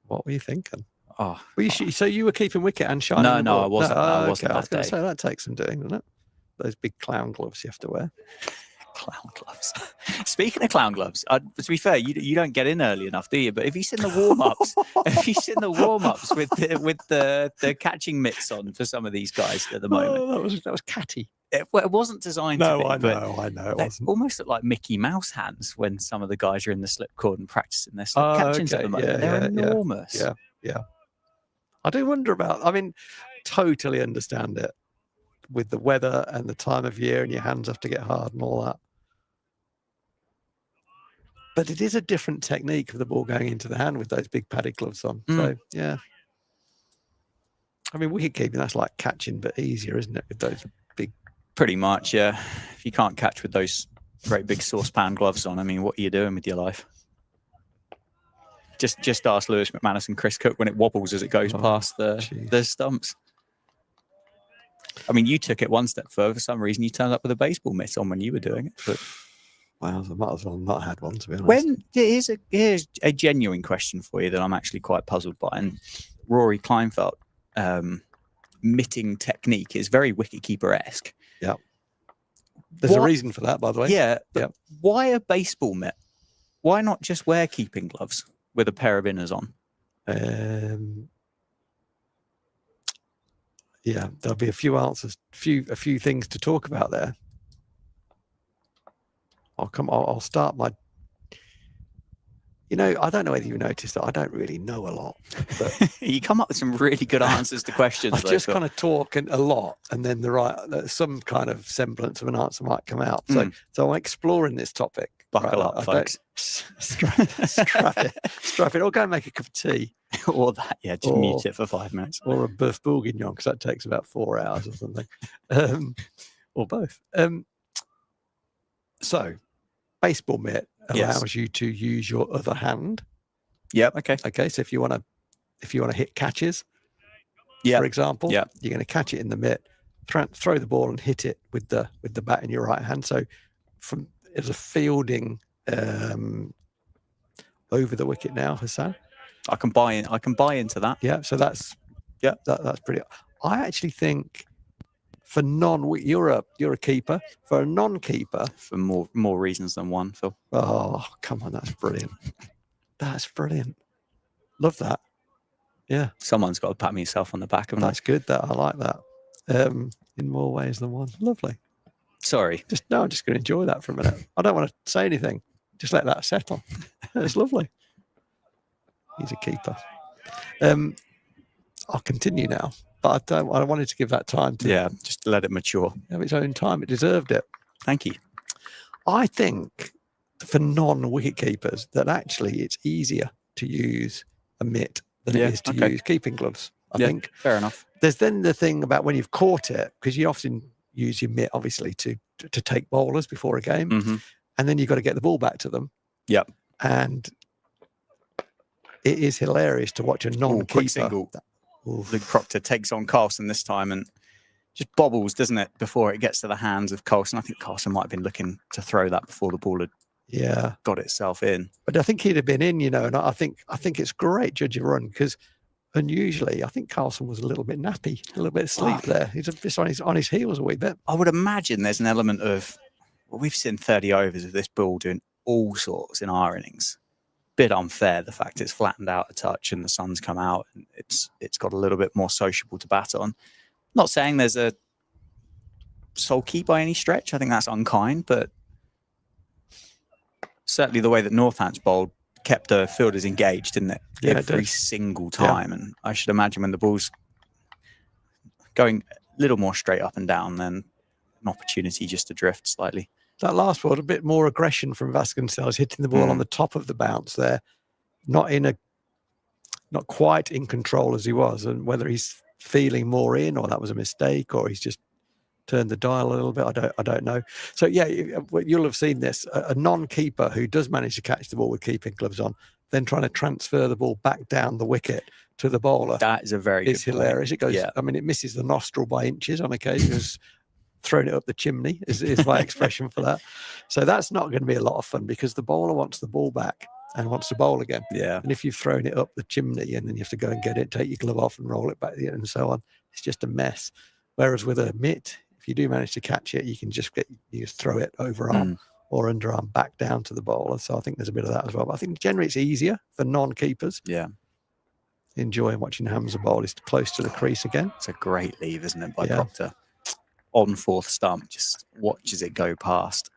What were you thinking? Oh, so you were keeping wicket and shining the ball? No, I wasn't. No, I wasn't. Okay. I was going to say that takes some doing, doesn't it? Those big clown gloves you have to wear. Clown gloves. Speaking of clown gloves, to be fair, you don't get in early enough, do you? But if you sit in the warm-ups, with the catching mitts on for some of these guys at the moment, that was catty. It wasn't designed to be. I know. It wasn't. Almost look like Mickey Mouse hands when some of the guys are in the slip cord and practicing their slip catchings at the moment. They're enormous. Yeah. I do wonder about. I mean, totally understand it with the weather and the time of year, and your hands have to get hard and all that. But it is a different technique of the ball going into the hand with those big padded gloves on. So, yeah. I mean, wicket keeping, that's like catching, but easier, isn't it? With those big. Pretty much, yeah. If you can't catch with those great big saucepan gloves on, I mean, what are you doing with your life? Just ask Lewis McManus and Chris Cook when it wobbles as it goes past the stumps. I mean, you took it one step further. For some reason, you turned up with a baseball mitt on when you were doing it. But well, I might as well not had one, to be honest. Here's a genuine question for you that I'm actually quite puzzled by. And Rory Kleinfeld, mitting technique is very wicketkeeper-esque. Yeah. There's a reason for that, by the way. Yeah. Why a baseball mitt? Why not just wear keeping gloves with a pair of inners on? Yeah, there'll be a few answers, a few things to talk about there. I'll start my. I don't know whether you noticed that I don't really know a lot. But you come up with some really good answers to questions. I just kind of talk a lot, and then some kind of semblance of an answer might come out. So I'm exploring this topic. Buckle up, folks. Strap it, or go and make a cup of tea. Or that, yeah, just mute it for 5 minutes. Or a bœuf bourguignon, because that takes about 4 hours or something. Or both. So, baseball mitt allows you to use your other hand. Yep. Okay. Okay. So if you want to hit catches, for example, you're going to catch it in the mitt, throw the ball and hit it with the bat in your right hand. So as a fielding over the wicket now, Hassan. I can buy into that. Yeah, so that's pretty. I actually think for you're a keeper. For a non-keeper, For more reasons than one, Phil. oh come on, that's brilliant. That's brilliant. Love that. Yeah, Someone's got to pat myself on the back of that's good. That I like that. In more ways than one. Lovely. Sorry. I'm just going to enjoy that for a minute. I don't want to say anything. Just let that settle. It's lovely. He's a keeper. I'll continue now, but I wanted to give that time to just let it mature. have its own time. It deserved it. Thank you. I think for non-wicket keepers that actually it's easier to use a mitt than it is to use keeping gloves. I think. Fair enough. There's then the thing about when you've caught it, because you often use your mitt, obviously, to take bowlers before a game. Mm-hmm. And then you've got to get the ball back to them. Yep. And it is hilarious to watch a non-keeper. Quick single. Luke Proctor takes on Carlson this time and just bobbles, doesn't it, before it gets to the hands of Carlson. I think Carlson might have been looking to throw that before the ball had got itself in. But I think he'd have been in, and I think it's great judging run because unusually I think Carlson was a little bit nappy, a little bit asleep there. He's just on his heels a wee bit. I would imagine there's an element of, we've seen 30 overs of this ball doing all sorts in our innings. Bit unfair, the fact it's flattened out a touch and the sun's come out and it's got a little bit more sociable to bat on. Not saying there's a sulky by any stretch. I think that's unkind, but certainly the way that Northants bowled kept the fielders engaged, didn't it? Every single time. And I should imagine when the ball's going a little more straight up and down, then an opportunity just to drift slightly. That last ball, a bit more aggression from Vasconcelos, hitting the ball on the top of the bounce there, not quite in control as he was, and whether he's feeling more in or that was a mistake or he's just turned the dial a little bit, I don't know. So you'll have seen this, a non-keeper who does manage to catch the ball with keeping gloves on, then trying to transfer the ball back down the wicket to the bowler. That is a very good hilarious. Point. It goes, I mean, it misses the nostril by inches on occasion. Throwing it up the chimney is my expression for that. So that's not going to be a lot of fun because the bowler wants the ball back and wants to bowl again. Yeah. And if you've thrown it up the chimney and then you have to go and get it, take your glove off and roll it back and so on, it's just a mess. Whereas with a mitt, if you do manage to catch it, you can just throw it overarm or underarm back down to the bowler. So I think there's a bit of that as well. But I think generally it's easier for non-keepers. Yeah. Enjoying watching Hamza bowl is close to the crease again. It's a great leave, isn't it, by Proctor? On fourth stump, just watches it go past.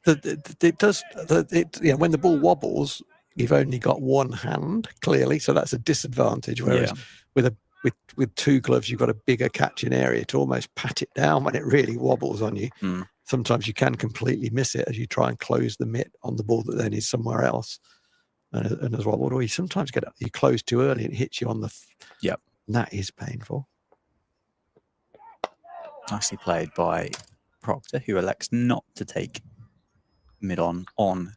When the ball wobbles, you've only got one hand clearly, so that's a disadvantage. Whereas with two gloves, you've got a bigger catching area to almost pat it down when it really wobbles on you. Sometimes you can completely miss it as you try and close the mitt on the ball that then is somewhere else. And as well, or you sometimes you close too early and it hits you on the. Yep, that is painful. Nicely played by Proctor, who elects not to take mid-on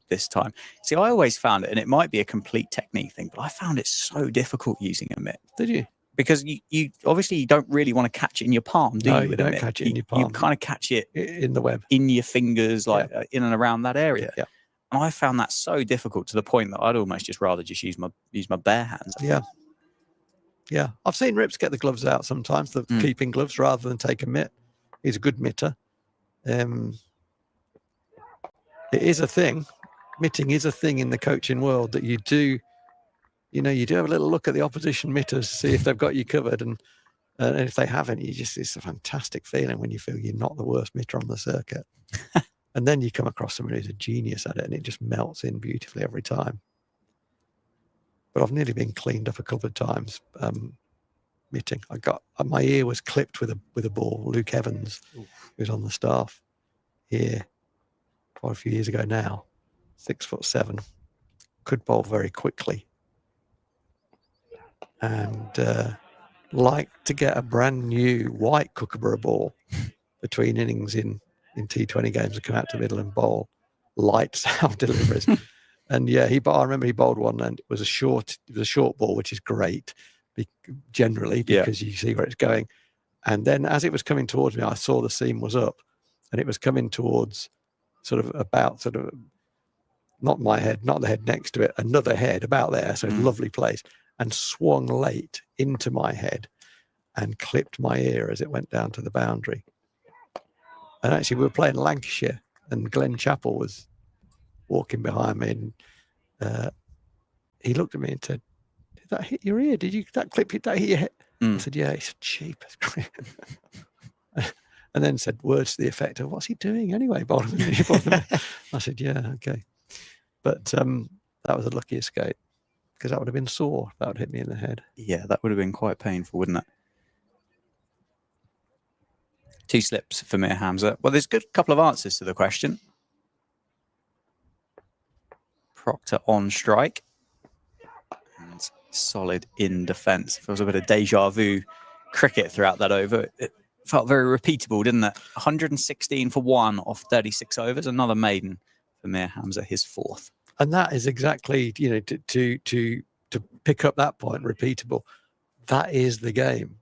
this time. See, I always found it, and it might be a complete technique thing, but I found it so difficult using a mitt. Did you? Because you obviously don't really want to catch it in your palm, do you? You don't catch it in your palm. You kind of catch it in the web, in your fingers, like in and around that area. Yeah. And I found that so difficult to the point that I'd almost just rather just use my bare hands. Yeah. I've seen Rips get the gloves out sometimes, the keeping gloves, rather than take a mitt. He's a good mitter. It is a thing. Mitting is a thing in the coaching world that you do have a little look at the opposition mitters, see if they've got you covered. And if they haven't, it's a fantastic feeling when you feel you're not the worst mitter on the circuit. And then you come across someone who's a genius at it and it just melts in beautifully every time. But I've nearly been cleaned up a couple of times. Mitting. My ear was clipped with a ball. Luke Evans, who was on the staff here quite a few years ago now, 6'7", could bowl very quickly, and like to get a brand new white Kookaburra ball between innings in T20 games and come out to middle and bowl light sound deliveries. And I remember he bowled one and it was a short ball, which is great. generally, because you see where it's going. And then as it was coming towards me, I saw the seam was up, and it was coming towards not my head, not the head next to it, another head about there, so lovely place, and swung late into my head and clipped my ear as it went down to the boundary. And actually, we were playing Lancashire, and Glenn Chappell was walking behind me, and he looked at me and said, "Did that hit your ear? Did that hit your head?" I said, "Yeah." He said, "Cheap." And then said words to the effect of, "What's he doing anyway?" I said, "Yeah, okay." But that was a lucky escape, because that would have been sore if that would hit me in the head. Yeah, that would have been quite painful, wouldn't it? 2 slips for Mir Hamza. Well, there's a good couple of answers to the question. Proctor on strike. And solid in defence. Feels a bit of deja vu cricket throughout that over. It felt very repeatable, didn't it? 116 for 1 off 36 overs. Another maiden for Mir Hamza, his 4th. And that is exactly, to pick up that point, repeatable. That is the game.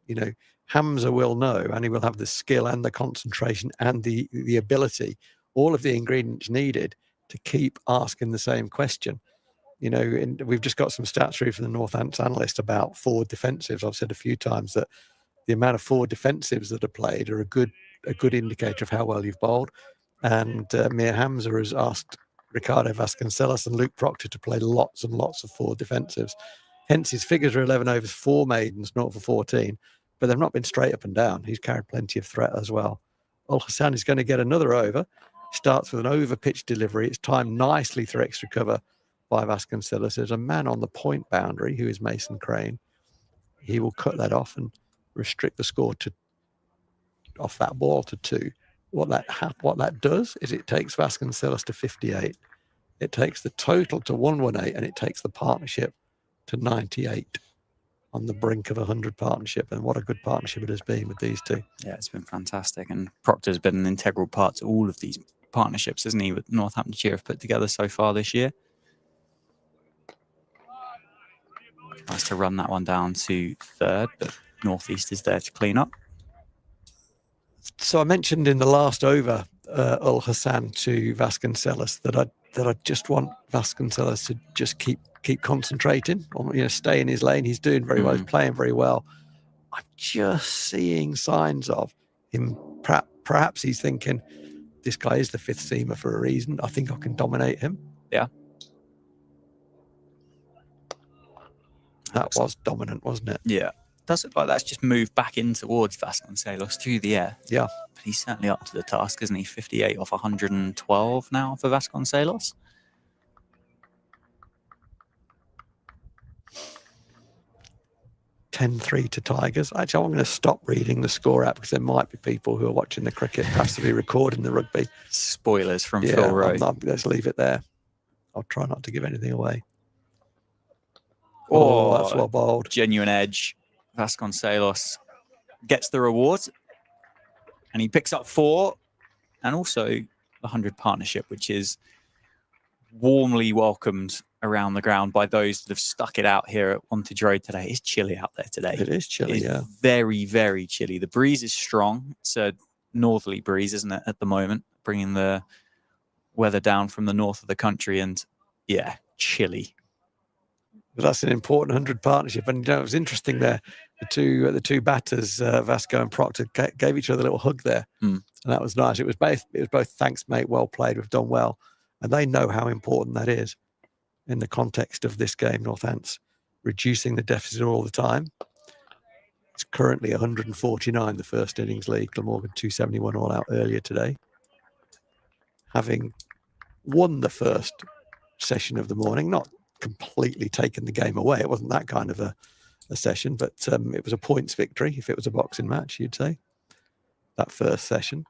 Hamza will know, and he will have the skill and the concentration and the ability, all of the ingredients needed to keep asking the same question. We've just got some stats through from the Northants analyst about forward defensives. I've said a few times that the amount of forward defensives that are played are a good indicator of how well you've bowled. And Mir Hamza has asked Ricardo Vasconcelos and Luke Proctor to play lots and lots of forward defensives. Hence, his figures are 11 overs, 4 maidens, 0 for 14. But they've not been straight up and down. He's carried plenty of threat as well. Ul Hassan is going to get another over. Starts with an over-pitch delivery. It's timed nicely through extra cover by Vasconcelos. There's a man on the point boundary who is Mason Crane. He will cut that off and restrict the score off that ball to 2. What that does is it takes Vasconcelos to 58. It takes the total to 118, and it takes the partnership to 98. On the brink of 100 partnership, and what a good partnership it has been with these two. Yeah, it's been fantastic, and Proctor's been an integral part to all of these partnerships, isn't he, with Northamptonshire have put together so far this year. Tries to run that one down to 3rd, but North East is there to clean up. So I mentioned in the last over Ul Hassan to Vasconcelos that I just want Vasconcelos to just keep concentrating on, stay in his lane. He's doing very well. He's playing very well. I'm just seeing signs of him. Perhaps he's thinking, this guy is the 5th seamer for a reason. I think I can dominate him. Yeah. That was dominant, wasn't it? Yeah. Does look like that's just moved back in towards Vasconcelos through the air. Yeah. But he's certainly up to the task, isn't he? 58 off 112 now for Vasconcelos. (10-3) to Tigers. Actually, I'm going to stop reading the score app because there might be people who are watching the cricket passively recording the rugby. Spoilers from Phil Rowe. Let's leave it there. I'll try not to give anything away. Oh, that's well bowled. Genuine edge. Vasconcelos gets the reward, and he picks up 4, and also the 100 partnership, which is warmly welcomed around the ground by those that have stuck it out here at Wantage Road today. It's chilly out there today. It is chilly, yeah. Very, very chilly. The breeze is strong. It's a northerly breeze, isn't it, at the moment, bringing the weather down from the north of the country, and yeah, chilly. But that's an important 100 partnership, and it was interesting there. The two batters, Vasco and Proctor, gave each other a little hug there, and that was nice. It was both thanks, mate, well played, we've done well, and they know how important that is in the context of this game. Northants reducing the deficit all the time. It's currently 149, the first innings lead. Glamorgan 271 all out earlier today, having won the first session of the morning, not completely taken the game away. It wasn't that kind of a session, but it was a points victory. If it was a boxing match, you'd say. That first session,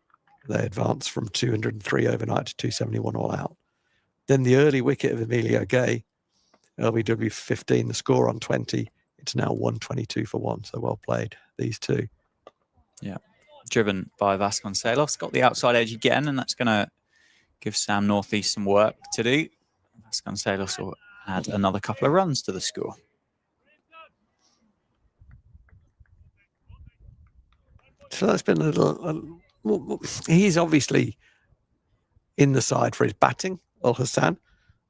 they advanced from 203 overnight to 271 all out. Then the early wicket of Emilio Gay, LBW 15, the score on 20. It's now 122 for 1, so well played, these two. Yeah, driven by Vasconcelos. Got the outside edge again, and that's going to give Sam Northeast some work to do. Vasconcelos will add another couple of runs to the score. So that's been he's obviously in the side for his batting, Al Hassan,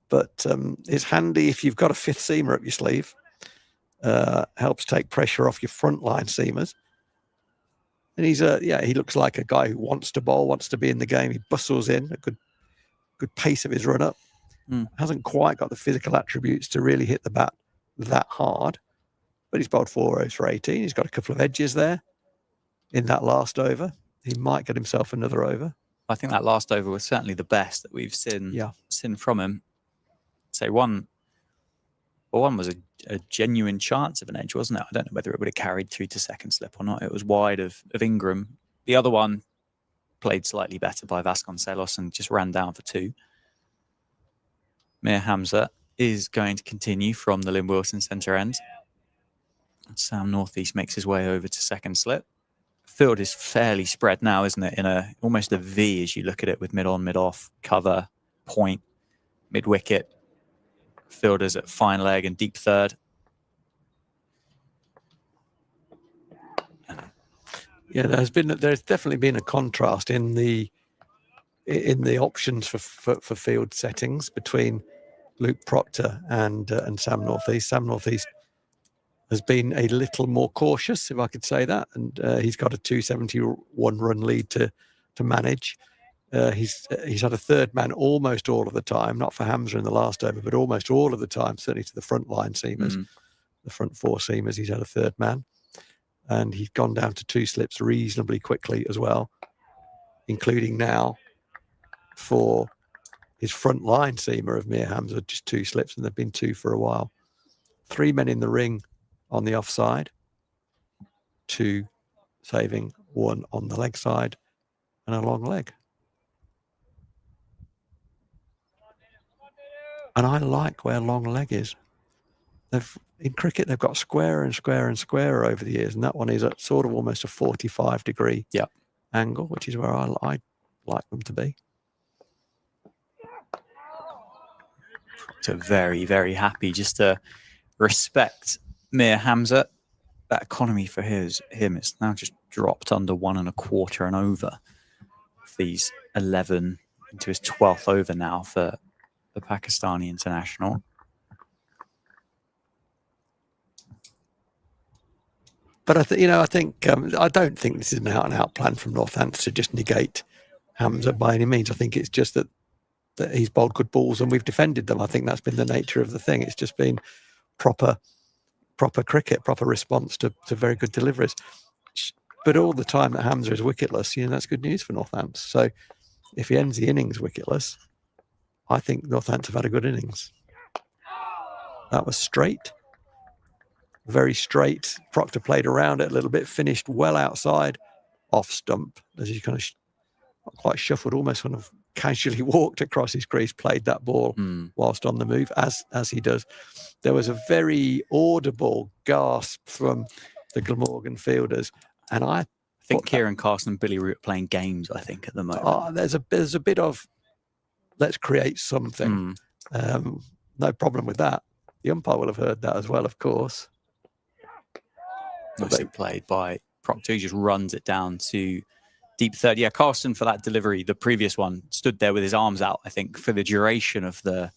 but it's handy if you've got a fifth seamer up your sleeve. Helps take pressure off your frontline seamers. And he looks like a guy who wants to bowl, wants to be in the game. He bustles in, a good pace of his run up. Hasn't quite got the physical attributes to really hit the bat that hard, but he's bowled 4 overs for 18. He's got a couple of edges there in that last over. He might get himself another over. I think that last over was certainly the best that we've seen from him. So one was a genuine chance of an edge, wasn't it? I don't know whether it would have carried through to second slip or not. It was wide of Ingram. The other one played slightly better by Vasconcelos and just ran down for 2. Mir Hamza is going to continue from the Lynn Wilson centre end. Sam Northeast makes his way over to second slip. Field is fairly spread now, isn't it? In almost a V as you look at it, with mid on, mid off, cover, point, mid wicket. Fielders at fine leg and deep third. Yeah, there's definitely been a contrast in the options for field settings between Luke Proctor and Sam Northeast. Sam Northeast has been a little more cautious, if I could say that, and he's got a 271 run lead to manage. He's had a third man almost all of the time, not for Hamza in the last over, but almost all of the time, certainly to the front line seamers, the front 4 seamers. He's had a third man, and he's gone down to 2 slips reasonably quickly as well, including now for his front line seamer of Mir Hamza, just 2 slips, and they've been 2 for a while. 3 men in the ring on the offside, 2 saving, 1 on the leg side, and a long leg. And I like where long leg is. In cricket, they've got square and square and square over the years, and that one is at sort of almost a 45-degree angle, which is where I like them to be. So very, very happy just to respect Mir Hamza. That economy for him, it's now just dropped under 1 1/4 and over. These 11 into his 12th over now for the Pakistani international. But I don't think this is an out-and-out plan from Northants to just negate Hamza by any means. I think it's just that he's bowled good balls and we've defended them. I think that's been the nature of the thing. It's just been proper cricket, proper response to very good deliveries. But all the time that Hamza is wicketless, that's good news for Northants. So if he ends the innings wicketless, I think Northants have had a good innings. That was straight. Very straight. Proctor played around it a little bit, finished well outside, off stump, as he kind of not quite shuffled, almost kind of casually walked across his crease, played that ball whilst on the move, as he does. There was a very audible gasp from the Glamorgan fielders, and I think Kieran Carson and Billy Root are playing games, I think, at the moment. There's a bit of let's create something. No problem with that. The umpire will have heard that as well, of course. Nicely played by Proctor. He just runs it down to deep third. Yeah, Carson, for that delivery, the previous one, stood there with his arms out, I think, for the duration of the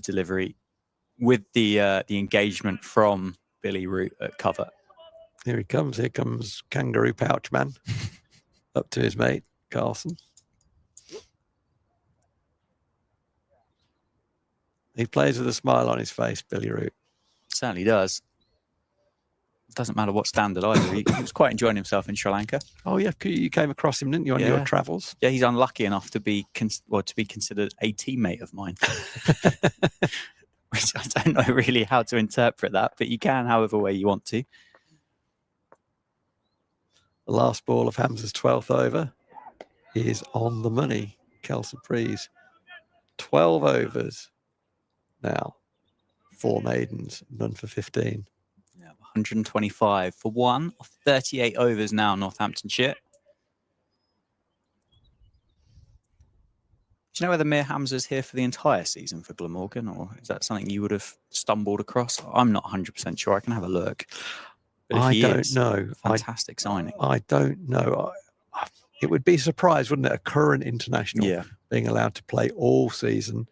delivery, with the engagement from Billy Root at cover. Here comes Kangaroo Pouch Man up to his mate Carson. He plays with a smile on his face, Billy Root. Certainly does. Doesn't matter what standard either. He was quite enjoying himself in Sri Lanka. Oh yeah, you came across him, didn't you, on your travels? Yeah, he's unlucky enough to be considered a teammate of mine. Which I don't know really how to interpret that, but you can however way you want to. The last ball of Hamza's 12th over is on the money. Kelson Prees. 12 overs now. 4 maidens, none for 15. 125 for 1 of 38 overs now, Northamptonshire. Do you know whether Mir Hamza's here for the entire season for Glamorgan, or is that something you would have stumbled across? I'm not 100% sure. I can have a look. But if I he don't is, know. fantastic signing. I don't know. It would be a surprise, wouldn't it? A current international Yeah. being allowed to play all season.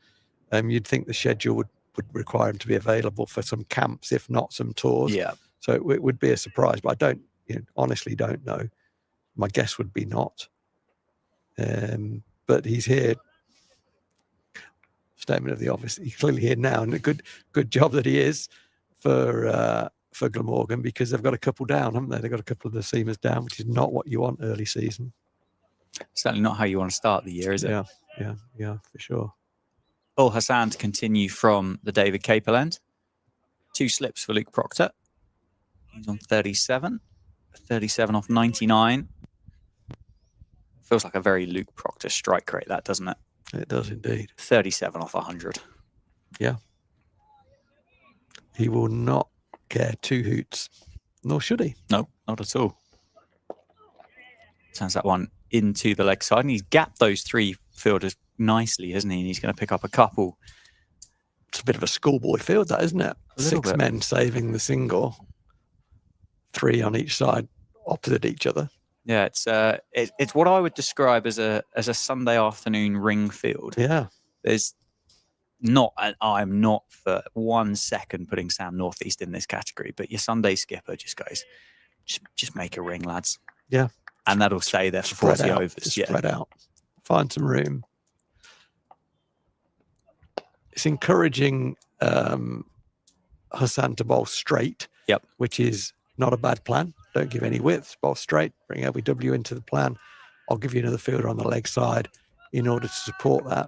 You'd think the schedule would require him to be available for some camps, if not some tours. Yeah. So it would be a surprise, but I don't, honestly don't know. My guess would be not. But he's here. Statement of the obvious. He's clearly here now, and a good job that he is for Glamorgan, because they've got a couple down, haven't they? They've got a couple of the seamers down, which is not what you want early season. Certainly not how you want to start the year, is it? Yeah, for sure. Ul Hassan to continue from the David Capel end. 2 slips for Luke Proctor. He's on 37. 37 off 99. Feels like a very Luke Proctor strike rate, that, doesn't it? It does indeed. 37 off 100. Yeah. He will not care 2 hoots, nor should he. No, not at all. Turns that one into the leg side, and he's gapped those 3 fielders nicely, hasn't he? And he's going to pick up a couple. It's a bit of a schoolboy field, that, isn't it? A little 6 bit. men saving the single, 3 on each side, opposite each other. Yeah, it's what I would describe as a Sunday afternoon ring field. Yeah. There's not, and I'm not for 1 second putting Sam Northeast in this category, but your Sunday skipper just goes, just make a ring, lads. Yeah. And that'll stay there for 40 overs. Yeah. Spread out. Find some room. It's encouraging Hassan to bowl straight. Yep. Which is not a bad plan. Don't give any width. Bowl straight. Bring LBW into the plan. I'll give you another fielder on the leg side in order to support that.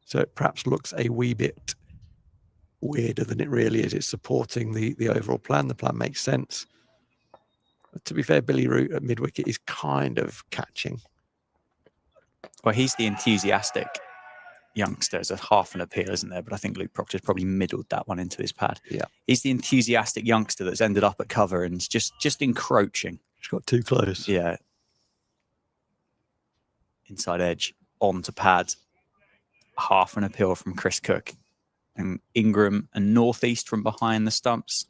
So it perhaps looks a wee bit weirder than it really is. It's supporting the overall plan. The plan makes sense. But to be fair, Billy Root at mid-wicket is kind of catching. Well, he's the enthusiastic youngster. There's a half an appeal, isn't there? But I think Luke Proctor's probably middled that one into his pad. Yeah. He's the enthusiastic youngster that's ended up at cover and just encroaching. Just got too close. Yeah. Inside edge onto pad. Half an appeal from Chris Cook. And Ingram and Northeast from behind the stumps.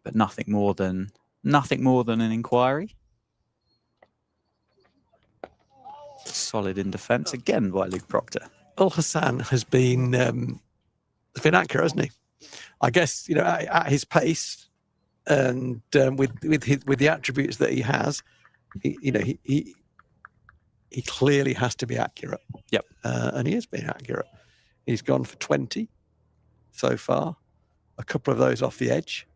But nothing more than an inquiry. Solid in defence again by Luke Proctor. Ul Hassan has been accurate, hasn't he? I guess at his pace and with the attributes that he has, he clearly has to be accurate. Yep. And he has been accurate. He's gone for 20 so far. A couple of those off the edge.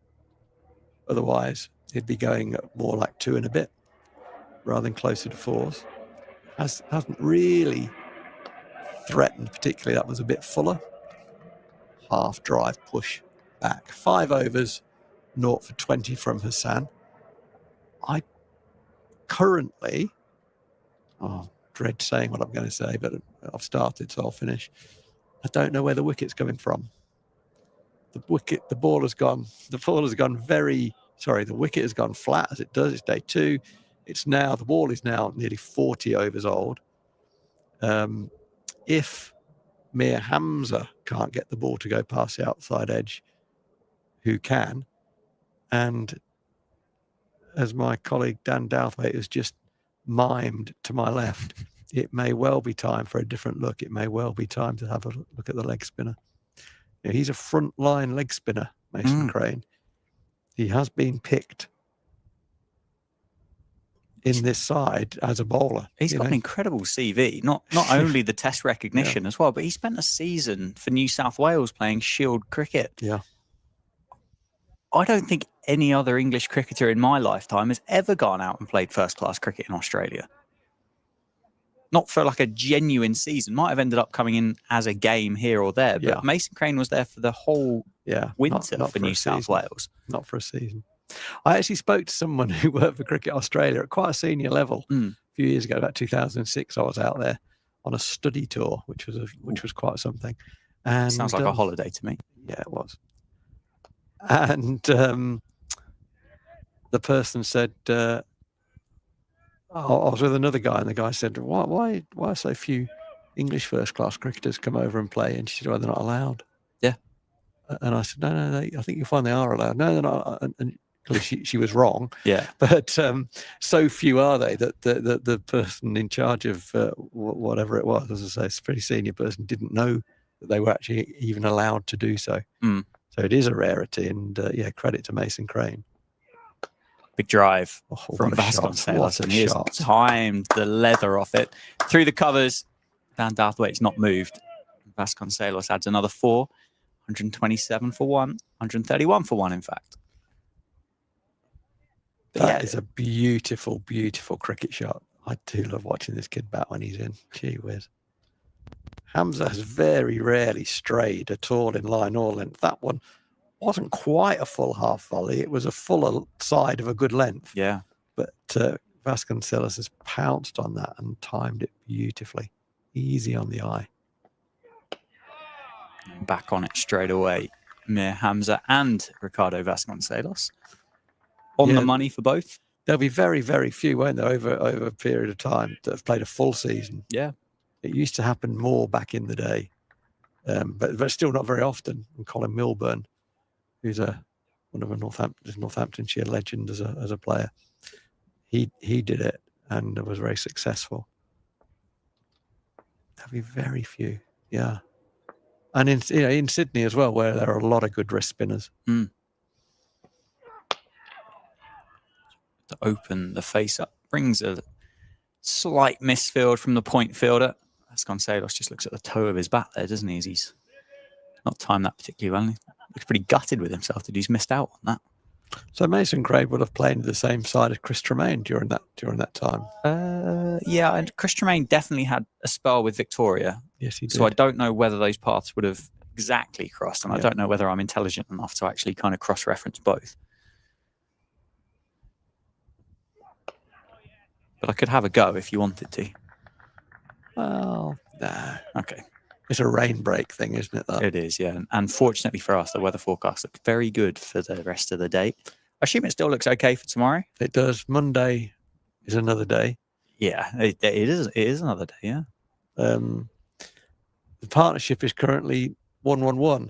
Otherwise, he'd be going more like 2 and a bit rather than closer to 4s. Hasn't really threatened particularly. That was a bit fuller. Half drive push back. 5 overs, 0 for 20 from Hassan. I currently, dread saying what I'm going to say, but I've started, so I'll finish. I don't know where the wicket's coming from. The wicket has gone flat as it does. It's day 2. The ball is now nearly 40 overs old. If Mir Hamza can't get the ball to go past the outside edge, who can? And as my colleague Dan Douthwaite has just mimed to my left, it may well be time for a different look. It may well be time to have a look at the leg spinner. He's a front-line leg spinner, Mason Crane. He has been picked in this side as a bowler. He's got an incredible CV, not only the test recognition as well, but he spent a season for New South Wales playing Shield cricket. Yeah. I don't think any other English cricketer in my lifetime has ever gone out and played first-class cricket in Australia. Not for like a genuine season. Might have ended up coming in as a game here or there, but Mason Crane was there for the whole winter not for New South Wales. Not for a season. I actually spoke to someone who worked for Cricket Australia at quite a senior level a few years ago, about 2006. I was out there on a study tour, which was quite something. And sounds like a holiday to me. Yeah, it was. And the person said, I was with another guy, and the guy said, why so few English first-class cricketers come over and play? And she said, well, they're not allowed. Yeah. And I said, no, I think you'll find they are allowed. No, they're not. And clearly she was wrong. Yeah. But so few are they that the person in charge of whatever it was, as I say, it's a pretty senior person, didn't know that they were actually even allowed to do so. Mm. So it is a rarity, and credit to Mason Crane. Big drive from What a shot. Vasconcelos. What a And he has shot. timed the leather off it. Through the covers, Dan Douthwaite's not moved. Vasconcelos adds another 4. 127 for 1. 131 for 1, in fact. But That is a beautiful, beautiful cricket shot. I do love watching this kid bat when he's in. Gee whiz. Hamza has very rarely strayed at all in line or length. That one wasn't quite a full half volley. It was a full side of a good length. Yeah. But Vasconcelos has pounced on that and timed it beautifully. Easy on the eye. Back on it straight away. Mir Hamza and Ricardo Vasconcelos. On the money for both. There'll be very, very few, won't there, over a period of time that have played a full season. Yeah. It used to happen more back in the day, but still not very often. And Colin Milburn, who's one of a Northamptonshire legend as a player, he did it and was very successful. There'll be very few, yeah. And in Sydney as well, where there are a lot of good wrist spinners. Mm. To open the face up, brings a slight misfield from the point fielder. Vasconcelos just looks at the toe of his bat there, doesn't he? As he's not timed that particularly well. He looks pretty gutted with himself that he's missed out on that. So Mason Crane would have played the same side as Chris Tremaine during that time. Yeah, and Chris Tremaine definitely had a spell with Victoria. Yes, he did. So I don't know whether those paths would have exactly crossed, and I don't know whether I'm intelligent enough to actually kind of cross-reference both. But I could have a go if you wanted to. Well, no. Okay. It's a rain break thing, isn't it? That? It is, yeah. And fortunately for us, the weather forecast looks very good for the rest of the day. I assume it still looks okay for tomorrow. It does. Monday is another day. Yeah, it is. It is another day, yeah. The partnership is currently 1-1-1.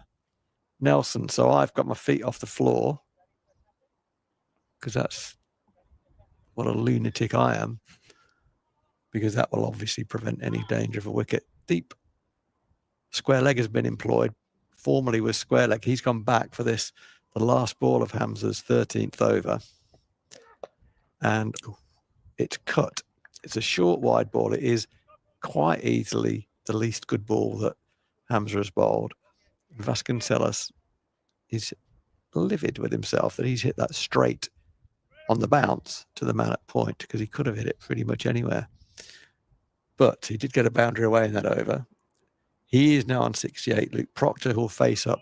Nelson. So I've got my feet off the floor because that's what a lunatic I am, because that will obviously prevent any danger of a wicket. Deep. Square leg has been employed, formerly with square leg. He's gone back for this, the last ball of Hamza's 13th over. And it's cut. It's a short, wide ball. It is quite easily the least good ball that Hamza has bowled. Vasconcelos is livid with himself that he's hit that straight on the bounce to the man at point, because he could have hit it pretty much anywhere. But he did get a boundary away in that over. He is now on 68. Luke Proctor will face up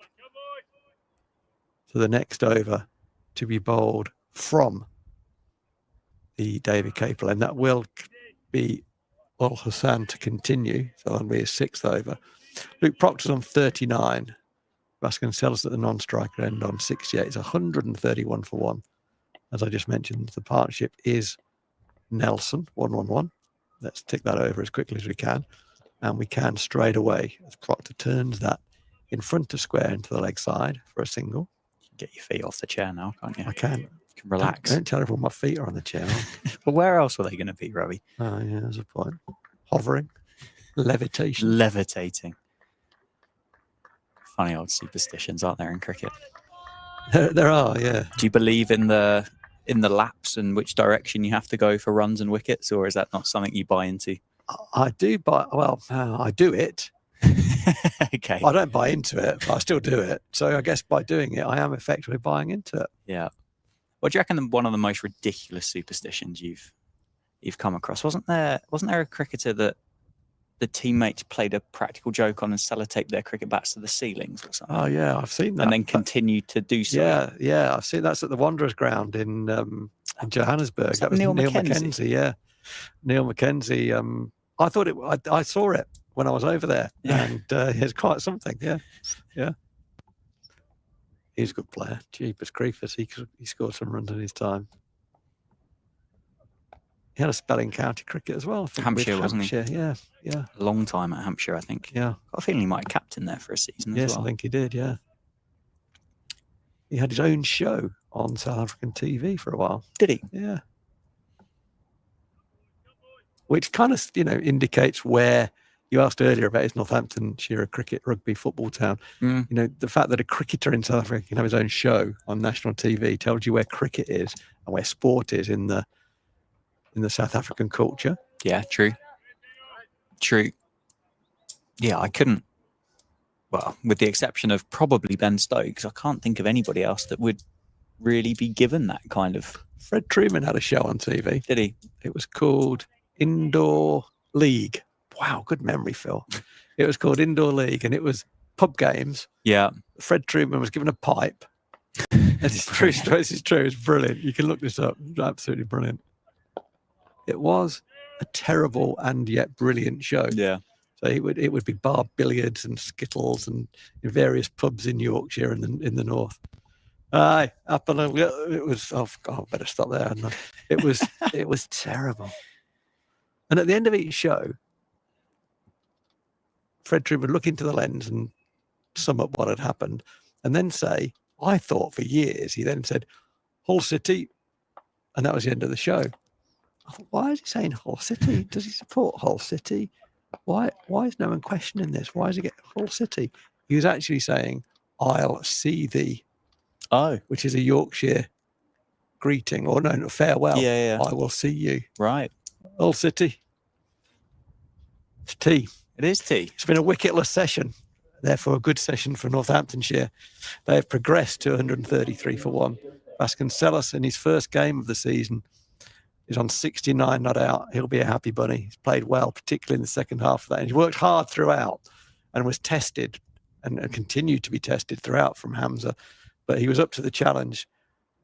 to the next over to be bowled from the David Capel, and that will be Ul Hassan to continue. So that'll be his 6th over. Luke Proctor's on 39. Vasconcelos at the non-striker end on 68. It's 131 for 1. As I just mentioned, the partnership is Nelson, 1-1-1. Let's tick that over as quickly as we can. And we can straight away, as Proctor turns that in front of square into the leg side for a single. You can get your feet off the chair now, can't you? I can. You can relax. Don't tell everyone my feet are on the chair. But where else were they going to be, Robbie? Oh, yeah, there's a point. Hovering. Levitation. Levitating. Funny old superstitions, aren't there, in cricket? There are, yeah. Do you believe in the laps and which direction you have to go for runs and wickets, or is that not something you buy into? I do I do it. Okay. I don't buy into it, but I still do it. So I guess by doing it, I am effectively buying into it. Yeah. What do you reckon one of the most ridiculous superstitions you've come across? Wasn't there a cricketer that the teammates played a practical joke on and sellotaped their cricket bats to the ceilings or something? Oh yeah, I've seen that. And then continued to do so. Yeah, I've seen that's at the Wanderers ground in Johannesburg. That was Neil Mackenzie. Yeah, Neil Mackenzie. I thought I saw it when I was over there, and it's quite something. Yeah. He's a good player. Jeepers creepers. He scored some runs in his time. He had a spell in county cricket as well. Hampshire, wasn't he? Yeah. A long time at Hampshire, I think. Yeah. Got a feeling he might have captained there for a season as well. Yes, I think he did, yeah. He had his own show on South African TV for a while. Did he? Yeah. Which kind of, indicates where you asked earlier about is Northamptonshire a cricket, rugby, football town. The fact that a cricketer in South Africa can have his own show on national TV tells you where cricket is and where sport is in the South African culture. Yeah, true. Yeah, I couldn't. Well, with the exception of probably Ben Stokes, I can't think of anybody else that would really be given that kind of. Fred Truman had a show on TV. Did he? It was called Indoor League. Wow, good memory, Phil. It was called Indoor League, and it was pub games. Yeah. Fred Truman was given a pipe. This is true. This is true. It's brilliant. You can look this up. It's absolutely brilliant. It was a terrible and yet brilliant show. Yeah. So it would be bar billiards and skittles and in various pubs in Yorkshire and in the north. Aye, up and it was. Oh God, I better stop there. It was terrible. And at the end of each show, Fred Truman would look into the lens and sum up what had happened, and then say, "I thought for years." He then said, "Hull City," and that was the end of the show. I thought, why is he saying Hull City? Does he support Hull City? Why is no one questioning this? Why does he get Hull City? He was actually saying, "I'll see thee." Oh, which is a Yorkshire greeting, or no, farewell. Yeah. I will see you. Right. Hull City. It's tea. It is tea. It's been a wicketless session, therefore a good session for Northamptonshire. They have progressed to 133 for 1. Vasconcelos in his first game of the season is on 69 not out. He'll be a happy bunny. He's played well, particularly in the second half of that. And he's worked hard throughout and was tested and continued to be tested throughout from Hamza. But he was up to the challenge,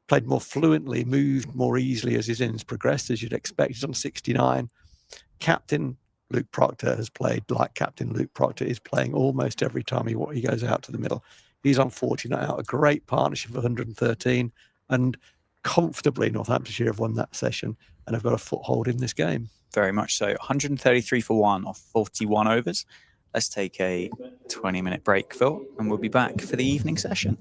played more fluently, moved more easily as his innings progressed, as you'd expect. He's on 69. Captain Luke Proctor has played like Captain Luke Proctor is playing almost every time he goes out to the middle. He's on 40 not out. A great partnership of 113. And comfortably, Northamptonshire have won that session and have got a foothold in this game. Very much so. 133 for 1 off 41 overs. Let's take a 20-minute break, Phil, and we'll be back for the evening session.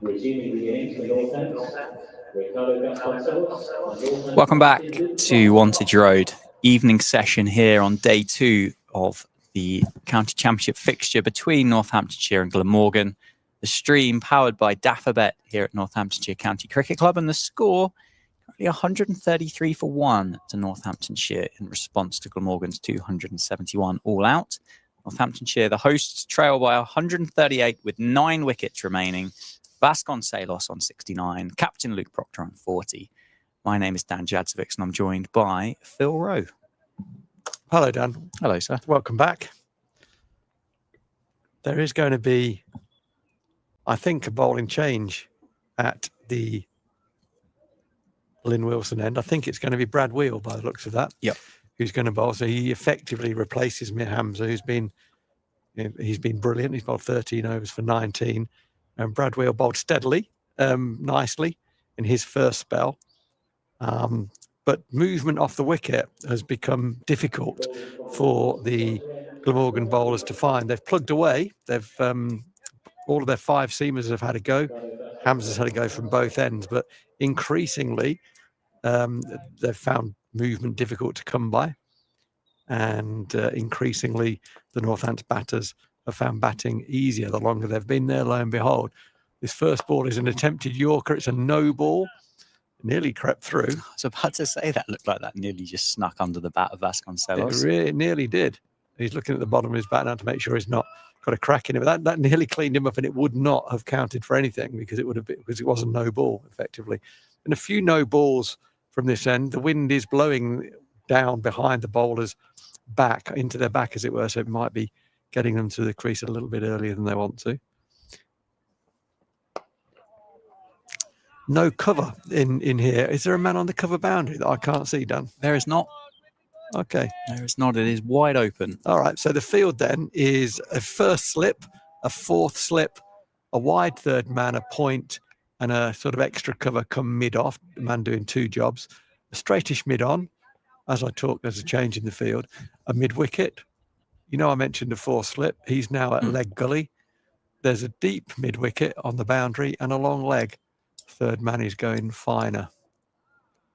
Resuming the innings for Northants, Ricardo Vasconcelos. Welcome back to Wantage Road. Evening session here on day 2 of the County Championship fixture between Northamptonshire and Glamorgan. The stream powered by Daffabet here at Northamptonshire County Cricket Club, and the score currently 133 for 1 to Northamptonshire in response to Glamorgan's 271 all out. Northamptonshire, the hosts, trail by 138 with 9 wickets remaining. Vasconcelos on 69, Captain Luke Proctor on 40. My name is Dan Jadzovic, and I'm joined by Phil Rowe. Hello, Dan. Hello, sir. Welcome back. There is going to be, I think, a bowling change at the Lynn Wilson end. I think it's going to be Brad Wheel, by the looks of that. Yep. Who's going to bowl. So he effectively replaces Mir Hamza, he's been brilliant. He's bowled 13 overs for 19. And Brad Wheel bowled steadily, nicely in his first spell. But movement off the wicket has become difficult for the Glamorgan bowlers to find. They've plugged away. They've all of their 5 seamers have had a go. Hamza's had a go from both ends, but increasingly they've found movement difficult to come by. And increasingly the Northants batters have found batting easier the longer they've been there. Lo and behold, this first ball is an attempted Yorker. It's a no ball. Nearly crept through. I was about to say that looked like that nearly just snuck under the bat of Vasconcelos. It really nearly did. He's looking at the bottom of his bat now to make sure he's not got a crack in it. But that nearly cleaned him up, and it would not have counted for anything because it would have been, because it was a no ball effectively. And a few no balls from this end. The wind is blowing down behind the bowlers back into their back, as it were. So it might be getting them to the crease a little bit earlier than they want to. No cover in here. Is there a man on the cover boundary that I can't see, Dan? There is not. Okay. There is not. It is wide open. All right. So the field then is a first slip, a fourth slip, a wide third man, a point, and a sort of extra cover come mid-off, the man doing 2 jobs. A straightish mid-on. As I talk, there's a change in the field. A mid-wicket. You know, I mentioned a fourth slip. He's now at leg gully. There's a deep mid-wicket on the boundary and a long leg. Third man is going finer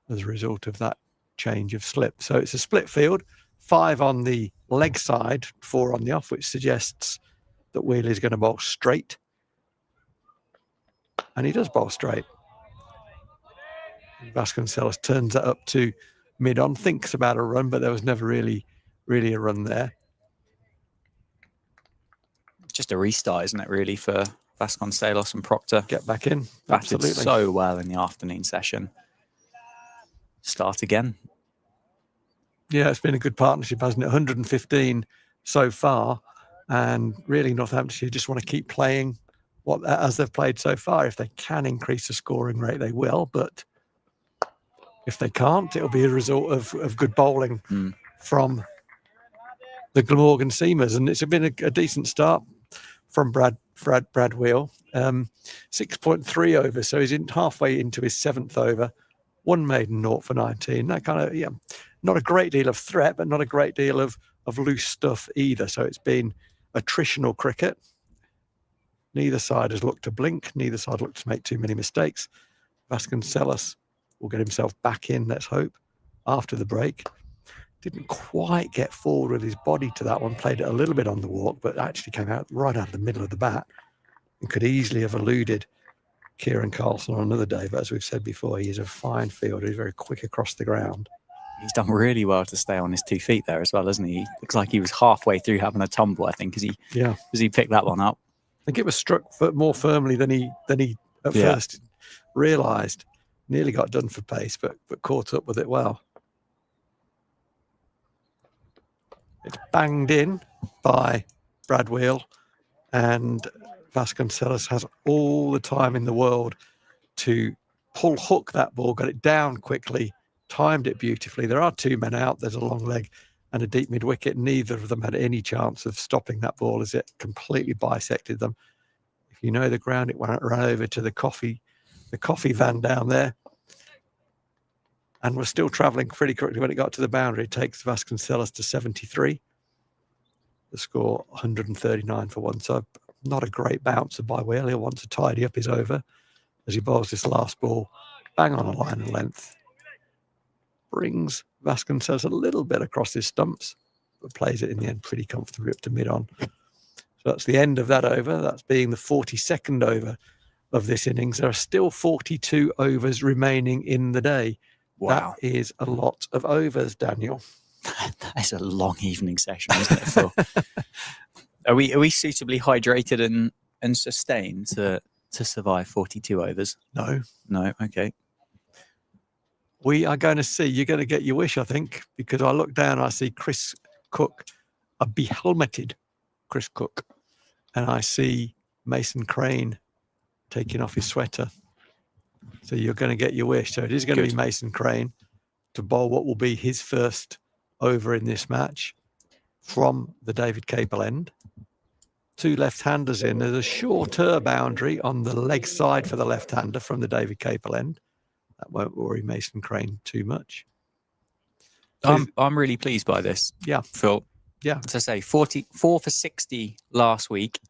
as a result of that change of slip. So it's a split field, 5 on the leg side, 4 on the off, which suggests that Wheel is going to bowl straight. And he does bowl straight. Vasconcelos turns that up to mid-on, thinks about a run, but there was never really a run there. Just a restart, isn't it, really, for Vasconcelos and Proctor? Get back in. Batted Absolutely. so well in the afternoon session. Start again. Yeah, it's been a good partnership, hasn't it? 115 so far. And really, Northamptonshire just want to keep playing as they've played so far. If they can increase the scoring rate, they will. But if they can't, it'll be a result of good bowling from the Glamorgan seamers. And it's been a decent start from Brad Wheel. 6.3 overs, so he's halfway into his 7th over. 1 maiden 0 for 19. That kind of, not a great deal of threat, but not a great deal of loose stuff either. So it's been attritional cricket. Neither side has looked to blink. Neither side looked to make too many mistakes. Vasconcelos will get himself back in, let's hope, after the break. Didn't quite get forward with his body to that one. Played it a little bit on the walk, but actually came out right out of the middle of the bat and could easily have eluded Kieran Carlson on another day. But as we've said before, he is a fine fielder. He's very quick across the ground. He's done really well to stay on his 2 feet there as well, hasn't he? Looks like he was halfway through having a tumble, I think, as he picked that one up. I think it was struck more firmly than he at first realised. Nearly got done for pace, but caught up with it well. It's banged in by Brad Wheel, and Vasconcelos has all the time in the world to hook that ball, got it down quickly, timed it beautifully. There are 2 men out. There's a long leg and a deep mid-wicket. Neither of them had any chance of stopping that ball as it completely bisected them. If you know the ground, it went right over to the coffee van down there. And we're still travelling pretty quickly. When it got to the boundary, it takes Vasconcelos to 73. The score 139 for 1. So not a great bouncer by Wheel. He'll want to tidy up his over. as he bowls this last ball, bang on a line and length. Brings Vasconcelos a little bit across his stumps, but plays it in the end pretty comfortably up to mid-on. So that's the end of that over. That's being the 42nd over of this innings. There are still 42 overs remaining in the day. Wow. That is a lot of overs, Daniel. That is a long evening session, isn't it, Phil? Are we suitably hydrated and sustained to survive 42 overs? No. Okay. We are going to see, you're going to get your wish, I think, because I look down, I see Chris Cook, a behelmeted Chris Cook, and I see Mason Crane taking off his sweater. So you're going to get your wish. So it is going to be Mason Crane to bowl what will be his first over in this match from the David Capel end. 2 left-handers in. There's a shorter boundary on the leg side for the left-hander from the David Capel end. That won't worry Mason Crane too much. I'm really pleased by this. Yeah. Phil. Yeah. As I say, 44 for 60 last week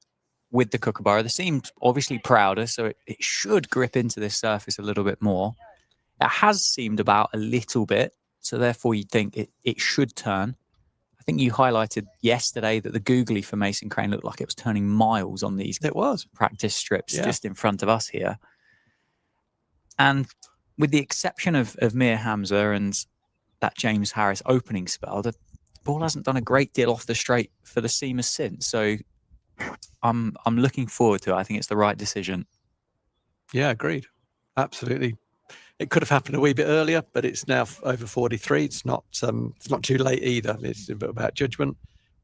with the Kookaburra. They seemed obviously prouder, so it should grip into this surface a little bit more. It has seemed about a little bit, so therefore you'd think it should turn. I think you highlighted yesterday that the googly for Mason Crane looked like it was turning miles on these practice strips just in front of us here. And with the exception of Mir Hamza and that James Harris opening spell, the ball hasn't done a great deal off the straight for the seamers since. So I'm looking forward to it. I think it's the right decision. Yeah, agreed. Absolutely. It could have happened a wee bit earlier, but it's now over 43. It's not too late either. It's a bit about judgment.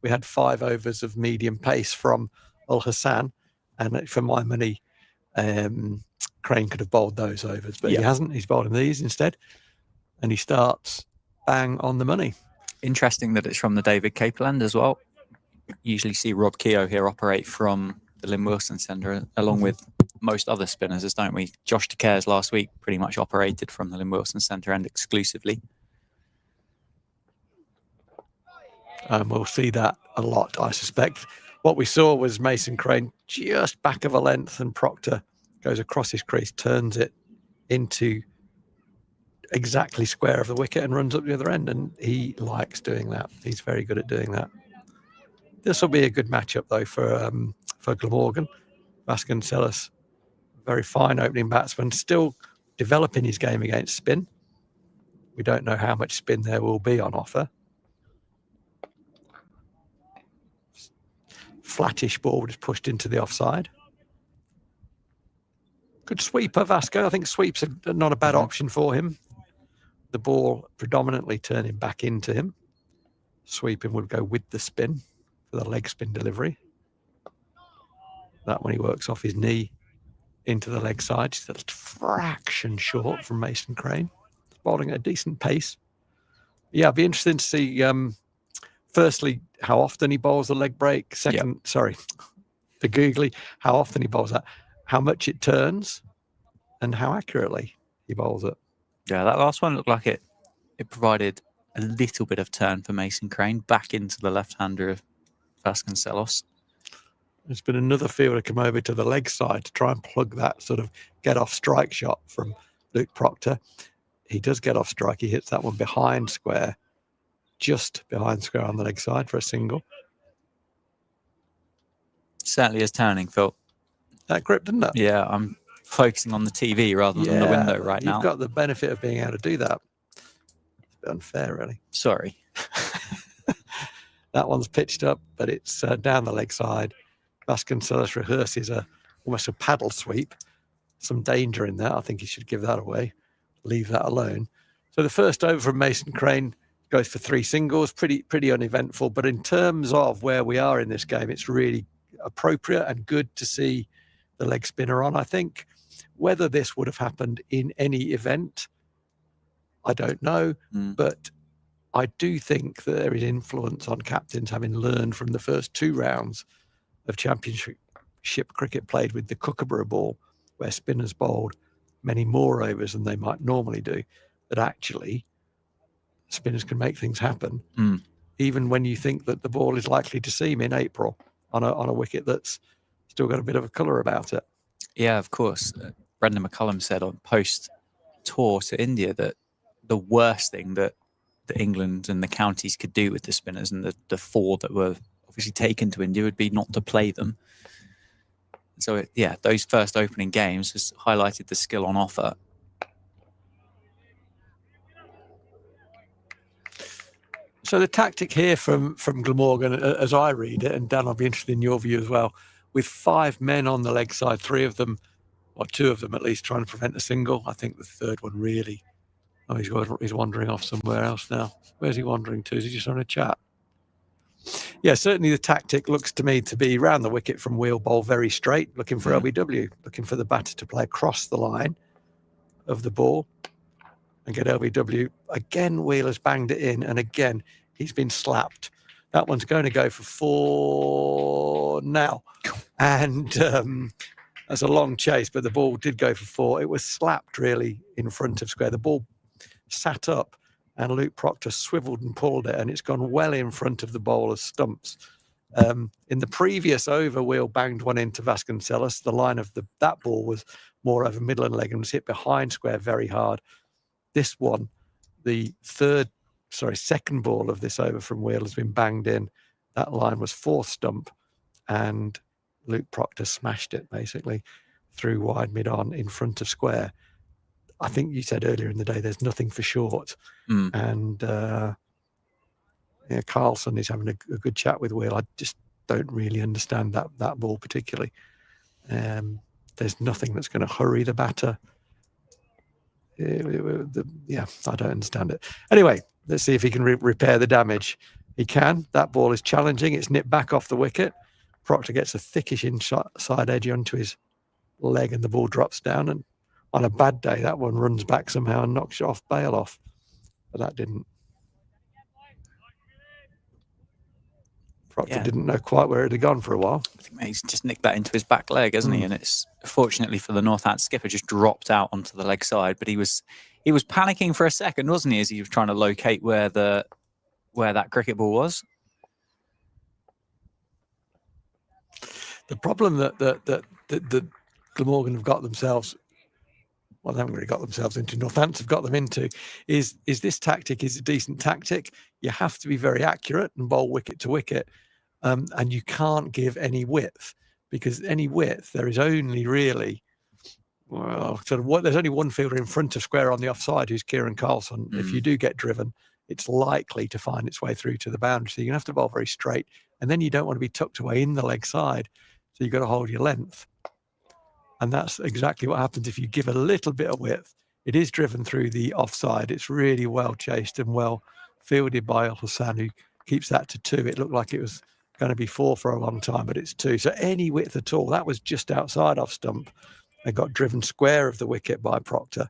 We had 5 overs of medium pace from Ul Hassan, and for my money, Crane could have bowled those overs, but he hasn't. He's bowling these instead, and he starts bang on the money. Interesting that it's from the David Capel end as well. Usually see Rob Keogh here operate from the Lynn Wilson Centre, along with most other spinners, don't we? Josh De Cares last week pretty much operated from the Lynn Wilson Centre end exclusively. We'll see that a lot, I suspect. What we saw was Mason Crane just back of a length, and Proctor goes across his crease, turns it into exactly square of the wicket and runs up the other end. And he likes doing that. He's very good at doing that. This will be a good matchup, though, for Glamorgan. Vasconcelos, very fine opening batsman, still developing his game against spin. We don't know how much spin there will be on offer. Flattish ball just pushed into the offside. Good sweeper, Vasco. I think sweeps are not a bad option for him. The ball predominantly turning back into him. Sweeping would go with the spin for the leg spin delivery. That when he works off his knee into the leg side, just a fraction short from Mason Crane. Bowling at a decent pace. Yeah, it'd be interesting to see, firstly, how often he bowls the leg break. Second, the googly, how often he bowls that, how much it turns, and how accurately he bowls it. Yeah, that last one looked like it provided a little bit of turn for Mason Crane back into the left-hander of Vasconcelos. There's been another fielder come over to the leg side to try and plug that sort of get-off strike shot from Luke Proctor. He does get off strike. He hits that one behind square, just behind square on the leg side for a single. Certainly is turning, Phil. That grip, didn't it? Yeah, I'm focusing on the TV rather than the window right now. You've got the benefit of being able to do that. It's a bit unfair, really. Sorry. That one's pitched up, but it's down the leg side. Vasconcelos rehearses almost a paddle sweep. Some danger in that. I think he should give that away. Leave that alone. So the first over from Mason Crane goes for 3 singles. Pretty uneventful. But in terms of where we are in this game, it's really appropriate and good to see the leg spinner on. I think whether this would have happened in any event, I don't know. But I do think that there is influence on captains having learned from the first 2 rounds of championship cricket played with the Kookaburra ball, where spinners bowled many more overs than they might normally do, that actually spinners can make things happen, even when you think that the ball is likely to seam in April on a wicket that's still got a bit of a colour about it. Yeah, of course. Brendan McCullum said on post tour to India that the worst thing that England and the counties could do with the spinners and the 4 that were obviously taken to India would be not to play them. So those first opening games has highlighted the skill on offer. So the tactic here from Glamorgan, as I read it, and Dan, I'll be interested in your view as well, with 5 men on the leg side, 3 of them, or 2 of them at least, trying to prevent a single. I think the third one really, he's wandering off somewhere else now. Where's he wandering to? Is he just on a chat? Yeah, certainly the tactic looks to me to be round the wicket from wheel, bowl very straight, looking for LBW, looking for the batter to play across the line of the ball and get LBW. Again, Wheeler's banged it in, and again, he's been slapped. That one's going to go for 4 now. And that's a long chase, but the ball did go for 4. It was slapped really in front of square. The ball sat up and Luke Proctor swiveled and pulled it, and it's gone well in front of the bowler's stumps. In the previous over, Wheel banged one into Vasconcelos. The line of that ball was more over middle and leg and was hit behind square very hard. This one, the second ball of this over from Wheel has been banged in. That line was 4th stump, and Luke Proctor smashed it basically through wide mid-on in front of square. I think you said earlier in the day there's nothing for short. And Carlson is having a good chat with Wheel. I just don't really understand that ball particularly. There's nothing that's going to hurry the batter. I don't understand it. Anyway, let's see if he can repair the damage. He can. That ball is challenging. It's nipped back off the wicket. Proctor gets a thickish inside edge onto his leg and the ball drops down. And on a bad day, that one runs back somehow and knocks it off bail off. But that didn't. Proctor didn't know quite where it had gone for a while. I think he's just nicked that into his back leg, hasn't he? And it's fortunately for the Northants skipper just dropped out onto the leg side. But he was panicking for a second, wasn't he, as he was trying to locate where that cricket ball was. The problem that Glamorgan have got themselves, well, they haven't really got themselves into, Northants have got them into, is this tactic is a decent tactic. You have to be very accurate and bowl wicket to wicket, and you can't give any width, because any width, there is only really, there's only one fielder in front of square on the offside, who's Kieran Carlson. If you do get driven, it's likely to find its way through to the boundary. So you're going to have to bowl very straight, and then you don't want to be tucked away in the leg side. So you've got to hold your length. And that's exactly what happens if you give a little bit of width. It is driven through the offside. It's really well chased and well fielded by Al Hassan, who keeps that to 2. It looked like it was going to be 4 for a long time, but it's 2. So any width at all, that was just outside off stump. They got driven square of the wicket by Proctor.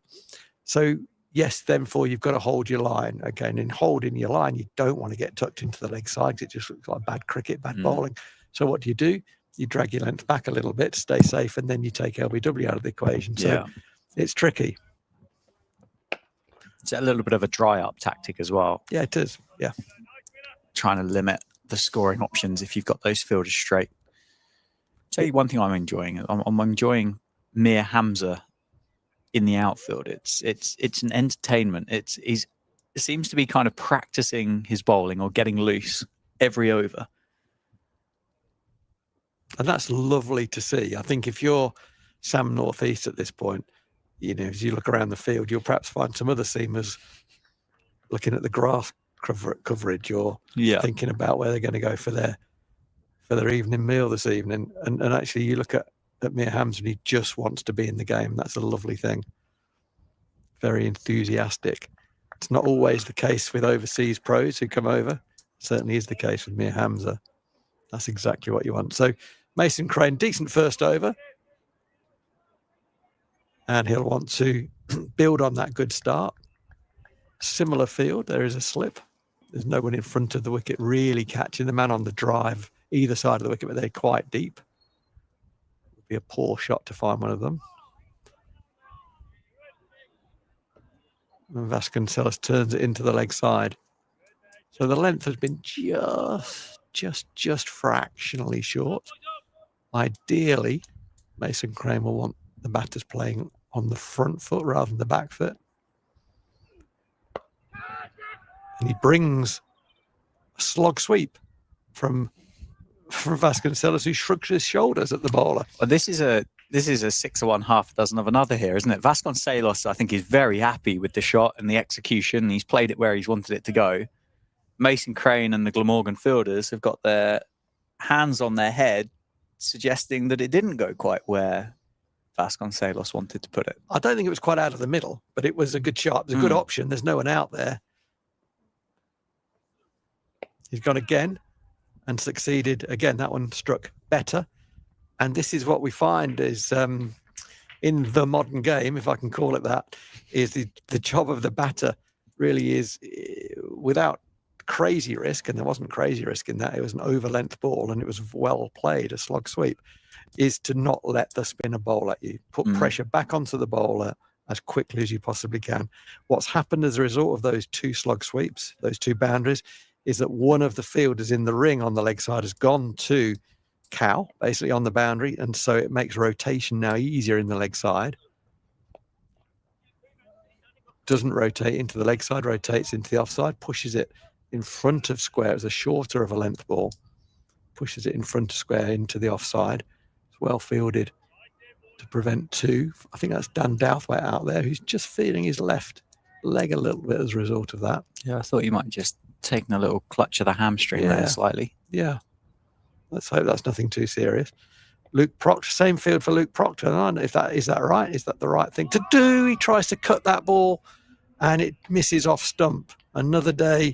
So yes, therefore you've got to hold your line. Again, in holding your line, you don't want to get tucked into the leg side, because it just looks like bad cricket, bad bowling. So what do? You drag your length back a little bit to stay safe, and then you take LBW out of the equation. So it's tricky. It's a little bit of a dry up tactic as well. Yeah, it is. Yeah. Trying to limit the scoring options if you've got those fielders straight. I'll tell you one thing I'm enjoying. I'm enjoying Mir Hamza in the outfield. It's an entertainment. It seems to be kind of practicing his bowling or getting loose every over. And that's lovely to see. I think if you're Sam North East at this point, as you look around the field, you'll perhaps find some other seamers looking at the grass coverage, or thinking about where they're going to go for their evening meal this evening. And actually, you look at Mir Hamza, and he just wants to be in the game. That's a lovely thing. Very enthusiastic. It's not always the case with overseas pros who come over. It certainly is the case with Mir Hamza. That's exactly what you want. So Mason Crane, decent first over. And he'll want to build on that good start. Similar field, there is a slip. There's no one in front of the wicket really catching the man on the drive, either side of the wicket, but they're quite deep. It would be a poor shot to find one of them. And Vasconcelos turns it into the leg side. So the length has been just fractionally short. Ideally, Mason Crane will want the batters playing on the front foot rather than the back foot. And he brings a slog sweep from Vasconcelos, who shrugs his shoulders at the bowler. Well, this is a 6 of one, half a dozen of another here, isn't it? Vasconcelos, I think, is very happy with the shot and the execution. He's played it where he's wanted it to go. Mason Crane and the Glamorgan fielders have got their hands on their head, suggesting that it didn't go quite where Vasconcelos wanted to put it. I don't think it was quite out of the middle, but it was a good shot. It was a good option. There's no one out there. He's gone again and succeeded. Again, that one struck better. And this is what we find is in the modern game, if I can call it that, is the job of the batter really is without crazy risk, and there wasn't crazy risk in that. It was an over-length ball and it was well played, a slog sweep, is to not let the spinner bowl at you. Put pressure back onto the bowler as quickly as you possibly can. What's happened as a result of those two slog sweeps, those two boundaries, is that one of the fielders in the ring on the leg side has gone to cow, basically on the boundary, and so it makes rotation now easier in the leg side. Doesn't rotate into the leg side, rotates into the offside, pushes it in front of square. It's a shorter of a length ball, pushes it in front of square into the offside. It's well fielded to prevent two. I think that's Dan Douthwaite out there, who's just feeling his left leg a little bit as a result of that. Yeah, I thought you might just taken a little clutch of the hamstring there slightly. Yeah. Let's hope that's nothing too serious. Luke Proctor, same field for Luke Proctor. I don't know if that is that right? Is that the right thing to do? He tries to cut that ball and it misses off stump. Another day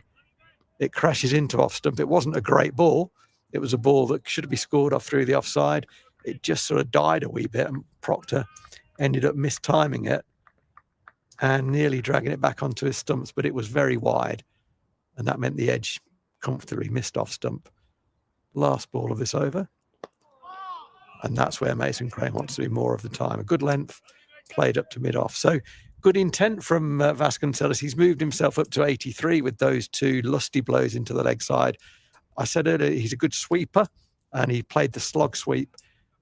it crashes into off stump. It wasn't a great ball. It was a ball that should be scored off through the offside. It just sort of died a wee bit and Proctor ended up mistiming it and nearly dragging it back onto his stumps, but it was very wide. And that meant the edge comfortably missed off stump. Last ball of this over. And that's where Mason Crane wants to be more of the time. A good length, played up to mid-off. So good intent from Vasconcelos. He's moved himself up to 83 with those two lusty blows into the leg side. I said earlier, he's a good sweeper, and he played the slog sweep.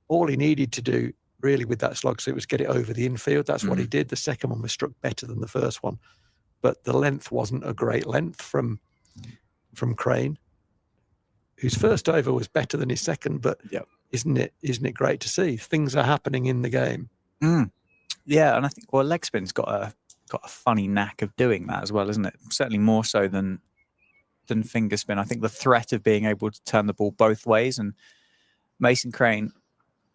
All he needed to do, really, with that slog sweep was get it over the infield. That's what he did. The second one was struck better than the first one. But the length wasn't a great length from Crane, whose first over was better than his second, but isn't it great to see? Things are happening in the game. Yeah, and I think leg spin's got a funny knack of doing that as well, isn't it? Certainly more so than finger spin. I think the threat of being able to turn the ball both ways, and Mason Crane,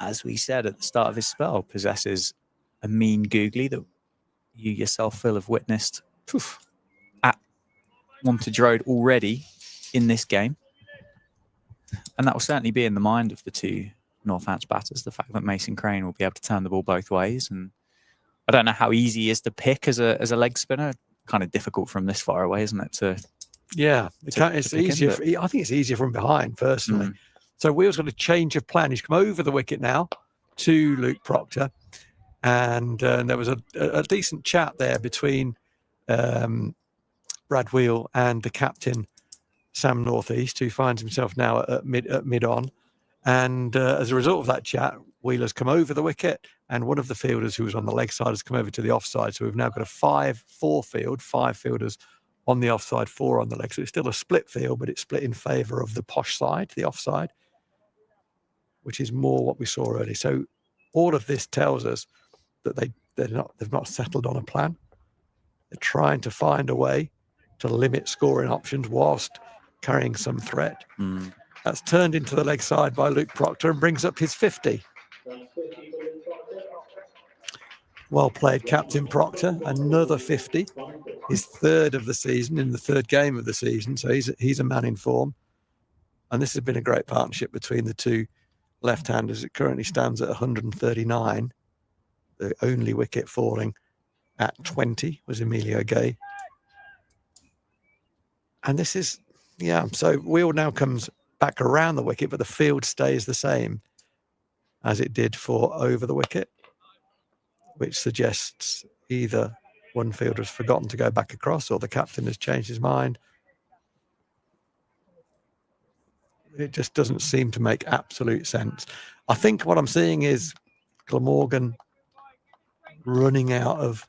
as we said at the start of his spell, possesses a mean googly that you yourself, Phil, have witnessed at Wantage Road already in this game. And that will certainly be in the mind of the two Northants batters, the fact that Mason Crane will be able to turn the ball both ways. And I don't know how easy he is to pick as a leg spinner. Kind of difficult from this far away, isn't it? It's easier. I think it's easier from behind, personally. So Wheel's got a change of plan. He's come over the wicket now to Luke Proctor. And there was a decent chat there between Brad Wheel and the captain, Sam Northeast, who finds himself now at mid-on. And as a result of that chat, Wheeler's come over the wicket, and one of the fielders who was on the leg side has come over to the offside. So we've now got a 5-4 field, 5 fielders on the offside, 4 on the leg. So it's still a split field, but it's split in favour of the posh side, the offside, which is more what we saw earlier. So all of this tells us that they've not settled on a plan. They're trying to find a way to limit scoring options whilst carrying some threat. That's turned into the leg side by Luke Proctor and brings up his 50. Well played, Captain Proctor. Another 50. His third of the season, in the third game of the season. So he's a man in form. And this has been a great partnership between the two left-handers. It currently stands at 139. The only wicket falling at 20 was Emilio Gay. And this is, so Wheel now comes back around the wicket, but the field stays the same as it did for over the wicket, which suggests either one fielder has forgotten to go back across or the captain has changed his mind. It just doesn't seem to make absolute sense. I think what I'm seeing is Glamorgan running out of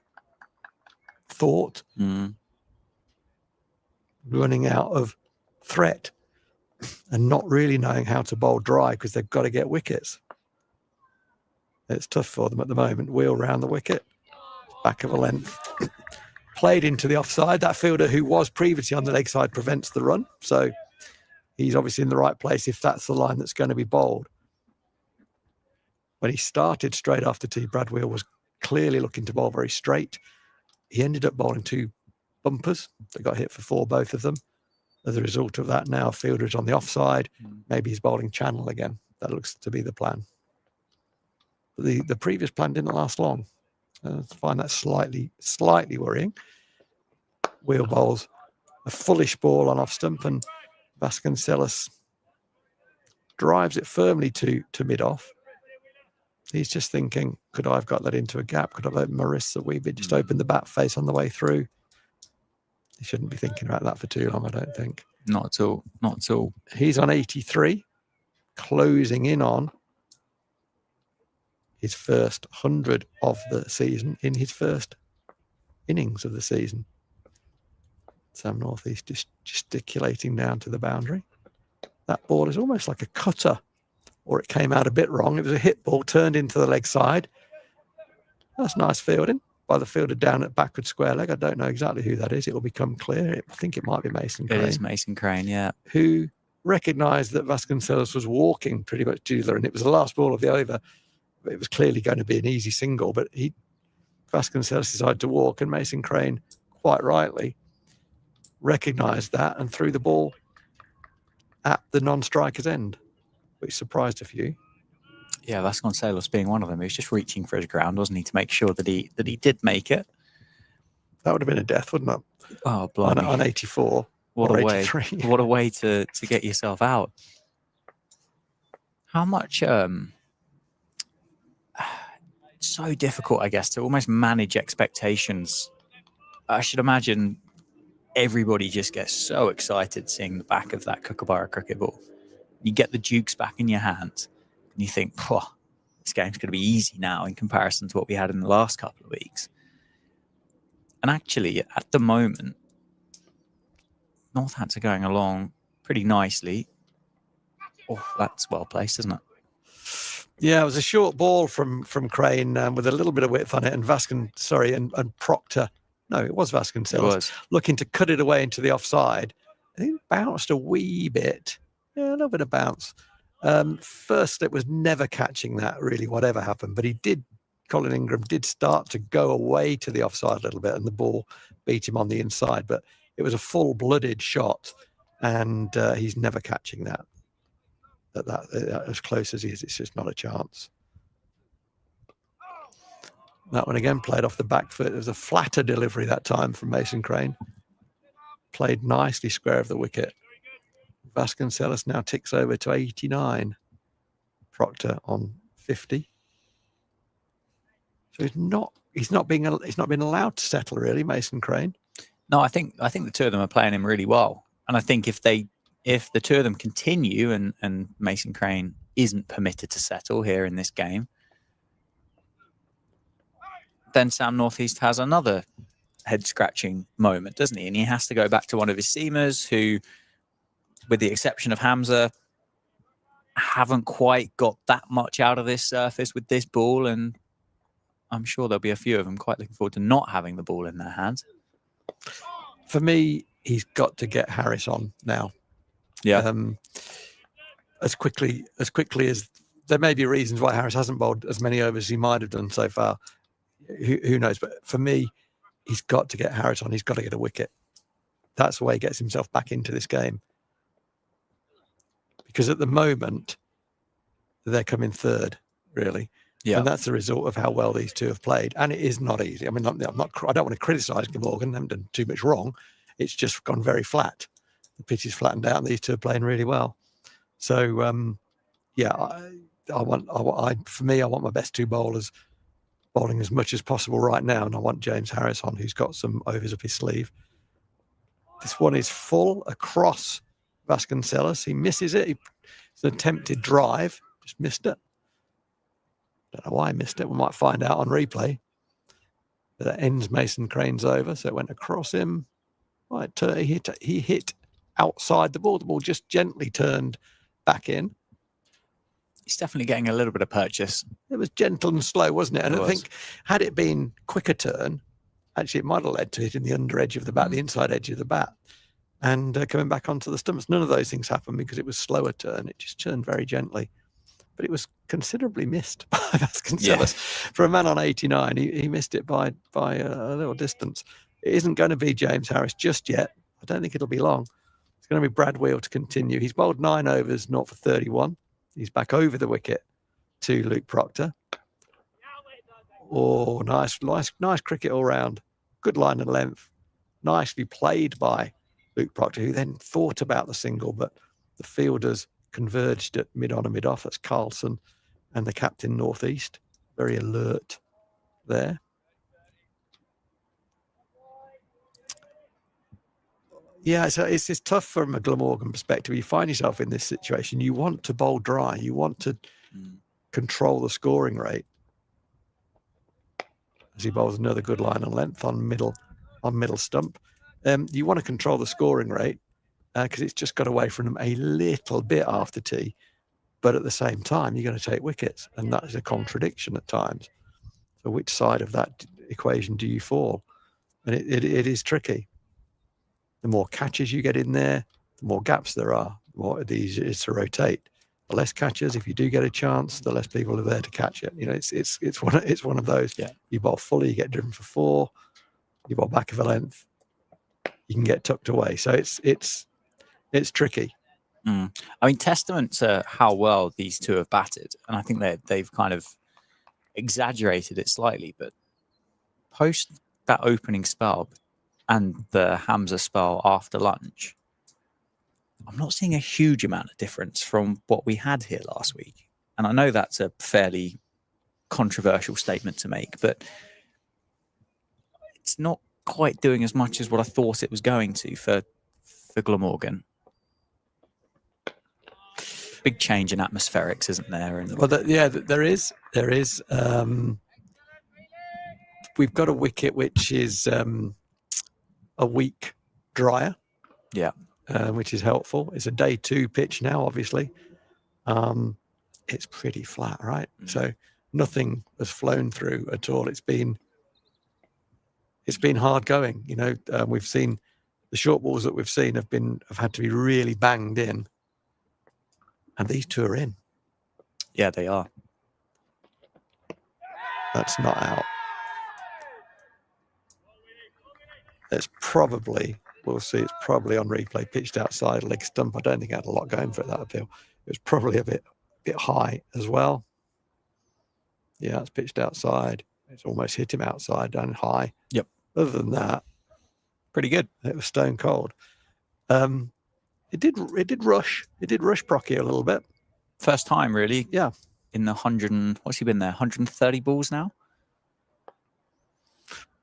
thought, running out of threat, and not really knowing how to bowl dry because they've got to get wickets. It's tough for them at the moment. Wheel round the wicket, back of a length. Played into the offside. That fielder who was previously on the leg side prevents the run. So he's obviously in the right place if that's the line that's going to be bowled. When he started straight after tee, Brad Wheel was clearly looking to bowl very straight. He ended up bowling 2 bumpers. They got hit for 4, both of them. As a result of that, now fielder is on the offside. Maybe he's bowling channel again. That looks to be the plan. But the previous plan didn't last long. I find that slightly worrying. Wheel bowls a foolish ball on off stump, and Vasconcelos drives it firmly to mid-off. He's just thinking, could I have got that into a gap? Could I have opened my wrists a wee bit? Just open the bat face on the way through. He shouldn't be thinking about that for too long, I don't think. Not at all. Not at all. He's on 83, closing in on his first 100 of the season in his first innings of the season. Sam Northeast just gesticulating down to the boundary. That ball is almost like a cutter, or it came out a bit wrong. It was a hit ball turned into the leg side. That's nice fielding by the fielder down at backward square leg. I don't know exactly who that is. It will become clear. I think it might be Mason Crane. It is Mason Crane, yeah. Who recognised that Vasconcelos was walking pretty much Juler, and it was the last ball of the over. It was clearly going to be an easy single, but Vasconcelos decided to walk, and Mason Crane, quite rightly, recognised that and threw the ball at the non-striker's end, which surprised a few. Yeah, Vasconcelos being one of them. He was just reaching for his ground, wasn't he, to make sure that he did make it. That would have been a death, wouldn't it? Oh, blimey. On 84 what or a way, 83. What a way to get yourself out. How much... so difficult, I guess, to almost manage expectations. I should imagine everybody just gets so excited seeing the back of that Kookaburra cricket ball. You get the dukes back in your hand, and you think, this game's going to be easy now in comparison to what we had in the last couple of weeks. And actually, at the moment, Northants are going along pretty nicely. Oh, that's well placed, isn't it? Yeah, it was a short ball from Crane with a little bit of width on it, and Proctor. No, it was Vasconcelos looking to cut it away into the offside. I think it bounced a wee bit. Yeah, a little bit of bounce. First, it was never catching that, really, whatever happened. But Colin Ingram did start to go away to the offside a little bit, and the ball beat him on the inside. But it was a full-blooded shot, and he's never catching that. That as close as he is, it's just not a chance. That one again played off the back foot. It was a flatter delivery that time from Mason Crane. Played nicely square of the wicket. Vasconcelos now ticks over to 89. Proctor on 50. So he's not being allowed to settle, really, Mason Crane. No, I think the two of them are playing him really well, and I think if the two of them continue and Mason Crane isn't permitted to settle here in this game, then Sam Northeast has another head-scratching moment, doesn't he? And he has to go back to one of his seamers who, with the exception of Hamza, haven't quite got that much out of this surface with this ball. And I'm sure there'll be a few of them quite looking forward to not having the ball in their hands. For me, he's got to get Harris on now. Yeah. As quickly as there may be reasons why Harris hasn't bowled as many overs as he might have done so far. Who knows? But for me, he's got to get Harris on. He's got to get a wicket. That's the way he gets himself back into this game. Because at the moment, they're coming third, really. Yeah. And that's the result of how well these two have played. And it is not easy. I mean, I don't want to criticise Glamorgan. They haven't done too much wrong. It's just gone very flat. The pitch is flattened out, and these two are playing really well. So, I want my best two bowlers bowling as much as possible right now, and I want James Harris on, who's got some overs up his sleeve. This one is full across Vasconcelos. He misses it. It's an attempted drive, just missed it. Don't know why he missed it. We might find out on replay. that ends Mason Crane's over, so it went across him. Right, he hit outside the ball. The ball just gently turned back in. He's definitely getting a little bit of purchase. It was gentle and slow, wasn't it? And It I was. think had it been quicker turn, actually it might have led to hitting the under edge of the bat, the inside edge of the bat, and coming back onto the stumps. None of those things happened because it was slower turn. It just turned very gently. But it was considerably missed by Vasconcelos. For a man on 89, he missed it by a little distance. It isn't going to be James Harris just yet. I don't think it'll be long. It's going to be Brad Wheel to continue. He's bowled 9 overs, 0 for 31. He's back over the wicket to Luke Proctor. Oh, nice cricket all round. Good line and length. Nicely played by Luke Proctor, who then thought about the single, but the fielders converged at mid-on and mid-off. That's Carlson and the captain Northeast. Very alert there. Yeah, so it's tough from a Glamorgan perspective. You find yourself in this situation. You want to bowl dry. You want to control the scoring rate. As he bowls another good line and length on middle stump. You want to control the scoring rate because it's just got away from them a little bit after tea. But at the same time, you're going to take wickets. And that is a contradiction at times. So which side of that equation do you fall? And it is tricky. The more catches you get in there, the more gaps there are, the more it is to rotate. The less catches, if you do get a chance, the less people are there to catch it. You know, it's one of those. Yeah. You bowl fully, you get driven for 4. You bowl back of a length, you can get tucked away. So it's tricky. I mean, testament to how well these two have batted, and I think they've kind of exaggerated it slightly. But post that opening spell and the Hamza spell after lunch, I'm not seeing a huge amount of difference from what we had here last week. And I know that's a fairly controversial statement to make, but it's not quite doing as much as what I thought it was going to for Glamorgan. Big change in atmospherics, isn't there? And there is. We've got a wicket which is a week drier. Yeah. Which is helpful. It's a day 2 pitch now, obviously. It's pretty flat, right? So nothing has flown through at all. It's been hard going. You know, we've seen the short balls that we've seen have had to be really banged in, and these two are in. Yeah, they are. That's not out. It's probably. We'll see. It's probably on replay, pitched outside, leg stump. I don't think it had a lot going for it, that appeal. It was probably a bit high as well. Yeah, it's pitched outside. It's almost hit him outside and high. Yep. Other than that, pretty good. It was stone cold. It did rush. It did rush Procky a little bit. First time, really. Yeah. In the 100, what's he been there? 130 balls now?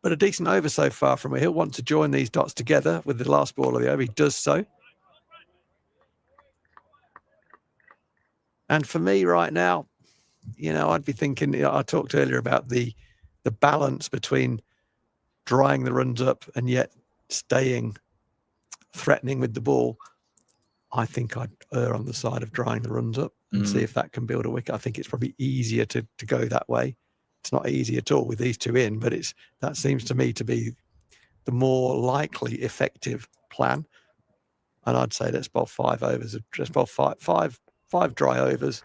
But a decent over so far from him. He'll want to join these dots together with the last ball of the over. He does so. And for me right now, you know, I'd be thinking, I talked earlier about the balance between drying the runs up and yet staying threatening with the ball. I think I'd err on the side of drying the runs up and see if that can build a wicket. I think it's probably easier to go that way. It's not easy at all with these two in, but that seems to me to be the more likely effective plan. And I'd say let's bowl 5 overs. Let's bowl five dry overs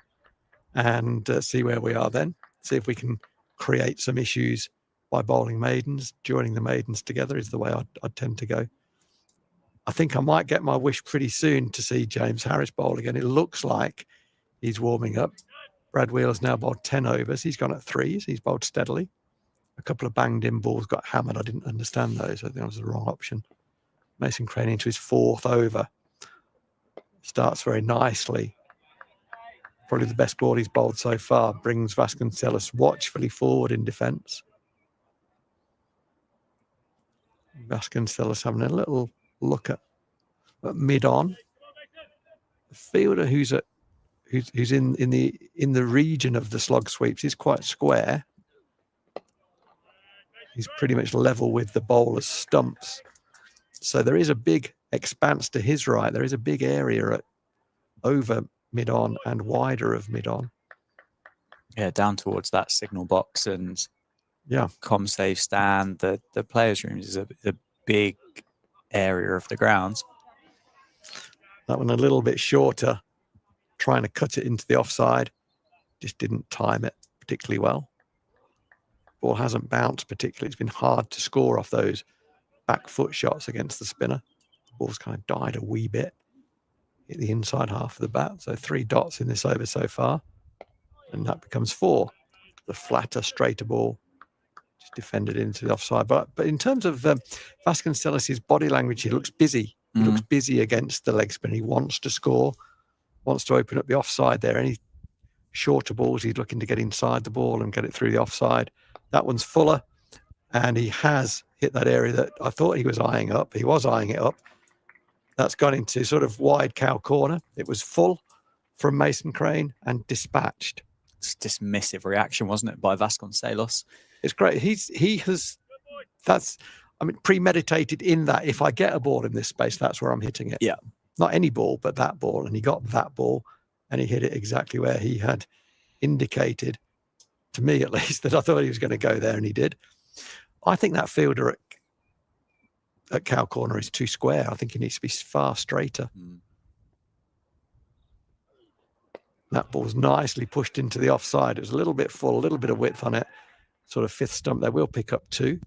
and see where we are then. See if we can create some issues by bowling maidens. Joining the maidens together is the way I'd tend to go. I think I might get my wish pretty soon to see James Harris bowl again. It looks like he's warming up. Brad Wheel's now bowled 10 overs. He's gone at 3s. He's bowled steadily. A couple of banged in balls got hammered. I didn't understand those. I think that was the wrong option. Mason Crane into his 4th over. Starts very nicely. Probably the best ball he's bowled so far. Brings Vasconcelos watchfully forward in defence. Vasconcelos having a little look at mid-on. The fielder who's in the region of the slog sweeps is quite square. He's pretty much level with the bowler's stumps. So there is a big expanse to his right. There is a big area at over mid-on and wider of mid-on. Yeah, down towards that signal box and Yeah, ComSave stand. The players' rooms is a big area of the grounds. that one a little bit shorter, trying to cut it into the offside. Just didn't time it particularly well. Ball hasn't bounced particularly. It's been hard to score off those back foot shots against the spinner. The ball's kind of died a wee bit. Hit the inside half of the bat. So 3 dots in this over so far. And that becomes 4. The flatter, straighter ball just defended into the offside. But in terms of Vasconcelos' body language, he looks busy. He looks busy against the leg spin. He wants to score, wants to open up the offside there. Any shorter balls, he's looking to get inside the ball and get it through the offside. That one's fuller, and he has hit that area that I thought he was eyeing up. He was eyeing it up. That's gone into sort of wide cow corner. It was full from Mason Crane and dispatched. It's dismissive reaction, wasn't it, by Vasconcelos? It's great. That's premeditated in that if I get a ball in this space, that's where I'm hitting it. Yeah. Not any ball, but that ball. And he got that ball and he hit it exactly where he had indicated, to me at least, that I thought he was going to go there, and he did. I think that fielder at cow corner is too square. I think he needs to be far straighter. That ball's nicely pushed into the offside. It was a little bit full, a little bit of width on it. Sort of 5th stump there. Will pick up 2,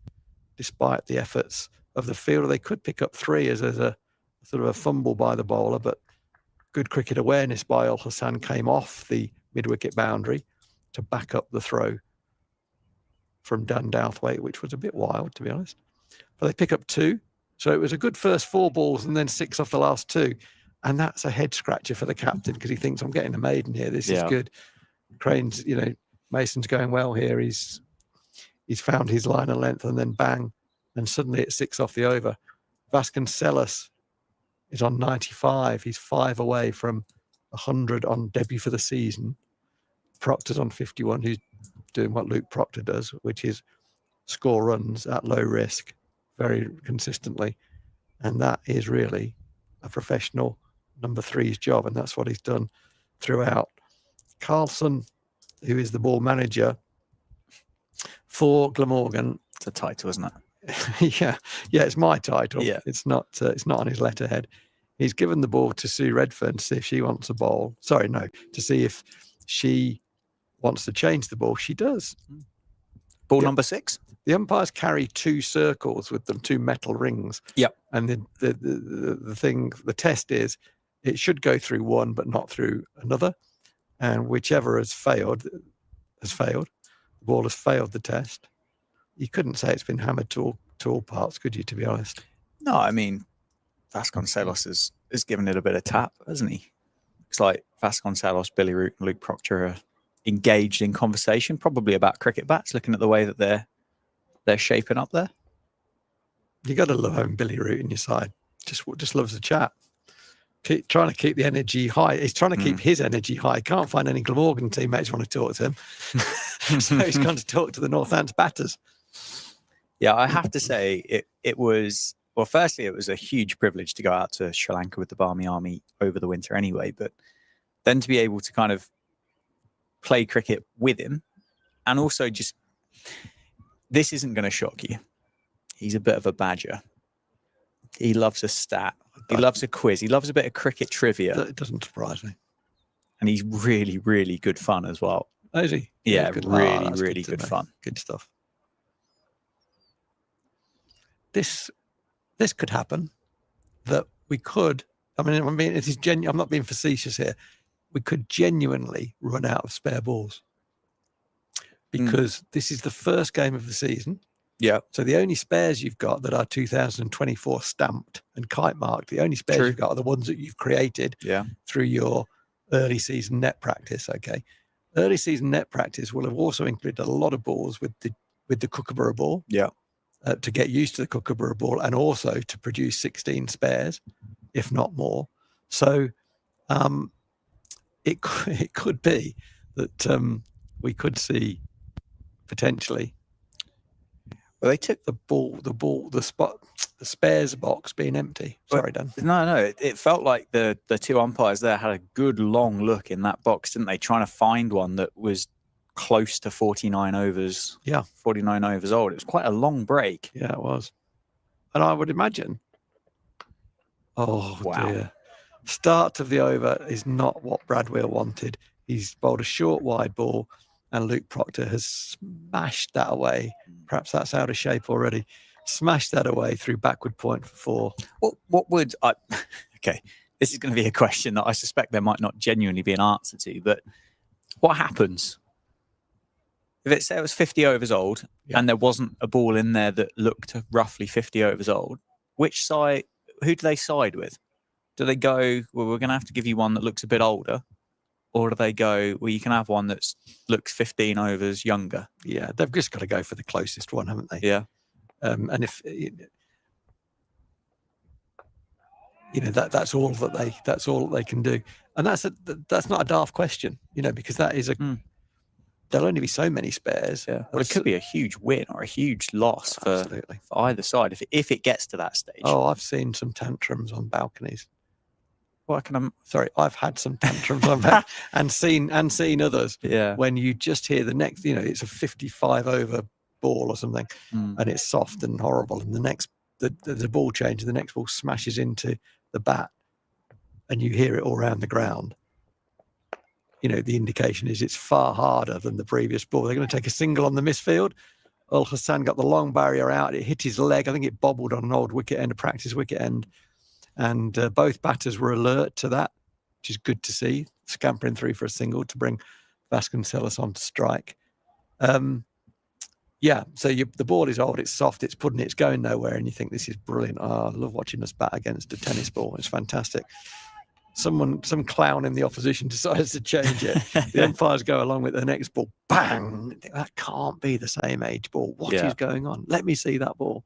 despite the efforts of the fielder. They could pick up 3 as there's a sort of a fumble by the bowler, but good cricket awareness by Al Hassan came off the mid-wicket boundary to back up the throw from Dan Douthwaite, which was a bit wild, to be honest. But they pick up 2. So it was a good first 4 balls and then 6 off the last 2. And that's a head scratcher for the captain because he thinks, I'm getting a maiden here. This is good. Crane's, Mason's going well here. He's found his line of length, and then bang. And suddenly it's 6 off the over. Vasconcelos is on 95. He's 5 away from 100 on debut for the season. Proctor's on 51, who's doing what Luke Proctor does, which is score runs at low risk very consistently. And that is really a professional number 3's job, and that's what he's done throughout. Carlson, who is the ball manager for Glamorgan. It's a title, isn't it? yeah, it's my title. Yeah. It's not on his letterhead. He's given the ball to Sue Redfern to see if she wants a bowl. Sorry, no, to see if she wants to change the ball. She does. Ball number 6. The umpires carry 2 circles with them, 2 metal rings. Yep. And the test is it should go through one, but not through another. And whichever has failed. The ball has failed the test. You couldn't say it's been hammered to all parts, could you, to be honest? No, I mean, Vasconcelos has given it a bit of tap, hasn't he? It's like Vasconcelos, Billy Root, and Luke Proctor are engaged in conversation, probably about cricket bats, looking at the way that they're shaping up there. You got to love having Billy Root in your side. Just loves the chat. Trying to keep the energy high. He's trying to keep his energy high. Can't find any Glamorgan teammates want to talk to him. So he's gone to talk to the Northants batters. Yeah, I have to say it was, well, firstly, it was a huge privilege to go out to Sri Lanka with the Barmy Army over the winter anyway, but then to be able to kind of play cricket with him, and also just, this isn't going to shock you. He's a bit of a badger. He loves a stat. He loves a quiz. He loves a bit of cricket trivia. It doesn't surprise me. And he's really, really good fun as well. Oh, is he? Yeah, really good fun. Good stuff. This could happen. That we could. I mean, it is I'm not being facetious here. We could genuinely run out of spare balls because this is the first game of the season. Yeah. So the only spares you've got that are 2024 stamped and kite marked, the only spares you've got are the ones that you've created through your early season net practice. Okay. Early season net practice will have also included a lot of balls with the Kookaburra ball. Yeah. To get used to the Kookaburra ball and also to produce 16 spares, if not more. So it could be that we could see potentially Well, they took the spares box being empty. Sorry, Dan. No. It felt like the two umpires there had a good long look in that box, didn't they? Trying to find one that was close to 49 overs. Yeah. 49 overs old. It was quite a long break. Yeah, it was. And I would imagine. Oh, wow. Dear. Start of the over is not what Brad Wheel wanted. He's bowled a short wide ball, and Luke Proctor has smashed that away. Perhaps that's out of shape already. Smashed that away through backward point for 4. What would I? Okay, this is going to be a question that I suspect there might not genuinely be an answer to. But what happens if it was 50 overs old and there wasn't a ball in there that looked roughly 50 overs old? Which side? Who do they side with? Do they go, well, we're going to have to give you one that looks a bit older? Or do they go, well, you can have one that looks 15 overs younger? Yeah, they've just got to go for the closest one, haven't they? Yeah. And if that's all that they can do, and that's not a daft question, because that is there'll only be so many spares. Yeah. Well, it could be a huge win or a huge loss for either side if it gets to that stage. Oh, I've seen some tantrums on balconies. Sorry, I've had some tantrums on and seen others. Yeah. When you just hear the next, it's a 55 over ball or something, and it's soft and horrible, and the ball change, the next ball smashes into the bat, and you hear it all around the ground. The indication is it's far harder than the previous ball. They're going to take a single on the misfield. Ul Hassan got the long barrier out. It hit his leg. I think it bobbled on an old wicket end, a practice wicket end. And both batters were alert to that, which is good to see, scampering through for a single to bring Vasconcelos on to strike. So the ball is old, it's soft, it's pudding, it's going nowhere, and you think this is brilliant. Oh, I love watching us bat against a tennis ball. It's fantastic. Some clown in the opposition decides to change it. The umpires go along with the next ball. Bang! That can't be the same age ball. What is going on? Let me see that ball.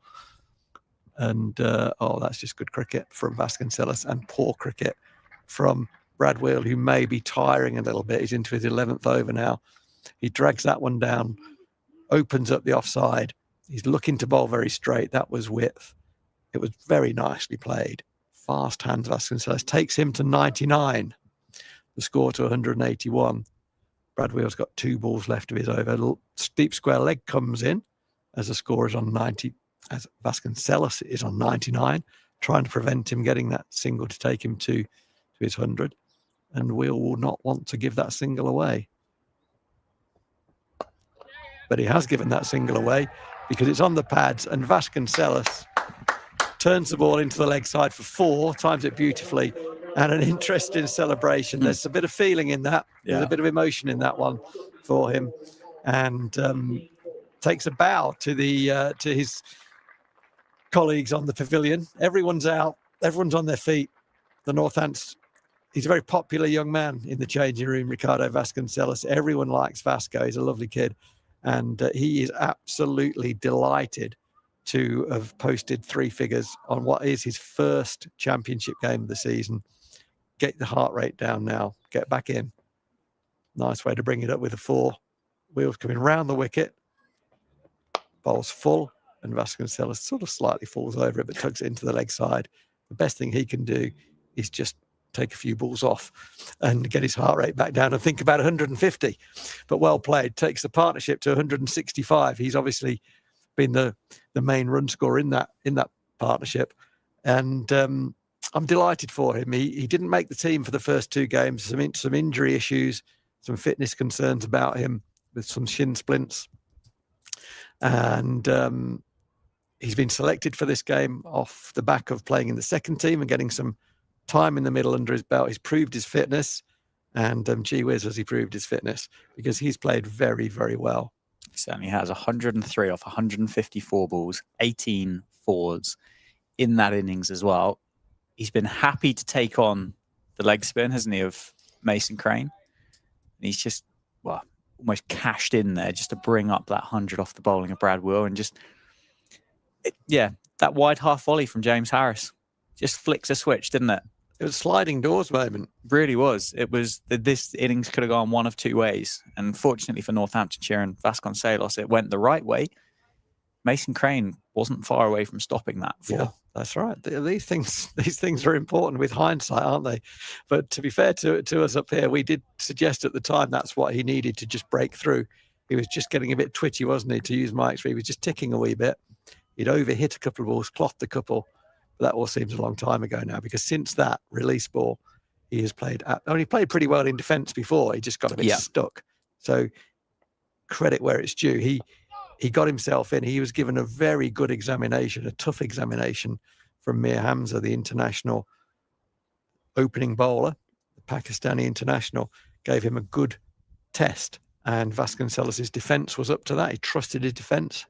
And that's just good cricket from Vasconcelos, and poor cricket from Brad Wheel, who may be tiring a little bit. He's into his 11th over now. He drags that one down, opens up the offside. He's looking to bowl very straight. That was width. It was very nicely played. Fast hands Vasconcelos. Takes him to 99. The score to 181. Brad Wheel's got 2 balls left of his over. Deep square leg comes in as the score is on 90. As Vasconcelos is on 99, trying to prevent him getting that single to take him to his 100. And Wheel will not want to give that single away. But he has given that single away because it's on the pads, and Vasconcelos turns the ball into the leg side for 4, times it beautifully, and an interesting celebration. There's a bit of feeling in that. There's a bit of emotion in that one for him. And takes a bow to his colleagues on the pavilion. Everyone's out. Everyone's on their feet. The Northants. He's a very popular young man in the changing room, Ricardo Vasconcelos. Everyone likes Vasco. He's a lovely kid. And he is absolutely delighted to have posted 3 figures on what is his first championship game of the season. Get the heart rate down now. Get back in. Nice way to bring it up with a 4. Wheels coming round the wicket. Bowls full. And Vasconcelos sort of slightly falls over it, but tugs it into the leg side. The best thing he can do is just take a few balls off and get his heart rate back down and think about 150. But well played. Takes the partnership to 165. He's obviously been the main run scorer in that partnership. And I'm delighted for him. He didn't make the team for the first 2 games. Some injury issues, some fitness concerns about him with some shin splints. And he's been selected for this game off the back of playing in the second team and getting some time in the middle under his belt. He's proved his fitness, and gee whiz has he proved his fitness, because he's played very, very well. He certainly has. 103 off 154 balls, 18 fours in that innings as well. He's been happy to take on the leg spin, hasn't he, of Mason Crane? And he's just, almost cashed in there just to bring up that 100 off the bowling of Brad Wheel, and just, that wide half volley from James Harris just flicks a switch, didn't it? It was a sliding doors moment. Really was. It was. This innings could have gone one of 2 ways, and fortunately for Northamptonshire and Vasconcelos, it went the right way. Mason Crane wasn't far away from stopping that. Yeah, that's right. These things are important with hindsight, aren't they? But to be fair to us up here, we did suggest at the time that's what he needed to just break through. He was just getting a bit twitchy, wasn't he? To use Mike's, he was just ticking a wee bit. He'd overhit a couple of balls, clothed a couple. But that all seems a long time ago now, because since that release ball, he has played. He played pretty well in defence before. He just got a bit stuck. So credit where it's due. He got himself in. He was given a very good examination, a tough examination from Mir Hamza, the international opening bowler. The Pakistani international gave him a good test, and Vasconcelos' defence was up to that. He trusted his defence,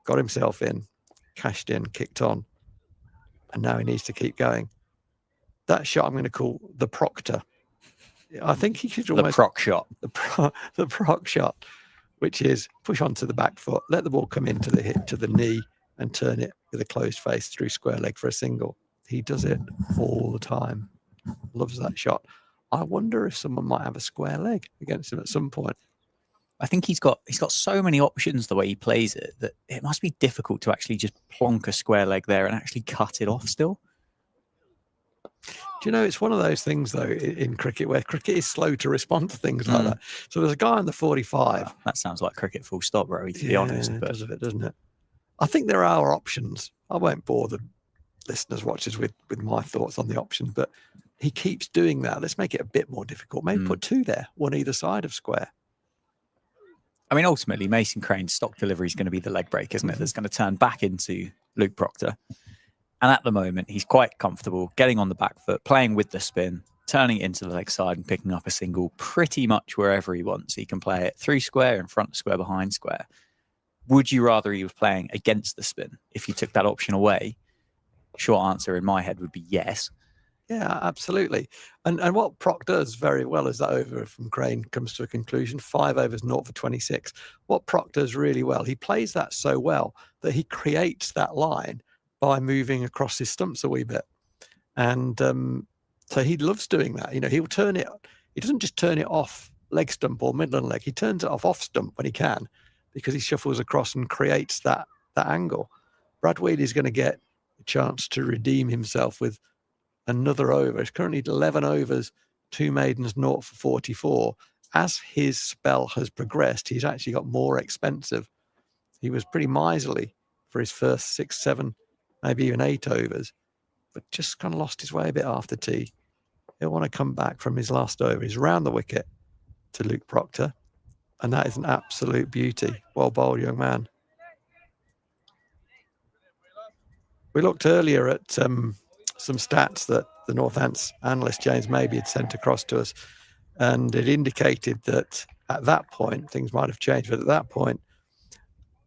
got himself in, cashed in, kicked on, and now he needs to keep going. That shot I'm going to call the Proctor. I think he should almost... The Proc shot. The Proc shot, which is push onto the back foot, let the ball come into the hit to the knee, and turn it with a closed face through square leg for a single. He does it all the time. Loves that shot. I wonder if someone might have a square leg against him at some point. I think he's got so many options the way he plays it that it must be difficult to actually just plonk a square leg there and actually cut it off still. Do you know, it's one of those things, though, in cricket, where cricket is slow to respond to things like that. So there's a guy on the 45. That sounds like cricket full stop, Rory, to be honest. It But does a bit, doesn't it? I think there are options. I won't bore the listeners, watchers with my thoughts on the options, but he keeps doing that. Let's make it a bit more difficult. Maybe put two there, one either side of square. I mean, ultimately, Mason Crane's stock delivery is going to be the leg break, isn't it? That's going to turn back into Luke Proctor. And at the moment, he's quite comfortable getting on the back foot, playing with the spin, turning it into the leg side and picking up a single pretty much wherever he wants. He can play it through square, in front of square, behind square. Would you rather he was playing against the spin if you took that option away? Short answer in my head would be yes. Yeah, absolutely. And what Proc does very well is that over from Crane comes to a conclusion. 5 overs, 0 for 26. What Proc does really well, he plays that so well that he creates that line by moving across his stumps a wee bit. And so he loves doing that. You know, he'll turn it. He doesn't just turn it off leg stump or midland leg. He turns it off stump when he can, because he shuffles across and creates that angle. Brad Wheatley's going to get a chance to redeem himself with another over. It's currently 11 overs, 2 maidens, 0 for 44. As his spell has progressed, he's actually got more expensive. He was pretty miserly for his first 6, 7, maybe even 8 overs, but just kind of lost his way a bit after tea. He'll want to come back from his last over. He's round the wicket to Luke Proctor, and that is an absolute beauty. Well bowled, young man. We looked earlier at some stats that the Northants analyst James Maybe had sent across to us, and it indicated that at that point, things might have changed, but at that point,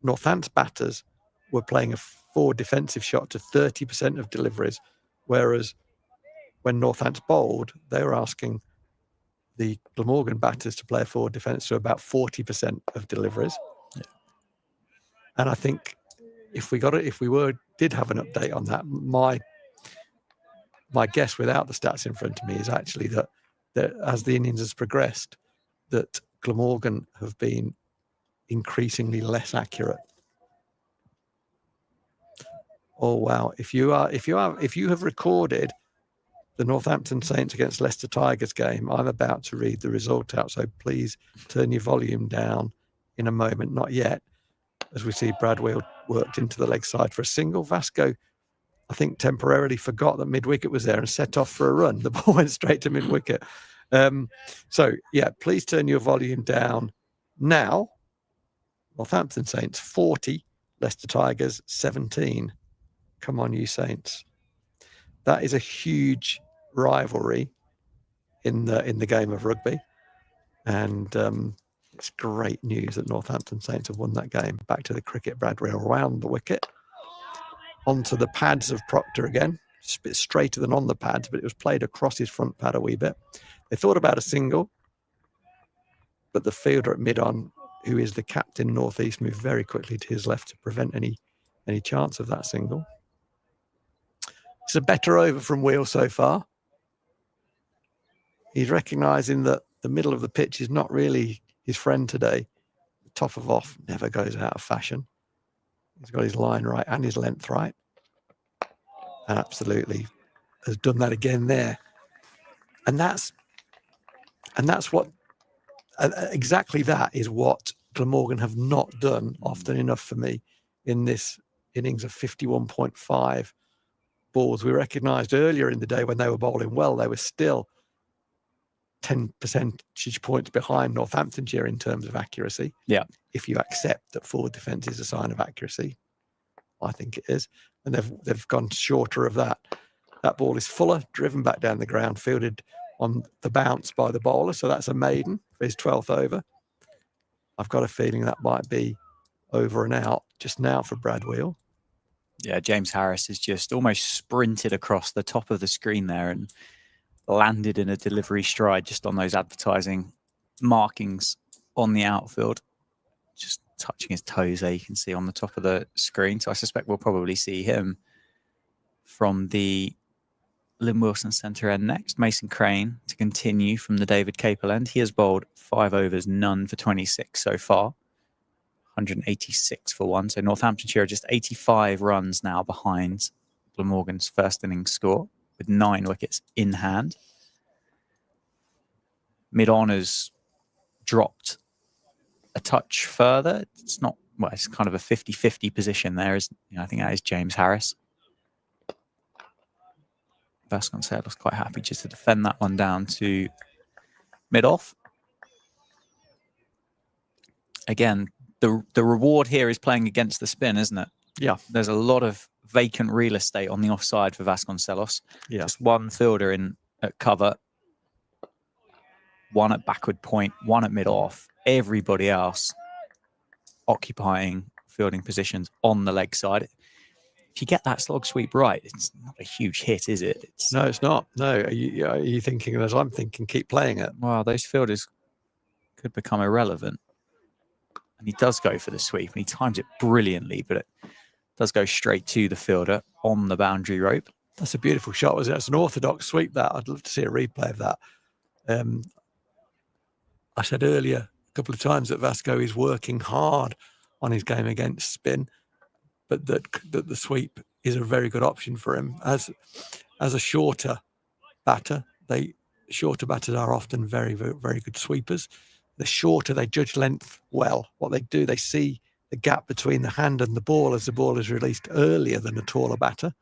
Northants batters were playing a forward defensive shot to 30% of deliveries, whereas when Northants bowled, they were asking the Glamorgan batters to play a forward defence to about 40% of deliveries. Yeah. And I think if we did have an update on that, my guess without the stats in front of me is actually that as the innings has progressed, that Glamorgan have been increasingly less accurate. Oh wow! If you have recorded the Northampton Saints against Leicester Tigers game, I'm about to read the result out, so please turn your volume down in a moment. Not yet, as we see Brad Wheel worked into the leg side for a single. Vasco, I think, temporarily forgot that mid-wicket was there and set off for a run. The ball went straight to mid-wicket. So, yeah, please turn your volume down now. Northampton Saints 40, Leicester Tigers 17. Come on, you Saints. That is a huge rivalry in the game of rugby. And it's great news that Northampton Saints have won that game. Back to the cricket, Bradwell around the wicket. Onto the pads of Proctor again. It's a bit straighter than on the pads, but it was played across his front pad a wee bit. They thought about a single, but the fielder at mid-on, who is the captain northeast, moved very quickly to his left to prevent any chance of that single. It's a better over from Wheel so far. He's recognising that the middle of the pitch is not really his friend today. The top of off never goes out of fashion. He's got his line right and his length right. And absolutely has done that again there. And that's what, exactly that is what Glamorgan have not done often enough for me in this innings of 51.5 balls. We recognised earlier in the day when they were bowling well, they were still 10 percentage points behind Northamptonshire in terms of accuracy. Yeah. If you accept that forward defence is a sign of accuracy, I think it is. And they've gone shorter of that. That ball is Fuller, driven back down the ground, fielded on the bounce by the bowler. So that's a maiden for his 12th over. I've got a feeling that might be over and out just now for Brad Wheel. Yeah, James Harris has just almost sprinted across the top of the screen there and landed in a delivery stride just on those advertising markings on the outfield. Just touching his toes there, you can see on the top of the screen. So I suspect we'll probably see him from the Lynn Wilson centre end next. Mason Crane to continue from the David Capel end. He has bowled 5 overs, none for 26 so far. 186 for 1. So Northamptonshire are just 85 runs now behind Glamorgan's first innings score with 9 wickets in hand. Mid-on has dropped a touch further. It's not, well, it's kind of a 50-50 position there. I think that is James Harris. Vasconcelos quite happy just to defend that one down to mid-off. Again, the reward here is playing against the spin, isn't it? Yeah. There's a lot of vacant real estate on the offside for Vasconcelos. Yeah. Just one fielder in at cover, one at backward point, one at mid-off. Everybody else occupying fielding positions on the leg side. If you get that slog sweep right, it's not a huge hit, is it? No, it's not. No. Are you thinking, as I'm thinking, keep playing it? Well, those fielders could become irrelevant. And he does go for the sweep, and he times it brilliantly, but it does go straight to the fielder on the boundary rope. That's a beautiful shot, wasn't it? It's an orthodox sweep, that. I'd love to see a replay of that. I said earlier a couple of times that Vasco is working hard on his game against spin, but that the sweep is a very good option for him. As a shorter batter, shorter batters are often very, very, very good sweepers. The shorter, they judge length well. What they do, they see the gap between the hand and the ball as the ball is released earlier than a taller batter,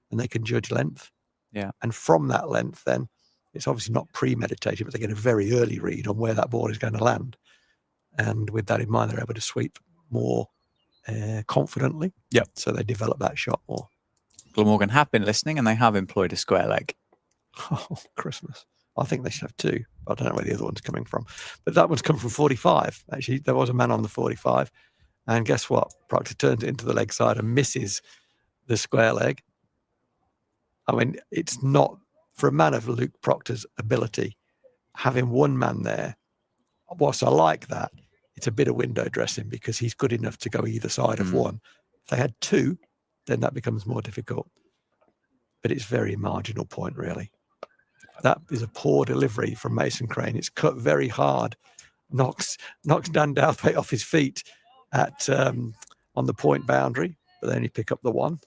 and they can judge length. Yeah. And from that length, then, it's obviously not premeditated, but they get a very early read on where that ball is going to land. And with that in mind, they're able to sweep more confidently. Yeah. So they develop that shot more. Glamorgan have been listening, and they have employed a square leg. Oh, Christmas. I think they should have 2. I don't know where the other one's coming from. But that one's come from 45. Actually, there was a man on the 45. And guess what? Proctor turns it into the leg side and misses the square leg. I mean, it's not, for a man of Luke Proctor's ability, having one man there, whilst I like that, it's a bit of window dressing because he's good enough to go either side of one. If they had 2, then that becomes more difficult. But it's very marginal point, really. That is a poor delivery from Mason Crane. It's cut very hard, knocks Dan Douthwaite off his feet at on the point boundary, but they only pick up the one.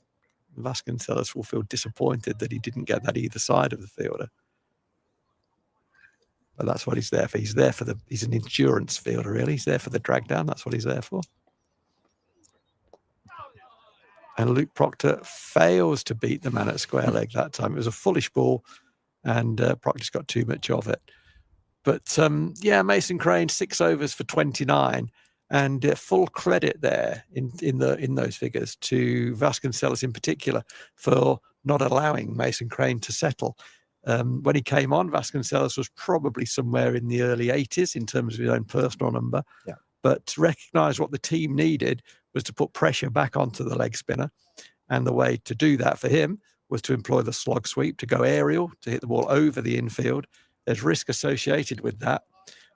Vasconcelos will feel disappointed that he didn't get that either side of the fielder. But that's what he's there for. He's an endurance fielder, really. He's there for the drag down. That's what he's there for. And Luke Proctor fails to beat the man at square leg that time. It was a foolish ball, and Proctor's got too much of it. But yeah, Mason Crane, 6 overs for 29, and full credit there in those figures to Vasconcelos in particular for not allowing Mason Crane to settle. When he came on, Vasconcelos was probably somewhere in the early 80s in terms of his own personal number. Yeah. But to recognise what the team needed was to put pressure back onto the leg spinner. And the way to do that for him was to employ the slog sweep, to go aerial, to hit the ball over the infield. There's risk associated with that,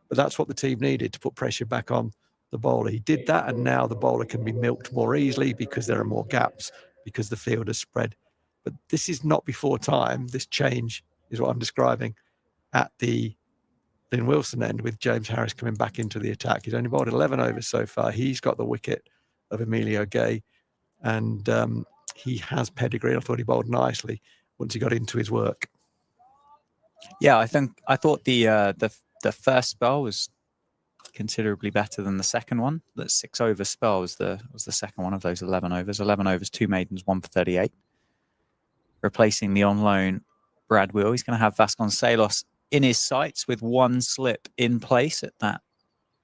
but that's what the team needed to put pressure back on the bowler. He did that, and now the bowler can be milked more easily because there are more gaps, because the field is spread. But this is not before time. This change is what I'm describing at the Lynn Wilson end, with James Harris coming back into the attack. He's only bowled 11 overs so far. He's got the wicket of Emilio Gay. and he has pedigree. I thought he bowled nicely once he got into his work. Yeah, I thought the first spell was considerably better than the second one. That 6 over spell was the second one of those 11 overs. 11 overs, 2 maidens, 1 for 38. Replacing the on loan Brad Will. He's going to have Vasconcelos in his sights with 1 slip in place at that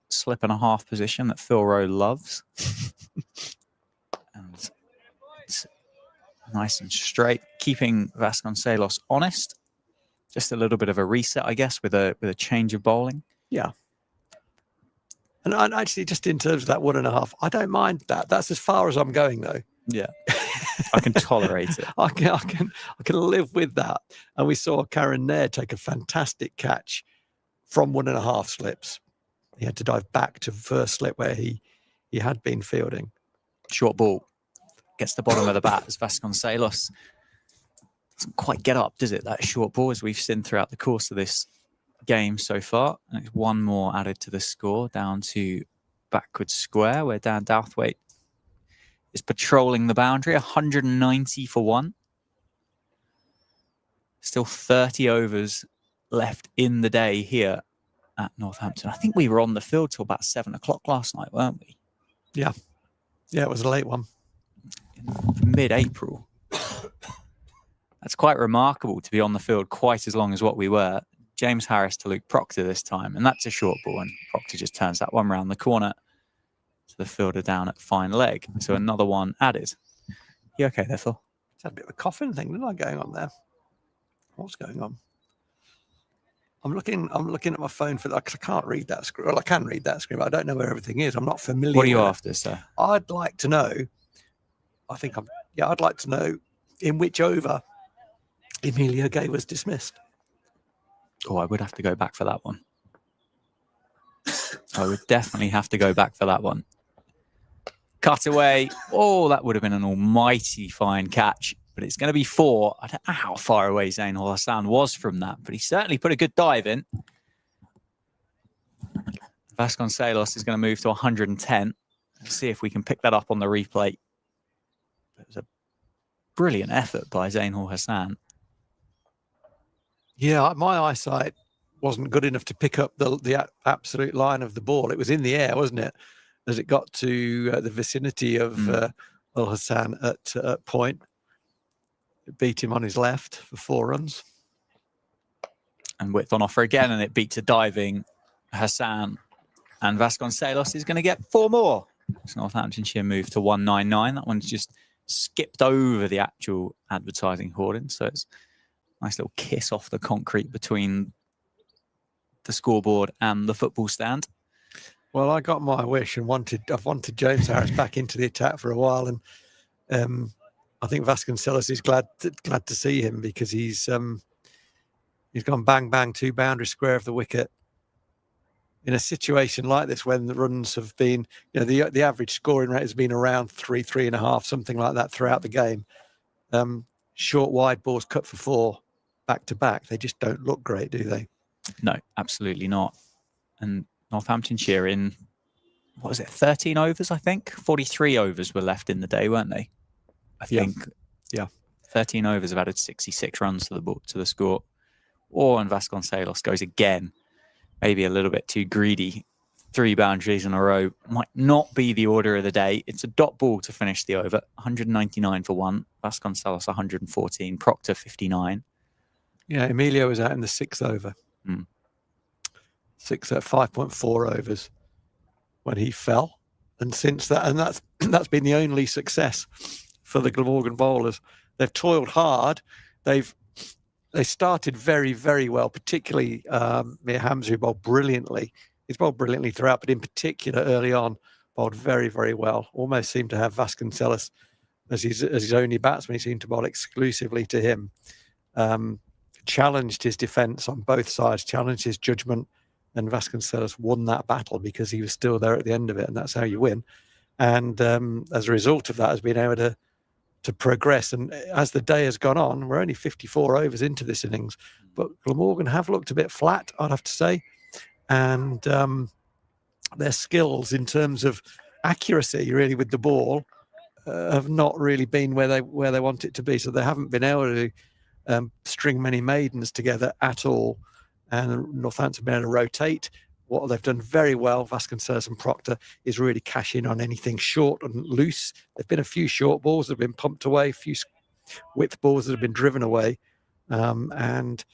slip and a half position that Phil Rowe loves. And it's nice and straight, keeping Vasconcelos honest. Just a little bit of a reset, I guess, with a change of bowling. Yeah. And actually, just in terms of that 1.5, I don't mind that. That's as far as I'm going, though. Yeah. I can tolerate it. I can live with that. And we saw Karen Nair take a fantastic catch from 1.5 slips. He had to dive back to the first slip where he had been fielding. Short ball gets the bottom of the bat as Vasconcelos doesn't quite get up, does it? That short ball, as we've seen throughout the course of this game so far. And it's 1 more added to the score, down to backward square, where Dan Douthwaite is patrolling the boundary. 190 for 1. Still 30 overs left in the day here at Northampton. I think we were on the field till about 7 o'clock last night, weren't we? Yeah. Yeah, it was a late one. In mid-April. That's quite remarkable to be on the field quite as long as what we were. James Harris to Luke Proctor this time, and that's a short ball, and Proctor just turns that one round the corner to the fielder down at fine leg. So another one added. You okay there, Phil? It's had a bit of a coughing thing, didn't I, going on there? What's going on? I'm looking at my phone for that. I can't read that screen. Well, I can read that screen, but I don't know where everything is. I'm not familiar. What are you with after, sir? I'd like to know. I'd like to know in which over Emilio Gay was dismissed. Oh, I would have to go back for that one. I would definitely have to go back for that one. Cut away. Oh, that would have been an almighty fine catch. But it's going to be 4. I don't know how far away Zain Hassan was from that, but he certainly put a good dive in. Vasconcelos is going to move to 110. Let's see if we can pick that up on the replay. It was a brilliant effort by Zain Hassan. Yeah, my eyesight wasn't good enough to pick up the absolute line of the ball. It was in the air, wasn't it? As it got to the vicinity of Al Hassan at point. It beat him on his left for 4 runs. And width on offer again, and it beats a diving Hassan. And Vasconcelos is going to get 4 more. So Northamptonshire moved to 199. That one's just skipped over the actual advertising hoarding. So it's a nice little kiss off the concrete between the scoreboard and the football stand. Well, I got my wish and I've wanted James Harris back into the attack for a while, and I think Vasconcelos is glad to see him, because he's gone bang bang 2 boundary square of the wicket in a situation like this when the runs have been, the average scoring rate has been around 3.5, something like that throughout the game. Short wide balls cut for 4 back to back, they just don't look great, do they? No, absolutely not. And Northamptonshire in, 13 overs, I think? 43 overs were left in the day, weren't they? I think. Yeah. 13 overs have added 66 runs to the score. And Vasconcelos goes again, maybe a little bit too greedy. 3 boundaries in a row might not be the order of the day. It's a dot ball to finish the over. 199 for 1. Vasconcelos 114. Proctor 59. Yeah, Emilio was out in the 6th over. 5.4 overs when he fell, and since that, and that's been the only success for the Glamorgan bowlers. They've toiled hard. They started very, very well, particularly Mir Hamza, who bowled brilliantly. He's bowled brilliantly throughout, but in particular early on, bowled very, very well. Almost seemed to have Vasconcelos as his only batsman. He seemed to bowl exclusively to him. Challenged his defence on both sides, challenged his judgment, and Vasconcelos won that battle because he was still there at the end of it, and that's how you win. And as a result of that, has been able to progress. And as the day has gone on, we're only 54 overs into this innings, but Glamorgan have looked a bit flat, I'd have to say. And their skills in terms of accuracy, really, with the ball have not really been where they want it to be. So they haven't been able to string many maidens together at all. And Northants have been able to rotate. What they've done very well, Vasconcelos and Proctor, is really cash in on anything short and loose. There've been a few short balls that have been pumped away, a few width balls that have been driven away. And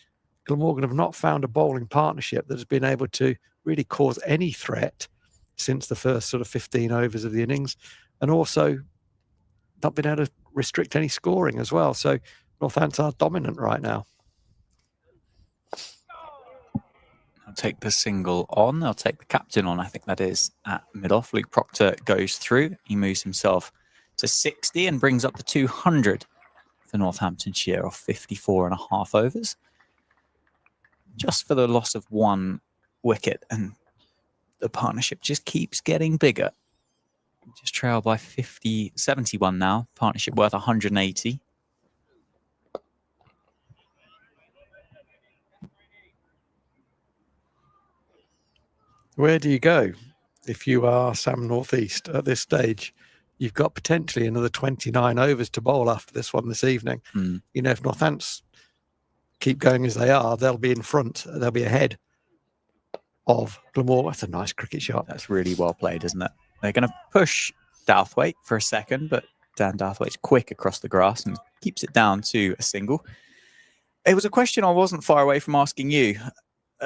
Glamorgan have not found a bowling partnership that has been able to really cause any threat since the first sort of 15 overs of the innings, and also not been able to restrict any scoring as well. So Northants are dominant right now. I'll take the single on. I'll take the captain on. I think that is at mid-off. Luke Proctor goes through. He moves himself to 60 and brings up the 200 for Northamptonshire off 54.5 overs. Just for the loss of one wicket, and the partnership just keeps getting bigger. Just trailed by 71 now. Partnership worth 180. Where do you go if you are Sam Northeast at this stage? You've got potentially another 29 overs to bowl after this one this evening. You know, if Northants keep going as they are, they'll be in front. They'll be ahead of Glamorgan. That's a nice cricket shot. That's really well played, isn't it? They're going to push Douthwaite for a second, but Dan Douthwaite's quick across the grass and keeps it down to a single. It was a question I wasn't far away from asking you.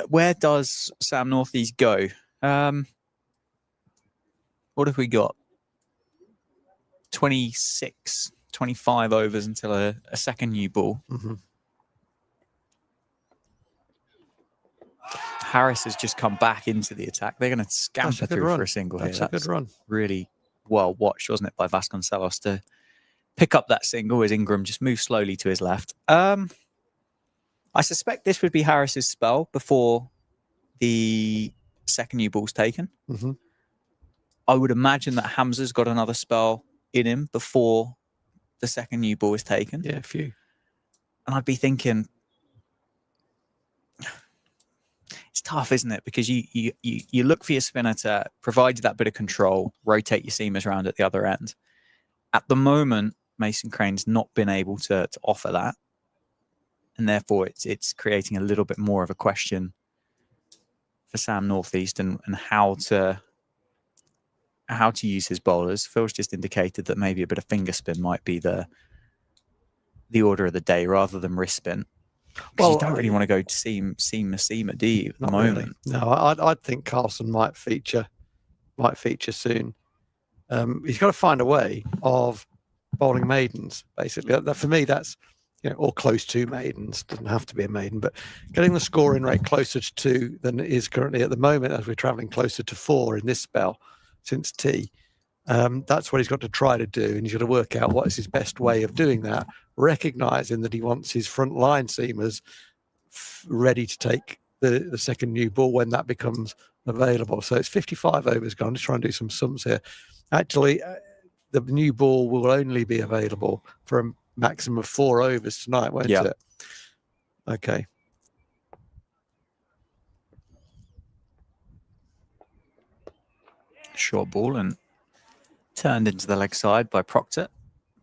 Where does Sam Northeast go? What have we got? 26, 25 overs until a second new ball. Harris has just come back into the attack. They're going to scamper through for a single here. That's a good run. Really well watched, wasn't it, by Vasconcelos to pick up that single as Ingram just moved slowly to his left. I suspect this would be Harris's spell before the second new ball's taken. I would imagine that Hamza's got another spell in him before the second new ball is taken. Yeah, a few. And I'd be thinking, it's tough, isn't it? Because you look for your spinner to provide you that bit of control, rotate your seamers around at the other end. At the moment, Mason Crane's not been able to offer that. And therefore, it's creating a little bit more of a question for Sam Northeast and how to use his bowlers. Phil's just indicated that maybe a bit of finger spin might be the order of the day rather than wrist spin. Well, you don't really want to go to seamer, do you, at the moment? Really. No, I'd think Carlson might feature soon. He's got to find a way of bowling maidens, basically. For me, that's, you know, or close to maidens. Doesn't have to be a maiden, but getting the scoring rate closer to 2 than it is currently at the moment, as we're travelling closer to 4 in this spell since tea. That's what he's got to try to do, and he's got to work out what is his best way of doing that, recognising that he wants his front line seamers ready to take the second new ball when that becomes available. So it's 55 overs gone. Just try and do some sums here. Actually, the new ball will only be available for a maximum of 4 overs tonight, won't it? Okay. Short ball and turned into the leg side by Proctor.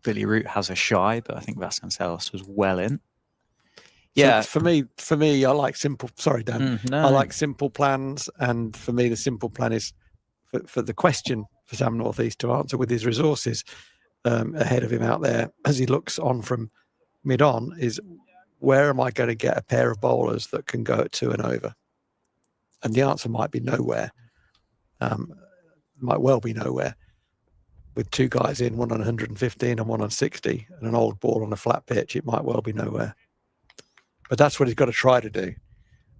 Billy Root has a shy, but I think Vasconcelos was well in. Yeah, so for me, I like simple. Sorry, Dan. I like simple plans, and for me, the simple plan is for the question for Sam Northeast to answer with his resources ahead of him out there as he looks on from mid on is, where am I going to get a pair of bowlers that can go at 2 and over? And the answer might be nowhere. Might well be nowhere. With 2 guys in, one on 115 and one on 60, and an old ball on a flat pitch, it might well be nowhere. But that's what he's got to try to do.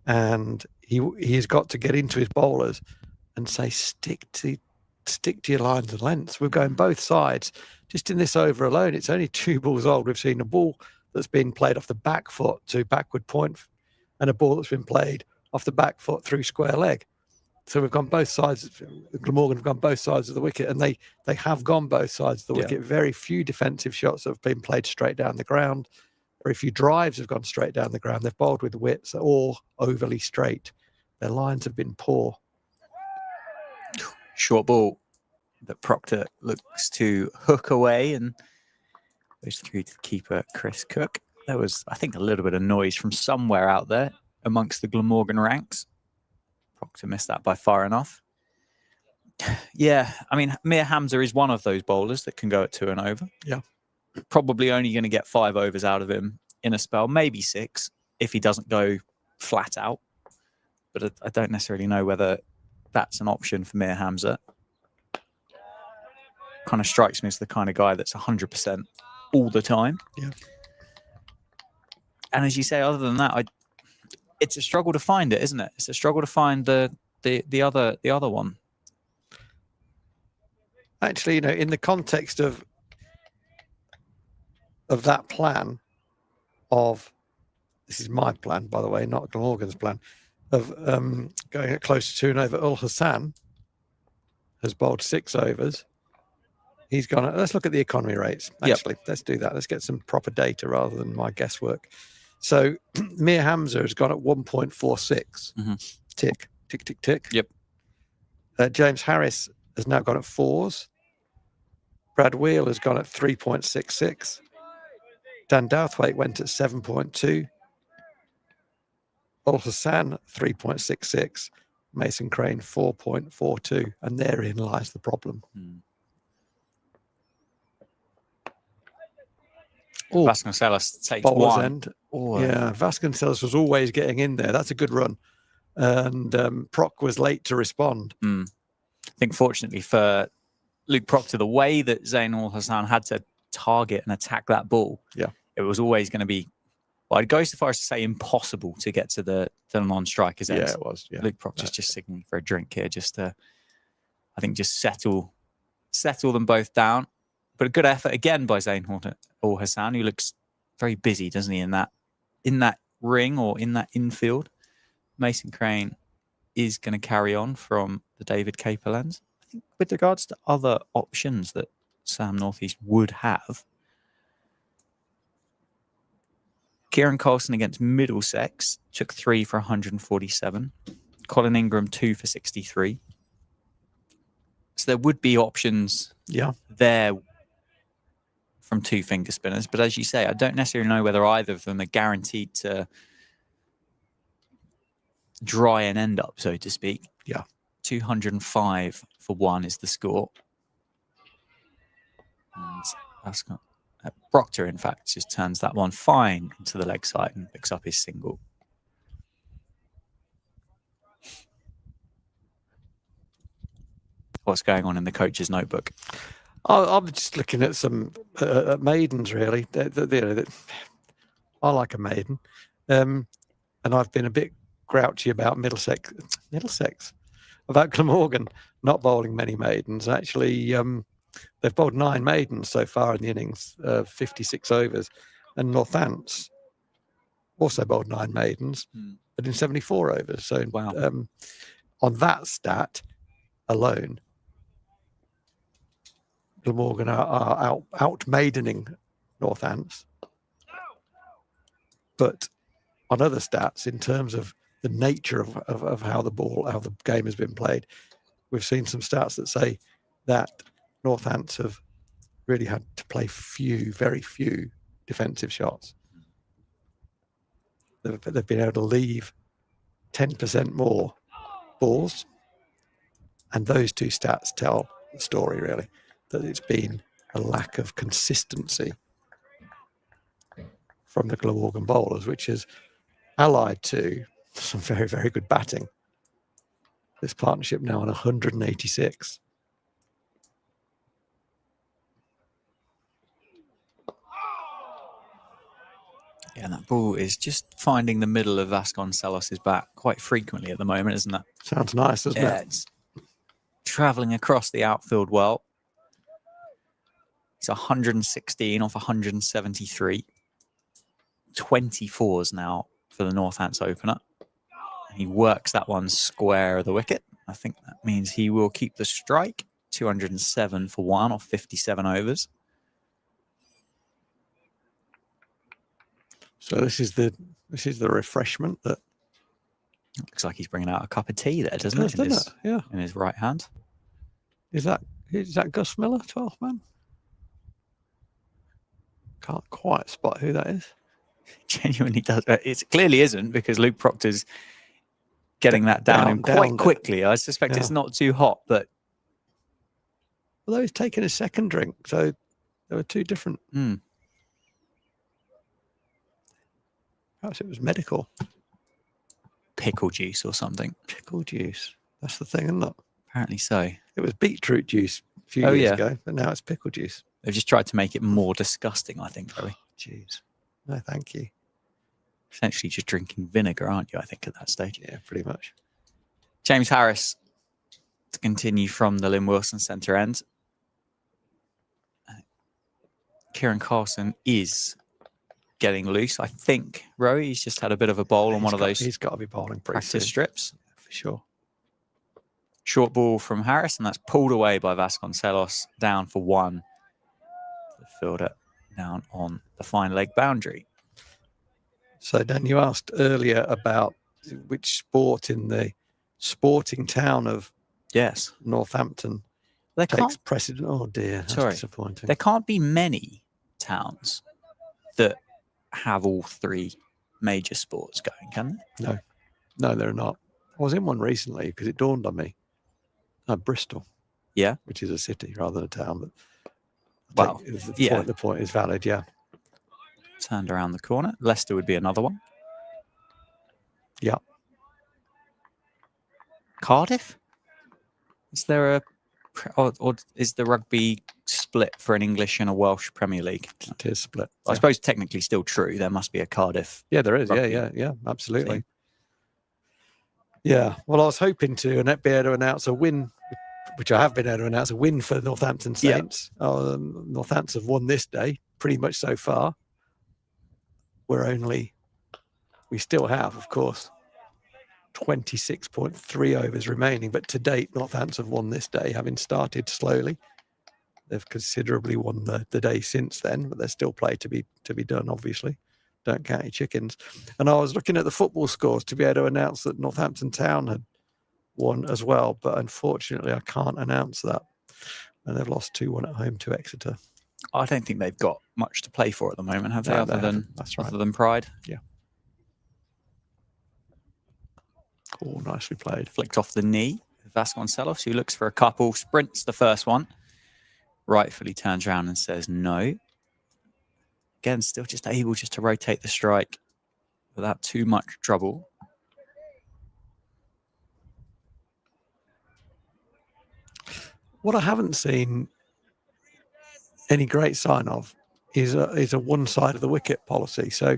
And he's got to get into his bowlers and say, stick to your lines and lengths. We're going both sides. Just in this over alone, it's only 2 balls old. We've seen a ball that's been played off the back foot to backward point, and a ball that's been played off the back foot through square leg. So we've gone both sides. Glamorgan have gone both sides of the wicket, and they have gone both sides of the wicket. Very few defensive shots have been played straight down the ground. Very few drives have gone straight down the ground. They've bowled with the wits, all overly straight. Their lines have been poor. Short ball that Proctor looks to hook away and goes through to the keeper, Chris Cook. There was, I think, a little bit of noise from somewhere out there amongst the Glamorgan ranks. Proctor missed that by far enough. Yeah, I mean, Mir Hamza is one of those bowlers that can go at 2 and over. Yeah. Probably only going to get 5 overs out of him in a spell, maybe 6 if he doesn't go flat out. But I don't necessarily know whether that's an option for Mir Hamza. Kind of strikes me as the kind of guy that's 100% all the time. Yeah. And as you say, other than that, it's a struggle to find it, isn't it? It's a struggle to find the other one. Actually, you know, in the context of that plan of, this is my plan, by the way, not Glamorgan's plan, of going at close to 2 and over. Ul Hassan has bowled 6 overs. He's gone. Let's look at the economy rates. Actually, let's do that. Let's get some proper data rather than my guesswork. So Mir Hamza has gone at 1.46. Mm-hmm. Tick, tick, tick, tick. Yep. James Harris has now gone at 4s. Brad Wheel has gone at 3.66. Dan Douthwaite went at 7.2. Ul Hassan 3.66. Mason Crane 4.42. And therein lies the problem. Oh, Vasconcelos takes bowler's 1. end. Yeah, Vasconcelos was always getting in there. That's a good run. And Proc was late to respond. I think fortunately for Luke Proctor, the way that Zain Ul Hassan had to target and attack that ball, it was always going to be, well, I'd go so far as to say impossible to get to the non-strikers end. Yeah, it was. Yeah. Luke Proctor's just signaling for a drink here, just to, I think, just settle them both down. But a good effort again by Zain Ul Hassan, who looks very busy, doesn't he, in that ring or in that infield. Mason Crane is going to carry on from the David Caper lens. I think with regards to other options that Sam Northeast would have, Kieran Colson against Middlesex took 3 for 147. Colin Ingram 2 for 63. So there would be options there from 2 finger spinners. But as you say, I don't necessarily know whether either of them are guaranteed to dry an end up, so to speak. Yeah. 205 for 1 is the score. And that's got, Proctor, in fact, just turns that one fine into the leg side and picks up his single. What's going on in the coach's notebook? I'm just looking at some maidens, really. I like a maiden. And I've been a bit grouchy about Middlesex, about Glamorgan not bowling many maidens. Actually, they've bowled 9 maidens so far in the innings, 56 overs. And Northants also bowled 9 maidens, but in 74 overs. So wow. On that stat alone, Glamorgan are out maidening Northants. But on other stats, in terms of the nature of how the game has been played, we've seen some stats that say that Northants have really had to play very few defensive shots. They've been able to leave 10% more balls, and those 2 stats tell the story, really, that it's been a lack of consistency from the Glamorgan bowlers, which is allied to some very, very good batting. This partnership now on 186. Yeah, and that ball is just finding the middle of Vasconcelos' bat quite frequently at the moment, isn't it? Sounds nice, doesn't it? It's travelling across the outfield well. It's 116 off 173. 24s now for the Northants opener. He works that one square of the wicket. I think that means he will keep the strike. 207 for 1 off 57 overs. So this is the refreshment that looks like he's bringing out a cup of tea there, doesn't it? Yeah. In his right hand. Is that Is that Gus Miller, 12th man? Can't quite spot who that is. Genuinely does. It clearly isn't, because Luke Proctor's getting that down him quite quickly. I suspect it's not too hot, but although he's taking a second drink, so there were two different. Perhaps it was medical. Pickle juice or something. Pickle juice. That's the thing, isn't it? Apparently so. It was beetroot juice a few years ago, but now it's pickle juice. They've just tried to make it more disgusting, I think, really. Jeez. No, thank you. Essentially just drinking vinegar, aren't you, I think, at that stage? Yeah, pretty much. James Harris to continue from the Lynn Wilson centre end. Kieran Carlson is getting loose. I think, Rowie, he's just had a bit of a bowl on one of those. He's got to be bowling pretty practice soon. strips. For sure. Short ball from Harris, and that's pulled away by Vasconcelos, down for 1. The fielder down on the fine leg boundary. So, Dan, you asked earlier about which sport in the sporting town of Northampton takes precedent. Oh, dear. That's disappointing. There can't be many towns that have all 3 major sports going, can there? No, there are not. I was in one recently because it dawned on me. Bristol. Yeah. Which is a city rather than a town. But the point is valid, yeah. Turned around the corner. Leicester would be another one. Yeah. Cardiff? Is there a... Or is the rugby split for an English and a Welsh Premier League? It is split. I suppose technically still true. There must be a Cardiff. Yeah, there is. Yeah, absolutely. Team. Yeah. Well, I was hoping to be able to announce a win, which I have been able to announce a win for Northampton Saints. Yeah. Northants have won this day, pretty much so far. We still have, of course, 26.3 overs remaining, but to date, Northants have won this day, having started slowly. They've considerably won the day since then, but there's still play to be done, obviously. Don't count your chickens. And I was looking at the football scores to be able to announce that Northampton Town had won as well, but unfortunately I can't announce that. And they've lost 2-1 at home to Exeter. I don't think they've got much to play for at the moment, have they? No, other than pride. Yeah. Oh, nicely played. Flicked off the knee. Vasconcelos, who looks for a couple, sprints the first one. Rightfully turns around and says no. Again, still just able to rotate the strike without too much trouble. What I haven't seen any great sign of is a one side of the wicket policy. So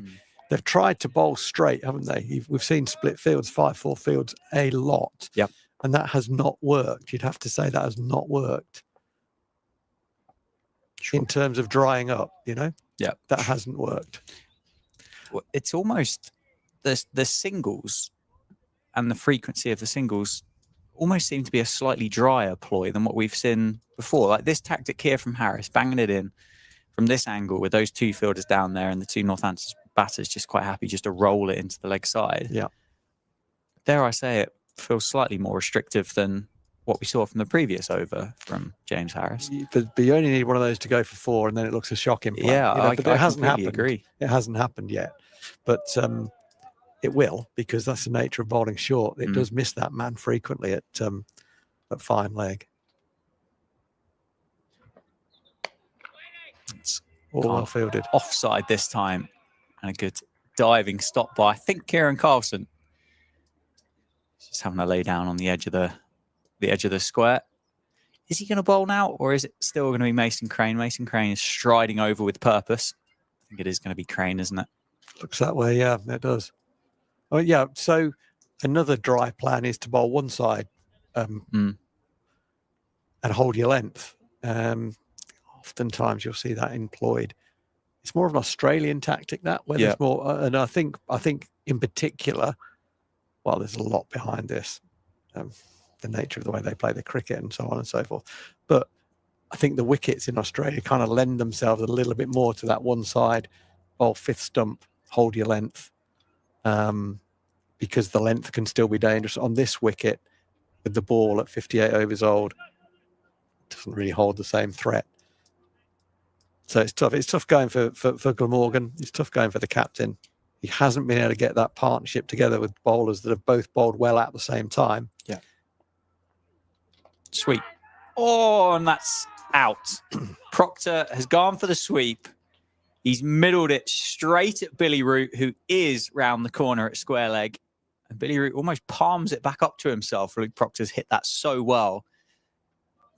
they've tried to bowl straight, haven't they? We've seen split fields, 5-4 fields a lot. Yep. And that has not worked. You'd have to say that has not worked. Sure. In terms of drying up, Yeah, that hasn't worked. Well, it's almost the singles and the frequency of the singles almost seem to be a slightly drier ploy than what we've seen before. Like this tactic here from Harris, banging it in from this angle with those 2 fielders down there and the 2 Northampton batters just quite happy just to roll it into the leg side. Yeah. Dare I say it, feels slightly more restrictive than what we saw from the previous over from James Harris. But you only need one of those to go for 4 and then it looks a shocking play. Yeah, but it hasn't happened. Agree. It hasn't happened yet. But it will, because that's the nature of bowling short. It does miss that man frequently at fine leg. It's all well fielded. Offside this time. And a good diving stop by, I think, Kieran Carlson. Just having a lay down on the edge of the square. Is he going to bowl now, or is it still going to be Mason Crane? Mason Crane is striding over with purpose. I think it is going to be Crane, isn't it? Looks that way, yeah, it does. Oh, yeah, so another dry plan is to bowl one side and hold your length. Oftentimes you'll see that employed. It's more of an Australian tactic, that, where there's more, and I think in particular, well, there's a lot behind this. The nature of the way they play the cricket and so on and so forth. But I think the wickets in Australia kind of lend themselves a little bit more to that one side, bowl 5th stump, hold your length, because the length can still be dangerous. On this wicket, with the ball at 58 overs old, doesn't really hold the same threat. So it's tough. It's tough going for Glamorgan. It's tough going for the captain. He hasn't been able to get that partnership together with bowlers that have both bowled well at the same time. Yeah. Sweep. Oh, and that's out. Proctor has gone for the sweep. He's middled it straight at Billy Root, who is round the corner at square leg. And Billy Root almost palms it back up to himself. Luke Proctor's hit that so well.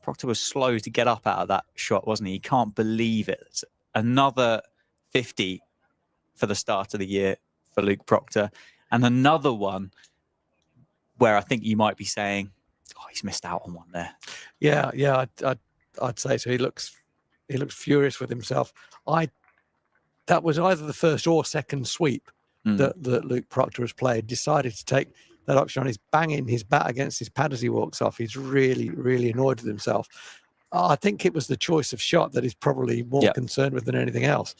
Proctor was slow to get up out of that shot, wasn't he? He can't believe it. It's another 50 for the start of the year for Luke Proctor. And another one where I think you might be saying, oh, he's missed out on one there. Yeah, I'd say so. He looks furious with himself. That was either the first or second sweep that Luke Proctor has played. Decided to take that option on. He's banging his bat against his pad as he walks off. He's really, really annoyed with himself. I think it was the choice of shot that he's probably more concerned with than anything else,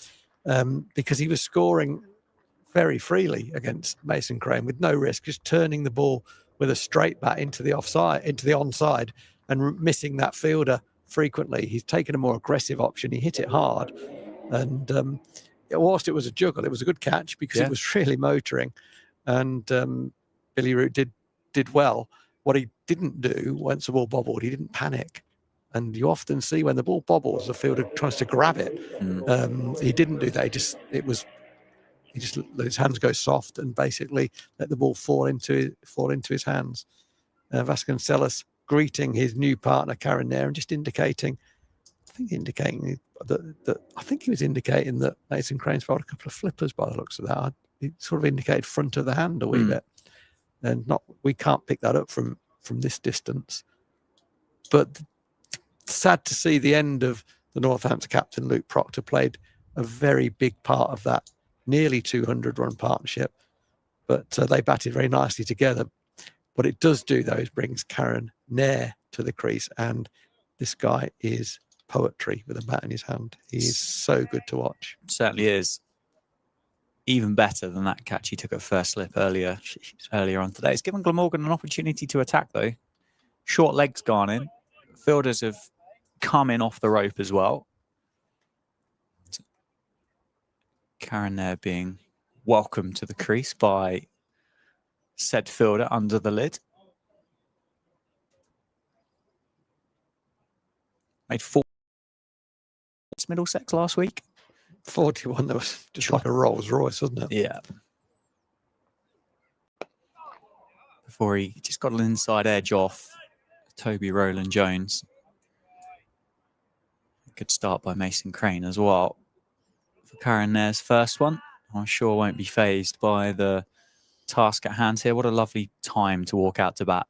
because he was scoring very freely against Mason Crane with no risk, just turning the ball with a straight bat into the onside and missing that fielder frequently. He's taken a more aggressive option. He hit it hard, and whilst it was a juggle, it was a good catch because it was really motoring, and Billy Root did well. What he didn't do once the ball bobbled, he didn't panic. And you often see when the ball bobbles, the fielder tries to grab it. He didn't do that. He just let his hands go soft and basically let the ball fall into his hands. Vasconcelos greeting his new partner Karen Nair and just indicating that Mason Crane's bowled a couple of flippers by the looks of that. He sort of indicated front of the hand a wee bit, and we can't pick that up from this distance. But sad to see the end of the Northampton captain Luke Proctor played a very big part of that nearly 200-run partnership. But they batted very nicely together. What it does do, though, is brings Karen Nair to the crease, and this guy is poetry with a bat in his hand. He is so good to watch. Certainly is. Even better than that catch he took at first slip earlier on today. It's given Glamorgan an opportunity to attack, though. Short legs gone in. Fielders have come in off the rope as well. Karen there being welcomed to the crease by said fielder under the lid. Made 4 Middlesex last week. 41, that was just like a Rolls Royce, wasn't it? Yeah. Before he just got an inside edge off Toby Rowland Jones. Good start by Mason Crane as well. For Karen Nair's first one, I'm sure won't be fazed by the task at hand here. What a lovely time to walk out to bat.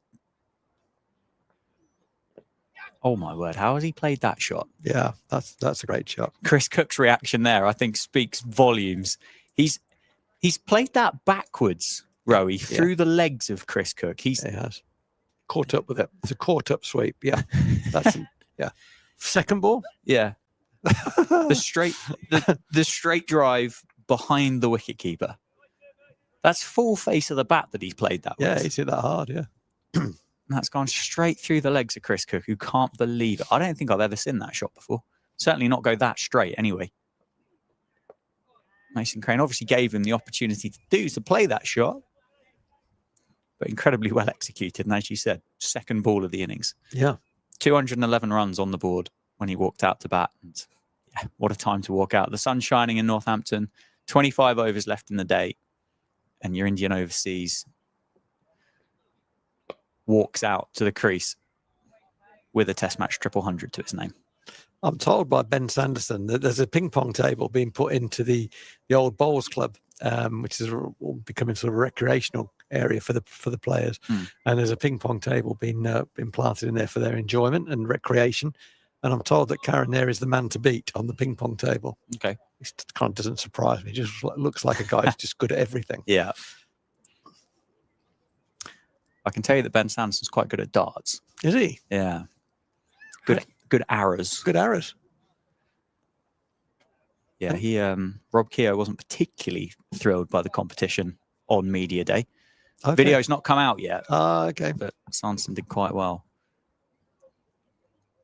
Oh my word, how has he played that shot? Yeah, that's a great shot. Chris Cook's reaction there, I think, speaks volumes. He's played that backwards, Rowie, through the legs of Chris Cook. He has caught up with it. It's a caught up sweep. Yeah, that's second ball. Yeah, the straight drive behind the wicketkeeper. That's full face of the bat that he's played that. Yeah, with. he's hit that hard. Yeah. That's gone straight through the legs of Chris Cook, who can't believe it. I don't think I've ever seen that shot before. Certainly not go that straight anyway. Mason Crane obviously gave him the opportunity to play that shot, but incredibly well executed. And as you said, second ball of the innings. Yeah. 211 runs on the board when he walked out to bat. And yeah, what a time to walk out. The sun's shining in Northampton, 25 overs left in the day, and your Indian overseas walks out to the crease with a test match 100 to his name. I'm told by Ben Sanderson that there's a ping pong table being put into the old bowls club, which is becoming sort of a recreational area for the players. And there's a ping pong table being planted in there for their enjoyment and recreation. And I'm told that Karen Nair is the man to beat on the ping pong table. Okay, it kind of doesn't surprise me. It just looks like a guy who's just good at everything. Yeah. I can tell you that Ben Sanderson's quite good at darts. Is he? Yeah. Good arrows. Good arrows. Yeah, he Rob Keogh wasn't particularly thrilled by the competition on media day. Okay. Video's not come out yet. Okay. But Sanderson did quite well.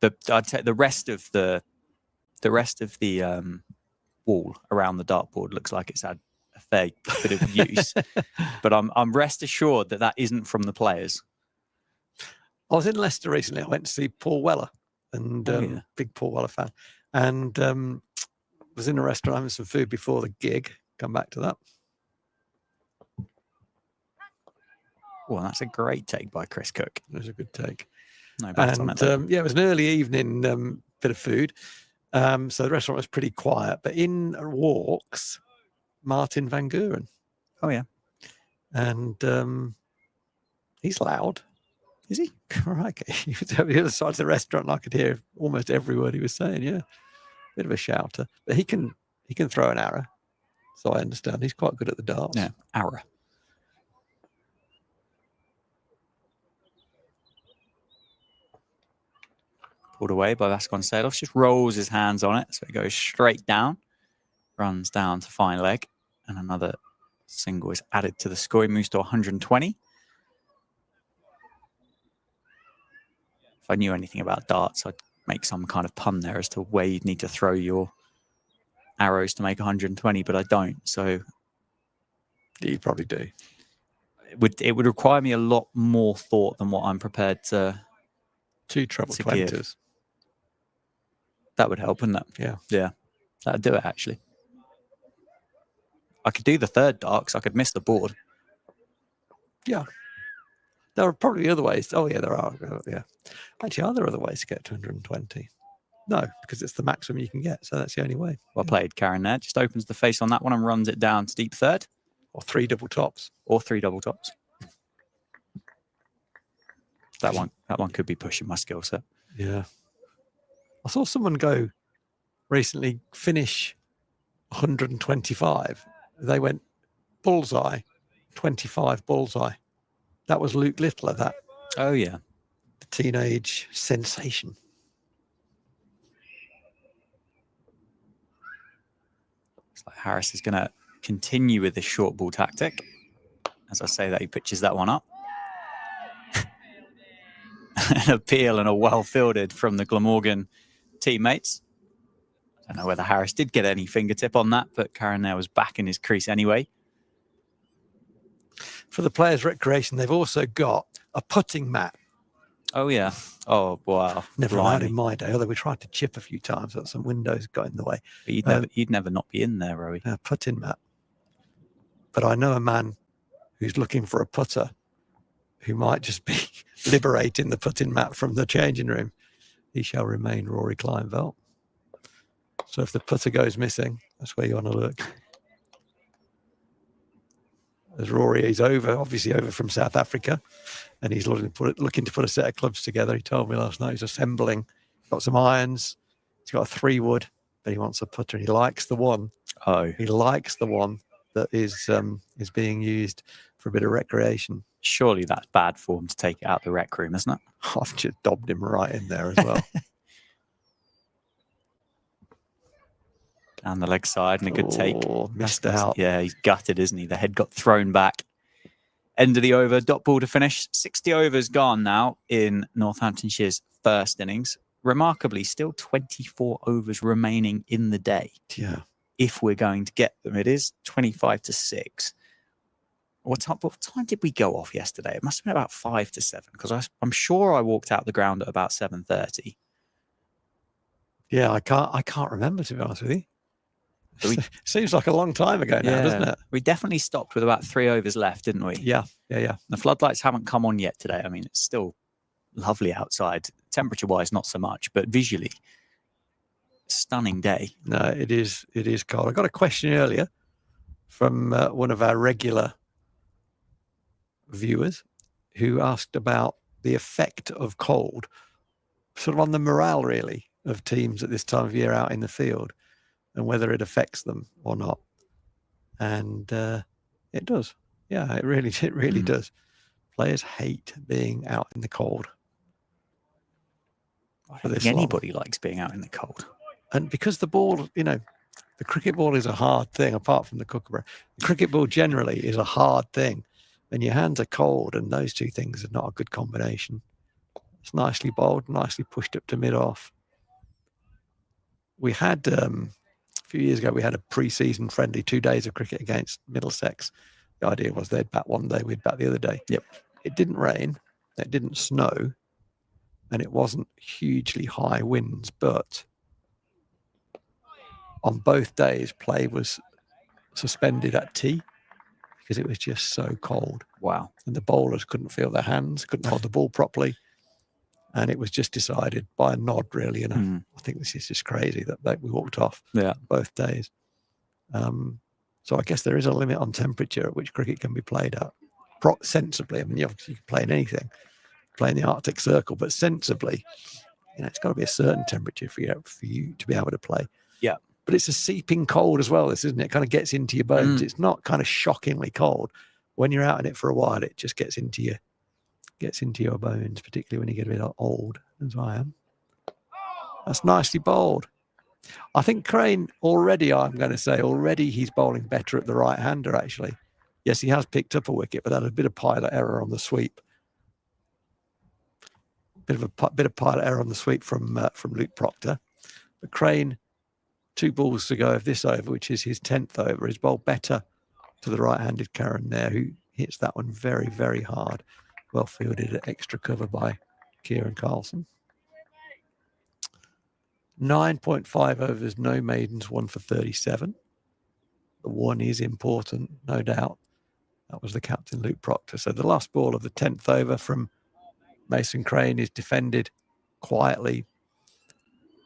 I'd say the rest of the wall around the dartboard looks like it's had a fair bit of use. But I'm rest assured that isn't from the players. I was in Leicester recently. I went to see Paul Weller, and big Paul Weller fan, and was in a restaurant having some food before the gig. Come back to that. Well, that's a great take by Chris Cook. It was a good take. No bad on it. It was an early evening bit of food. So the restaurant was pretty quiet, but in walks Martin Van Guren. Oh, yeah. And he's loud. Is he? Crikey. He was over the other side of the restaurant and I could hear almost every word he was saying, yeah. Bit of a shouter. But he can throw an arrow. So I understand. He's quite good at the darts. Yeah, arrow. Pulled away by Vasconcelos, just rolls his hands on it, so it goes straight down, runs down to fine leg, and another single is added to the score. He moves to 120. If I knew anything about darts, I'd make some kind of pun there as to where you'd need to throw your arrows to make 120, but I don't. So you probably do. It would require me a lot more thought than what I'm prepared to. 2 treble 20s. That would help, wouldn't it? Yeah. Yeah. That'd do it, actually. I could do the third dart because I could miss the board. Yeah. There are probably other ways. Oh, yeah, there are. Yeah. Actually, are there other ways to get to 120? No, because it's the maximum you can get. So that's the only way. Well played, Karen there. Just opens the face on that one and runs it down to deep third. Or 3 double tops. Or 3 double tops. That one could be pushing my skill set. Yeah. I saw someone go recently finish 125. They went bullseye, 25 bullseye. That was Luke Littler, that. Oh, yeah. The teenage sensation. Looks like Harris is going to continue with this short ball tactic. As I say that, he pitches that one up. An appeal and a well fielded from the Glamorgan teammates. I don't know whether Harris did get any fingertip on that, but Karen there was back in his crease anyway. For the players' recreation, they've also got a putting mat. Oh, yeah. Oh, wow. Never allowed in my day, although we tried to chip a few times, but some windows got in the way. But you'd never not be in there, Rowie. A putting mat. But I know a man who's looking for a putter who might just be liberating the putting mat from the changing room. He shall remain Rory Kleinveld. So if the putter goes missing, that's where you want to look. As Rory is obviously over from South Africa, and he's looking to put a set of clubs together. He told me last night he's assembling. Got some irons. He's got a 3-wood, but he wants a putter. And he likes the one. Oh, he likes the one that is being used for a bit of recreation. Surely that's bad form to take it out the rec room, isn't it? I've just dobbed him right in there as well. Down the leg side and a good take. Missed out. Yeah, he's gutted, isn't he? The head got thrown back. End of the over. Dot ball to finish. 60 overs gone now in Northamptonshire's first innings. Remarkably, still 24 overs remaining in the day. Yeah. If we're going to get them. It is 25 to 6. What time did we go off yesterday? It must have been about 5 to 7 because I'm sure I walked out the ground at about 7:30. Yeah, I can't remember, to be honest with you. Seems like a long time ago now, doesn't it? We definitely stopped with about 3 overs left, didn't we? Yeah. The floodlights haven't come on yet today. I mean, it's still lovely outside. Temperature-wise, not so much, but visually, stunning day. No, it is cold. I got a question earlier from one of our regular viewers who asked about the effect of cold, sort of on the morale, really, of teams at this time of year out in the field, and whether it affects them or not. And it does. Yeah, it really does. Players hate being out in the cold. I don't think anybody likes being out in the cold. And because the ball, the cricket ball is a hard thing, apart from the kookaburra. The cricket ball generally is a hard thing. And your hands are cold, and those two things are not a good combination. It's nicely bowled, nicely pushed up to mid-off. We had, a few years ago, we had a pre-season friendly 2 days of cricket against Middlesex. The idea was they'd bat one day, we'd bat the other day. Yep. It didn't rain, it didn't snow, and it wasn't hugely high winds, but on both days, play was suspended at tea because it was just so cold. Wow. And the bowlers couldn't feel their hands, couldn't hold the ball properly. And it was just decided by a nod, really. And I think this is just crazy that we walked off both days. So I guess there is a limit on temperature at which cricket can be played at. Sensibly. I mean, obviously you can play in anything, play in the Arctic Circle, but sensibly, it's got to be a certain temperature for you to be able to play. Yeah. But it's a seeping cold as well, isn't it? It kind of gets into your bones. It's not kind of shockingly cold. When you're out in it for a while, it just gets into your bones, particularly when you get a bit old, as I am. That's nicely bowled. I think Crane already he's bowling better at the right-hander, actually. Yes, he has picked up a wicket, but that was a bit of pilot error on the sweep. Bit of pilot error on the sweep from Luke Proctor. But Crane, 2 balls to go of this over, which is his 10th over, is bowled better to the right-handed Karen there, who hits that one very, very hard. Well fielded at extra cover by Kieran Carlson. 9.5 overs, no maidens, 1 for 37. The 1 is important, no doubt. That was the captain, Luke Proctor. So the last ball of the 10th over from Mason Crane is defended quietly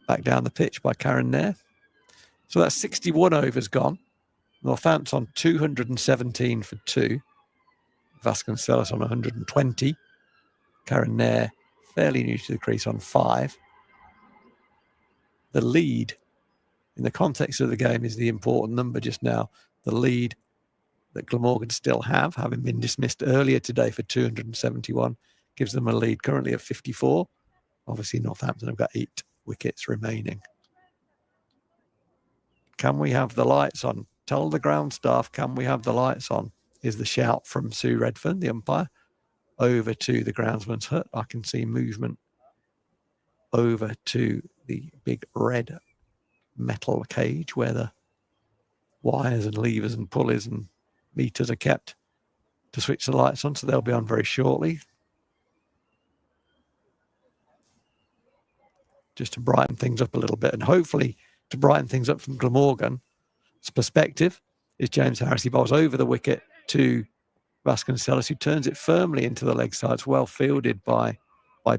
back down the pitch by Karen Nair. So that's 61 overs gone. Northants on 217 for 2. Vasconcelos on 120. Karen Nair fairly new to the crease on 5. The lead in the context of the game is the important number just now. The lead that Glamorgan still have, having been dismissed earlier today for 271, gives them a lead currently of 54. Obviously, Northampton have got 8 wickets remaining. Can we have the lights on? Tell the ground staff, can we have the lights on? Is the shout from Sue Redfern, the umpire, over to the groundsman's hut. I can see movement over to the big red metal cage where the wires and levers and pulleys and meters are kept to switch the lights on. So they'll be on very shortly. Just to brighten things up a little bit, and hopefully to brighten things up from Glamorgan's perspective is James Harris. He bowls over the wicket to Vasconcelos, who turns it firmly into the leg side. It's well fielded by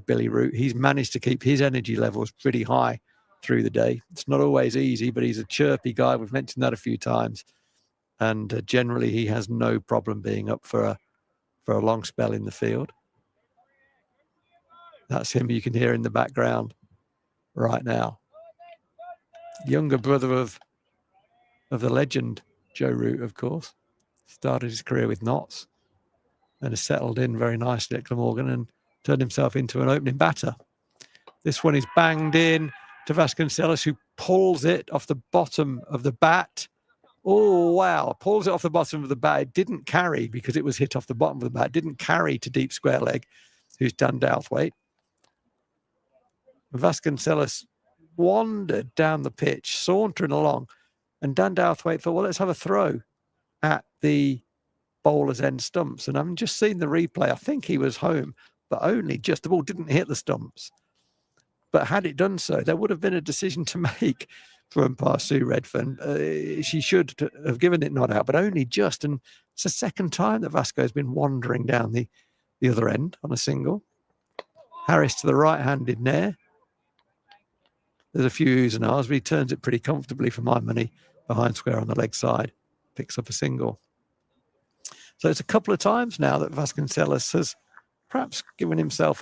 Billy Root. He's managed to keep his energy levels pretty high through the day. It's not always easy, but he's a chirpy guy. We've mentioned that a few times. And generally, he has no problem being up for a long spell in the field. That's him you can hear in the background right now. Younger brother of the legend, Joe Root, of course. Started his career with Notts and has settled in very nicely at Glamorgan and turned himself into an opening batter. This one is banged in to Vasconcelos, who pulls it off the bottom of the bat. Oh, wow. Pulls it off the bottom of the bat. It didn't carry because it was hit off the bottom of the bat. It didn't carry to deep square leg, who's Dan Douthwaite. Vasconcelos wandered down the pitch, sauntering along, and Dan Douthwaite thought, well, let's have a throw at the bowler's end stumps. And I've just seen the replay. I think he was home, but only just. The ball didn't hit the stumps. But had it done so, there would have been a decision to make for umpire Sue Redfern. She should have given it not out, but only just. And it's the second time that Vasco has been wandering down the other end on a single. Harris to the right-handed Nair. There's a few oohs and ahs, but he turns it pretty comfortably for my money behind square on the leg side. Picks up a single. So it's a couple of times now that Vasconcelos has perhaps given himself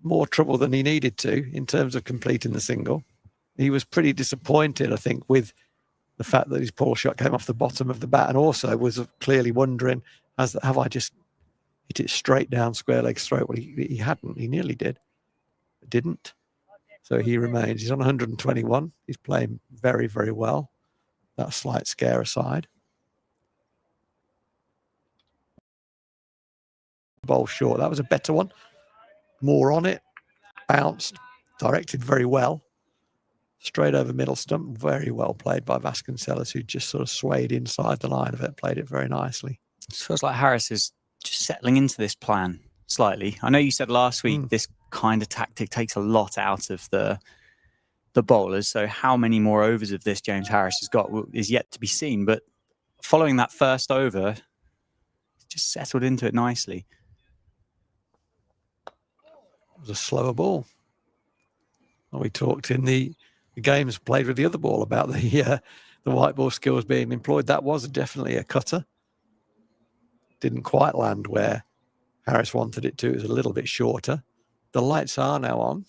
more trouble than he needed to in terms of completing the single. He was pretty disappointed, I think, with the fact that his pull shot came off the bottom of the bat, and also was clearly wondering, have I just hit it straight down square leg's throat? Well, he hadn't. He nearly did, but didn't. So he remains. He's on 121. He's playing very, very well. That slight scare aside. Bowl short. That was a better one. more on it, bounced, directed very well, straight over middle stump, very well played by Vasconcelos, who just sort of swayed inside the line of it, played it very nicely. It feels like Harris is just settling into this plan slightly. I know you said last week this kind of tactic takes a lot out of the bowlers, so how many more overs of this James Harris has got is yet to be seen, but following that first over, he's just settled into it nicely. It was a slower ball. Well, we talked in the games played with the other ball about the white ball skills being employed. That was definitely a cutter. Didn't quite land where Harris wanted it to. It was a little bit shorter. The lights are now on.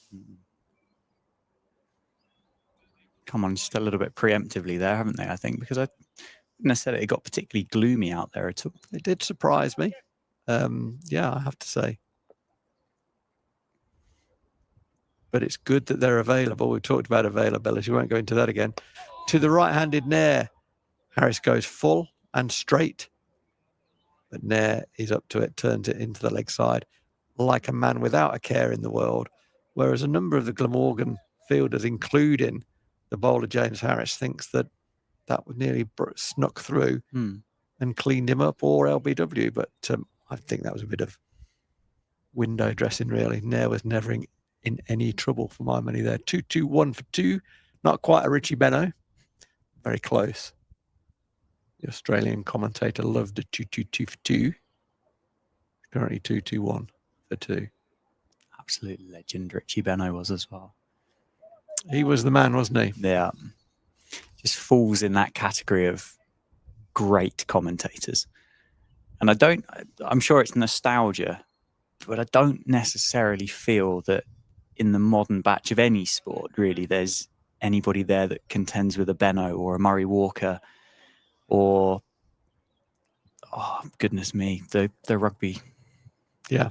Come on, just a little bit preemptively there, haven't they, I think? Because I wouldn't have said it got particularly gloomy out there at all. It did surprise me. Yeah, I have to say. But it's good that they're available. We talked about availability. We won't go into that again. To the right-handed Nair, Harris goes full and straight. But Nair is up to it, turns it into the leg side like a man without a care in the world. Whereas a number of the Glamorgan fielders, including the bowler James Harris, thinks that would nearly snuck through and cleaned him up, or LBW. But I think that was a bit of window dressing, really. Nair was never in any trouble for my money there. 2-2-1 for 2. Not quite a Richie Benno. Very close. The Australian commentator loved a 2-2-2 for 2. Currently 2-2-1 for 2. Absolute legend Richie Benno was as well. He was the man, wasn't he? Yeah. Just falls in that category of great commentators. And I'm sure it's nostalgia, but I don't necessarily feel that in the modern batch of any sport, really, there's anybody there that contends with a Benno or a Murray Walker or, oh, goodness me, the rugby. Yeah.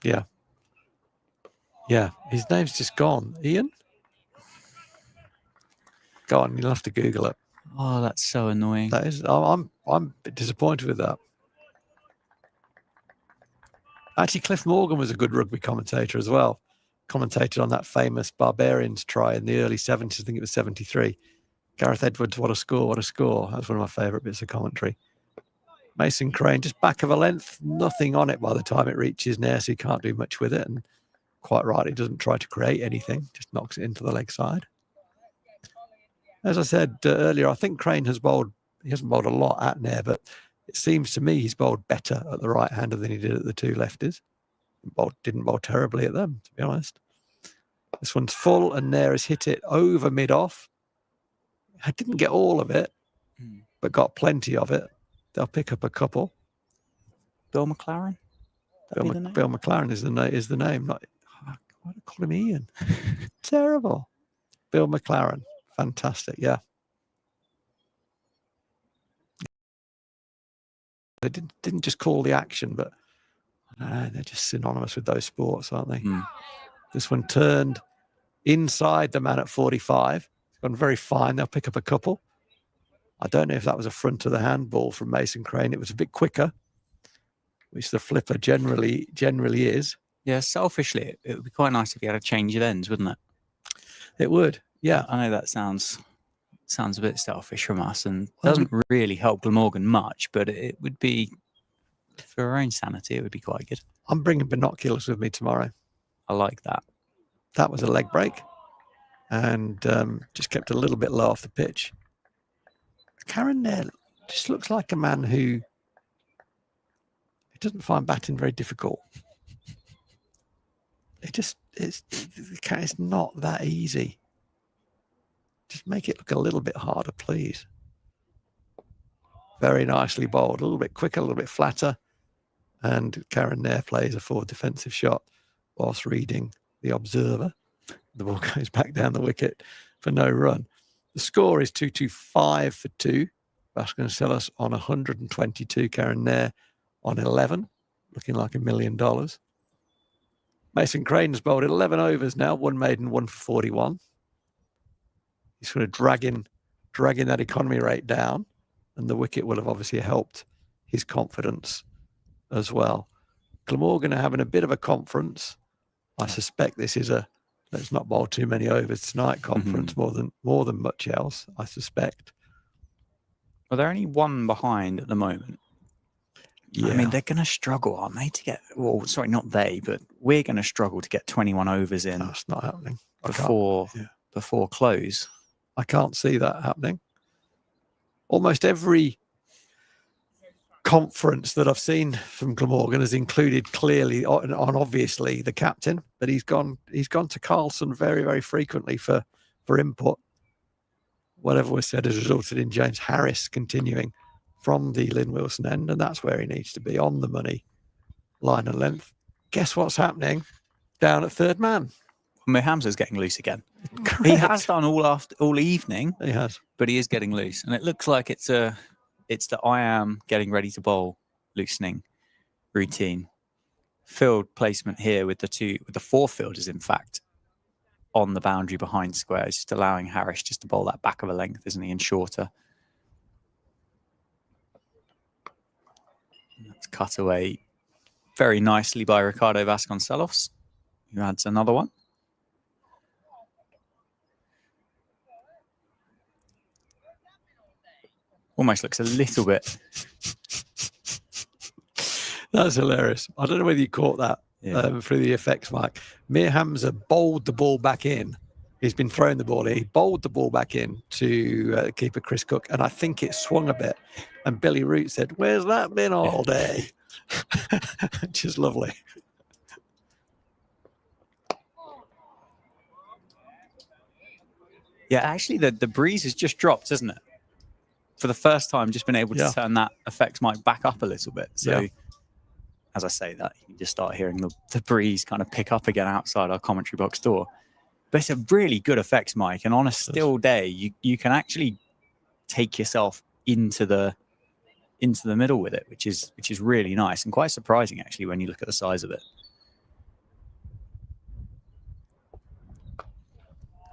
Yeah. Yeah. His name's just gone. Ian? Go on, you'll have to Google it. Oh, that's so annoying. That is, I'm a bit disappointed with that. Actually, Cliff Morgan was a good rugby commentator as well. Commentated on that famous Barbarians try in the early 70s. I think it was 73. Gareth Edwards, what a score, what a score. That's one of my favourite bits of commentary. Mason Crane, just back of a length, nothing on it by the time it reaches Nair, so he can't do much with it. And quite right, he doesn't try to create anything, just knocks it into the leg side. As I said earlier, I think Crane has bowled, he hasn't bowled a lot at Nair, but it seems to me he's bowled better at the right-hander than he did at the two lefties. Didn't bowl terribly at them, to be honest. This one's full and Nair has hit it over mid-off. I didn't get all of it, but got plenty of it. They'll pick up a couple. Bill McLaren? Bill McLaren is the name. Why do I call him Ian? Terrible. Bill McLaren. Fantastic, yeah. They didn't just call the action, but they're just synonymous with those sports, aren't they? This one turned inside the man at 45. It's gone very fine. They'll pick up a couple. I don't know if that was a front of the hand ball from Mason Crane. It was a bit quicker, which the flipper generally is. Yeah, selfishly, it would be quite nice if you had a change of ends, wouldn't it? It would, yeah. I know that sounds a bit selfish from us and doesn't really help Glamorgan much, but it would be, for our own sanity, it would be quite good. I'm bringing binoculars with me tomorrow. I like that. That was a leg break and just kept a little bit low off the pitch. Karen Nair just looks like a man who doesn't find batting very difficult. It's not that easy. Just make it look a little bit harder, please. Very nicely bowled, a little bit quicker, a little bit flatter. And Karen Nair plays a forward defensive shot whilst reading the observer. The ball goes back down the wicket for no run. The score is 2-2-5 for 2. Vasconcelos on 122. Karen Nair on 11. Looking like $1 million. Mason Crane's bowled 11 overs now. 1 maiden, 1 for 41. He's sort of dragging that economy rate down. And the wicket will have obviously helped his confidence as well. Glamorgan are having a bit of a conference. I suspect this is a let's not bowl too many overs tonight conference more than much else. I suspect. Well, they're only one behind at the moment. Yeah. I mean, they're going to struggle, aren't they, to get... Well, sorry, not they, but we're going to struggle to get 21 overs in That's not happening. before close. I can't see that happening. Almost every conference that I've seen from Glamorgan has included clearly on obviously the captain, but he's gone to Carlson very, very frequently for input. Whatever was said has resulted in James Harris continuing from the Lynn Wilson end, and that's where he needs to be, on the money, line and length. Guess what's happening down at third man? Mir Hamza's getting loose again. Correct. He has done all evening. He has, but he is getting loose, and it looks like it's the I am getting ready to bowl loosening routine. Field placement here with the four fielders, in fact, on the boundary behind squares, just allowing Harris just to bowl that back of a length, isn't he, and shorter. That's cut away very nicely by Ricardo Vasconcelos, who adds another one. Almost looks a little bit. That's hilarious. I don't know whether you caught that through the effects, Mike. Mir Hamza bowled the ball back in. He's been throwing the ball in. He bowled the ball back in to keeper Chris Cook, and I think it swung a bit. And Billy Root said, "Where's that been all day?" Which is lovely. Yeah, actually, the breeze has just dropped, hasn't it? For the first time, just been able to turn that effects mic back up a little bit. So, as I say that, you can just start hearing the breeze kind of pick up again outside our commentary box door. But it's a really good effects mic, and on a still day, you can actually take yourself into the middle with it, which is really nice and quite surprising actually when you look at the size of it.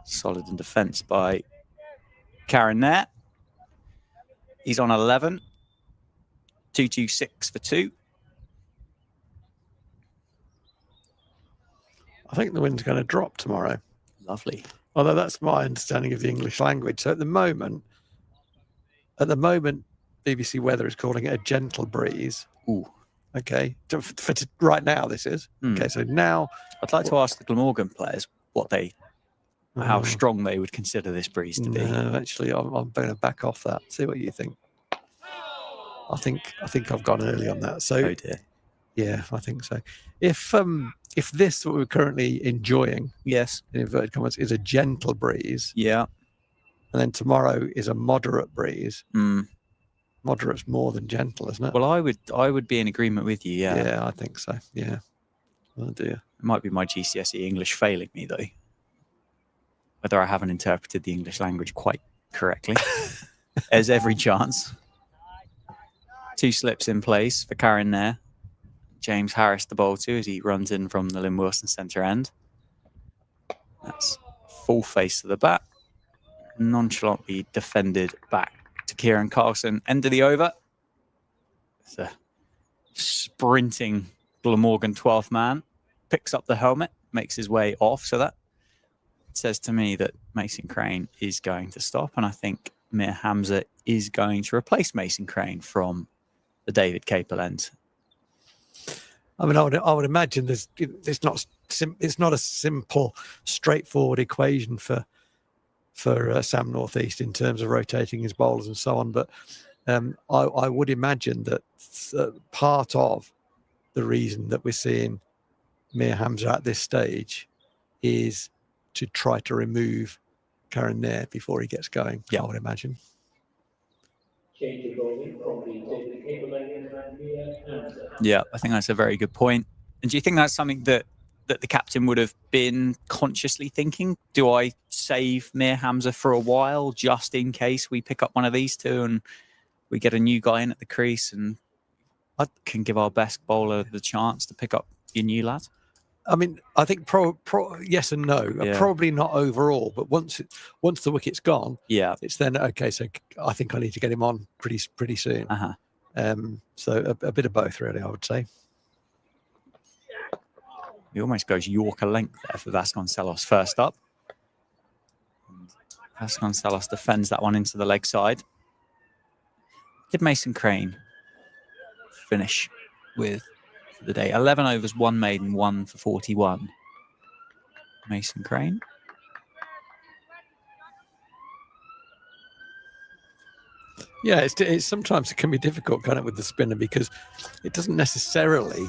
Solid in defence by Karen there. He's on 11. 226 for 2. I think the wind's going to drop tomorrow. Lovely. Although that's my understanding of the English language. So at the moment, BBC Weather is calling it a gentle breeze. Ooh. Okay. Right now, this is. Okay. So now, I'd like to ask the Glamorgan players how strong they would consider this breeze to be. No, actually, I'm going to back off that. See what you think. I think I've gone early on that. So, oh dear. Yeah, I think so. If this what we're currently enjoying, yes, in inverted commas, is a gentle breeze, yeah, and then tomorrow is a moderate breeze. Moderate's more than gentle, isn't it? Well, I would be in agreement with you. Yeah, yeah, I think so. Yeah. Oh dear. It might be my GCSE English failing me though. Whether I haven't interpreted the English language quite correctly. There's every chance. 2 slips in place for Karen there. James Harris the bowl to as he runs in from the Lynn Wilson centre end. That's full face to the bat. Nonchalantly defended back to Kieran Carlson. End of the over. It's a sprinting Glamorgan 12th man. Picks up the helmet, makes his way off. So that says to me that Mason Crane is going to stop. And I think Mir Hamza is going to replace Mason Crane from the David Capel end. I mean, I would imagine it's not a simple, straightforward equation for Sam Northeast in terms of rotating his bowlers and so on. But I would imagine that part of the reason that we're seeing Mir Hamza at this stage is to try to remove Karen there before he gets going. Yeah, I would imagine. Yeah, I think that's a very good point. And do you think that's something that the captain would have been consciously thinking? Do I save Mir Hamza for a while just in case we pick up one of these two and we get a new guy in at the crease and can give our best bowler the chance to pick up your new lad? I mean, I think yes and no. Yeah. Probably not overall, but once the wicket's gone, it's then okay. So I think I need to get him on pretty soon. So a bit of both, really, I would say. He almost goes Yorker length there for Vasconcelos first up. And Vasconcelos defends that one into the leg side. Did Mason Crane finish with the day? 11 overs, 1 maiden, 1 for 41. Mason Crane. Yeah, it's sometimes it can be difficult, kind of, with the spinner, because it doesn't necessarily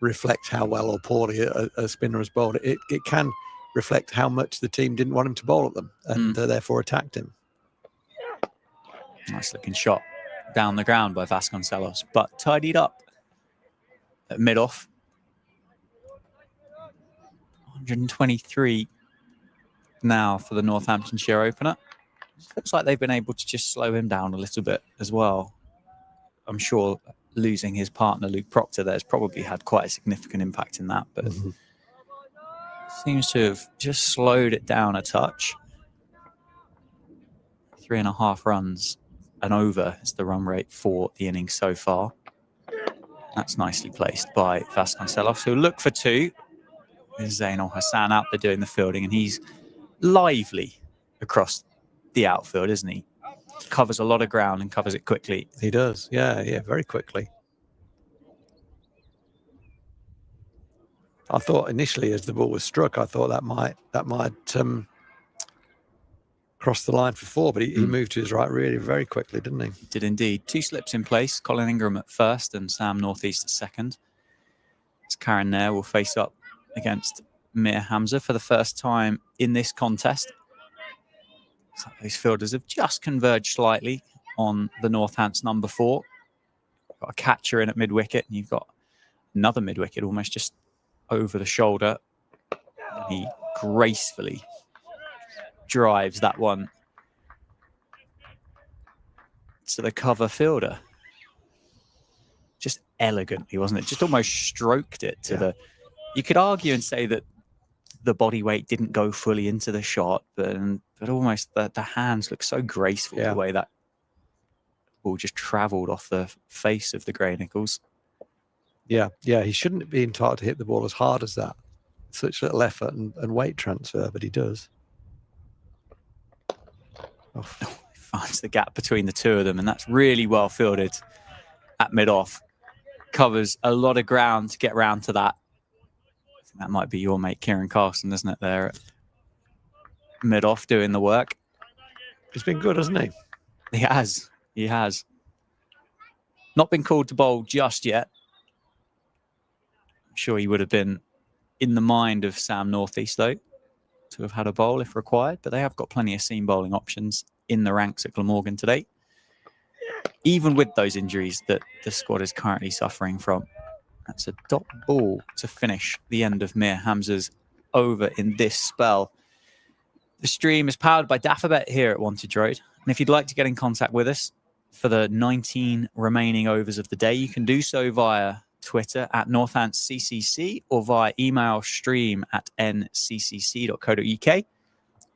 reflect how well or poorly a spinner has bowled. It can reflect how much the team didn't want him to bowl at them and therefore attacked him. Nice looking shot down the ground by Vasconcelos, but tidied up at mid-off. 123 now for the Northamptonshire opener. Looks like they've been able to just slow him down a little bit as well. I'm sure losing his partner, Luke Proctor, there has probably had quite a significant impact in that, but seems to have just slowed it down a touch. 3.5 runs and over is the run rate for the innings so far. That's nicely placed by Vasconcelos, who'll look for 2. There's Zainul Hassan out there doing the fielding, and he's lively across the outfield, isn't he? Covers a lot of ground and covers it quickly. He does, yeah, very quickly. I thought initially, as the ball was struck, I thought that might cross the line for 4, but he moved to his right really very quickly, didn't he? He did indeed. 2 slips in place. Colin Ingram at first and Sam Northeast at second. As Karen Nair will face up against Mir Hamza for the first time in this contest. So these fielders have just converged slightly on the Northants number 4. Got a catcher in at mid-wicket, and you've got another mid-wicket almost just over the shoulder. And he gracefully drives that one to the cover fielder. Just elegantly, wasn't it? Just almost stroked it to the... You could argue and say that the body weight didn't go fully into the shot, but almost the hands look so graceful the way that ball just travelled off the face of the Grey Nichols. Yeah, he shouldn't be entitled to hit the ball as hard as that. Such little effort and weight transfer, but he does. He finds the gap between the two of them, and that's really well fielded at mid-off. Covers a lot of ground to get round to that. I think that might be your mate Kieran Carson, isn't it, there at mid-off doing the work. He's been good, hasn't he? He has. Not been called to bowl just yet. I'm sure he would have been in the mind of Sam Northeast, though, to have had a bowl if required, but they have got plenty of seam bowling options in the ranks at Glamorgan today, even with those injuries that the squad is currently suffering from. That's a dot ball to finish the end of Mir Hamza's over in this spell. The stream is powered by Daffabet here at Wantage Road, and if you'd like to get in contact with us for the 19 remaining overs of the day, you can do so via Twitter at NorthantsCCC or via email stream at nccc.co.uk. If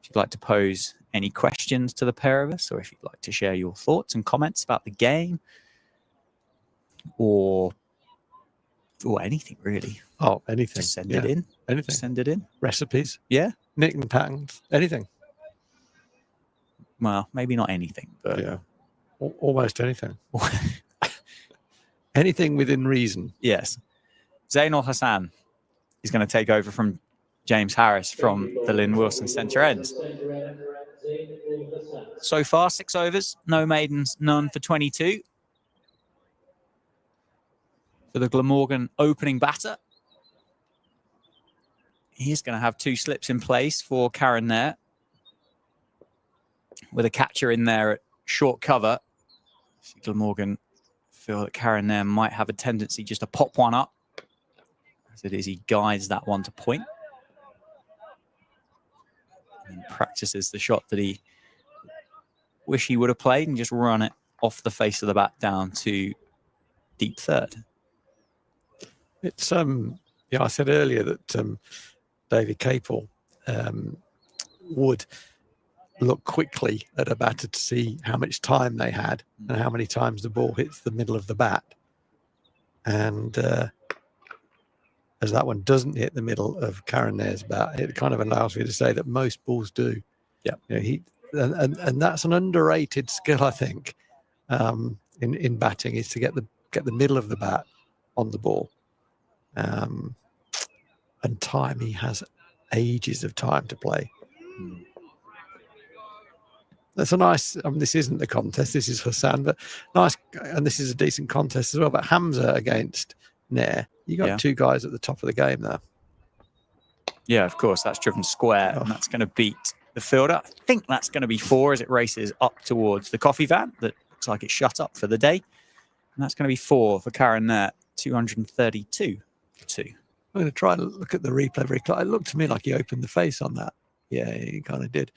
you'd like to pose any questions to the pair of us, or if you'd like to share your thoughts and comments about the game, or anything really. Oh, anything. Just send it in. Anything. Just send it in. Recipes. Yeah. Knitting patterns. Anything. Well, maybe not anything, but yeah, almost anything. Anything within reason. Yes. Zainul Hassan is going to take over from James Harris from the Lynn Wilson centre end. So far, 6 overs, no maidens, none for 22. For the Glamorgan opening batter, he's going to have 2 slips in place for Karen Nair, with a catcher in there at short cover. Glamorgan feel that Karen Nair might have a tendency just to pop one up. As it is, he guides that one to point and practices the shot that he wish he would have played and just run it off the face of the bat down to deep third. It's I said earlier that David Capel would look quickly at a batter to see how much time they had and how many times the ball hits the middle of the bat. And as that one doesn't hit the middle of Karen Nair's bat. It kind of allows me to say that most balls do. Yeah. And that's an underrated skill, I think, in batting, is to get the middle of the bat on the ball. And time, he has ages of time to play. That's a nice, this isn't the contest, this is Hassan, but nice, and this is a decent contest as well. But Hamza against Nair, you got two guys at the top of the game there. Yeah, of course, that's driven square, and that's going to beat the fielder. I think that's going to be 4 as it races up towards the coffee van that looks like it's shut up for the day. And that's going to be 4 for Karen Nair, 232 for 2. I'm going to try and look at the replay very close. It looked to me like he opened the face on that. Yeah, he kind of did.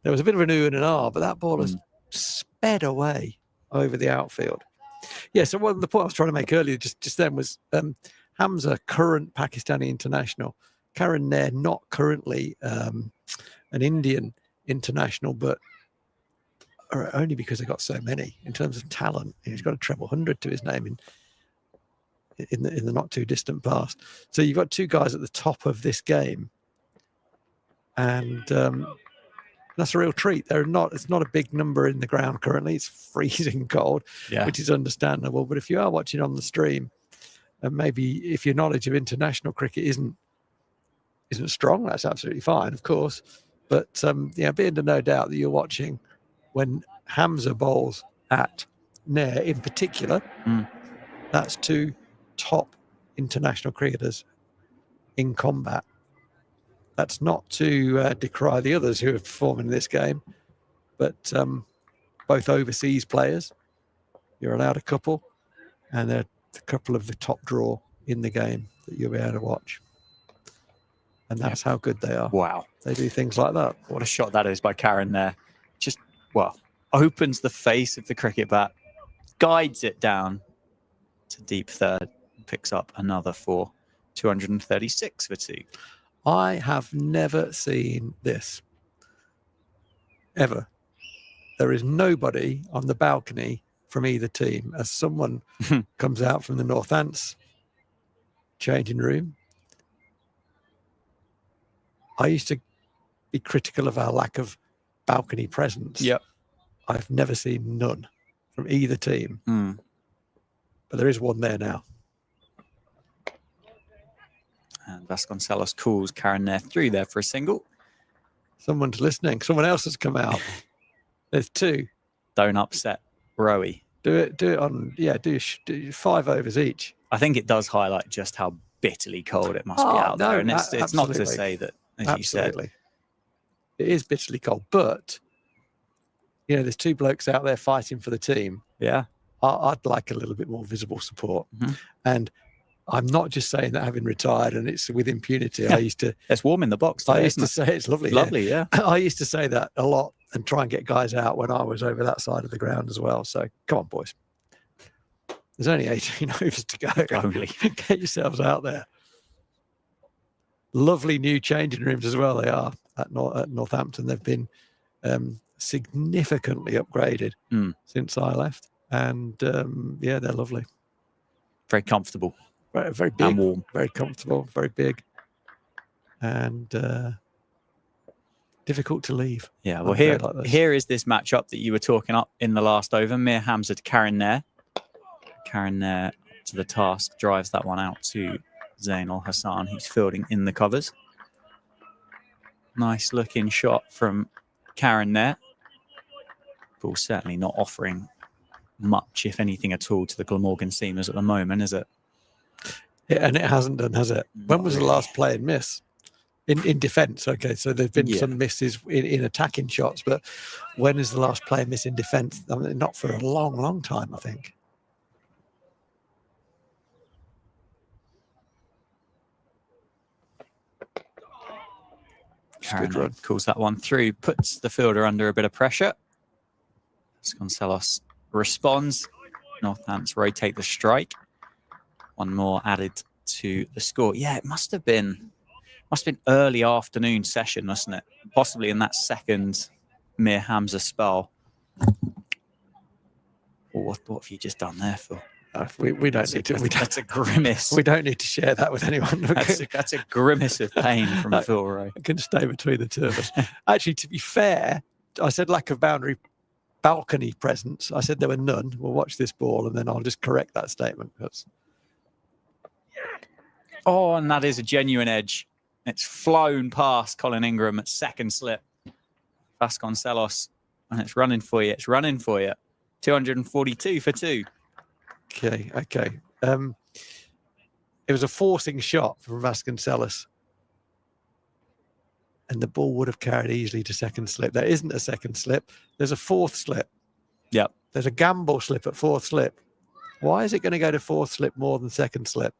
There was a bit of an ooh and an ah, but that ball has sped away over the outfield. Yeah, so the point I was trying to make earlier just then was Hamza, current Pakistani international. Karen Nair, not currently an Indian international, but only because they got so many in terms of talent. He's got a treble 100 to his name in the not too distant past. So you've got 2 guys at the top of this game, and that's a real treat. It's not a big number in the ground currently. It's freezing cold, which is understandable. But if you are watching on the stream, and maybe if your knowledge of international cricket isn't strong, that's absolutely fine, of course. But be under no doubt that you're watching when Hamza bowls at Nair in particular. That's 2 top international cricketers in combat. That's not to decry the others who are performing in this game, but both overseas players. You're allowed a couple, and they're a couple of the top draw in the game that you'll be able to watch. And that's how good they are. Wow. They do things like that. What a shot that is by Karen Nair. Just, opens the face of the cricket bat, guides it down to deep third, picks up another 4, 236 for 2. I have never seen this, ever. There is nobody on the balcony from either team as someone comes out from the Northants changing room. I used to be critical of our lack of balcony presence. Yep. I've never seen none from either team. But there is one there now. And Vasconcelos calls Karen Nair through there for a single. Someone's listening. Someone else has come out. There's 2. Don't upset Rowie. Do it on, do 5 overs each. I think it does highlight just how bitterly cold it must be out there. And it's not to say that, as you said. It is bitterly cold, but, there's 2 blokes out there fighting for the team. Yeah. I'd like a little bit more visible support. And I'm not just saying that having retired and it's with impunity. I used to. It's warm in the box today, I used to say it's lovely. Lovely, yeah. I used to say that a lot and try and get guys out when I was over that side of the ground as well. So come on, boys. There's only 18 overs to go. Only. Get yourselves out there. Lovely new changing rooms as well. They are at Northampton. They've been significantly upgraded since I left. And they're lovely. Very comfortable. Very big, and warm. Very comfortable, very big, and difficult to leave. Yeah, well, here is this matchup that you were talking up in the last over. Mir Hamza to Karen Nair. Karen Nair to the task, drives that one out to Zainul Hassan, who's fielding in the covers. Nice looking shot from Karen Nair. Ball certainly not offering much, if anything at all, to the Glamorgan seamers at the moment, is it? Yeah, and it hasn't done, has it? When was the last play and miss? In defence, okay, so there's been some misses in attacking shots, but when is the last play and miss in defence? I mean, not for a long, long time, I think. Karen calls that one through, puts the fielder under a bit of pressure. Vasconcelos responds. Northants rotate the strike. One more added to the score. Yeah, it must have been early afternoon session, mustn't it? Possibly in that second Mir Hamza spell. What have you just done there, Phil? We don't need to. That's a grimace. We don't need to share that with anyone. That's a grimace of pain from Phil Rowe. It can stay between the two of us. Actually, to be fair, I said lack of balcony presence. I said there were none. We'll watch this ball and then I'll just correct that statement. Oh, and that is a genuine edge. It's flown past Colin Ingram at second slip. Vasconcelos, and it's running for you. It's running for you. 242 for 2. Okay. It was a forcing shot from Vasconcelos. And the ball would have carried easily to second slip. There isn't a second slip. There's a fourth slip. Yep. There's a gamble slip at fourth slip. Why is it going to go to fourth slip more than second slip?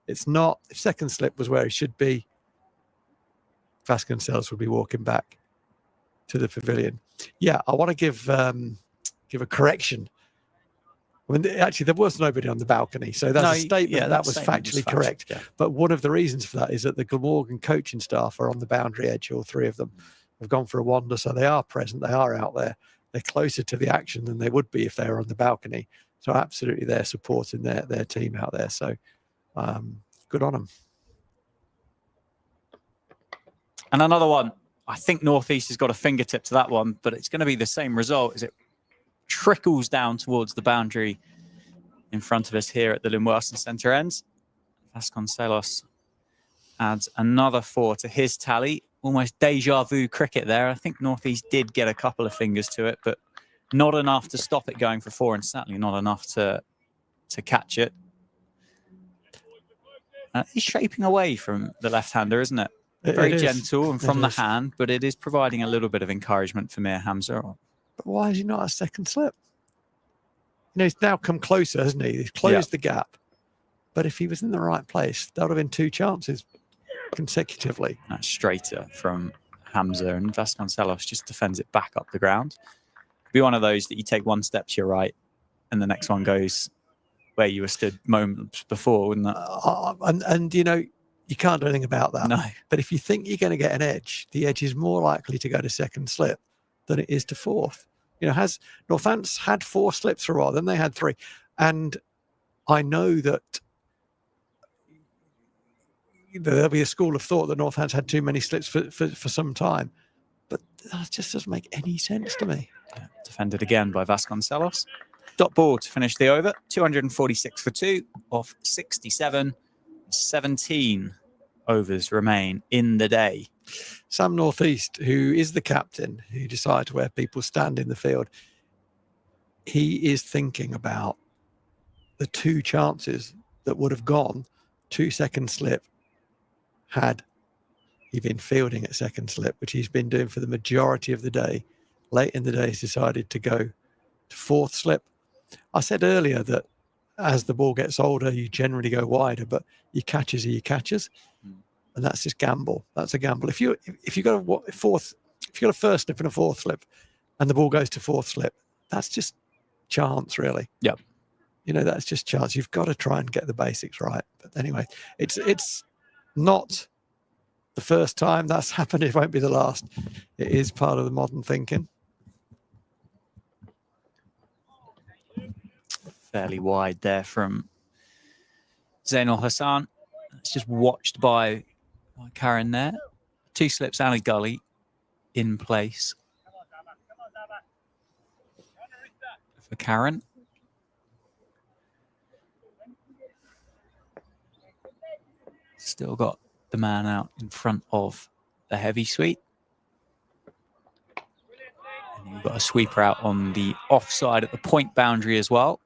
It's not. If second slip was where it should be, Vasconcelos would be walking back to the pavilion. Yeah, I want to give a correction. I mean, actually, there was nobody on the balcony, so that's a statement that was factually correct. Yeah. But one of the reasons for that is that the Glamorgan coaching staff are on the boundary edge. All three of them have gone for a wander, so they are present. They are out there. They're closer to the action than they would be if they were on the balcony. So absolutely, they're supporting their team out there. So good on them. And another one. I think Northeast has got a fingertip to that one, but it's going to be the same result as it trickles down towards the boundary in front of us here at the Limwelson Centre ends. Vasconcelos adds another 4 to his tally. Almost deja vu cricket there. I think Northeast did get a couple of fingers to it, but not enough to stop it going for 4, and certainly not enough to catch it. He's shaping away from the left-hander, isn't it? Very gentle and from the hand, but it is providing a little bit of encouragement for Mir Hamza. But why is he not a second slip? You know, he's now come closer, hasn't he? He's closed the gap. But if he was in the right place, that would have been 2 chances consecutively. That's straighter from Hamza, and Vasconcelos just defends it back up the ground. It'd be one of those that you take 1 step to your right and the next one goes where you were stood moments before, wouldn't it? And you know, you can't do anything about that. No. But if you think you're going to get an edge, the edge is more likely to go to second slip than it is to fourth. You know, has Northants had 4 slips for a while, then they had 3. And I know that there'll be a school of thought that Northants had too many slips for some time. But that just doesn't make any sense to me. Yeah, defended again by Vasconcelos. Dot ball to finish the over. 246 for 2 off 67. 17 overs remain in the day. Sam Northeast, who is the captain, who decides where people stand in the field, he is thinking about the 2 chances that would have gone to second slip had he been fielding at second slip, which he's been doing for the majority of the day. Late in the day, he's decided to go to fourth slip. I said earlier that as the ball gets older, you generally go wider, but your catches are your catches, and that's just gamble. That's a gamble. If you got a first slip and a fourth slip, and the ball goes to fourth slip, that's just chance, really. Yep. You know, that's just chance. You've got to try and get the basics right. But anyway, it's not the first time that's happened. It won't be the last. It is part of the modern thinking. Fairly wide there from Zainul Hassan. It's just watched by Karen there. 2 slips and a gully in place for Karen. Still got the man out in front of the heavy sweep. And you've got a sweeper out on the offside at the point boundary as well.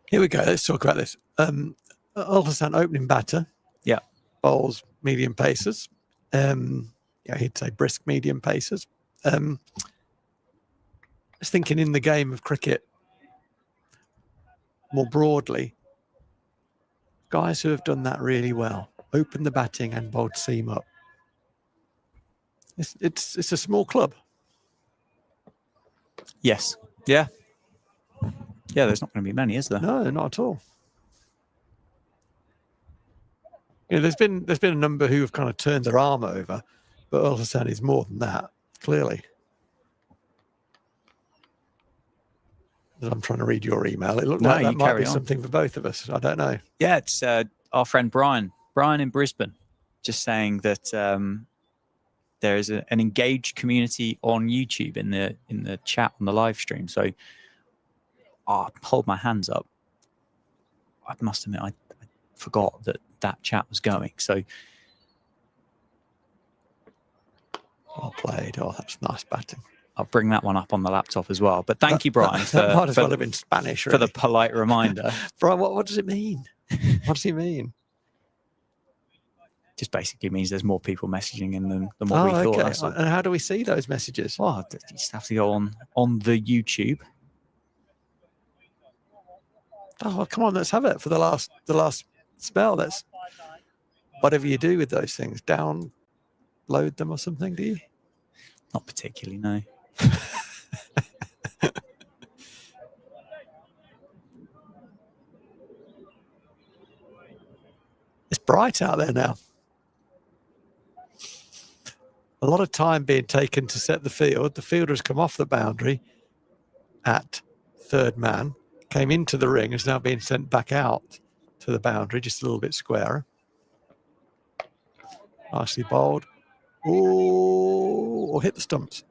Here we go. Let's talk about this. Ultrasound opening batter. Yeah. Bowls medium pacers. He'd say brisk medium pacers. I was thinking in the game of cricket more broadly, guys who have done that really well, opened the batting and bowled seam up. It's a small club. Yes. Yeah. Yeah, there's not going to be many, is there? No, not at all. You know, there's been a number who have kind of turned their arm over, but Ultrasound is more than that, clearly. I'm trying to read your email. It looked No, like you that might carry be on. something for both of us. I don't know. Yeah, it's our friend Brian in Brisbane, just saying that there is an engaged community on YouTube in the chat on the live stream. So I hold my hands up. I must admit, I forgot that chat was going. So Well played. Oh, that's nice batting. I'll bring that one up on the laptop as well. But thank you, Brian, that might as well have been Spanish, for really. the polite reminder. Brian, what does it mean? What does he mean? Just basically means there's more people messaging in than what we thought. That's all. And how do we see those messages? Well, you just have to go on the YouTube. Oh, well, come on, let's have it for the last spell. That's whatever you do with those things. Download them or something, do you? Not particularly, no. It's bright out there now. A lot of time being taken to set the field. The fielder has come off the boundary at third man, came into the ring, is now being sent back out to the boundary, just a little bit squarer. Nicely bowled. Or hit the stumps.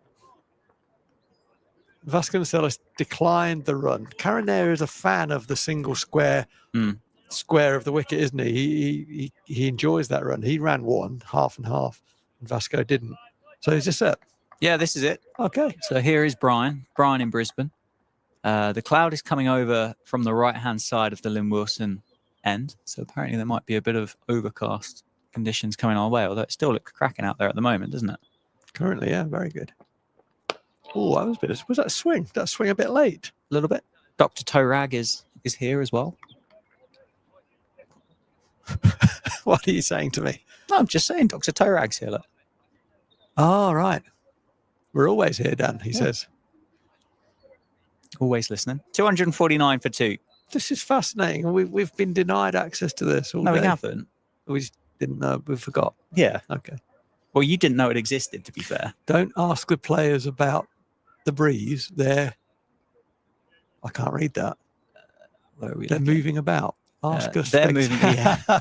Vasconcelos declined the run. Carronero is a fan of the single square of the wicket, isn't he? He enjoys that run. He ran one, half and half, and Vasco didn't. So is this it? Yeah, this is it. Okay. So here is Brian in Brisbane. The cloud is coming over from the right-hand side of the Lynn Wilson end. So apparently there might be a bit of overcast conditions coming our way, although it still looks cracking out there at the moment, doesn't it? Currently, yeah, very good. Oh, that was that a swing? That swing a bit late? A little bit. Dr. Torag is here as well. What are you saying to me? No, I'm just saying Dr. Torag's here. Look. Oh, right. We're always here, Dan, he says. Always listening. 249 for 2. This is fascinating. We've been denied access to this all day. No, we haven't. We just didn't know. We forgot. Yeah. Okay. Well, you didn't know it existed, to be fair. Don't ask the players about the breeze. I can't read that. Where are we They're looking? moving about. Ask us. They're moving. Yeah.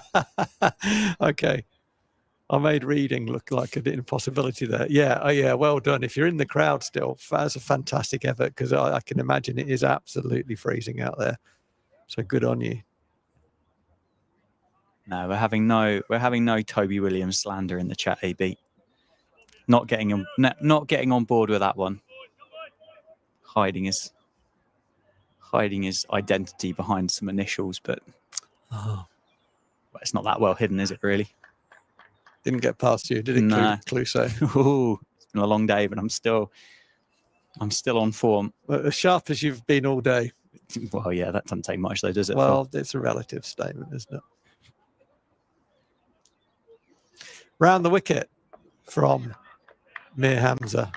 Okay. I made reading look like an impossibility there. Yeah. Oh, yeah. Well done. If you're in the crowd still, that's a fantastic effort because I can imagine it is absolutely freezing out there. So good on you. No, we're having no Toby Williams slander in the chat, AB. Not getting on board with that one. Hiding his identity behind some initials, but it's not that well hidden, is it? Really? Didn't get past you, did it, No. Clouseau? Ooh, it's been a long day, but I'm still on form. Well, as sharp as you've been all day. Well, yeah, that doesn't take much, though, does it? Well, it's a relative statement, isn't it? Round the wicket from Mir Hamza.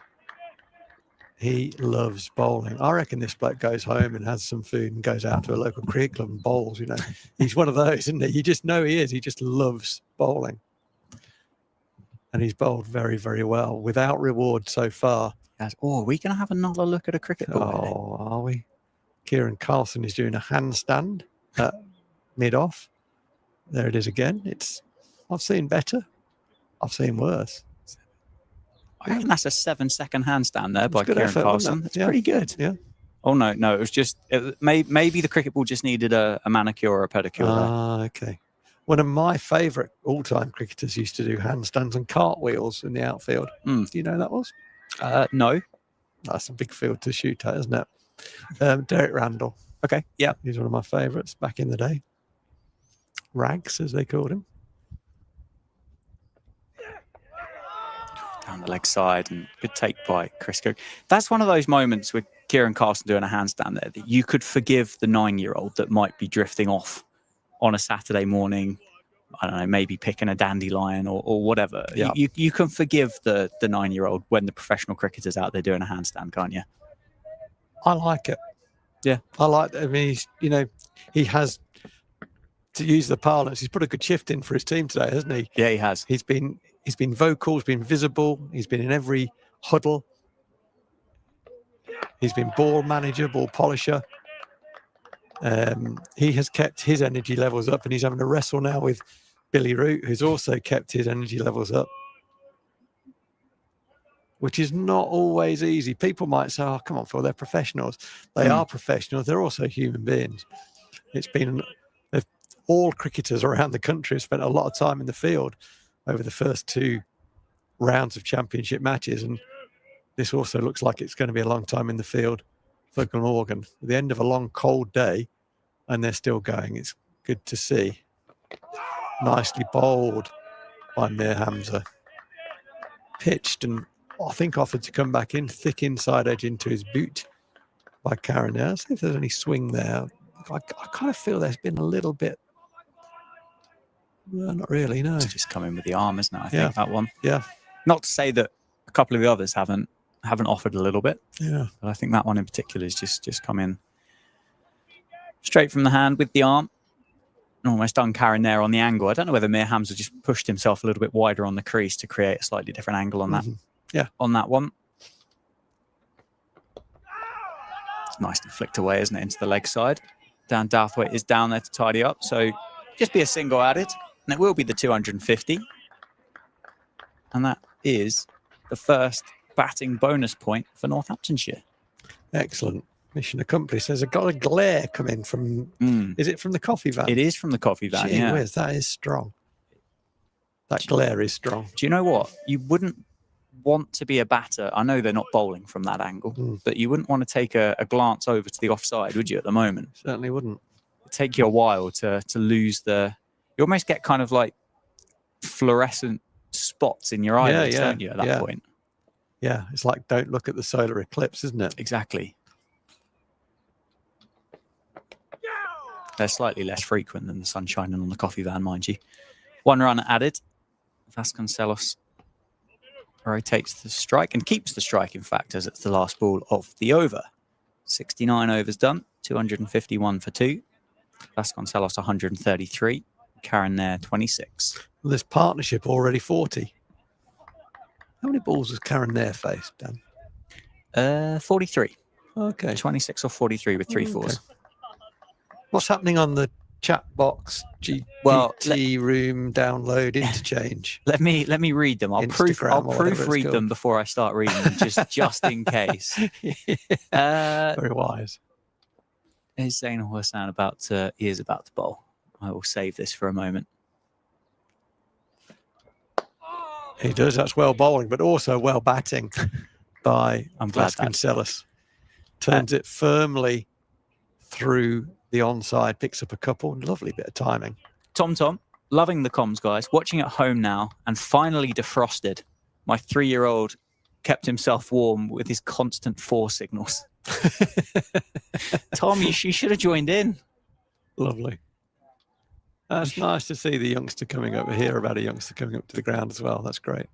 He loves bowling. I reckon this bloke goes home and has some food and goes out to a local cricket club and bowls, you know. He's one of those, isn't he? You just know he is. He just loves bowling. And he's bowled very, very well without reward so far. Oh, are we going to have another look at a cricket ball? Oh, are we? Kieran Carlson is doing a handstand at mid-off. There it is again. I've seen better. I've seen worse. I reckon that's a 7-second handstand there by good Kieran effort, Carlson. wasn't it? It's Yeah. pretty good. Yeah. Oh, no, it was just... maybe the cricket ball just needed a manicure or a pedicure there. Ah, okay. One of my favourite all-time cricketers used to do handstands and cartwheels in the outfield. Do you know who that was? No. That's a big field to shoot at, isn't it? Derek Randall. Okay, yeah. He's one of my favourites back in the day. Rags, as they called him. Down the leg side, and good take by Chris Cook. That's one of those moments with Kieran Carlson doing a handstand there that you could forgive the 9-year-old that might be drifting off on a Saturday morning. I don't know, maybe picking a dandelion or whatever. Yeah. You can forgive the 9-year-old when the professional cricketer's out there doing a handstand, can't you? I like it. Yeah. I mean, he has, to use the parlance, he's put a good shift in for his team today, hasn't he? Yeah, he has. He's been vocal, he's been visible, he's been in every huddle. He's been ball manager, ball polisher. He has kept his energy levels up, and he's having a wrestle now with Billy Root, who's also kept his energy levels up, which is not always easy. People might say, oh, come on, Phil, they're professionals. They are professionals. They're also human beings. It's been all cricketers around the country have spent a lot of time in the field over the first 2 rounds of championship matches, and this also looks like it's going to be a long time in the field for Glamorgan. At the end of a long, cold day, and they're still going. It's good to see. Nicely bowled by Mir Hamza. Pitched and I think offered to come back in. Thick inside edge into his boot by Karen there. See if there's any swing there. I kind of feel there's been a little bit. Well, not really, no. It's just coming with the arm, isn't it? I think that one. Yeah. Not to say that a couple of the others haven't offered a little bit. Yeah. But I think that one in particular has just come in straight from the hand with the arm. And almost done Karen there on the angle. I don't know whether Mir Hamza just pushed himself a little bit wider on the crease to create a slightly different angle on that. Yeah. On that one. It's nicely flicked away, isn't it, into the leg side. Dan Douthwaite is down there to tidy up. So just be a single added. And it will be the 250. And that is the first batting bonus point for Northamptonshire. Excellent. Mission accomplished. There's got a glare coming from, is it from the coffee van? It is from the coffee van, Gee whiz, that is strong. That glare is strong. Do you know what? You wouldn't want to be a batter. I know they're not bowling from that angle, but you wouldn't want to take a glance over to the offside, would you, at the moment? Certainly wouldn't. It'd take you a while to lose the... You almost get kind of like fluorescent spots in your eyelids, don't you, at that point? Yeah, it's like don't look at the solar eclipse, isn't it? Exactly. They're slightly less frequent than the sun shining on the coffee van, mind you. 1 run added. Vasconcelos rotates the strike and keeps the strike, in fact, as it's the last ball of the over. 69 overs done, 251 for 2. Vasconcelos 133. Karen there 26. Well, this partnership already 40. How many balls has Karen there faced, Dan? 43. Okay. 26 or 43 with 3 fours. What's happening on the chat box? GT room download interchange. Let me read them. I'll proofread them before I start reading them, just in case. Very wise. Is Zain Hassan he is about to bowl. I will save this for a moment. He does. That's well bowling, but also well batting by Vasconcelos. Turns it firmly through the onside, picks up a couple. Lovely bit of timing. Tom, loving the comms, guys. Watching at home now and finally defrosted. My 3-year-old kept himself warm with his constant 4 signals. Tom, you should have joined in. Lovely. That's nice to see the youngster coming over here, about a youngster coming up to the ground as well. That's great.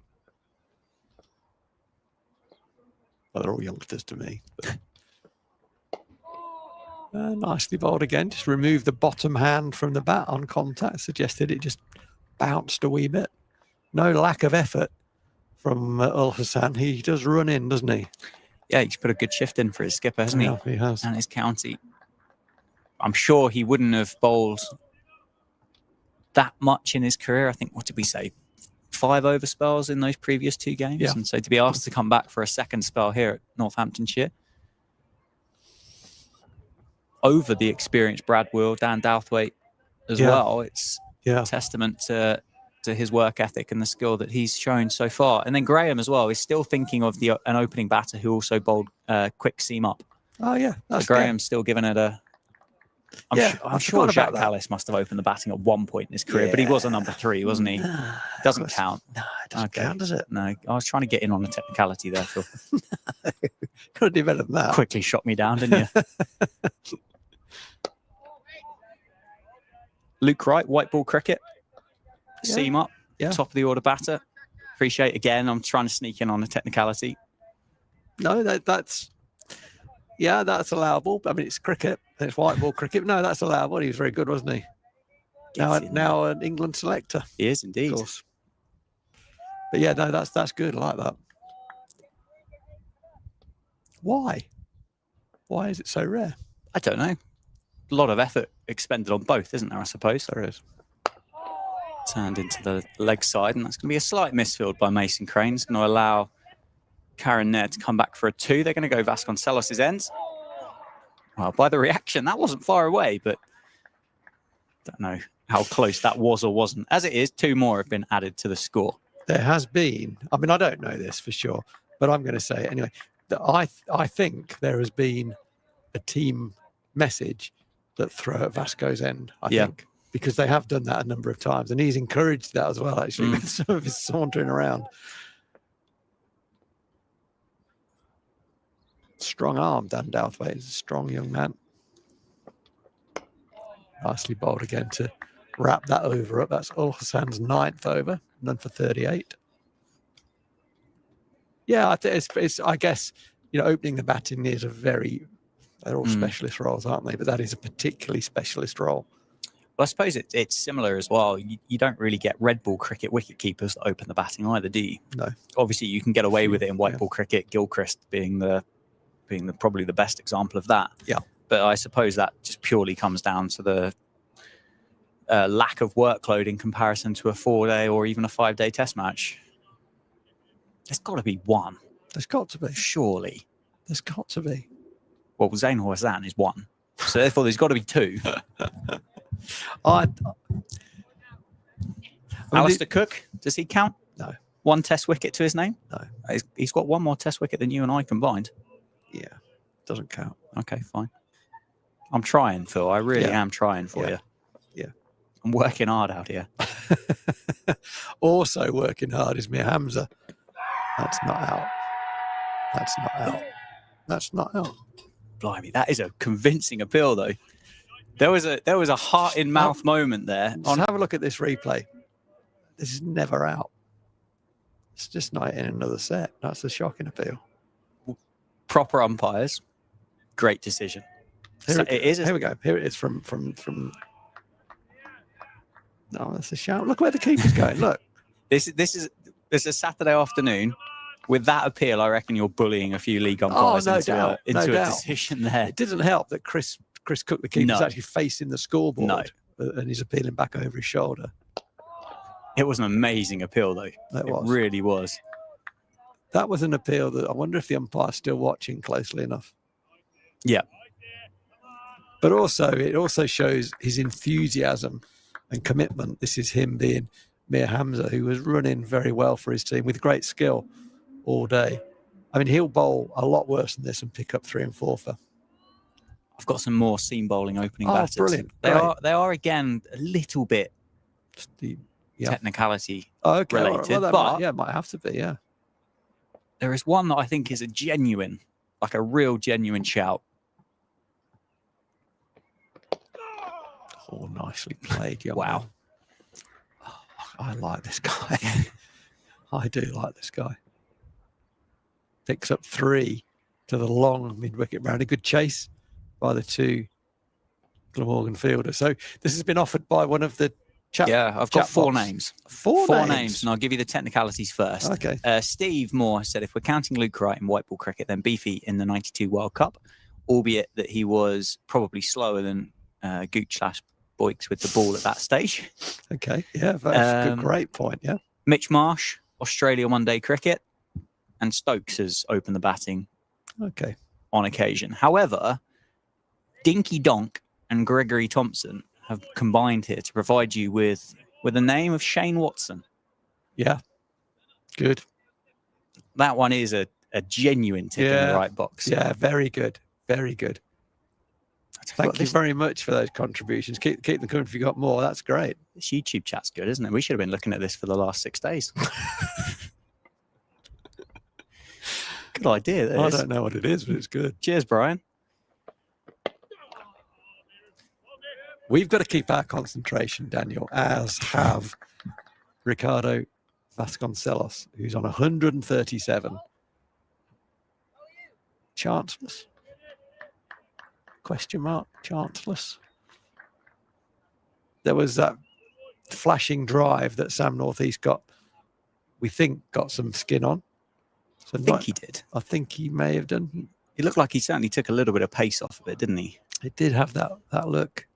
Well, they're all youngsters to me. But... nicely bowled again. Just removed the bottom hand from the bat on contact. Suggested it just bounced a wee bit. No lack of effort from Ul Hassan. He does run in, doesn't he? Yeah, he's put a good shift in for his skipper, hasn't he? Yeah, he has. And his county. I'm sure he wouldn't have bowled that much in his career. I think, what did we say? 5 over spells in those previous 2 games. Yeah. And so to be asked to come back for a second spell here at Northamptonshire, over the experienced Brad Will, Dan Douthwaite as well, it's a testament to his work ethic and the skill that he's shown so far. And then Graham as well is still thinking of an opening batter who also bowled quick seam up. Oh, yeah. So Graham's still giving it a... I'm sure Jack Callis must have opened the batting at one point in his career, but he was a number 3, wasn't he? Doesn't count. No, it doesn't count, does it? No, I was trying to get in on a technicality there, Phil. Could have developed that. Quickly shot me down, didn't you? Luke Wright, white ball cricket. Seam up, top of the order batter. Appreciate, again, I'm trying to sneak in on a technicality. No, that's allowable. I mean, it's cricket. It's white ball cricket. No, that's allowable. He was very good, wasn't he? Now an England selector. He is indeed. Of course. But yeah, no, that's good. I like that. Why? Why is it so rare? I don't know. a lot of effort expended on both, isn't there, I suppose? There is. Turned into the leg side, and that's going to be a slight misfield by Mason Crane. It's going to allow Karen Nairn to come back for a 2. They're going to go Vasconcelos' ends. Well, by the reaction, that wasn't far away, but don't know how close that was or wasn't. As it is, 2 more have been added to the score. There has been, I mean, I don't know this for sure, but I'm going to say it anyway, that I think there has been a team message that throw at Vasco's end, I think, because they have done that a number of times, and he's encouraged that as well, actually, with some of his sauntering around. Strong arm, Dan Douthwaite. He's a strong young man. Nicely bowled again to wrap that over up. That's Ul Hassan's 9th over, none for 38. Yeah, I think it's I guess, you know, opening the batting is they're all specialist roles, aren't they? But that is a particularly specialist role. Well, I suppose it's similar as well. You don't really get red ball cricket wicket keepers that open the batting either, do you? No. Obviously, you can get away with it in white ball cricket, Gilchrist being probably the best example of that. Yeah. But I suppose that just purely comes down to the lack of workload in comparison to a 4-day or even a 5-day test match. There's got to be one. There's got to be. Surely. There's got to be. Well, Zain Hassan is 1. So therefore, there's got to be 2. Alistair Cook, does he count? No. 1 test wicket to his name? No. He's got 1 more test wicket than you and I combined. Yeah. Doesn't count. Okay, fine. I'm trying, Phil. I really am trying for you. Yeah. I'm working hard out here. Also working hard is Mir Hamza. That's not out. That's not out. That's not out. Blimey, that is a convincing appeal, though. There was a heart in mouth moment there. Just have a look at this replay. This is never out. It's just not in another set. That's a shocking appeal. Proper umpires, great decision. Here We go. Here it is from. No, that's a shout. Look where the keeper's going. Look. This is a Saturday afternoon. With that appeal, I reckon you're bullying a few league umpires into a decision there. It didn't help that Chris Cook, the keeper, was actually facing the scoreboard, and he's appealing back over his shoulder. It was an amazing appeal, though. It really was. That was an appeal that I wonder if the umpire's still watching closely enough. Yeah. But also, it also shows his enthusiasm and commitment. This is him being Mir Hamza, who was running very well for his team with great skill all day. I mean, he'll bowl a lot worse than this and pick up 3 and 4 for. I've got some more seam bowling opening batters. Brilliant. They are again a little bit technicality related. Well, but might have to be, yeah. There is one that I think is a real genuine shout. Oh, nicely played, young Wow. man. Oh, I like this guy. I do like this guy. Picks up 3 to the long mid-wicket round. A good chase by the 2 Glamorgan fielders. So this has been offered by one of the chat. Yeah, I've got 4 names. 4 names, and I'll give you the technicalities first. Okay. Steve Moore said, if we're counting Luke Wright in white ball cricket, then Beefy in the 92 World Cup, albeit that he was probably slower than Gooch/Boyks with the ball at that stage. Okay, yeah, that's a great point, yeah. Mitch Marsh, Australia one-day cricket, and Stokes has opened the batting on occasion. However, Dinky Donk and Gregory Thompson have combined here to provide you with the name of Shane Watson. Yeah, good. That one is a genuine tick in the right box. Yeah, very good. Very good. Thank you very much for those contributions. Keep them coming if you got more. That's great. This YouTube chat's good, isn't it? We should have been looking at this for the last 6 days. Good idea. I don't know what it is, but it's good. Cheers, Brian. We've got to keep our concentration, Daniel, as have Ricardo Vasconcelos, who's on 137. Chanceless? Question mark? Chanceless? There was that flashing drive that Sam Northeast got some skin on. So I think he did. I think he may have done. It looked like he certainly took a little bit of pace off of it, didn't he? It did have that look.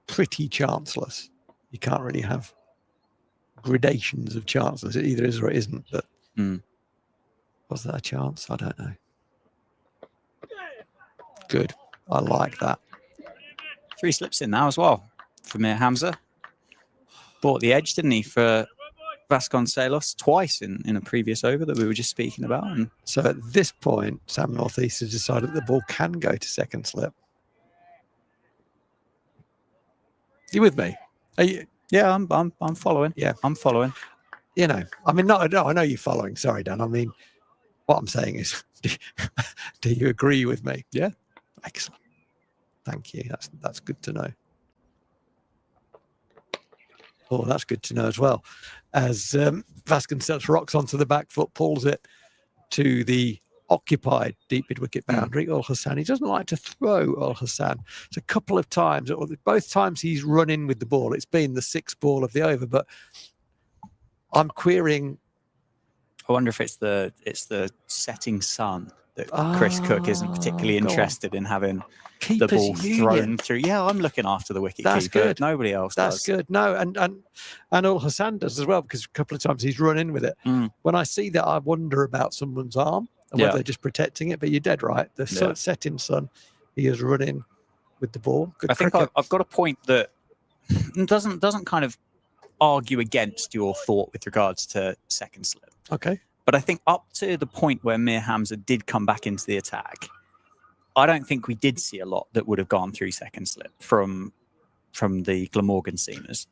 Pretty chanceless. You can't really have gradations of chanceless. It either is or it isn't. But was that a chance? I don't know. Good. I like that. 3 slips in now as well for Mir Hamza. Bought the edge, didn't he, for Vasconcelos twice in a previous over that we were just speaking about. And so at this point, Sam Northeast has decided that the ball can go to second slip. You with me? Are you? Yeah, I'm following. Yeah, I'm following. You know, I mean, no, I know you're following. Sorry, Dan. I mean, what I'm saying is, do you agree with me? Yeah. Excellent. Thank you. That's good to know. Oh, that's good to know as well. As Vasconcelos rocks onto the back foot, pulls it to the occupied deep mid-wicket boundary. Ul Hassan, he doesn't like to throw Ul Hassan. It's a couple of times, both times he's run in with the ball. It's been the 6th ball of the over, but I'm querying. I wonder if it's the setting sun that Chris Cook isn't particularly interested in having the ball thrown through. Yeah, I'm looking after the wicket keeper. Good. Nobody else That's does. good. No, and Ul Hassan does as well, because a couple of times he's run in with it. When I see that, I wonder about someone's arm and whether they're just protecting it. But you're dead right. The setting sun, he is running with the ball. Good I think I've got a point that doesn't kind of argue against your thought with regards to second slip. Okay. But I think up to the point where Mir Hamza did come back into the attack, I don't think we did see a lot that would have gone through second slip from the Glamorgan seamers.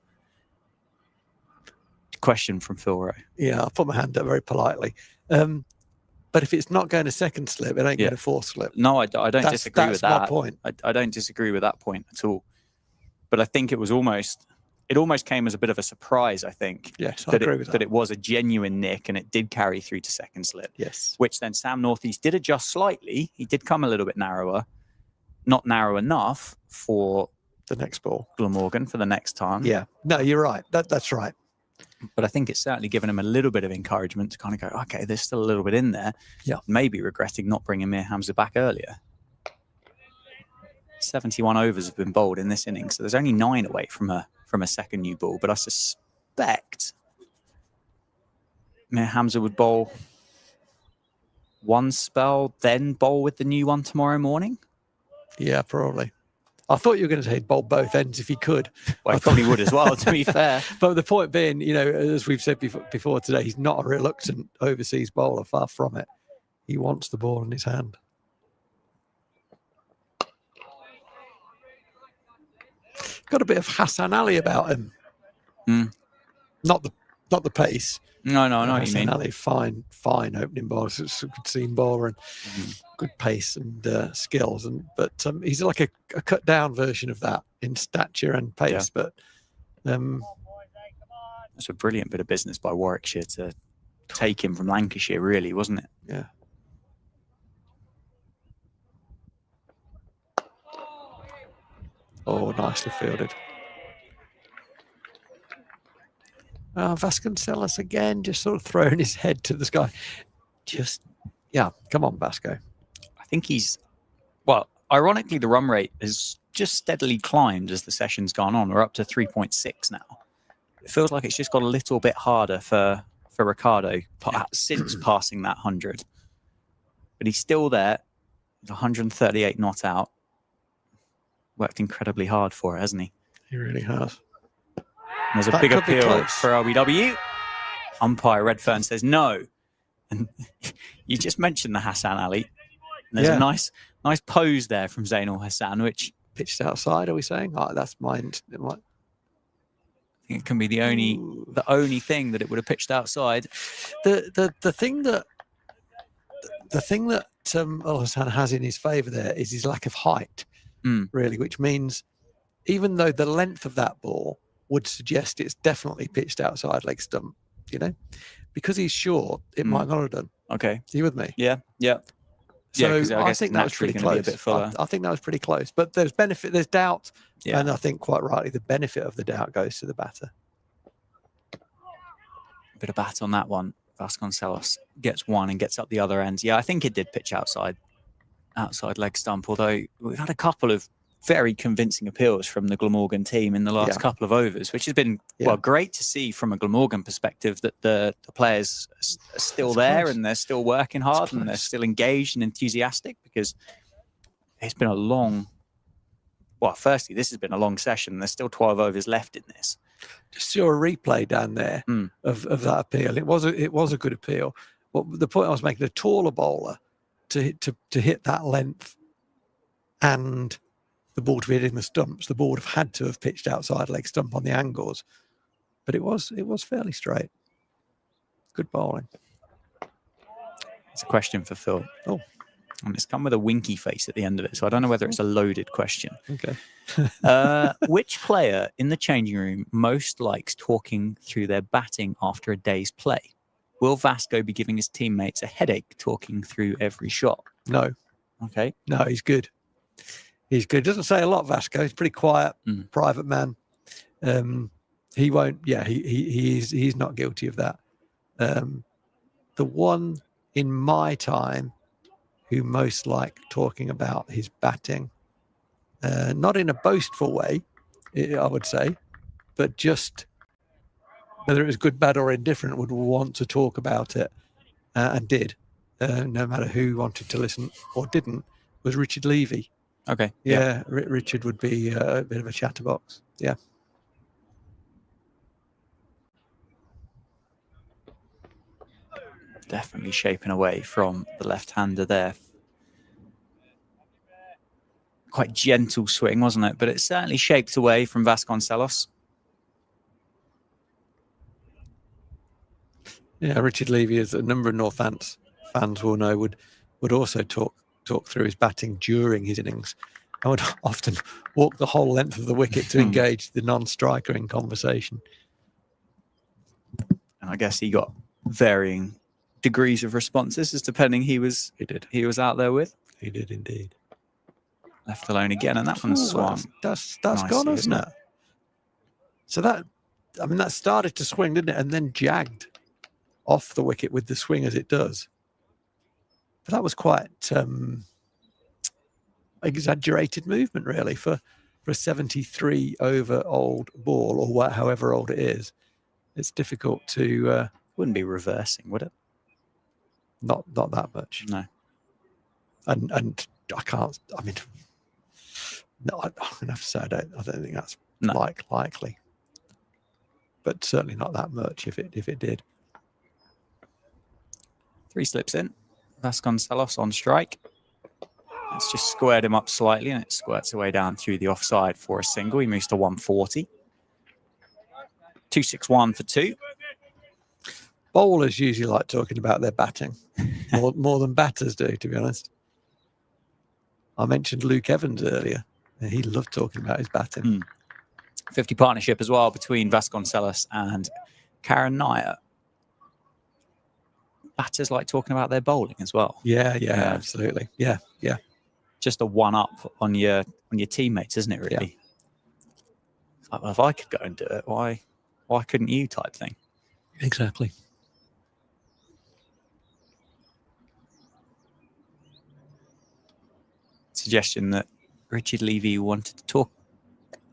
Question from Phil Rowe. Yeah, I'll put my hand up very politely. But if it's not going to second slip, it ain't going to fourth slip. No, I don't disagree with that. That's my point. I don't disagree with that point at all. But I think it almost came as a bit of a surprise, I think. Yes, I agree with that. That it was a genuine nick and it did carry through to second slip. Yes. Which then Sam Northeast did adjust slightly. He did come a little bit narrower. Not narrow enough for the next ball. Glamorgan for the next time. Yeah. No, you're right. That's right. But I think it's certainly given him a little bit of encouragement to kind of go, okay, there's still a little bit in there. Yeah. Maybe regretting not bringing Mir Hamza back earlier. 71 overs have been bowled in this innings, so there's only 9 away from a second new ball. But I suspect Mir Hamza would bowl one spell, then bowl with the new one tomorrow morning. Yeah, probably. I thought you were going to say bowl both ends if he could. Well, I probably would as well, to be fair. But the point being, you know, as we've said before today, he's not a reluctant overseas bowler, far from it. He wants the ball in his hand. Got a bit of Hassan Ali about him. Not the pace. No, I know what you mean. Hassan Ali, fine opening bowler. It's a good seam bowler and good pace and skills. But he's like a cut down version of that in stature and pace. Yeah. But that's a brilliant bit of business by Warwickshire to take him from Lancashire, really, wasn't it? Yeah. Oh, nicely fielded. Vasconcelos again, just sort of throwing his head to the sky. Come on, Vasco. I think ironically, the run rate has just steadily climbed as the session's gone on. We're up to 3.6 now. It feels like it's just got a little bit harder for Ricardo since passing that 100. But he's still there. He's 138 not out. Worked incredibly hard for it, hasn't he? He really has. And there's a big appeal for RBW. Umpire Redfern says no. And you just mentioned the Hassan Ali. And there's a nice pose there from Zainul Hassan, which pitched outside. Are we saying? Oh, that's mine. I think it can be the only thing that it would have pitched outside. The thing that Ul Hassan has in his favour there is his lack of height. Really, which means even though the length of that ball would suggest it's definitely pitched outside leg stump, you know, because he's short, it might not have done. Okay. Are you with me? Yeah. So I think that was pretty close. I think that was pretty close, but there's doubt, and I think quite rightly the benefit of the doubt goes to the batter. A bit of bat on that one. Vasconcelos gets one and gets up the other end. Yeah, I think it did pitch outside. outside leg stump, although we've had a couple of very convincing appeals from the Glamorgan team in the last couple of overs, which has been great to see from a Glamorgan perspective, that the players are still there and they're still working hard and they're still engaged and enthusiastic, because it's been a long, firstly, this has been a long session. There's still 12 overs left in this. Just saw a replay down there of that appeal. It was a good appeal. Well, the point I was making, a taller bowler to hit that length and the ball to be hitting the stumps, the ball would have had to have pitched outside leg stump on the angles, but it was fairly straight. Good bowling. It's a question for Phil. Oh, and it's come with a winky face at the end of it, so I don't know whether it's a loaded question. Okay. Which player in the changing room most likes talking through their batting after a day's play? Will Vasco be giving his teammates a headache talking through every shot? No. Okay. No, he's good. He's good. Doesn't say a lot, Vasco. He's pretty quiet, private man. He won't. Yeah, he's not guilty of that. The one in my time who most liked talking about his batting, not in a boastful way, I would say, but just whether it was good, bad, or indifferent, would want to talk about it, and did, no matter who wanted to listen or didn't, was Richard Levy. Okay. Yeah. Richard would be a bit of a chatterbox. Yeah. Definitely shaping away from the left-hander there. Quite gentle swing, wasn't it? But it certainly shaped away from Vasconcelos. Yeah, Richard Levy, as a number of Northants fans will know, would also talk through his batting during his innings. I would often walk the whole length of the wicket to engage the non-striker in conversation. And I guess he got varying degrees of responses as depending he was out there with. He did indeed. Left alone again, and that one's swung. That's gone, isn't it? So that started to swing, didn't it? And then jagged off the wicket with the swing as it does. But that was quite exaggerated movement, really, for a 73 over old ball, or however old it is. It's difficult to. Wouldn't be reversing, would it? Not that much. No. And I can't. I mean, no, I'm gonna have to say I don't think that's likely. But certainly not that much if it did. 3 slips in. Vasconcelos on strike. It's just squared him up slightly, and it squirts away down through the offside for a single. He moves to 140. 261 for 2. Bowlers usually like talking about their batting more than batters do, to be honest. I mentioned Luke Evans earlier, and he loved talking about his batting. 50 partnership as well between Vasconcelos and Karen Nair. Batters like talking about their bowling as well. Yeah, absolutely. Yeah. Just a one-up on your teammates, isn't it, really? Yeah. Like, well, if I could go and do it, why couldn't you, type thing? Exactly. Suggestion that Richard Levy wanted to talk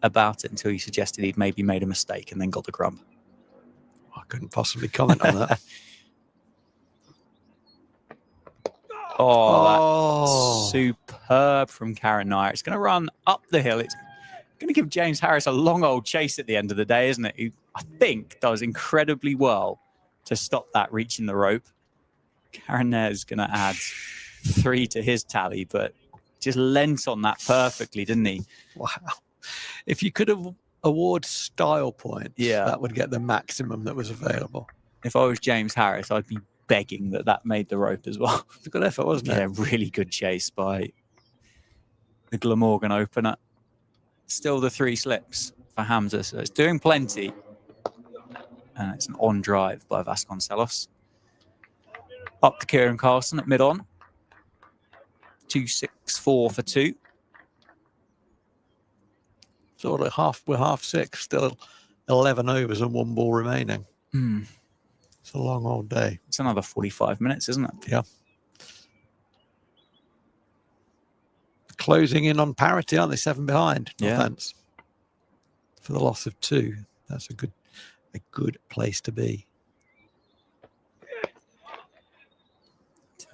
about it until he suggested he'd maybe made a mistake and then got the grump. I couldn't possibly comment on that. That's superb from Karen Nair. It's going to run up the hill. It's going to give James Harris a long old chase at the end of the day, isn't it? Who I think does incredibly well to stop that reaching the rope. Karen Nair is going to add 3 to his tally, but just lent on that perfectly, didn't he? Wow. If you could award style points, that would get the maximum that was available. If I was James Harris, I'd be begging that made the rope as well. It's a good effort, wasn't it? Yeah, really good chase by the Glamorgan opener. Still the 3 slips for Hamza, so it's doing plenty. And it's an on drive by Vasconcelos. Up to Kieran Carlson at mid-on. 264 for 2. So we're half 6, still 11 overs and 1 ball remaining. It's a long old day. It's another 45 minutes, isn't it? Yeah. closing in on parity, aren't they? 7 behind. Yeah. Northants for the loss of 2. That's a good place to be.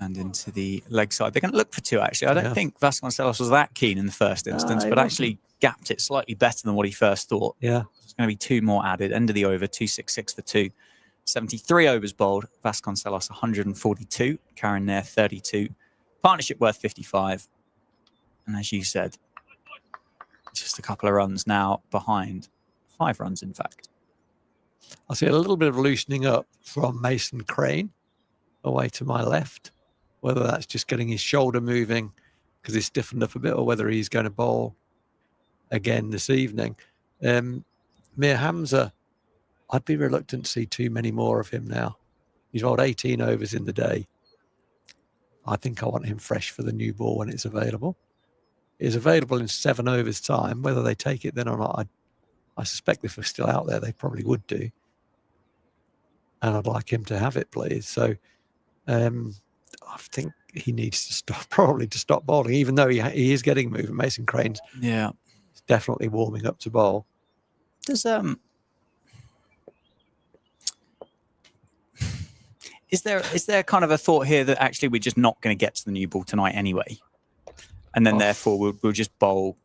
Turned into the leg side. They're going to look for 2, actually. I don't think Vasconcelos was that keen in the first instance, but actually gapped it slightly better than what he first thought. Yeah. There's going to be 2 more added. End of the over, 266 for 2. 73 overs bowled. Vasconcelos 142. Karen Nair 32. Partnership worth 55. And as you said, just a couple of runs now behind. 5 runs, in fact. I see a little bit of loosening up from Mason Crane away to my left. Whether that's just getting his shoulder moving because he's stiffened up a bit, or whether he's going to bowl again this evening. Mir Hamza, I'd be reluctant to see too many more of him now. He's bowled 18 overs in the day. I think I want him fresh for the new ball when it's available. It's available in 7 overs time. Whether they take it then or not, I suspect if we're still out there, they probably would do. And I'd like him to have it, please. So I think he needs to stop bowling, even though he is getting movement. Mason Crane's definitely warming up to bowl. Does is there kind of a thought here that actually we're just not going to get to the new ball tonight anyway, and then therefore we'll just bowl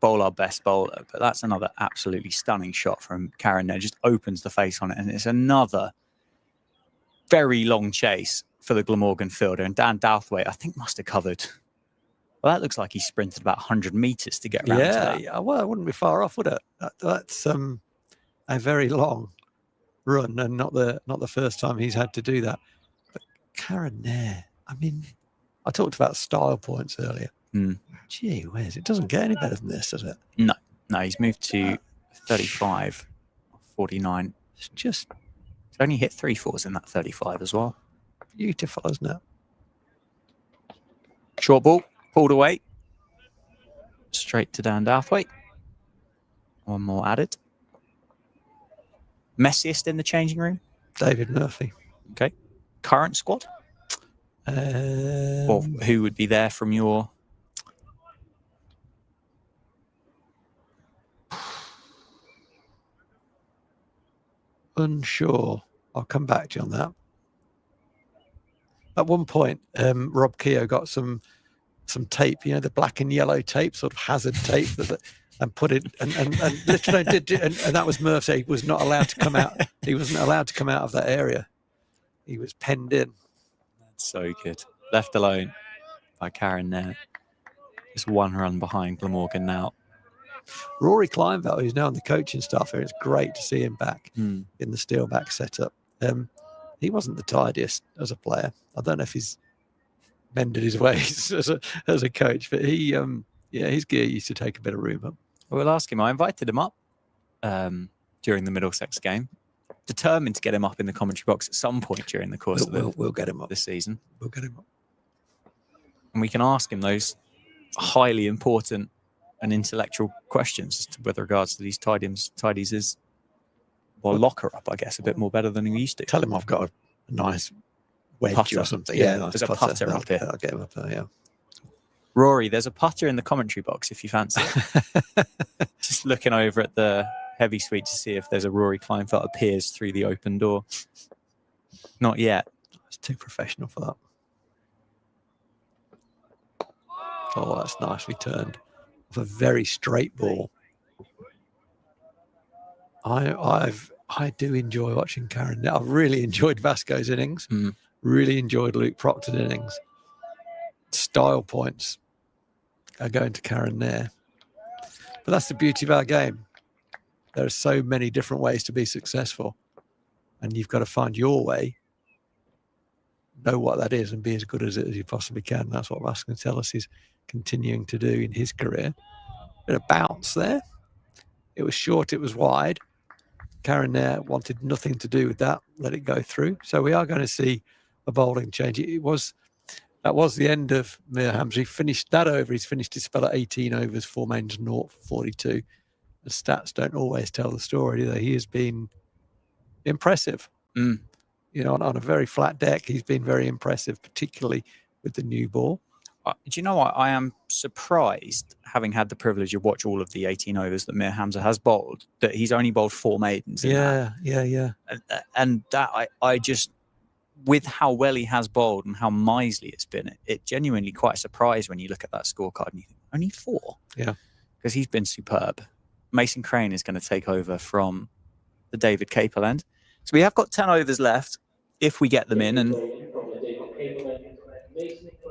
our best bowler? But that's another absolutely stunning shot from Karen there. Just opens the face on it, and it's another very long chase for the Glamorgan fielder. And Dan Douthwaite, I think, must have covered. Well, that looks like he sprinted about 100 metres to get around to that. Yeah, well, it wouldn't be far off, would it? That's a very long run, and not the first time he's had to do that. But Karen Nair, I mean, I talked about style points earlier. Gee whiz, it doesn't get any better than this, does it? No, he's moved to 35, 49. It's just... He's only hit 3 fours in that 35 as well. Beautiful, isn't it? Short ball, pulled away. Straight to Dan Douthwaite. 1 more added. Messiest in the changing room? David Murphy. Okay. Current squad? Or who would be there from your... Unsure. I'll come back to you on that. At one point, Rob Keogh got some tape, the black and yellow tape, sort of hazard tape, and put it and literally and that was Murph. He was not allowed to come out. He wasn't allowed to come out of that area. He was penned in. That's so good. Left alone by Karen there. Just 1 run behind Glamorgan now. Rory Kleinveld, who's now on the coaching staff here, it's great to see him back in the Steelback setup. He wasn't the tidiest as a player. I don't know if he's mended his ways as a coach, but his gear used to take a bit of room up. We'll ask him. I invited him up during the Middlesex game, determined to get him up in the commentary box at some point during the course we'll get him up this season. We'll get him up, and we can ask him those highly important and intellectual questions as to with regards to these tidies is. Well, locker up, I guess, a bit more better than he used to. Tell him I've got a nice wedge putter or something. Yeah, nice there's a putter up here. I'll get him up there, yeah. Rory, there's a putter in the commentary box if you fancy it. Just looking over at the heavy suite to see if there's a Rory Kleinfeld appears through the open door. Not yet. It's too professional for that. Oh, that's nicely turned. Off a very straight ball. I do enjoy watching Karen. I've really enjoyed Vasco's innings. Really enjoyed Luke Proctor's innings. Style points are going to Karen there. But that's the beauty of our game. There are so many different ways to be successful. And you've got to find your way, know what that is, and be as good as it as you possibly can. That's what Vasconcelos is continuing to do in his career. Bit of bounce there. It was short, it was wide. Karen there wanted nothing to do with that, let it go through. So we are going to see a bowling change. That was the end of Mir Hamza. He finished that over. He's finished his spell at 18 overs, 4 mains, 0 for 42. The stats don't always tell the story, do they? He has been impressive. On a very flat deck, he's been very impressive, particularly with the new ball. Do you know what? I am surprised, having had the privilege of watch all of the 18 overs that Mir Hamza has bowled, that he's only bowled 4 maidens. Yeah. And that I just, with how well he has bowled and how miserly it's been, it genuinely quite surprised when you look at that scorecard and you think, only 4? Yeah. Because he's been superb. Mason Crane is going to take over from the David Capel end. So we have got 10 overs left if we get them in, and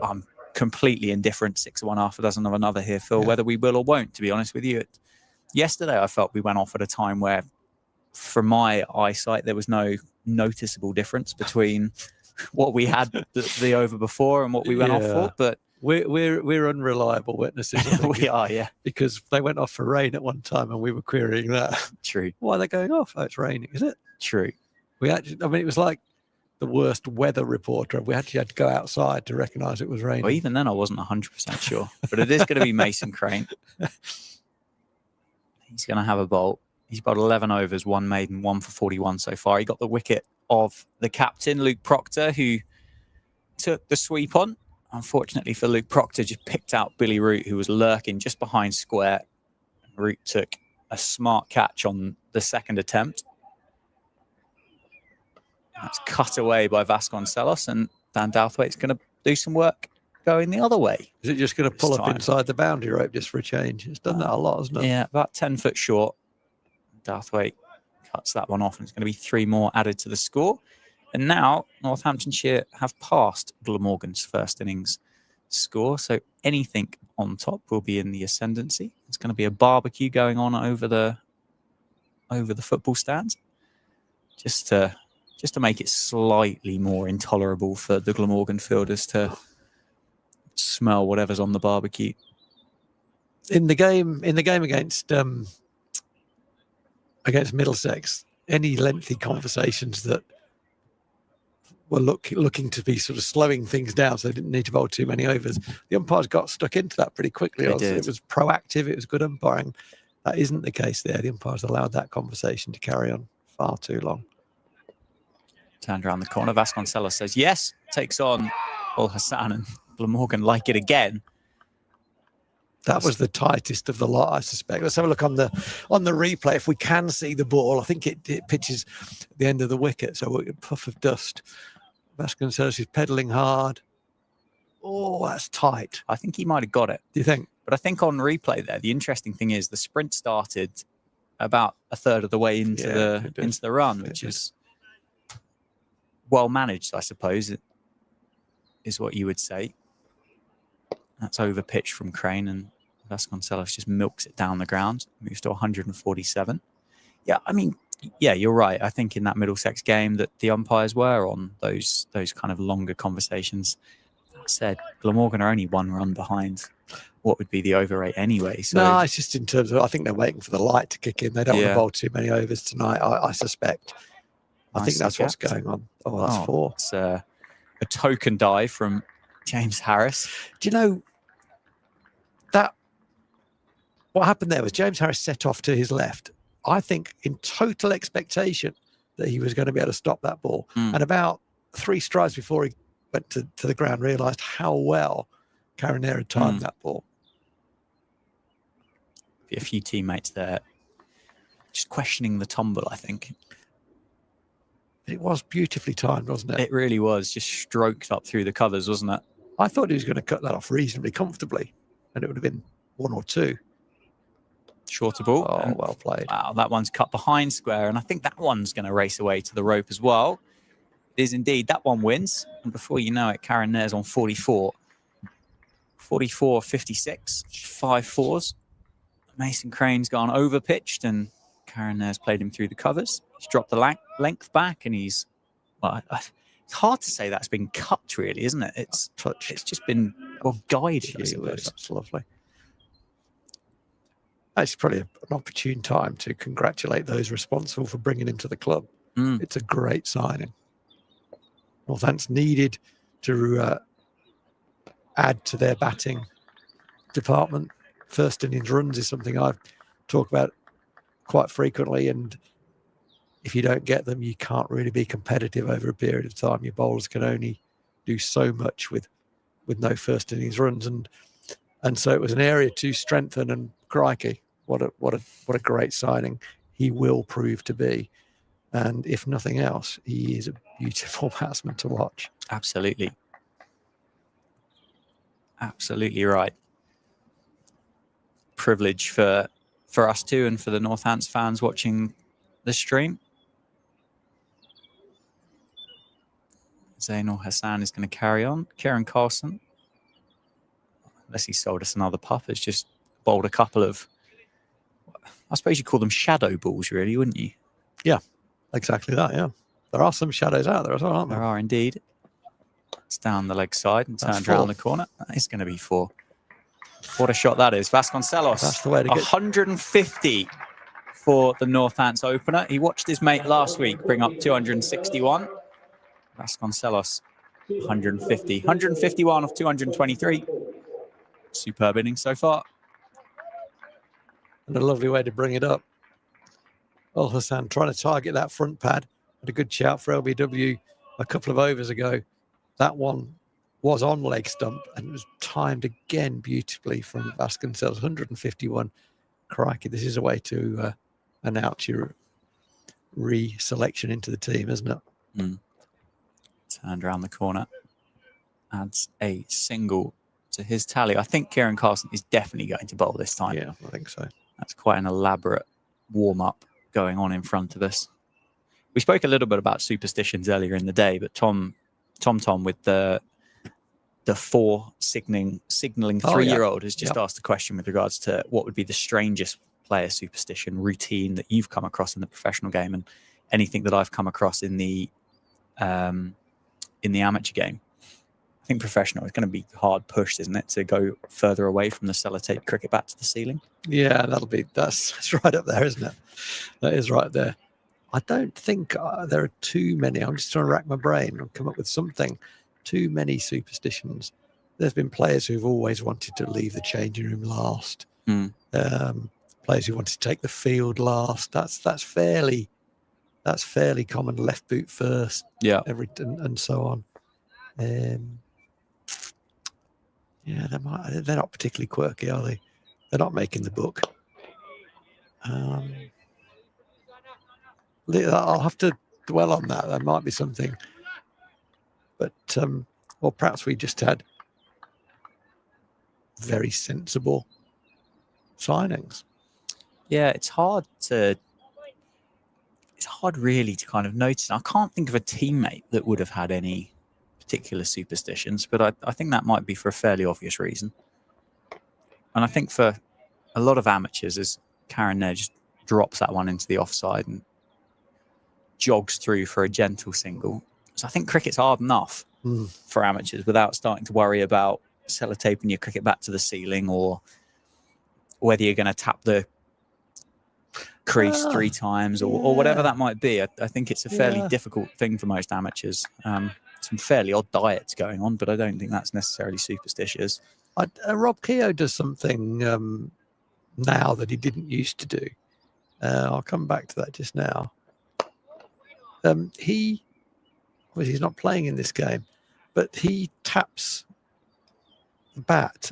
I'm completely indifferent, 6 of one, half a dozen of another here, Phil, whether we will or won't, to be honest with you. Yesterday, I felt we went off at a time where, from my eyesight, there was no noticeable difference between what we had the over before and what we went off for. But we're unreliable witnesses. We are, yeah. Because they went off for rain at one time and we were querying that. True. Why are they going off? Oh, it's raining, is it? True. We actually, I mean, it was like the worst weather reporter. We actually had to go outside to recognise it was raining. Well, even then, I wasn't 100% sure. But it is going to be Mason Crane. He's going to have a bolt. He's got 11 overs, 1 maiden, 1 for 41 so far. He got the wicket of the captain, Luke Proctor, who took the sweep on. Unfortunately for Luke Proctor, just picked out Billy Root, who was lurking just behind square. Root took a smart catch on the second attempt. That's cut away by Vasconcelos, and Dan Douthwaite's going to do some work going the other way. Is it just going to pull up inside the boundary rope just for a change? It's done that a lot, hasn't it? Yeah, about 10 foot short. Douthwaite cuts that one off, and it's going to be 3 more added to the score. And now Northamptonshire have passed Glamorgan's first innings score, so anything on top will be in the ascendancy. It's going to be a barbecue going on over the football stands, just to make it slightly more intolerable for the Glamorgan fielders to smell whatever's on the barbecue. In the game against Middlesex, any lengthy conversations that were looking to be sort of slowing things down, so they didn't need to bowl too many overs, the umpires got stuck into that pretty quickly. It was proactive, it was good umpiring. That isn't the case there. The umpires allowed that conversation to carry on far too long. Turned around the corner, Vasconcelos says yes, takes on Ul Hassan, and Glamorgan like it again. That was the tightest of the lot, I suspect. Let's have a look on the replay. If we can see the ball, I think it pitches at the end of the wicket, so a puff of dust. Vasconcelos is pedalling hard. Oh, that's tight. I think he might have got it. Do you think? But I think on replay there, the interesting thing is the sprint started about a third of the way into the run, which is well managed, I suppose, is what you would say. That's over pitch from Crane, and Vasconcelos just milks it down the ground, moves to 147. Yeah, I mean, yeah, you're right. I think in that Middlesex game that the umpires were on those kind of longer conversations. That said, Glamorgan are only 1 run behind what would be the over rate anyway. So no, it's just in terms of, I think they're waiting for the light to kick in. They don't want to bowl too many overs tonight, I suspect. I think that's what's going on. Oh, that's 4. It's a token dive from James Harris. Do you know that what happened there was James Harris set off to his left, I think in total expectation that he was going to be able to stop that ball. And about 3 strides before he went to the ground, realised how well Carinair had timed that ball. A few teammates there just questioning the tumble, I think. It was beautifully timed, wasn't it? It really was. Just stroked up through the covers, wasn't it? I thought he was going to cut that off reasonably comfortably, and it would have been 1 or 2. Shorter ball. Oh, well played. Wow, that one's cut behind square, and I think that one's going to race away to the rope as well. It is indeed. That one wins, and before you know it, Karen Nair's on 44. 44, 56, 5 4s. Mason Crane's gone over pitched, and Karen Nair's played him through the covers. He's dropped the length back, and he's, well, it's hard to say that's been cut, really, isn't it? It's just been guided, I suppose. That's lovely. It's probably an opportune time to congratulate those responsible for bringing him to the club. It's a great signing. Northants needed to add to their batting department. First innings runs is something I talk about quite frequently, and if you don't get them, you can't really be competitive over a period of time. Your bowlers can only do so much with with no first innings runs, and so it was an area to strengthen. And crikey, what a great signing he will prove to be. And if nothing else, he is a beautiful batsman to watch. Absolutely. Absolutely right. Privilege for us too, and for the Northants fans watching the stream. Zainul Hassan is going to carry on. Kieran Carlson, unless he sold us another pup, has just bowled a couple of, I suppose you call them shadow balls, really, wouldn't you? Yeah, exactly that. Yeah, there are some shadows out there as well, aren't there? There are indeed. It's down the leg side and turned around the corner. That is going to be 4. What a shot that is. Vasconcelos. That's the way to get 150 for the Northants opener. He watched his mate last week bring up 261. Vasconcelos, 150. 151 off 223. Superb innings so far. And a lovely way to bring it up. Ul Hassan trying to target that front pad. Had a good shout for LBW a couple of overs ago. That one was on leg stump and it was timed again beautifully from Vasconcelos. 151. Crikey, this is a way to announce your reselection into the team, isn't it? Mm. Turned around the corner. Adds a single to his tally. I think Kieran Carlson is definitely going to bowl this time. Yeah, I think so. That's quite an elaborate warm-up going on in front of us. We spoke a little bit about superstitions earlier in the day, but Tom with the 4 signaling 3-year-old has just asked a question with regards to what would be the strangest player superstition routine that you've come across in the professional game, and anything that I've come across in the amateur game. I think professional is going to be hard pushed, isn't it, to go further away from the sellotape cricket bat to the ceiling? Yeah, that's right up there, isn't it? That is right there. I don't think there are too many. I'm just trying to rack my brain and come up with something. Too many superstitions. There's been players who've always wanted to leave the changing room last. Players who wanted to take the field last. That's fairly common. Left boot first. Yeah. And so on. Yeah, they're not particularly quirky, are they? They're not making the book. I'll have to dwell on that. There might be something. But, or perhaps we just had very sensible signings. Yeah, it's hard really to kind of notice. I can't think of a teammate that would have had any particular superstitions, but I think that might be for a fairly obvious reason. And I think for a lot of amateurs, as Karen there just drops that one into the offside and jogs through for a gentle single. So I think cricket's hard enough for amateurs without starting to worry about sellotaping your cricket back to the ceiling, or whether you're going to tap the crease 3 times or whatever that might be. I think it's a fairly difficult thing for most amateurs. Some fairly odd diets going on, but I don't think that's necessarily superstitious. Rob Keogh does something now that he didn't used to do. I'll come back to that just now. He's not playing in this game, but he taps the bat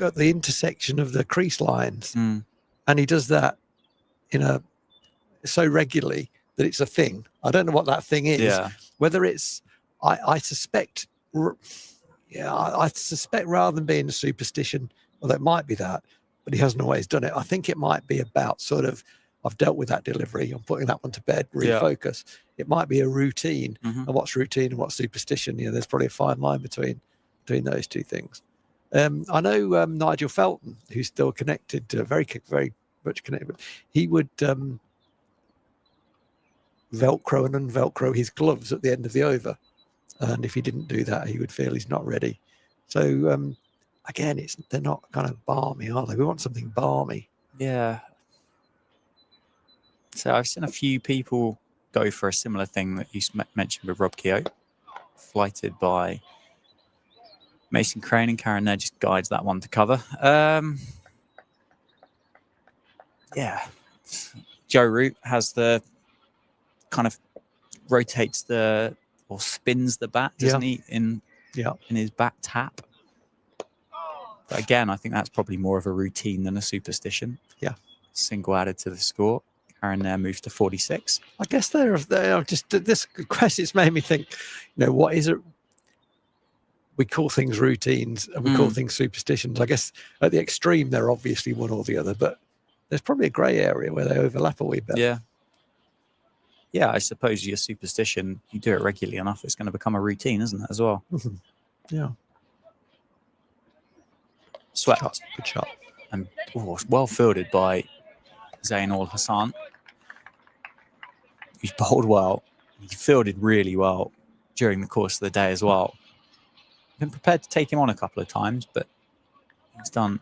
at the intersection of the crease lines, and he does that so regularly that it's a thing. I don't know what that thing is. Yeah. Whether it's, I suspect, I suspect rather than being a superstition, well, that might be that, but he hasn't always done it. I think it might be about sort of, I've dealt with that delivery, I'm putting that one to bed, refocus. Yeah. It might be a routine, and what's routine and what's superstition. There's probably a fine line between those two things. I know Nigel Felton, who's still connected, very much connected, but he would Velcro and unvelcro his gloves at the end of the over. And if he didn't do that, he would feel he's not ready. So, again, they're not kind of balmy, are they? We want something balmy. Yeah. So I've seen a few people go for a similar thing that you mentioned with Rob Keogh, flighted by Mason Crane, and Karen there just guides that one to cover. Yeah. Joe Root has the kind of rotates or spins the bat, doesn't he, in his bat tap. But again, I think that's probably more of a routine than a superstition. Yeah. Single added to the score. Karen there moves to 46. I guess they are just, this question's made me think, what is it? We call things routines and we call things superstitions. I guess at the extreme, they're obviously one or the other, but there's probably a grey area where they overlap a wee bit. Yeah. Yeah, I suppose your superstition, you do it regularly enough, it's going to become a routine, isn't it, as well? Yeah. Swept. Good shot. And well fielded by Zain Al Hassan. He's bowled well. He fielded really well during the course of the day as well. Been prepared to take him on a couple of times, but he's done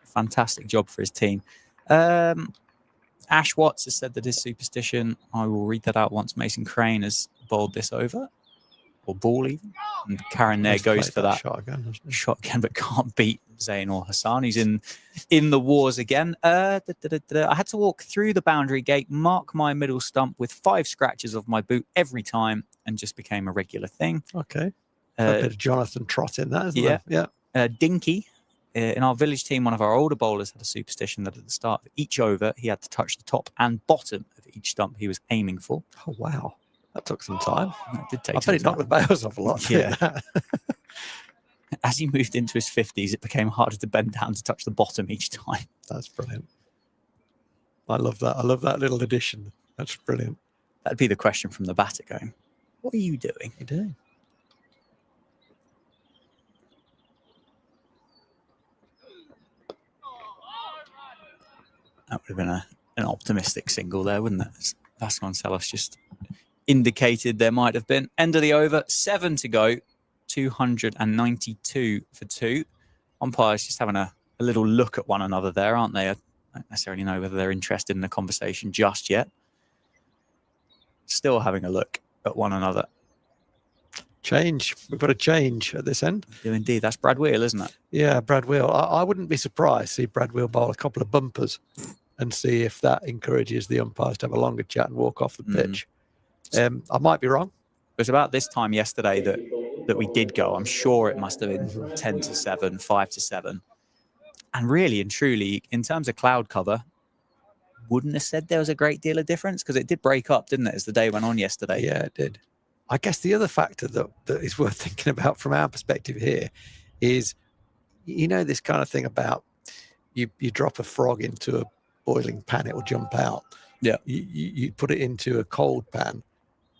a fantastic job for his team. Ash Watts has said that his superstition, I will read that out once Mason Crane has bowled this over, or ball even. And Karen there goes for that shot again, but can't beat Zain Al Hassan. He's in the wars again. I had to walk through the boundary gate, mark my middle stump with 5 scratches of my boot every time, and just became a regular thing. Okay. A bit of Jonathan Trott in that, isn't there? Yeah. Dinky, in our village team, one of our older bowlers had a superstition that at the start of each over, he had to touch the top and bottom of each stump he was aiming for. Oh, wow. That took some time. It did take I bet it knocked the bails off a lot. Yeah. As he moved into his 50s, it became harder to bend down to touch the bottom each time. That's brilliant. I love that. I love that little addition. That's brilliant. That'd be the question from the batter going, what are you doing? You do. That would have been an optimistic single there, wouldn't it? Vasconcelos just indicated there might have been. End of the over, 7 to go, 292 for 2. Umpires just having a little look at one another there, aren't they? I don't necessarily know whether they're interested in the conversation just yet. Still having a look at one another. Change. We've got a change at this end. We do indeed. That's Brad Wheel, isn't it? Yeah, Brad Wheel. I wouldn't be surprised to see Brad Wheel bowl a couple of bumpers and see if that encourages the umpires to have a longer chat and walk off the pitch. I might be wrong. It was about this time yesterday that we did go. I'm sure it must have been 10 to 7, 5 to 7. And really and truly, in terms of cloud cover, wouldn't have said there was a great deal of difference because it did break up, didn't it, as the day went on yesterday? Yeah, it did. I guess the other factor that is worth thinking about from our perspective here is, this kind of thing about you drop a frog into a boiling pan, it will jump out. Yeah. You put it into a cold pan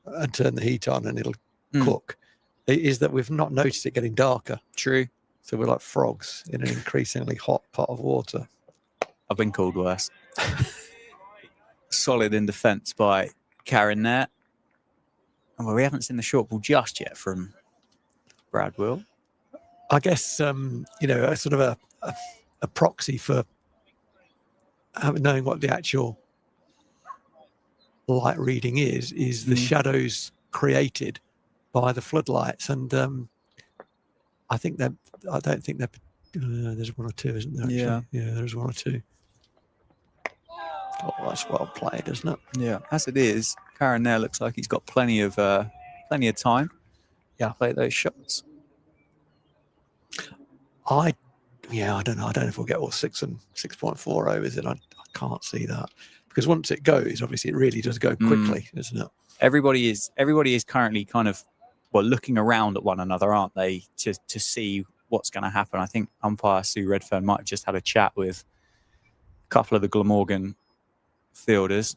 and turn the heat on and it'll cook. Is that we've not noticed it getting darker. True. So we're like frogs in an increasingly hot pot of water. I've been called worse. Solid in defence by Karen there. Well, we haven't seen the short ball just yet from Brad Will. I guess, a sort of a proxy for knowing what the actual light reading is the shadows created by the floodlights. And I don't think there's one or two, isn't there? Actually? Yeah, there's one or two. Oh, that's well played, isn't it? Yeah, as it is, Karen there looks like he's got plenty of time. Yeah, play those shots. I don't know. I don't know if we'll get all 6 and 6.4 overs in. I can't see that because once it goes, obviously it really does go quickly, isn't it? Everybody is currently kind of looking around at one another, aren't they, to see what's going to happen. I think umpire Sue Redfern might have just had a chat with a couple of the Glamorgan fielders.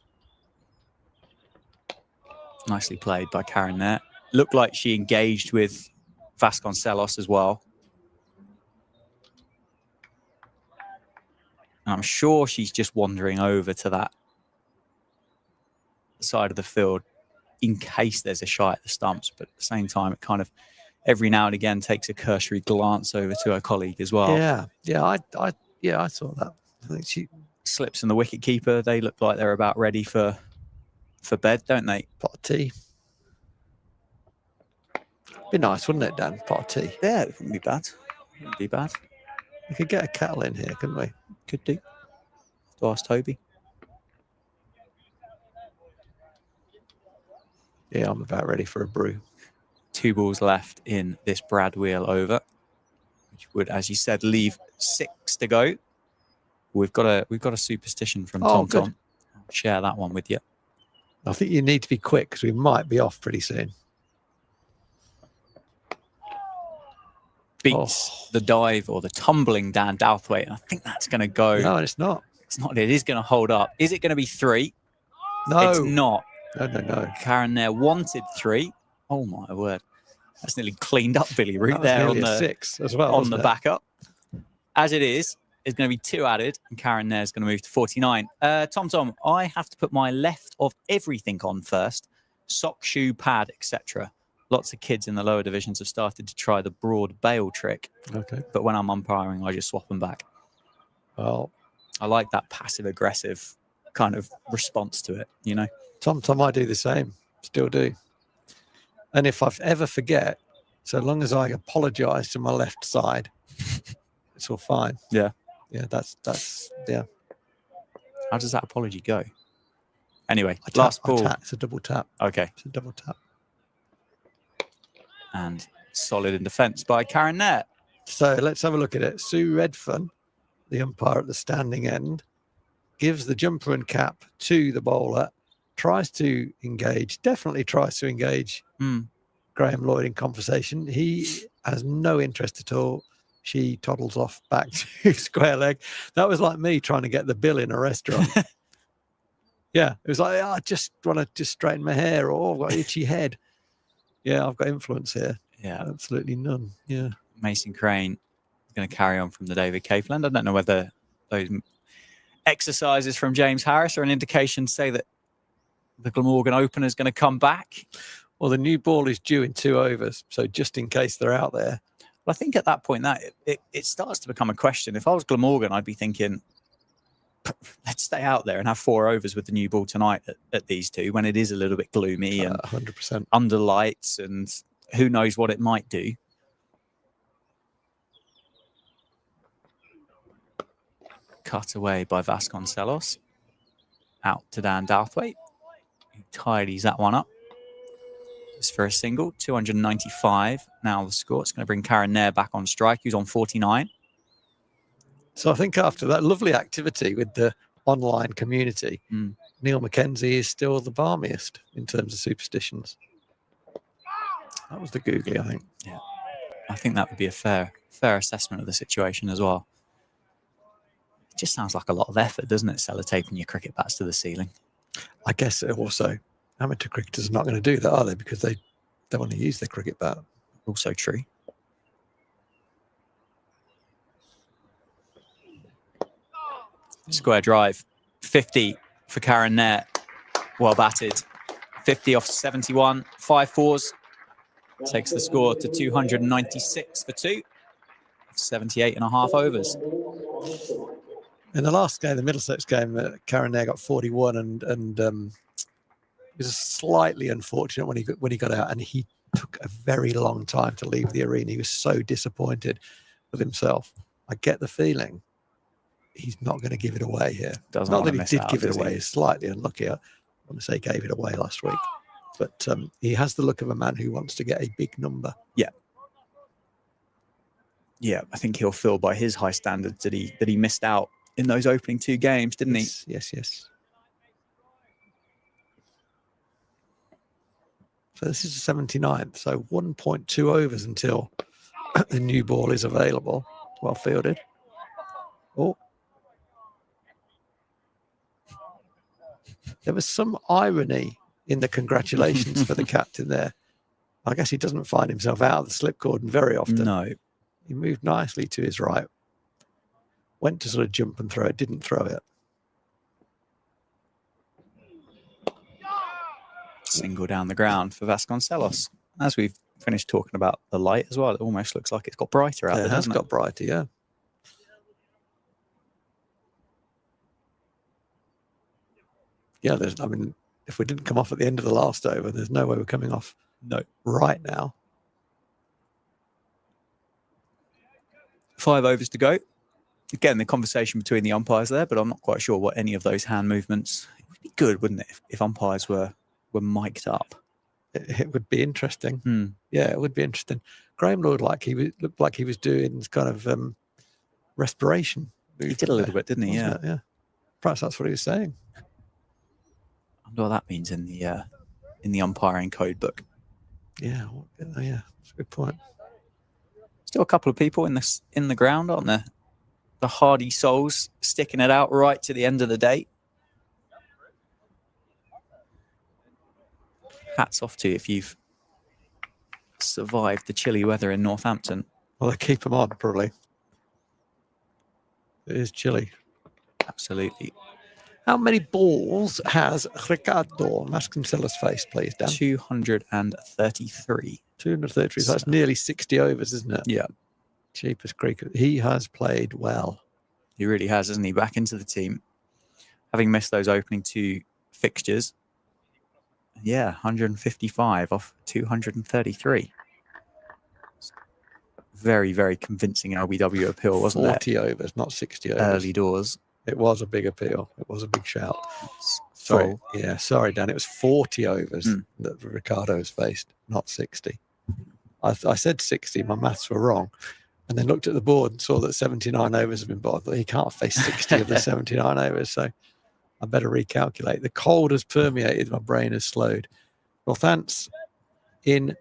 Nicely played by Karen there. Looked like she engaged with Vasconcelos as well. And I'm sure she's just wandering over to that side of the field in case there's a shot at the stumps. But at the same time, it kind of every now and again takes a cursory glance over to her colleague as well. Yeah, I saw that. I think she slips in the wicket keeper. They look like they're about ready for bed, don't they? Pot of tea. Be nice, wouldn't it, Dan? Pot of tea. Yeah, it wouldn't be bad. Wouldn't be bad. We could get a kettle in here, couldn't we? Could do. To ask Toby. Yeah, I'm about ready for a brew. 2 balls left in this Brad Wheel over. which would, as you said, leave 6 to go. We've got a superstition from Tom good. Tom. I'll share that one with you. I think you need to be quick because we might be off pretty soon. Beats the dive or the tumbling Dan Douthwaite. And I think that's going to go. No, it's not. It's not. It is going to hold up. Is it going to be 3? No. It's not. No. Karen there wanted 3. Oh, my word. That's nearly cleaned up Billy Root there on the 6 as well. on the backup. As it is, it's going to be 2 added, and Karen there is going to move to 49. Tom, I have to put my left of everything on first. Sock, shoe, pad, etc. Lots of kids in the lower divisions have started to try the broad bail trick. Okay. But when I'm umpiring, I just swap them back. Well, I like that passive-aggressive kind of response to it, you know? Tom, I do the same. Still do. And if I ever forget, so long as I apologise to my left side, it's all fine. Yeah. Yeah, that's. How does that apology go? Anyway, I tap, last ball. It's a double tap. Okay. It's a double tap. And solid in defence by Karen Nair. So let's have a look at it. Sue Redfern, the umpire at the standing end, gives the jumper and cap to the bowler, tries to engage, definitely tries to engage Graham Lloyd in conversation. He has no interest at all. She toddles off back to square leg. That was like me trying to get the bill in a restaurant. Yeah, it was like, I just want to just straighten my hair, or I've got an itchy head. Yeah, I've got influence here. Yeah. Absolutely none. Yeah. Mason Crane is going to carry on from the David Capeland. I don't know whether those exercises from James Harris are an indication to say that the Glamorgan opener is going to come back. Well, the new ball is due in 2 overs, so just in case they're out there. Well, I think at that point that it starts to become a question. If I was Glamorgan, I'd be thinking, let's stay out there and have 4 overs with the new ball tonight at these 2 when it is a little bit gloomy and 100% under lights, and who knows what it might do. Cut away by Vasconcelos. Out to Dan Douthwaite. He tidies that one up. It's for a single, 295. Now the score. It's going to bring Karen Nair back on strike, who's on 49. So I think after that lovely activity with the online community, Neil Mackenzie is still the balmiest in terms of superstitions. That was the googly, I think. Yeah, I think that would be a fair assessment of the situation as well. It just sounds like a lot of effort, doesn't it, sellotaping your cricket bats to the ceiling? I guess also amateur cricketers are not going to do that, are they? Because they don't want to use their cricket bat. Also true. Square drive, 50 for Karen Nair. Well batted. 50 off 71, 5 fours. Takes the score to 296 for 2. 78 and a half overs. In the last game, the Middlesex game, Karen Nair got 41, and it was slightly unfortunate when he got out, and he took a very long time to leave the arena. He was so disappointed with himself. I get the feeling he's not going to give it away here. Not that he did give it away. He's slightly unlucky. I want to say gave it away last week. But he has the look of a man who wants to get a big number. Yeah. Yeah, I think he'll feel by his high standards that he missed out in those opening 2 games, didn't he? Yes. So this is the 79th. So 1.2 overs until the new ball is available. Well fielded. Oh. There was some irony in the congratulations for the captain there. I guess he doesn't find himself out of the slip cordon very often. No. He moved nicely to his right. Went to sort of jump and throw it, didn't throw it. Single down the ground for Vasconcelos. As we've finished talking about the light as well, it almost looks like it's got brighter out there. It has got brighter, yeah. Yeah, if we didn't come off at the end of the last over, there's no way we're coming off right now. 5 overs to go. Again, the conversation between the umpires there, but I'm not quite sure what any of those hand movements. It would be good, wouldn't it, if umpires were mic'd up? It would be interesting. Yeah, it would be interesting. Graham looked like he was doing kind of respiration. He did a little bit, didn't he? Yeah. Yeah. Perhaps that's what he was saying. I wonder what that means in the umpiring code book. Yeah, that's a good point. Still a couple of people in the ground, aren't there? The hardy souls sticking it out right to the end of the day. Hats off to you if you've survived the chilly weather in Northampton. Well, they keep them on, probably. It is chilly. Absolutely. How many balls has Ricardo? Ask himself his face, please, Dan. 233. 233. So that's nearly 60 overs, isn't it? Yeah. Cheapest cricket. He has played well. He really has, hasn't he? Back into the team. Having missed those opening 2 fixtures. Yeah, 155 off 233. Very, very convincing LBW appeal, wasn't it? 40 overs, not 60 overs. Early doors. It was a big appeal. It was a big shout. Sorry. Yeah, sorry, Dan. It was 40 overs that Ricardo has faced, not 60. I said 60. My maths were wrong. And then looked at the board and saw that 79 overs have been bought. I thought he can't face 60 of the 79 overs. So I better recalculate. The cold has permeated. My brain has slowed. Northants in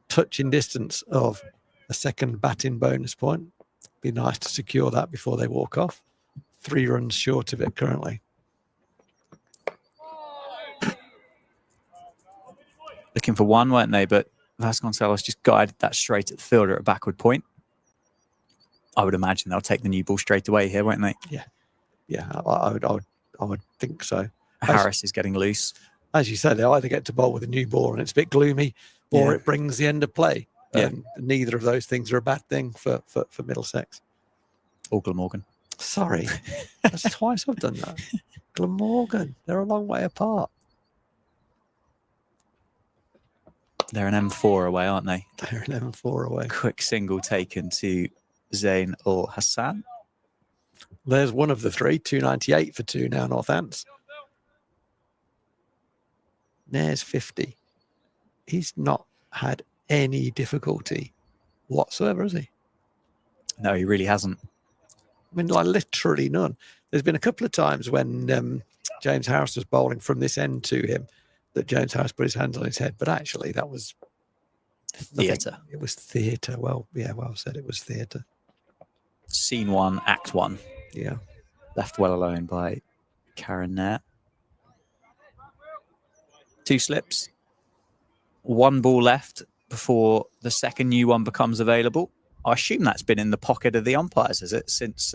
touching distance of a second batting bonus point. Be nice to secure that before they walk off. 3 runs short of it currently. Looking for one, weren't they? But Vasconcelos just guided that straight at the fielder at a backward point. I would imagine they'll take the new ball straight away here, won't they? Yeah, I would think so. Harris is getting loose. As you said, they either get to bowl with a new ball and it's a bit gloomy, or it brings the end of play. And neither of those things are a bad thing for Middlesex. Or Glamorgan. Sorry, that's twice I've done that. Glamorgan, they're a long way apart. They're an M4 away, aren't they? They're an M4 away. Quick single taken to Zain ul Hassan. There's one of the 3, 298 for 2 now, Northants. Nair's 50. He's not had any difficulty whatsoever, has he? No, he really hasn't. I mean, like literally none. There's been a couple of times when James Harris was bowling from this end to him that James Harris put his hands on his head, but actually that was theatre. It was theatre. Well said. It was theatre. Scene 1, Act 1. Yeah. Left well alone by Karen Nair. 2 slips. 1 ball left before the second new one becomes available. I assume that's been in the pocket of the umpires, has it, since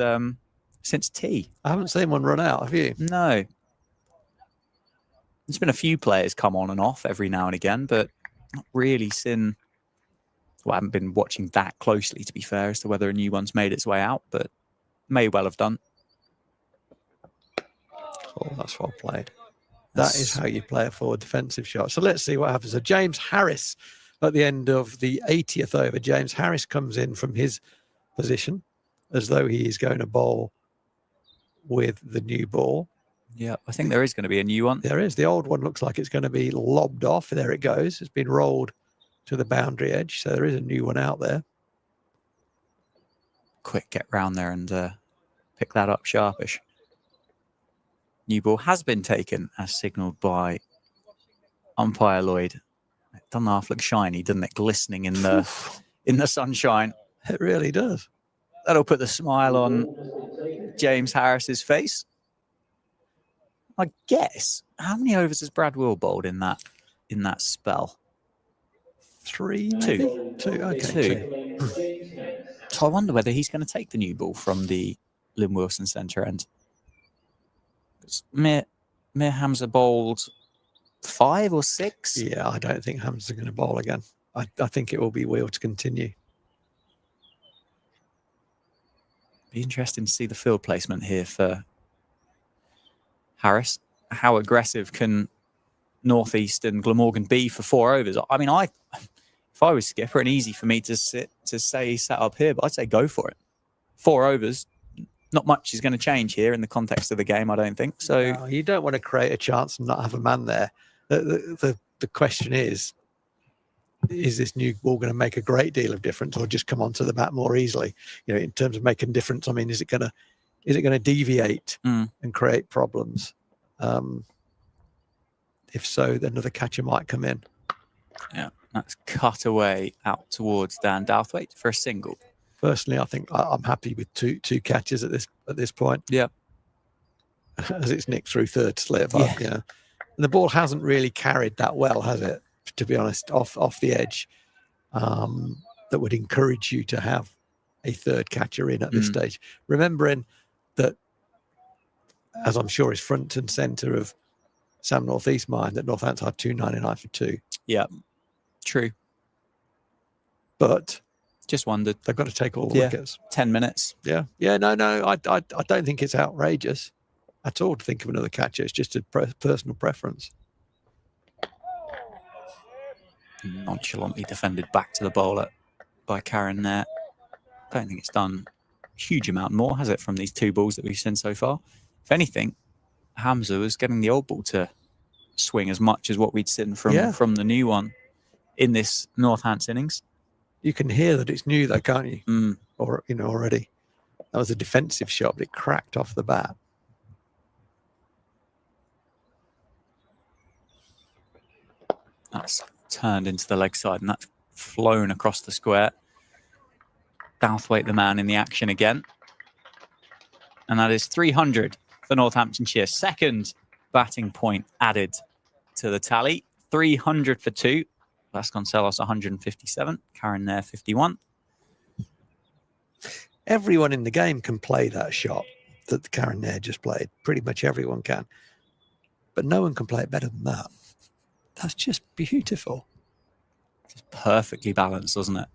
tea? I haven't seen one run out, have you? No. There's been a few players come on and off every now and again, but not really seen. Well, I haven't been watching that closely, to be fair, as to whether a new one's made its way out, but may well have done. Oh, that's well played. That is how you play a forward defensive shot. So let's see what happens. So James Harris at the end of the 80th over. James Harris comes in from his position as though he is going to bowl with the new ball. Yeah, I think there is going to be a new one. There is. The old one looks like it's going to be lobbed off. There it goes. It's been rolled to the boundary edge. So there is a new one out there. Quick, get round there and pick that up sharpish. New ball has been taken as signalled by umpire Lloyd. It doesn't half look shiny, doesn't it? Glistening in the sunshine. It really does. That'll put the smile on James Harris's face. I guess. How many overs has Brad Will bowled in that spell? 3, maybe? 2. Okay. 2. So I wonder whether he's going to take the new ball from the Lynn Wilson centre end. Mir Hamza bowled 5 or 6. Yeah, I don't think Hamza's going to bowl again. I think it will be Will to continue. Be interesting to see the field placement here for Harris. How aggressive can Northeast and Glamorgan be for 4 overs? I mean, if I was skipper, and easy for me to say set up here, but I'd say go for it. 4 overs. Not much is going to change here in the context of the game, I don't think. So no, you don't want to create a chance and not have a man there. The question is, is this new ball going to make a great deal of difference, or just come onto the bat more easily? You know, in terms of making difference, I mean, is it going to deviate and create problems? If so, then another catcher might come in. Yeah, that's cut away out towards Dan Douthwaite for a single. Personally, I think I'm happy with two catches at this point. Yeah, as it's nicked through third slip. Yeah. And the ball hasn't really carried that well, has it? To be honest, off the edge, that would encourage you to have a third catcher in at this stage. Remembering that, as I'm sure is front and centre of Sam North East mind, that Northants are 2.99 for 2. Yeah, true. But just wondered, they've got to take all the wickets. 10 minutes. No, I don't think it's outrageous at all to think of another catcher. It's just a personal preference. Nonchalantly defended back to the bowler by Karen there. Don't think it's done a huge amount more, has it, from these 2 balls that we've seen so far? If anything, Hamza was getting the old ball to swing as much as what we'd seen from the new one in this Northants innings. You can hear that it's new though, can't you? Or already. That was a defensive shot, but it cracked off the bat. That's turned into the leg side and that's flown across the square. Douthwaite, the man in the action again. And that is 300 for Northamptonshire. Second batting point added to the tally. 300 for 2. Vasconcelos 157. Karen there 51. Everyone in the game can play that shot that Karen there just played. Pretty much everyone can. But no one can play it better than that. That's just beautiful. Just perfectly balanced, doesn't it?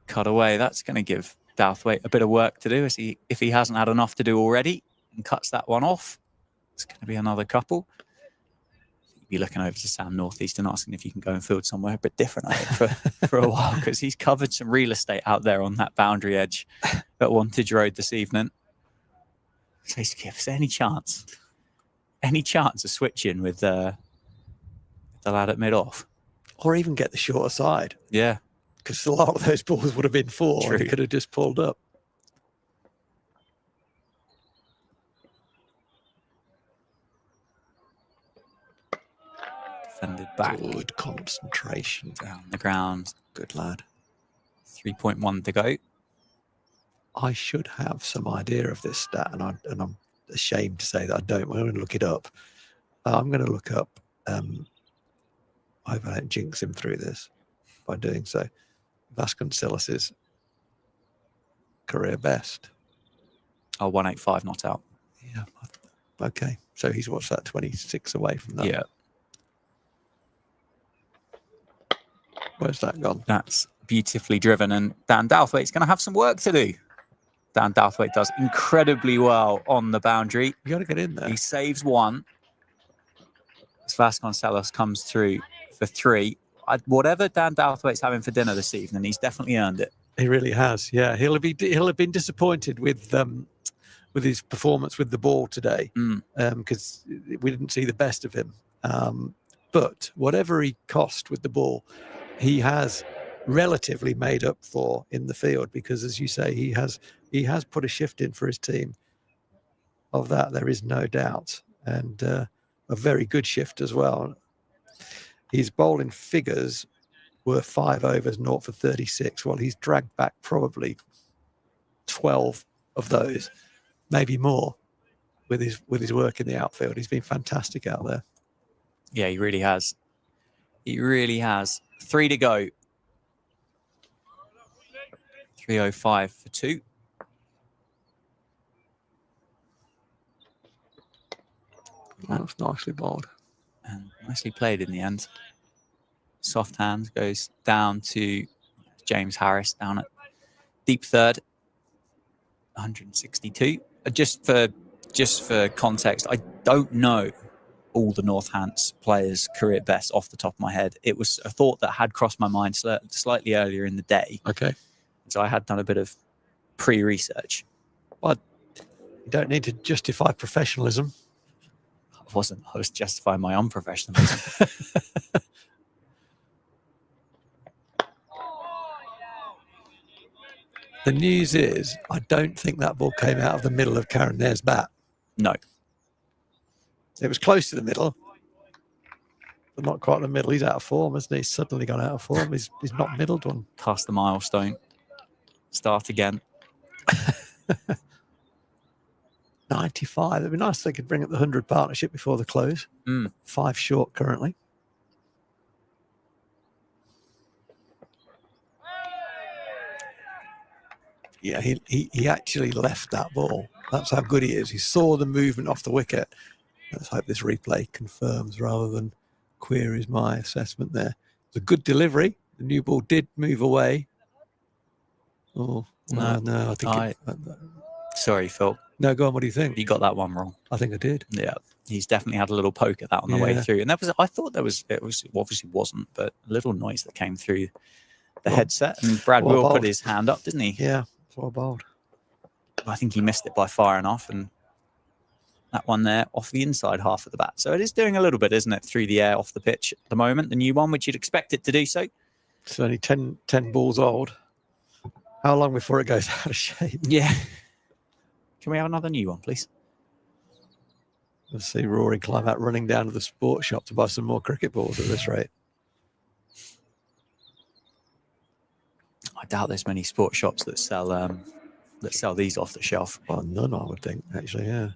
Cut away. That's going to give Douthwaite a bit of work to do if he hasn't had enough to do already and cuts that one off. It's going to be another couple. You'd be looking over to Sam North East and asking if you can go and field somewhere a bit different, I think, for a while, because he's covered some real estate out there on that boundary edge at Wantage Road this evening. So if there's any chance of switching with the lad at mid-off. Or even get the shorter side. Yeah. Because a lot of those balls would have been 4 and he could have just pulled up. Defended back. Good concentration. Down the ground. Good lad. 3.1 to go. I should have some idea of this stat, and I'm ashamed to say that I don't. I'm going to look it up. I'm going to look up. I hope I don't jinx him through this by doing so. Vasconcelos' career best. 185 not out. Yeah. Okay. So he's what's that? 26 away from that. Yeah. Where's that gone? That's beautifully driven, and Dan Douthwaite's going to have some work to do. Dan Douthwaite does incredibly well on the boundary. You got to get in there. He saves 1. As Vasconcelos comes through for 3. Whatever Dan Douthwaite's having for dinner this evening, he's definitely earned it. He really has. Yeah, he'll have been disappointed with his performance with the ball today, because we didn't see the best of him. But whatever he cost with the ball, he has relatively made up for in the field, because, as you say, he has put a shift in for his team. Of that, there is no doubt, and a very good shift as well. His bowling figures were 5 overs, 0 for 36. Well, he's dragged back probably 12 of those, maybe more, with his work in the outfield. He's been fantastic out there. Yeah, he really has. He really has. 3 to go. 305 for 2. That's nicely bowled. And nicely played in the end. Soft hand goes down to James Harris down at deep third. 162. Just for context, I don't know all the Northants players' career best off the top of my head. It was a thought that had crossed my mind slightly earlier in the day. Okay. So I had done a bit of pre-research. Well, you don't need to justify professionalism. I wasn't. I was justifying my unprofessionalism. The news is, I don't think that ball came out of the middle of Karen Nair's bat. No. It was close to the middle, but not quite the middle. He's out of form, isn't he? He's suddenly gone out of form. He's not middled one. Past the milestone. Start again. 95. It'd be nice if they could bring up the 100 partnership before the close. 5 short currently. Yeah, he actually left that ball. That's how good he is. He saw the movement off the wicket. Let's hope this replay confirms rather than queries my assessment there. It's a good delivery. The new ball did move away. Oh, no, I think... Sorry, Phil. No, go on. What do you think? You got that one wrong. I think I did. Yeah, he's definitely had a little poke at that on the way through. And I thought it obviously wasn't, but a little noise that came through the headset. And Brad Will put his hand up, didn't he? Yeah, it's well bowled. I think he missed it by far enough, and that one there off the inside half of the bat. So it is doing a little bit, isn't it, through the air off the pitch at the moment, the new one, which you'd expect it to do so. It's only 10 balls old. How long before it goes out of shape? Yeah. Can we have another new one, please? Let's see Rory climb out running down to the sports shop to buy some more cricket balls at this rate. I doubt there's many sports shops that sell these off the shelf. Well, none, I would think, actually, yeah.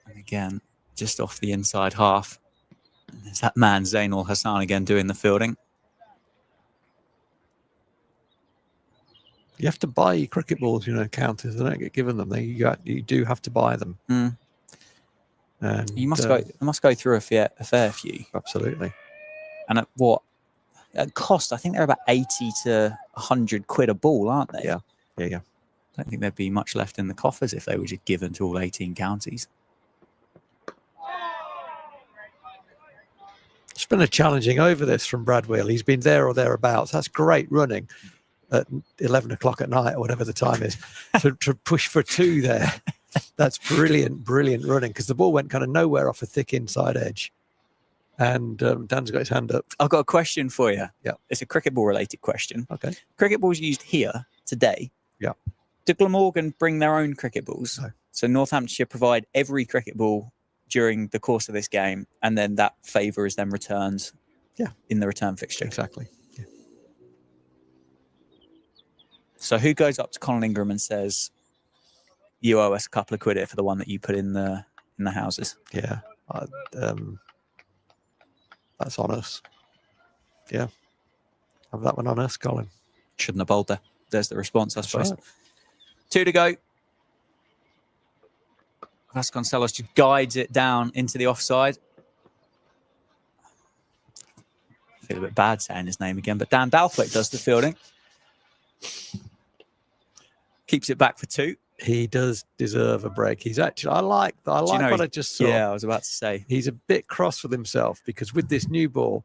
And again, just off the inside half. And there's that man, Zainul Hassan, again doing the fielding. You have to buy your cricket balls, counters. They don't get given them. You do have to buy them. And you must go through a fair few. Absolutely. And at cost, I think they're about 80 to 100 quid a ball, aren't they? Yeah. I don't think there'd be much left in the coffers if they were just given to all 18 counties. It's been a challenging over this from Brad Wheel. He's been there or thereabouts. That's great running at 11 o'clock at night or whatever the time is to push for 2 there. That's brilliant running, because the ball went kind of nowhere off a thick inside edge. And Dan's got his hand up. I've got a question for you. Yeah. It's a cricket ball related question. Okay. Cricket balls used here today. Yeah. Do Glamorgan bring their own cricket balls? No. So Northamptonshire provide every cricket ball during the course of this game, and then that favour is then returned in the return fixture. Exactly. Yeah. So who goes up to Colin Ingram and says, you owe us a couple of quid here for the one that you put in the houses? Yeah. That's on us. Yeah. Have that one on us, Colin. Shouldn't have bowled there. There's the response, I suppose. Right. 2 to go. Vasconcelos just guides it down into the offside. I feel a bit bad saying his name again, but Dan Dalthwaite does the fielding. Keeps it back for 2. He does deserve a break. He's actually, I like what I just saw. Yeah, I was about to say. He's a bit cross with himself, because with this new ball,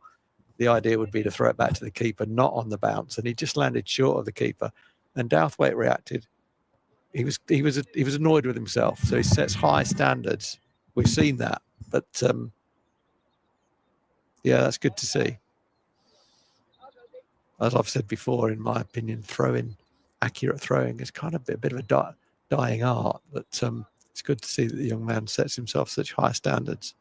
the idea would be to throw it back to the keeper, not on the bounce. And he just landed short of the keeper. And Douthwaite reacted. He was annoyed with himself. So he sets high standards. We've seen that. But yeah, that's good to see. As I've said before, in my opinion, accurate throwing is kind of a bit of a dying art. But it's good to see that the young man sets himself such high standards.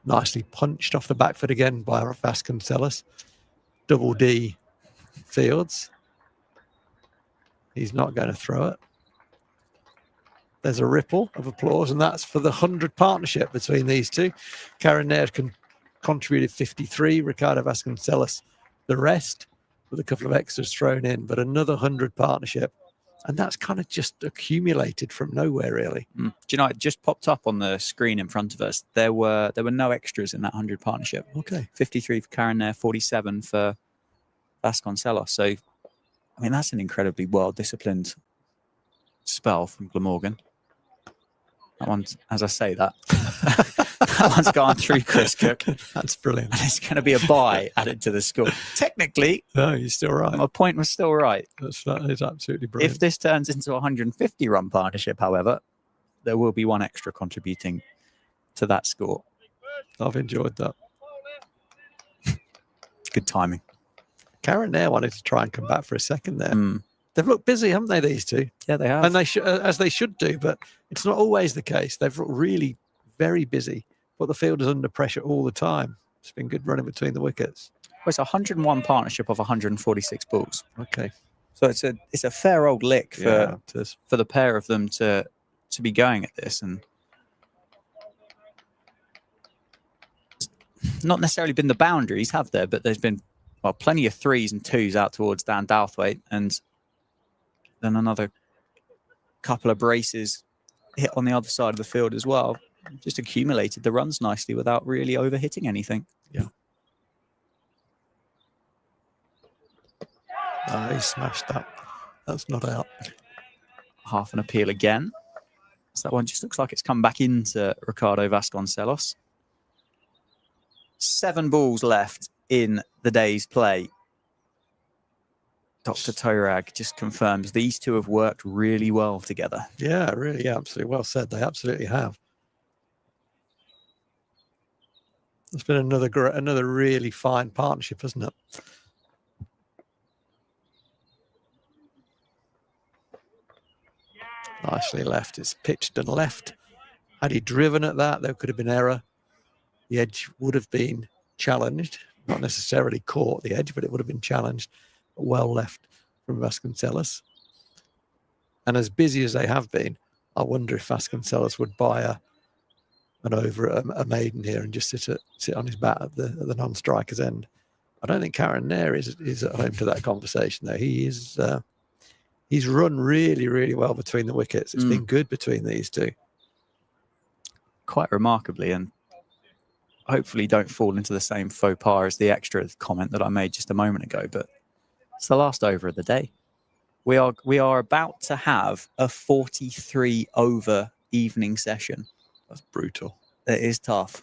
Nicely punched off the back foot again by Vasconcelos. Double D fields. He's not going to throw it. There's a ripple of applause, and that's for the 100 partnership between these two. Karen Nair contributed 53, Ricardo Vasconcelos the rest, with a couple of extras thrown in, but another 100 partnership. And that's kind of just accumulated from nowhere, really. Do you know, it just popped up on the screen in front of us. There were no extras in that 100 partnership. Okay. 53 for Karen Nair, 47 for Vasconcelos. So, I mean, that's an incredibly well-disciplined spell from Glamorgan. That one, as I say that, That one's gone through Chris Cook. That's brilliant. And it's going to be a bye added to the score. Technically, No, you're still right. my point was still right. That is absolutely brilliant. If this turns into a 150-run partnership, however, there will be one extra contributing to that score. I've enjoyed that. Good timing. Karen there wanted to try and come back for a second there. They've looked busy, haven't they, these two? Yeah, they have. And they as they should do, but it's not always the case. They've looked really very busy, put the fielders under pressure all the time. It's been good running between the wickets. Well, it's a 101 partnership of 146 balls. Okay. So it's a fair old lick Yeah, for the pair of them to be going at this, and not necessarily been the boundaries, have there? But there's been plenty of 3s and 2s out towards Dan Douthwaite, and then another couple of braces hit on the other side of the field as well. Just accumulated the runs nicely without really overhitting anything. Yeah. He smashed that. That's not out. Half an appeal again. So that one just looks like it's come back into Ricardo Vasconcelos. 7 balls left in the day's play. Dr. Torag just confirms these two have worked really well together. Yeah, really, absolutely well said. They absolutely have. It's been another really fine partnership, hasn't it? Nicely left. It's pitched and left. Had he driven at that, there could have been error. The edge would have been challenged, not necessarily caught the edge, but it would have been challenged. But well left from Vasconcelos. And as busy as they have been, I wonder if Vasconcelos would buy an over a maiden here and just sit on his bat at the non-striker's end. I don't think Karen Nair is at home to that conversation though. He's run really, really well between the wickets. It's been good between these two. Quite remarkably, and hopefully don't fall into the same faux pas as the extra comment that I made just a moment ago, but it's the last over of the day. We are about to have a 43 over evening session. That's brutal. It is tough.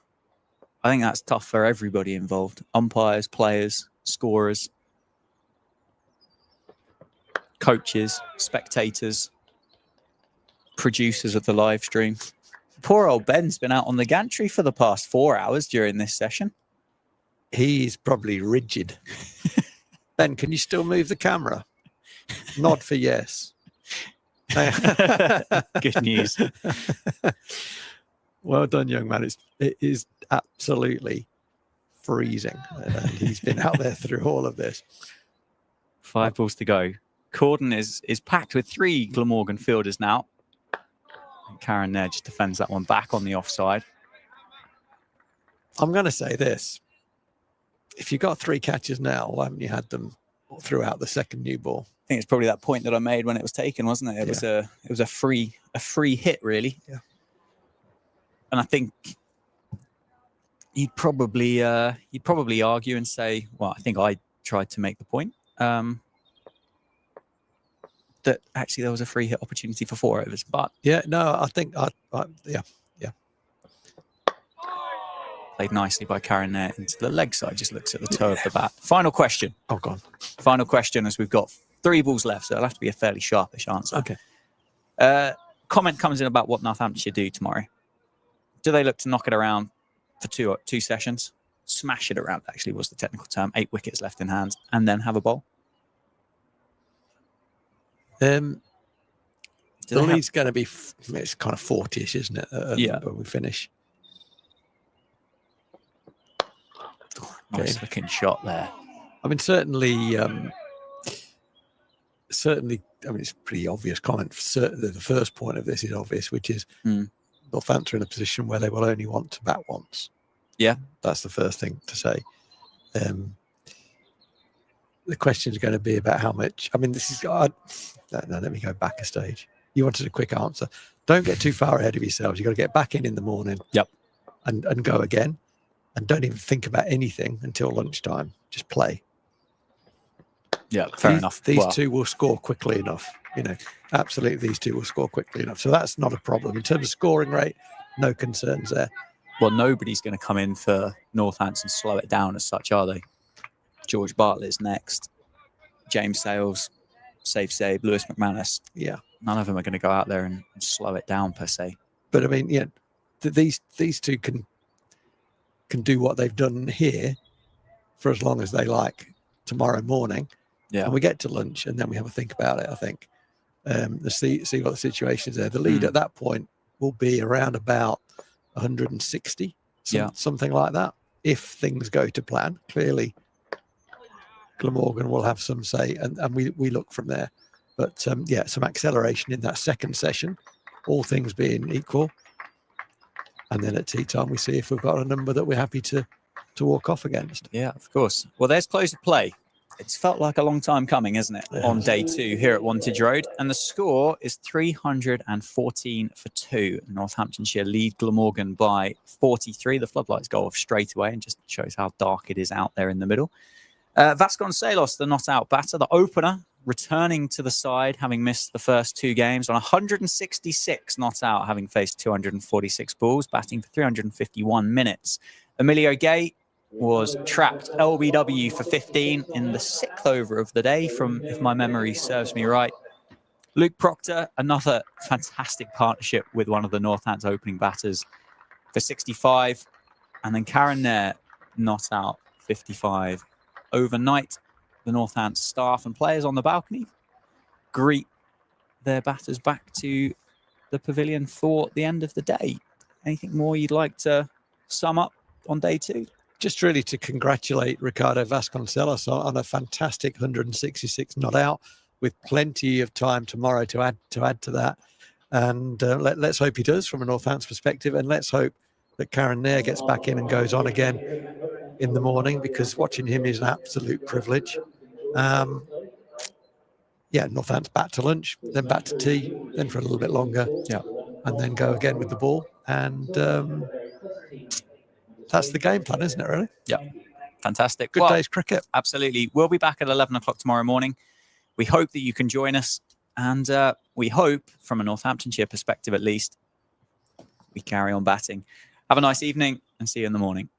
I think that's tough for everybody involved. Umpires, players, scorers, coaches, spectators, producers of the live stream. Poor old Ben's been out on the gantry for the past 4 hours during this session. He's probably rigid. Ben, can you still move the camera? Nod for yes. Good news. Well done, young man. It is absolutely freezing. And he's been out there through all of this. 5 balls to go. Corden is packed with 3 Glamorgan fielders now. And Karen there just defends that one back on the offside. I'm going to say this. If you got 3 catches now, why haven't you had them throughout the second new ball? I think it's probably that point that I made when it was taken, wasn't it? It was a free hit, really. Yeah. And I think you'd probably argue and say, well, I think I tried to make the point that actually there was a free hit opportunity for 4 overs. But yeah, no, I think yeah. Played nicely by Karen there into the leg side. Just looks at the toe of the bat. Final question. Oh, God. Final question, as we've got 3 balls left, so it'll have to be a fairly sharpish answer. Okay. Comment comes in about what Northamptonshire do tomorrow. Do they look to knock it around for two sessions? Smash it around, actually, was the technical term. 8 wickets left in hand, and then have a bowl? The lead's going to be, it's kind of 40-ish, isn't it? Yeah. When we finish. Nice looking shot there. I mean, certainly, I mean, it's a pretty obvious comment. The first point of this is obvious, which is Northampton in a position where they will only want to bat once. Yeah. That's the first thing to say. The question is going to be about how much. I mean, this is. No, let me go back a stage. You wanted a quick answer. Don't get too far ahead of yourselves. You've got to get back in the morning. Yep. And go again. And don't even think about anything until lunchtime. Just play. Yeah, fair enough. These two will score quickly enough. Absolutely, these two will score quickly enough. So that's not a problem. In terms of scoring rate, no concerns there. well, nobody's going to come in for Northants and slow it down as such, are they? George Bartlett's next. James Sales, Safe Save, Lewis McManus. Yeah. None of them are going to go out there and slow it down per se. But I mean, yeah, these two can do what they've done here for as long as they like tomorrow morning. Yeah. And we get to lunch and then we have a think about it, I think. See what the situation is there. The lead at that point will be around about 160, something like that. If things go to plan, clearly Glamorgan will have some say, and we look from there. But some acceleration in that second session, all things being equal. And then at tea time, we see if we've got a number that we're happy to walk off against. Yeah, of course. Well, there's close of play. It's felt like a long time coming, isn't it? On day 2 here at Wantage Road. And the score is 314 for 2. Northamptonshire lead Glamorgan by 43. The floodlights go off straight away and just shows how dark it is out there in the middle. Vasconcelos, the not out batter, the opener, returning to the side, having missed the first 2 games on 166 not out, having faced 246 balls, batting for 351 minutes. Emilio Gay was trapped LBW for 15 in the 6th over of the day from, if my memory serves me right. Luke Proctor, another fantastic partnership with one of the Northants opening batters for 65. And then Karen Nair, not out, 55. Overnight, the Northants staff and players on the balcony greet their batters back to the pavilion for the end of the day. Anything more you'd like to sum up on day 2? Just really to congratulate Ricardo Vasconcelos on a fantastic 166 not out, with plenty of time tomorrow to add to that. And let's hope he does from a Northants perspective, and let's hope that Karen Nair gets back in and goes on again in the morning, because watching him is an absolute privilege. Northants back to lunch, then back to tea, then for a little bit longer, and then go again with the ball. And that's the game plan, isn't it, really? Yeah, fantastic. Good day's cricket. Absolutely. We'll be back at 11 o'clock tomorrow morning. We hope that you can join us, and we hope, from a Northamptonshire perspective at least, we carry on batting. Have a nice evening, and see you in the morning.